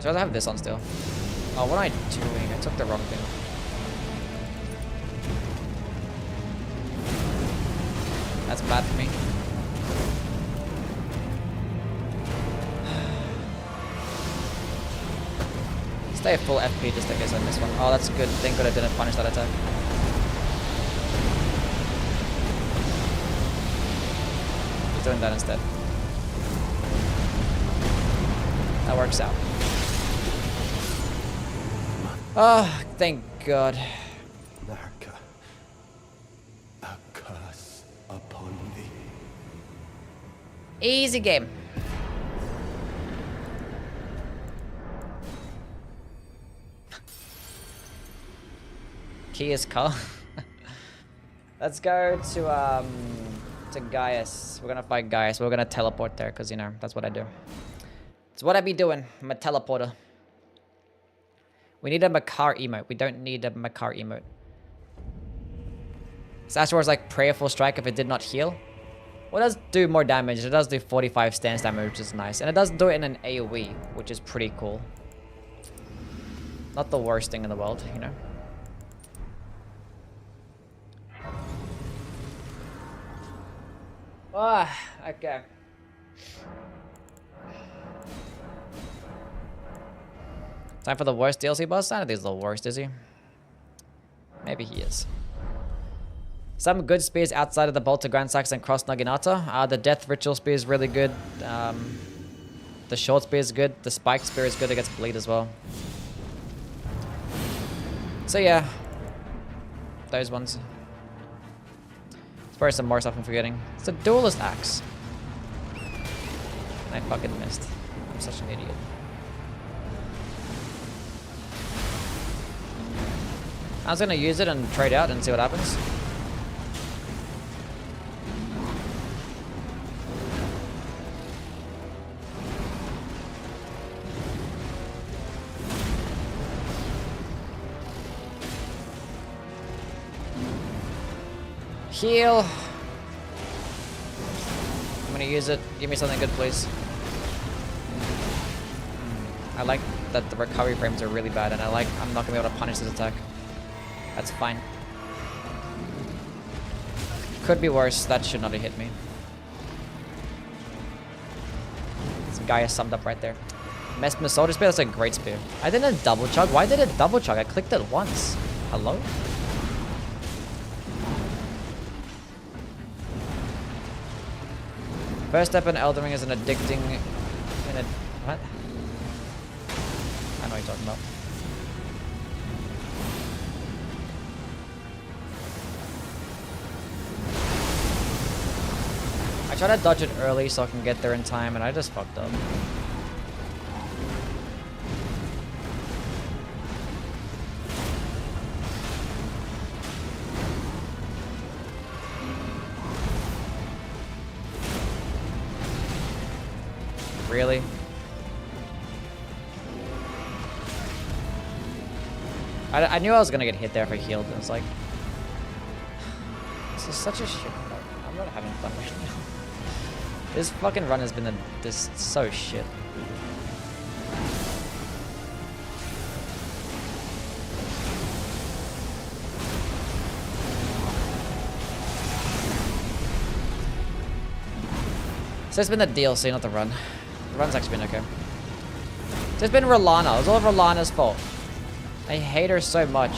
So I have this on still. Oh, what am I doing? I took the wrong thing. That's bad for me. Stay full FP just in case I miss one. Oh, that's good. Thank God I didn't punish that attack. He's doing that instead. That works out. Oh, thank God. Narka, a curse upon thee. Easy game. Key is car. Let's go to Gaius. We're gonna fight Gaius. We're gonna teleport there because, you know, that's what I do. It's what I be doing. I'm a teleporter. We need a Makar emote. We don't need a Makar emote. Sasha was like prayerful strike if it did not heal. Well, it does do more damage. It does do 45 stance damage, which is nice. And it does do it in an AoE, which is pretty cool. Not the worst thing in the world, you know. Ah, okay. Time for the worst DLC boss? I don't think he's the worst, is he? Maybe he is. Some good spears outside of the Bolt to Grand Sax and Cross Naginata. The Death Ritual spear is really good. The Short spear is good. The Spike spear is good against Bleed as well. So yeah. Those ones. There's probably some more stuff I'm forgetting. It's a Duelist Axe. I fucking missed. I'm such an idiot. I was gonna use it and trade out and see what happens. Heal. I'm gonna use it. Give me something good, please. I like that the recovery frames are really bad, and I'm not gonna be able to punish this attack. That's fine. Could be worse. That should not have hit me. This guy is summed up right there. Mesmer Soldier Spear, that's a great spear. I didn't double chug. Why did it double chug? I clicked it once. Hello? First step in Elden Ring is an addicting... What? I know what you're talking about. I tried to dodge it early so I can get there in time, and I just fucked up. Really? I knew I was gonna get hit there if I healed. And it's like, this is such a shit. I'm not having fun right now. This fucking run has been this so shit. So it's been the DLC, not the run. The run's actually been okay. So it's been Rolana. It was all Rolana's fault. I hate her so much.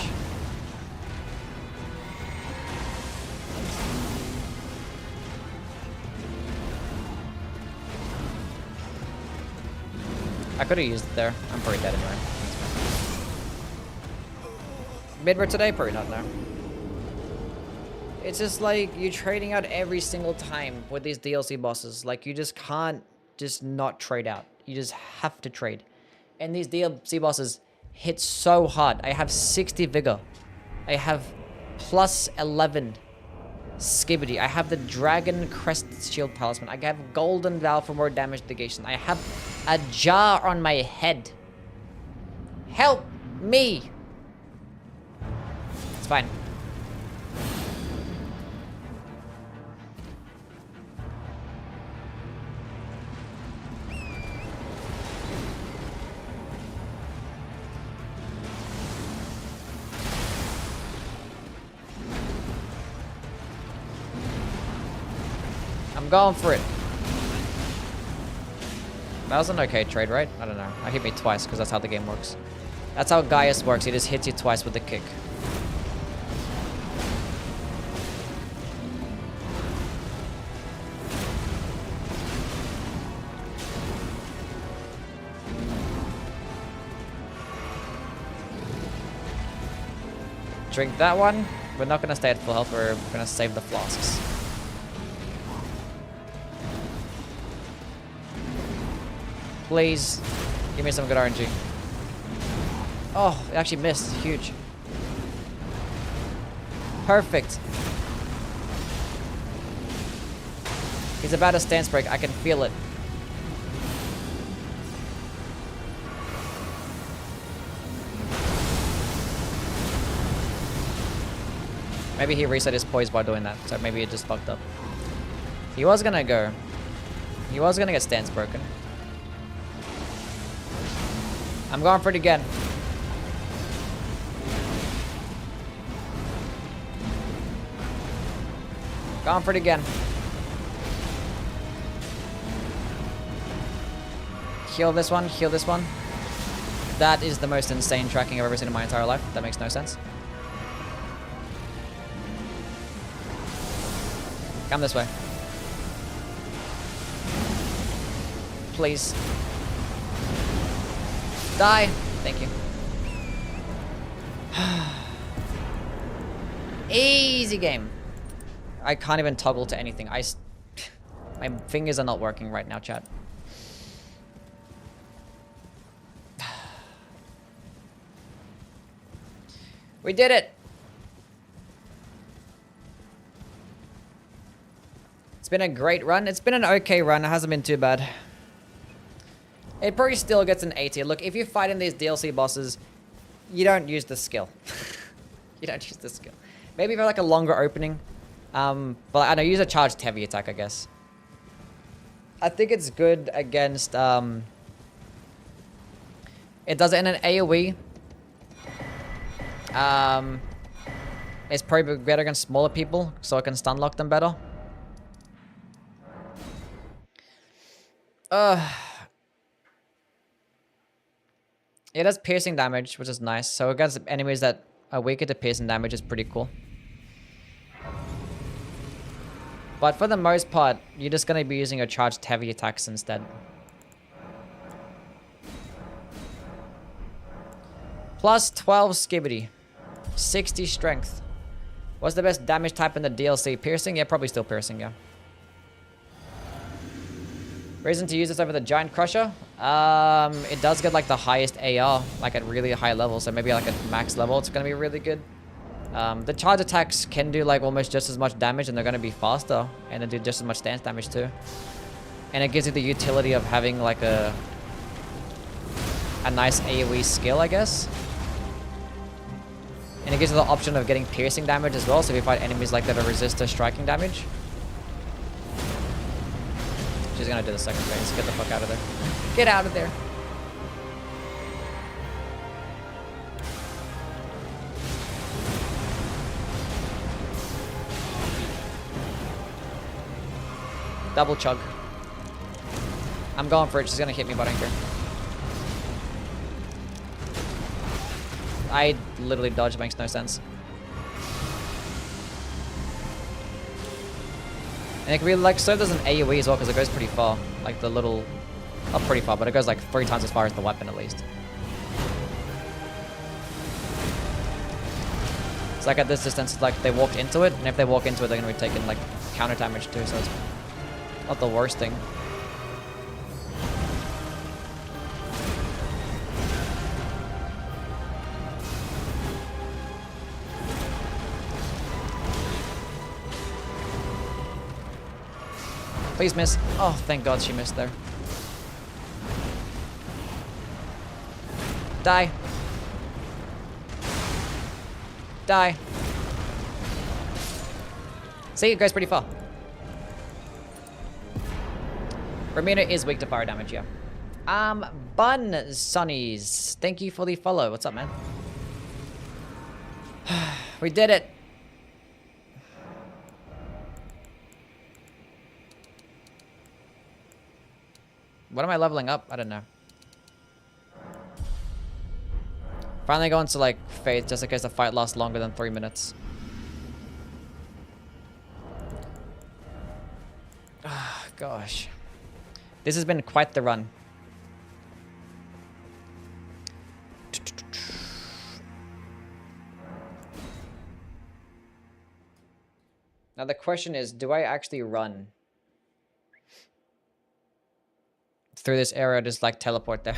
I could have used it there. I'm pretty dead anyway. Midward today? Probably not now. It's just like you're trading out every single time with these DLC bosses. Like you just can't just not trade out. You just have to trade. And these DLC bosses hit so hard. I have 60 vigor. I have plus 11 skibbity. I have the dragon crest shield talisman. I have golden valve for more damage negation. I have a jar on my head. Help me. It's fine. I'm going for it. That was an okay trade, right? I don't know. I hit me twice because that's how the game works. That's how Gaius works. He just hits you twice with the kick. Drink that one. We're not going to stay at full health. We're going to save the flasks. Please, give me some good RNG. Oh, it actually missed. Huge. Perfect. He's about to stance break. I can feel it. Maybe he reset his poise by doing that, so maybe it just fucked up. He was gonna go. He was gonna get stance broken. I'm going for it again. Going for it again. Heal this one, heal this one. That is the most insane tracking I've ever seen in my entire life. That makes no sense. Come this way. Please. Die. Thank you. Easy game. I can't even toggle to anything. My fingers are not working right now, chat. We did it. It's been a great run. It's been an okay run. It hasn't been too bad. It probably still gets an A tier. Look, if you're fighting these DLC bosses, you don't use the skill. You don't use the skill. Maybe if you're like a longer opening. But I don't know, use a charged heavy attack, I guess. I think it's good against... it does it in an AoE. It's probably better against smaller people, so I can stun lock them better. It does piercing damage, which is nice. So against enemies that are weaker to piercing damage is pretty cool. But for the most part, you're just going to be using your charged heavy attacks instead. Plus 12 skibbity. 60 strength. What's the best damage type in the DLC? Piercing? Yeah, probably still piercing, yeah. Reason to use this over the Giant Crusher? It does get like the highest AR, like at really high levels. So maybe like at max level, it's going to be really good. The charge attacks can do like almost just as much damage and they're going to be faster. And they do just as much stance damage too. And it gives you the utility of having like a nice AoE skill, I guess. And it gives you the option of getting piercing damage as well, so if you fight enemies like that are resist to striking damage. She's gonna do the second phase. Get the fuck out of there. Get out of there. Double chug. I'm going for it. She's gonna hit me butt anchor. I literally dodged. Makes no sense. And it can be like served as an AoE as well because it goes pretty far. Like the little, not pretty far, but it goes like 3 times as far as the weapon at least. It's like at this distance, it's like they walk into it, and if they walk into it, they're gonna be taking like counter damage too. So it's not the worst thing. Please miss. Oh, thank God she missed there. Die. Die. See, it goes pretty far. Ramina is weak to fire damage, yeah. Bun Sonnies, thank you for the follow. What's up, man? We did it. What am I leveling up? I don't know. Finally going to like Faith just in case the fight lasts longer than 3 minutes. Ah, gosh. This has been quite the run. Now the question is, do I actually run through this area, just like teleport there?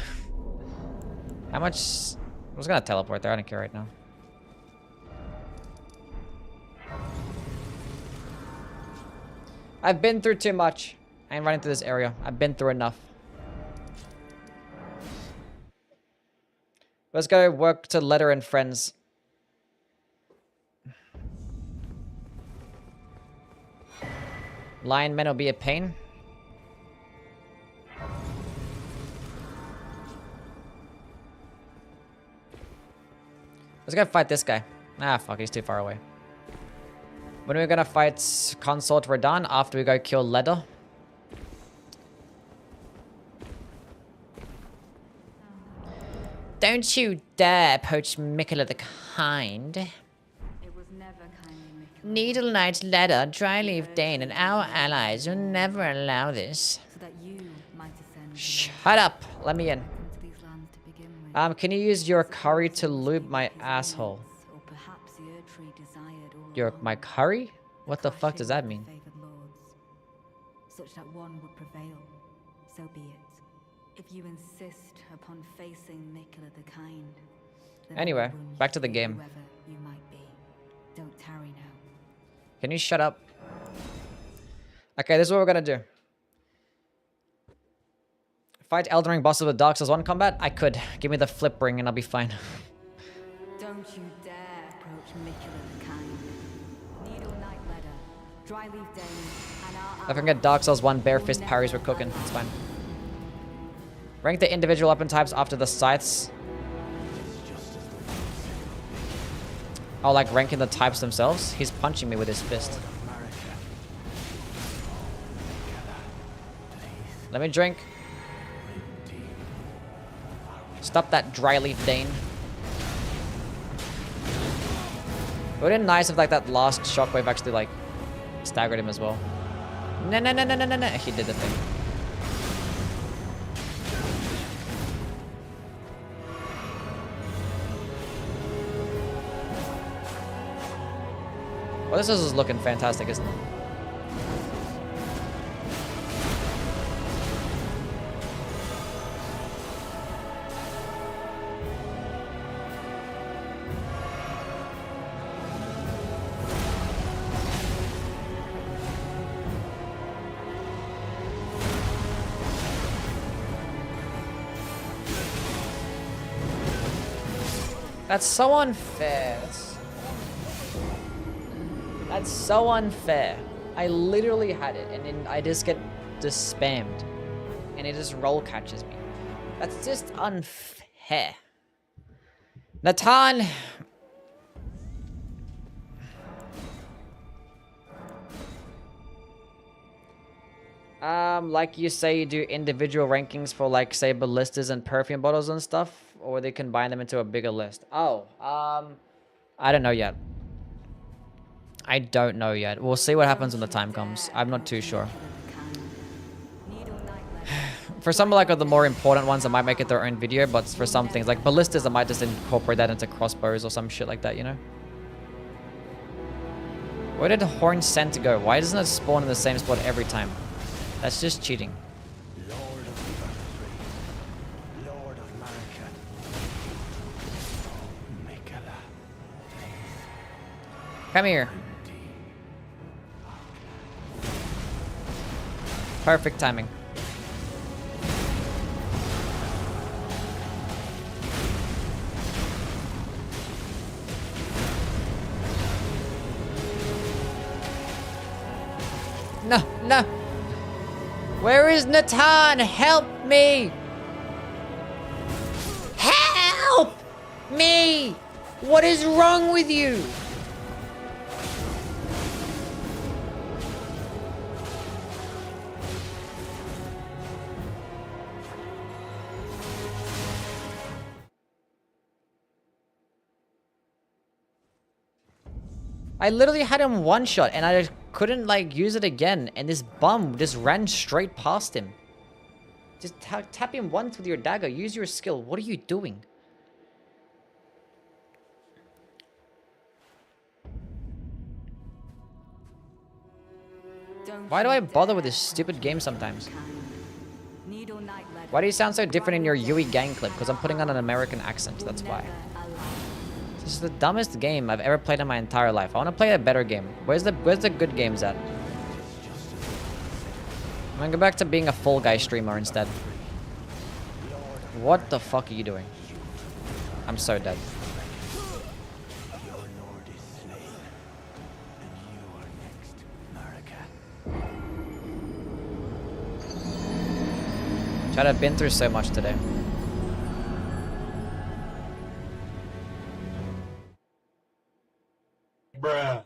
How much? I was gonna teleport there. I don't care right now. I've been through too much. I ain't running through this area. I've been through enough. Let's go work to Letter and Friends. Lion men will be a pain. Let's go fight this guy. Ah, fuck, he's too far away. When are we gonna fight Consort Radahn? After we go kill Leda. Don't you dare poach Mikola the Kind. It was never kindly Mikola. Needle Knight Leda, Dryleaf Dane, and our allies will never allow this. So that you might ascend Shut up! Let me in. into these lands to begin with. Can you use your curry to lube my asshole? Or perhaps the Erdtree desired all Your along my curry? What the fuck clashing does that of the mean? favored lords, such that one would prevail. So be it. If you insist upon facing Mikola the Kind, then I Anyway, will back to the be game. Whoever you might be. Don't tarry now. Can you shut up? Okay, this is what we're gonna do. Fight Elden Ring bosses with Dark Souls 1 combat? I could. Give me the flip ring and I'll be fine. Don't you dare approach Mikola the Kind. Needle Knight Leda, Dryleaf Dane, and our If I can get Dark Souls 1 bare fist parries, we're cooking. It's fine. Rank the individual weapon types after the scythes. Oh, like ranking the types themselves? He's punching me with his fist. Let me drink. Stop that dry leaf, Dane. It would have been nice if like that last shockwave actually like staggered him as well. No, no, no, no, no, no, no. He did the thing. Well, this is looking fantastic, isn't it? That's so unfair. That's so unfair. I literally had it, and then I just get spammed. And it just roll catches me. That's just unfair. Natan! Like you say, you do individual rankings for, like, say, ballistas and perfume bottles and stuff, or they combine them into a bigger list. Oh, I don't know yet. I don't know yet. We'll see what happens when the time comes. I'm not too sure. For some, like, of the more important ones, I might make it their own video, but for some things, like ballistas, I might just incorporate that into crossbows or some shit like that, you know? Where did Horn Center go? Why doesn't it spawn in the same spot every time? That's just cheating. Lord of the Earth, Lord of Marika. Mikala. Come here. Perfect timing. No, no. Where is Natan? Help me! Help me! What is wrong with you? I literally had him one shot and I couldn't, like, use it again, and this bum just ran straight past him. Just tap him once with your dagger. Use your skill. What are you doing? Why do I bother with this stupid game sometimes? Why do you sound so different in your Yui gang clip? Because I'm putting on an American accent, that's why. This is the dumbest game I've ever played in my entire life. I want to play a better game. Where's the good games at? I'm gonna go back to being a Fall Guy streamer instead. What the fuck are you doing? I'm so dead. Your lord is slain, and you are next, Marika. Chad, I've been through so much today. Bruh.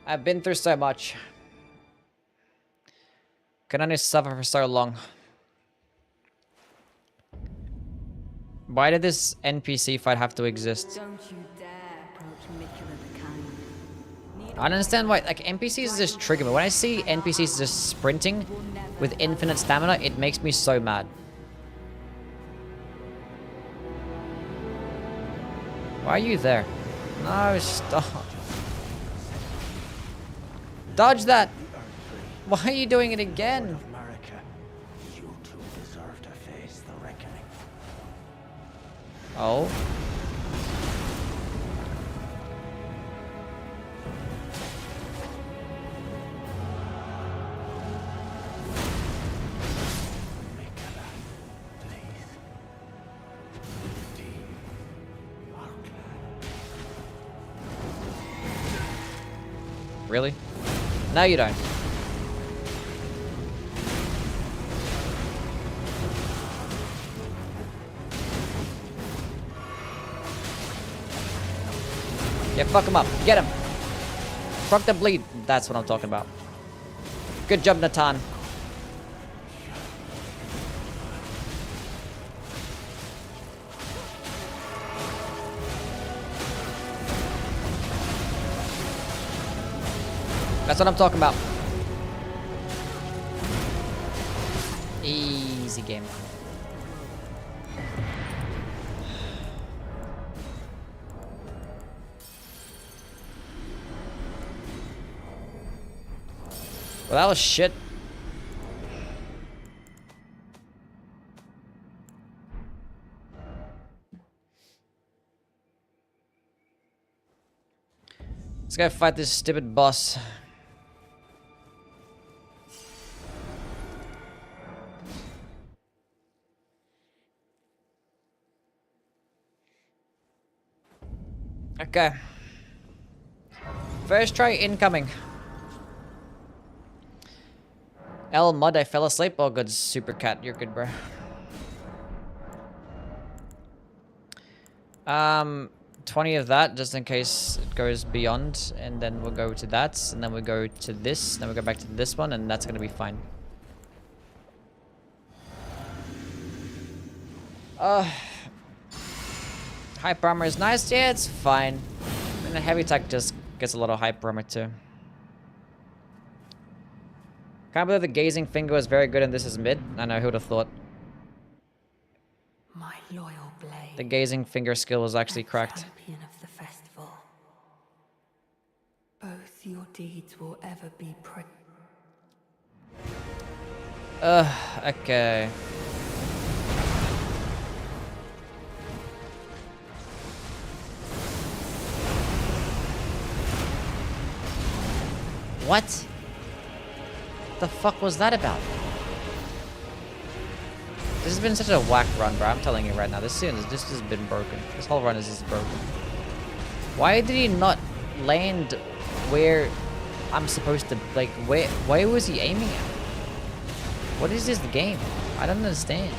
I've been through so much. Can only suffer for so long. Why did this NPC fight have to exist? Don't you dare approach Mikula the Kind. I don't understand why, like, NPCs just trigger me. When I see NPCs just sprinting with infinite stamina, it makes me so mad. Why are you there? No, stop. Dodge that! Why are you doing it again? Marika, you two deserve to face the reckoning. Oh. Mikala, please. Redeem our clan. Really? No, you don't. Yeah, fuck him up. Get him. Fuck the bleed. That's what I'm talking about. Good job, Natan. That's what I'm talking about. Easy game. Well, that was shit. Let's go fight this stupid boss. Okay. First try incoming. L Mud, I fell asleep. Oh, good. Super cat. You're good, bro. 20 of that, just in case it goes beyond. And then we'll go to that. And then we'll go to this. Then we'll go back to this one. And that's going to be fine. Hyper armor is nice. Yeah, it's fine. And the heavy attack just gets a lot of hyper armor too. Can't believe the gazing finger was very good and this is mid. I know, who would have thought. My loyal blade. The gazing finger skill was actually and cracked. champion of the festival. Both your deeds will ever be Okay. What? The fuck was that about? This has been such a whack run, bro. I'm telling you right now. This has been broken. This whole run is just broken. Why did he not land where I'm supposed to, like, where was he aiming at? What is this game? I don't understand.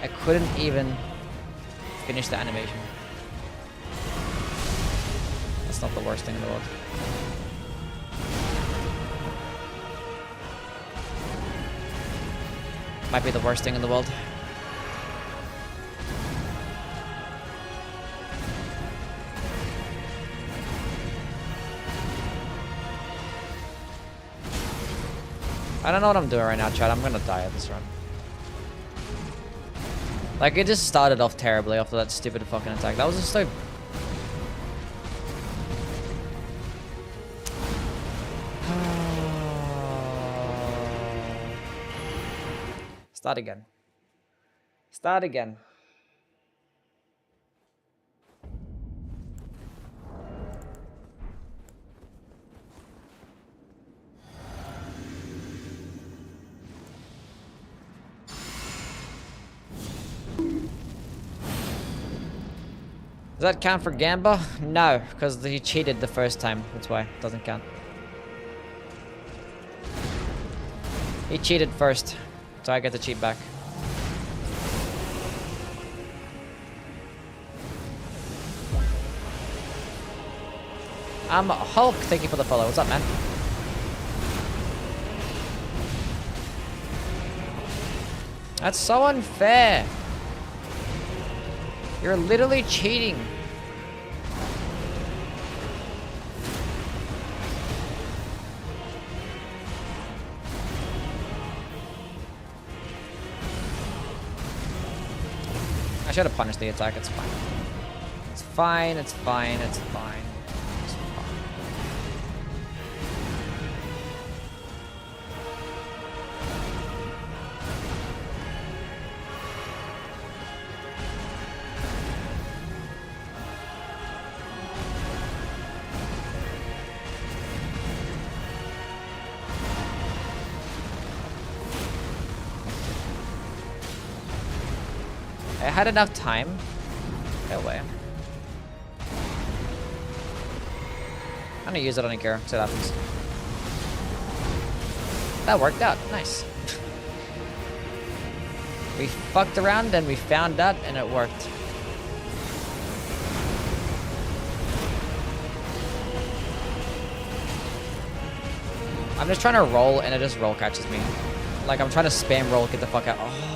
I couldn't even finish the animation. That's not the worst thing in the world. Might be the worst thing in the world. I don't know what I'm doing right now, Chad. I'm gonna die at this run. Like, it just started off terribly after that stupid fucking attack. That was just so... Start again. Start again. Does that count for Gamba? No, because he cheated the first time. That's why it doesn't count. He cheated first, so I get to cheat back. Hulk, thank you for the follow. What's up, man? That's so unfair. You're literally cheating. I should have punished the attack. It's fine. It's fine. It's fine. It's fine. It's fine. I had enough time. Go away. I'm gonna use it on a care. See what happens. That worked out. Nice. We fucked around and we found out and it worked. I'm just trying to roll and it just roll catches me. Like, I'm trying to spam roll, get the fuck out. Oh.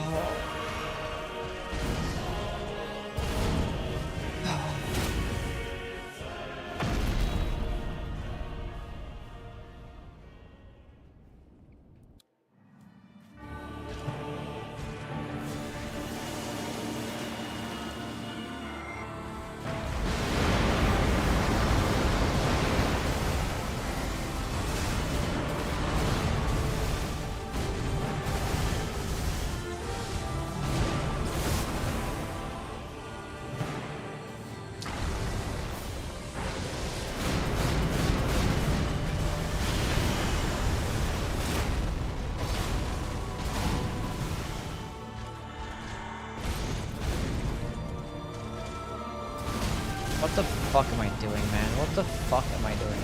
fuck am I doing, man? What the fuck am I doing?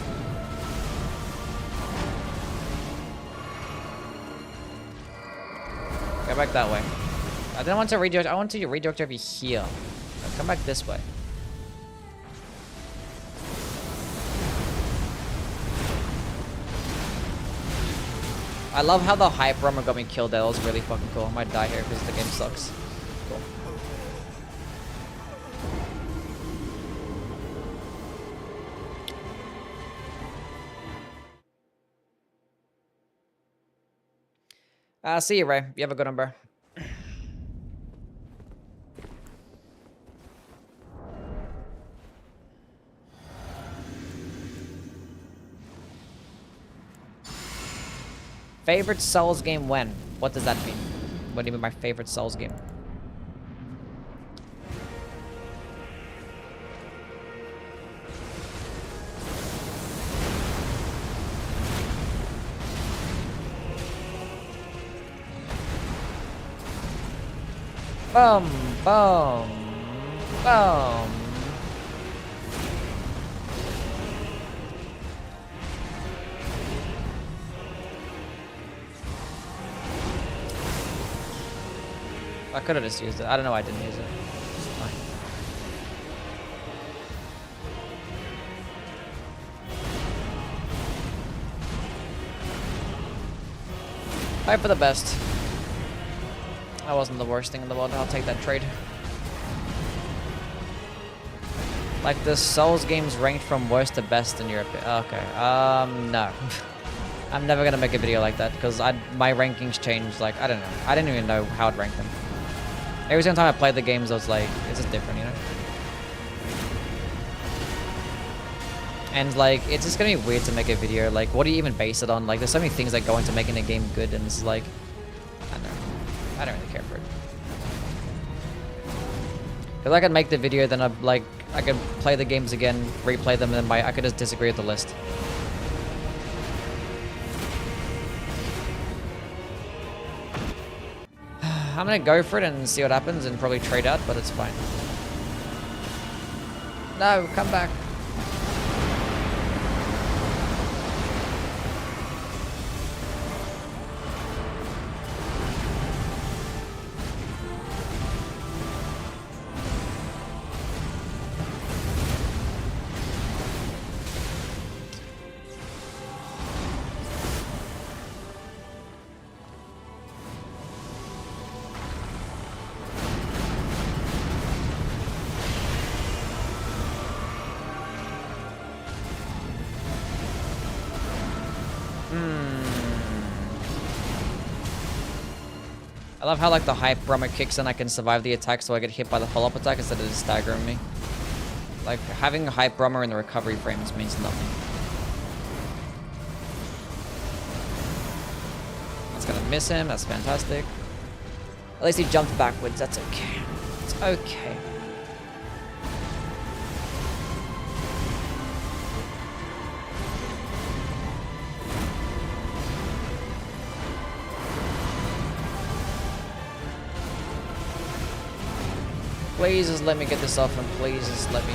Go back that way. I didn't want to redirect. I want to redirect over here. No, come back this way. I love how the hype rummer got me killed there. That was really fucking cool. I might die here because the game sucks. Cool. See you, Ray. You have a good one, bro. Favorite Souls game when? What does that mean? What do you mean by favorite Souls game? Boom, boom, boom. I could have just used it. I don't know why I didn't use it. It's fine. Hope for the best. That wasn't the worst thing in the world. I'll take that trade. Like the Souls games ranked from worst to best in Europe. Okay. No. I'm never gonna make a video like that because my rankings changed. Like I don't know. I didn't even know how to rank them. Every single time I played the games, I was like, it's just different, you know? And like, it's just gonna be weird to make a video. Like, what do you even base it on? Like, there's so many things that go into making a game good, and it's like, I don't know. I don't really care for it. Because I could make the video, then I could play the games again, replay them, and then I could just disagree with the list. I'm gonna go for it and see what happens and probably trade out, but it's fine. No, come back. I love how like the hype rummer kicks in, I can survive the attack so I get hit by the follow-up attack instead of just staggering me. Like having a hype rummer in the recovery frames means nothing. That's gonna miss him, that's fantastic. At least he jumped backwards, that's okay. It's okay. Please just let me get this off and please just let me...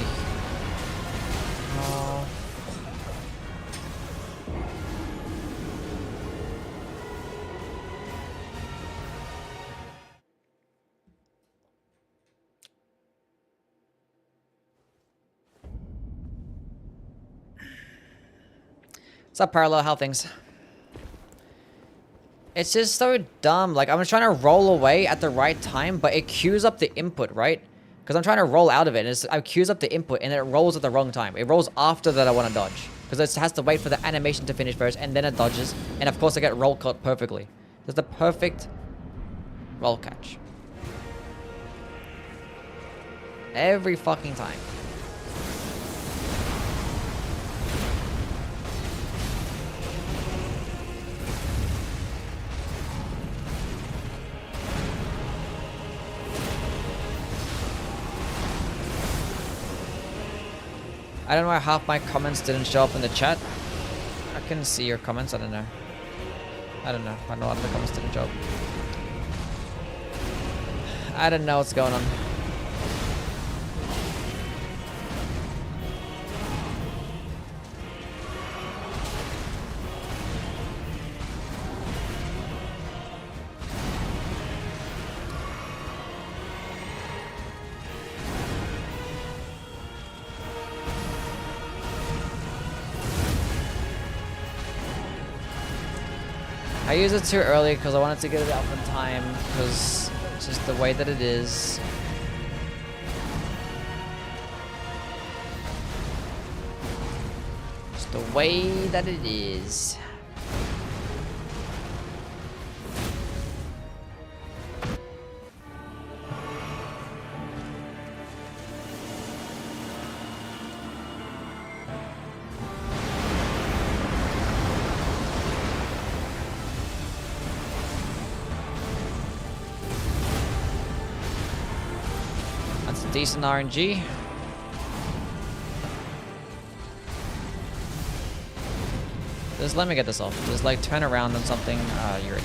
Oh. What's up, Parallel? How things? It's just so dumb. Like, I'm trying to roll away at the right time, but it queues up the input, right? Because I'm trying to roll out of it, and it queues up the input, and it rolls at the wrong time. It rolls after that I want to dodge. Because it has to wait for the animation to finish first, and then it dodges. And of course, I get roll caught perfectly. It's the perfect roll catch. Every fucking time. I don't know why half my comments didn't show up in the chat. I can see your comments, I don't know. I don't know why the comments didn't show up. I don't know what's going on. I use it too early because I wanted to get it out in time because it's just the way that it is. Just the way that it is. That's decent RNG. Just let me get this off. Just like turn around on something. You're right.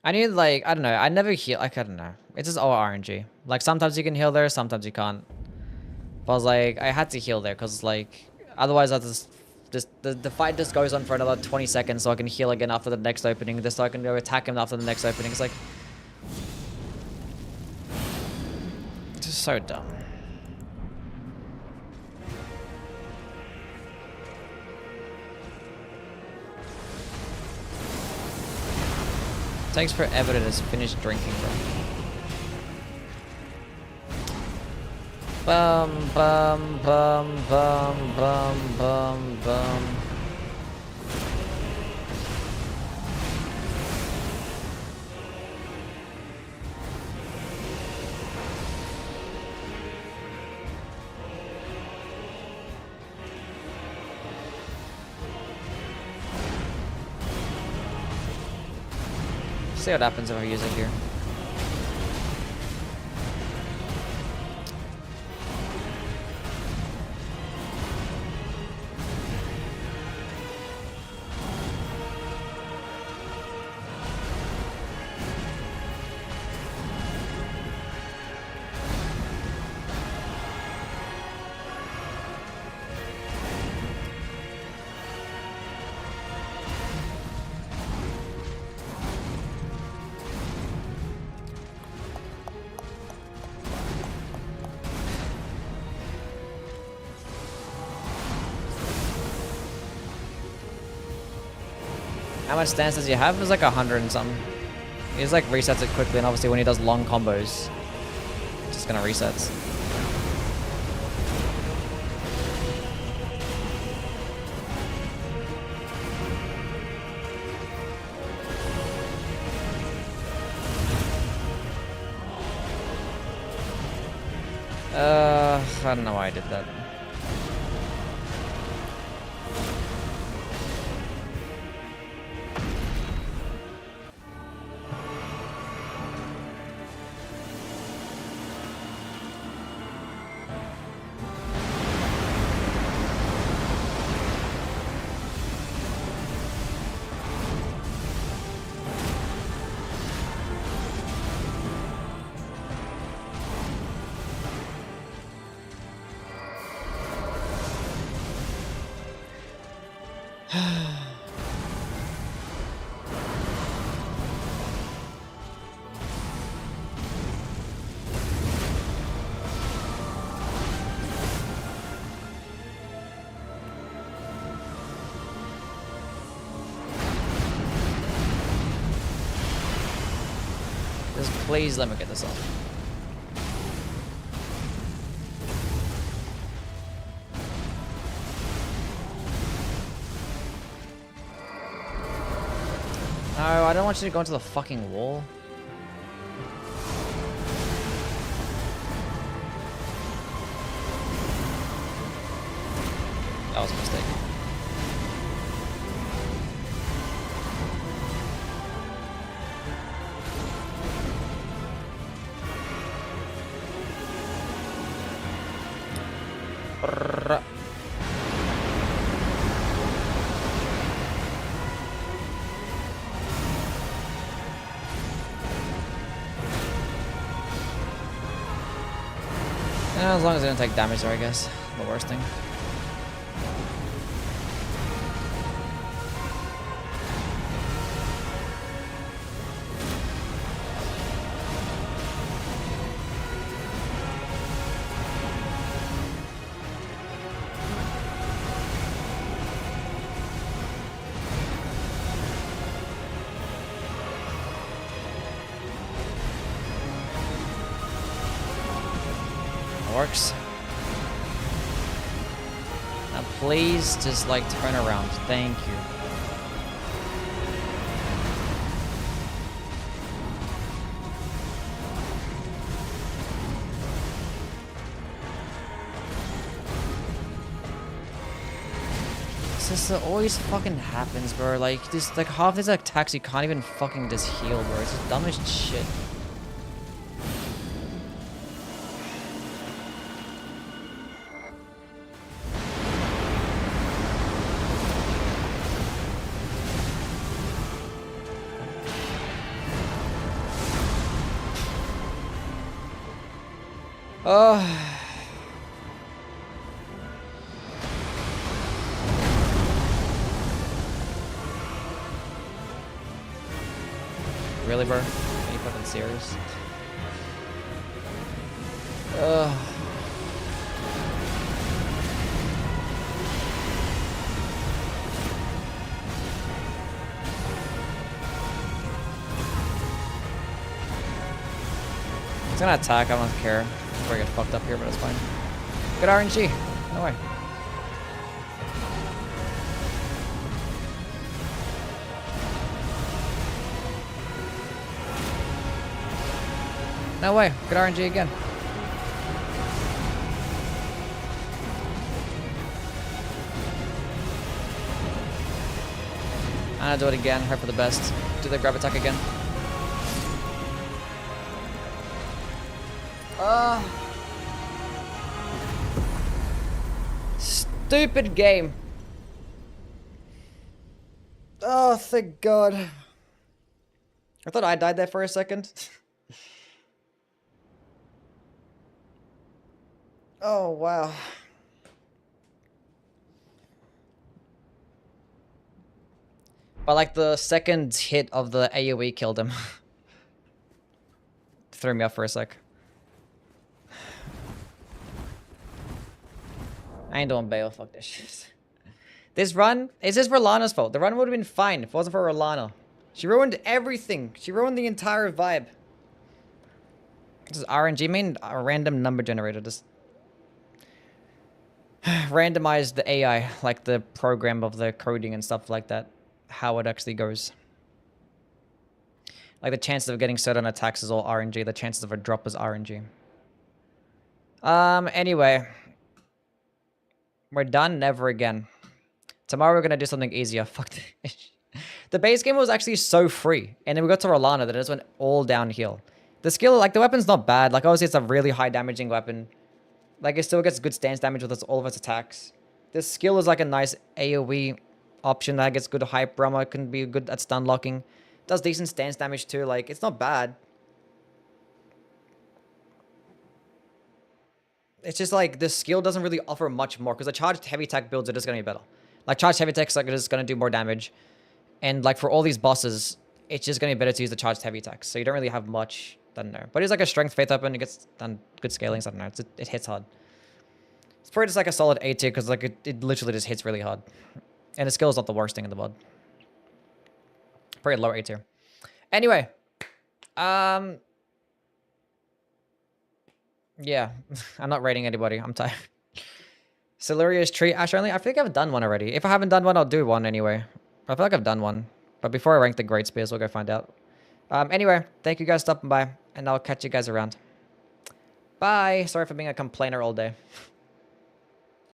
I need like, I don't know, I never heal, like, I don't know. It's just all RNG. Like sometimes you can heal there, sometimes you can't. But I was like, I had to heal there because like, otherwise I just the fight just goes on for another 20 seconds so I can heal again after the next opening. Just so I can go attack him after the next opening. It's like, it's just so dumb. Takes forever to just finish drinking, bro. Bum bum bum bum bum bum bum. See what happens if I use it here. How much stance does he have? It's like 100 and something. He just like resets it quickly, and obviously when he does long combos, it's just gonna reset. I don't know why I did that. Just please let me get this off. No, I don't want you to go into the fucking wall. That was a mistake. Brrrr. Yeah, as long as I don't take damage there, I guess. The worst thing. Works. Now please just like turn around. Thank you. This always fucking happens, bro. Like this, like half these attacks you can't even fucking just heal, bro. It's just dumb as shit. Oh. Really, bro? Are you fucking serious? Ugh. It's gonna attack, I don't care. Before I get fucked up here, but it's fine. Good RNG. No way. No way. Good RNG again. I'm gonna do it again. Hope for the best. Do the grab attack again. Stupid game. Oh, thank God. I thought I died there for a second. Oh, wow. But like the second hit of the AoE killed him. Threw me off for a sec. I ain't doing bail. Fuck this shit. This run, is this Rolana's fault? The run would have been fine if it wasn't for Rolana. She ruined everything. She ruined the entire vibe. This is RNG, mean a random number generator. Just randomize the AI, like the program of the coding and stuff like that. How it actually goes. Like the chances of getting certain attacks is all RNG. The chances of a drop is RNG. Anyway. We're done. Never again. Tomorrow we're gonna do something easier. Fuck this. The base game was actually so free. And then we got to Rolana that it just went all downhill. The skill, like the weapon's not bad. Like obviously it's a really high damaging weapon. Like it still gets good stance damage with all of its attacks. This skill is like a nice AoE option that gets good hype. Brahma can be good at stun locking. Does decent stance damage too. Like it's not bad. It's just like the skill doesn't really offer much more because the charged heavy attack builds are just gonna be better. Like charged heavy attacks like just gonna do more damage. And like for all these bosses, it's just gonna be better to use the charged heavy attacks. So you don't really have much done there. But it's like a strength faith weapon. It gets done good scaling. So I don't know. It hits hard. It's probably just like a solid A tier because like it literally just hits really hard. And the skill is not the worst thing in the mod. Probably low A tier. Anyway. Yeah. I'm not rating anybody. I'm tired. Siluria's tree. Ash only. I think I've done one already. If I haven't done one, I'll do one anyway. I feel like I've done one. But before I rank the Great Spears, we'll go find out. Anyway, thank you guys for stopping by. And I'll catch you guys around. Bye. Sorry for being a complainer all day.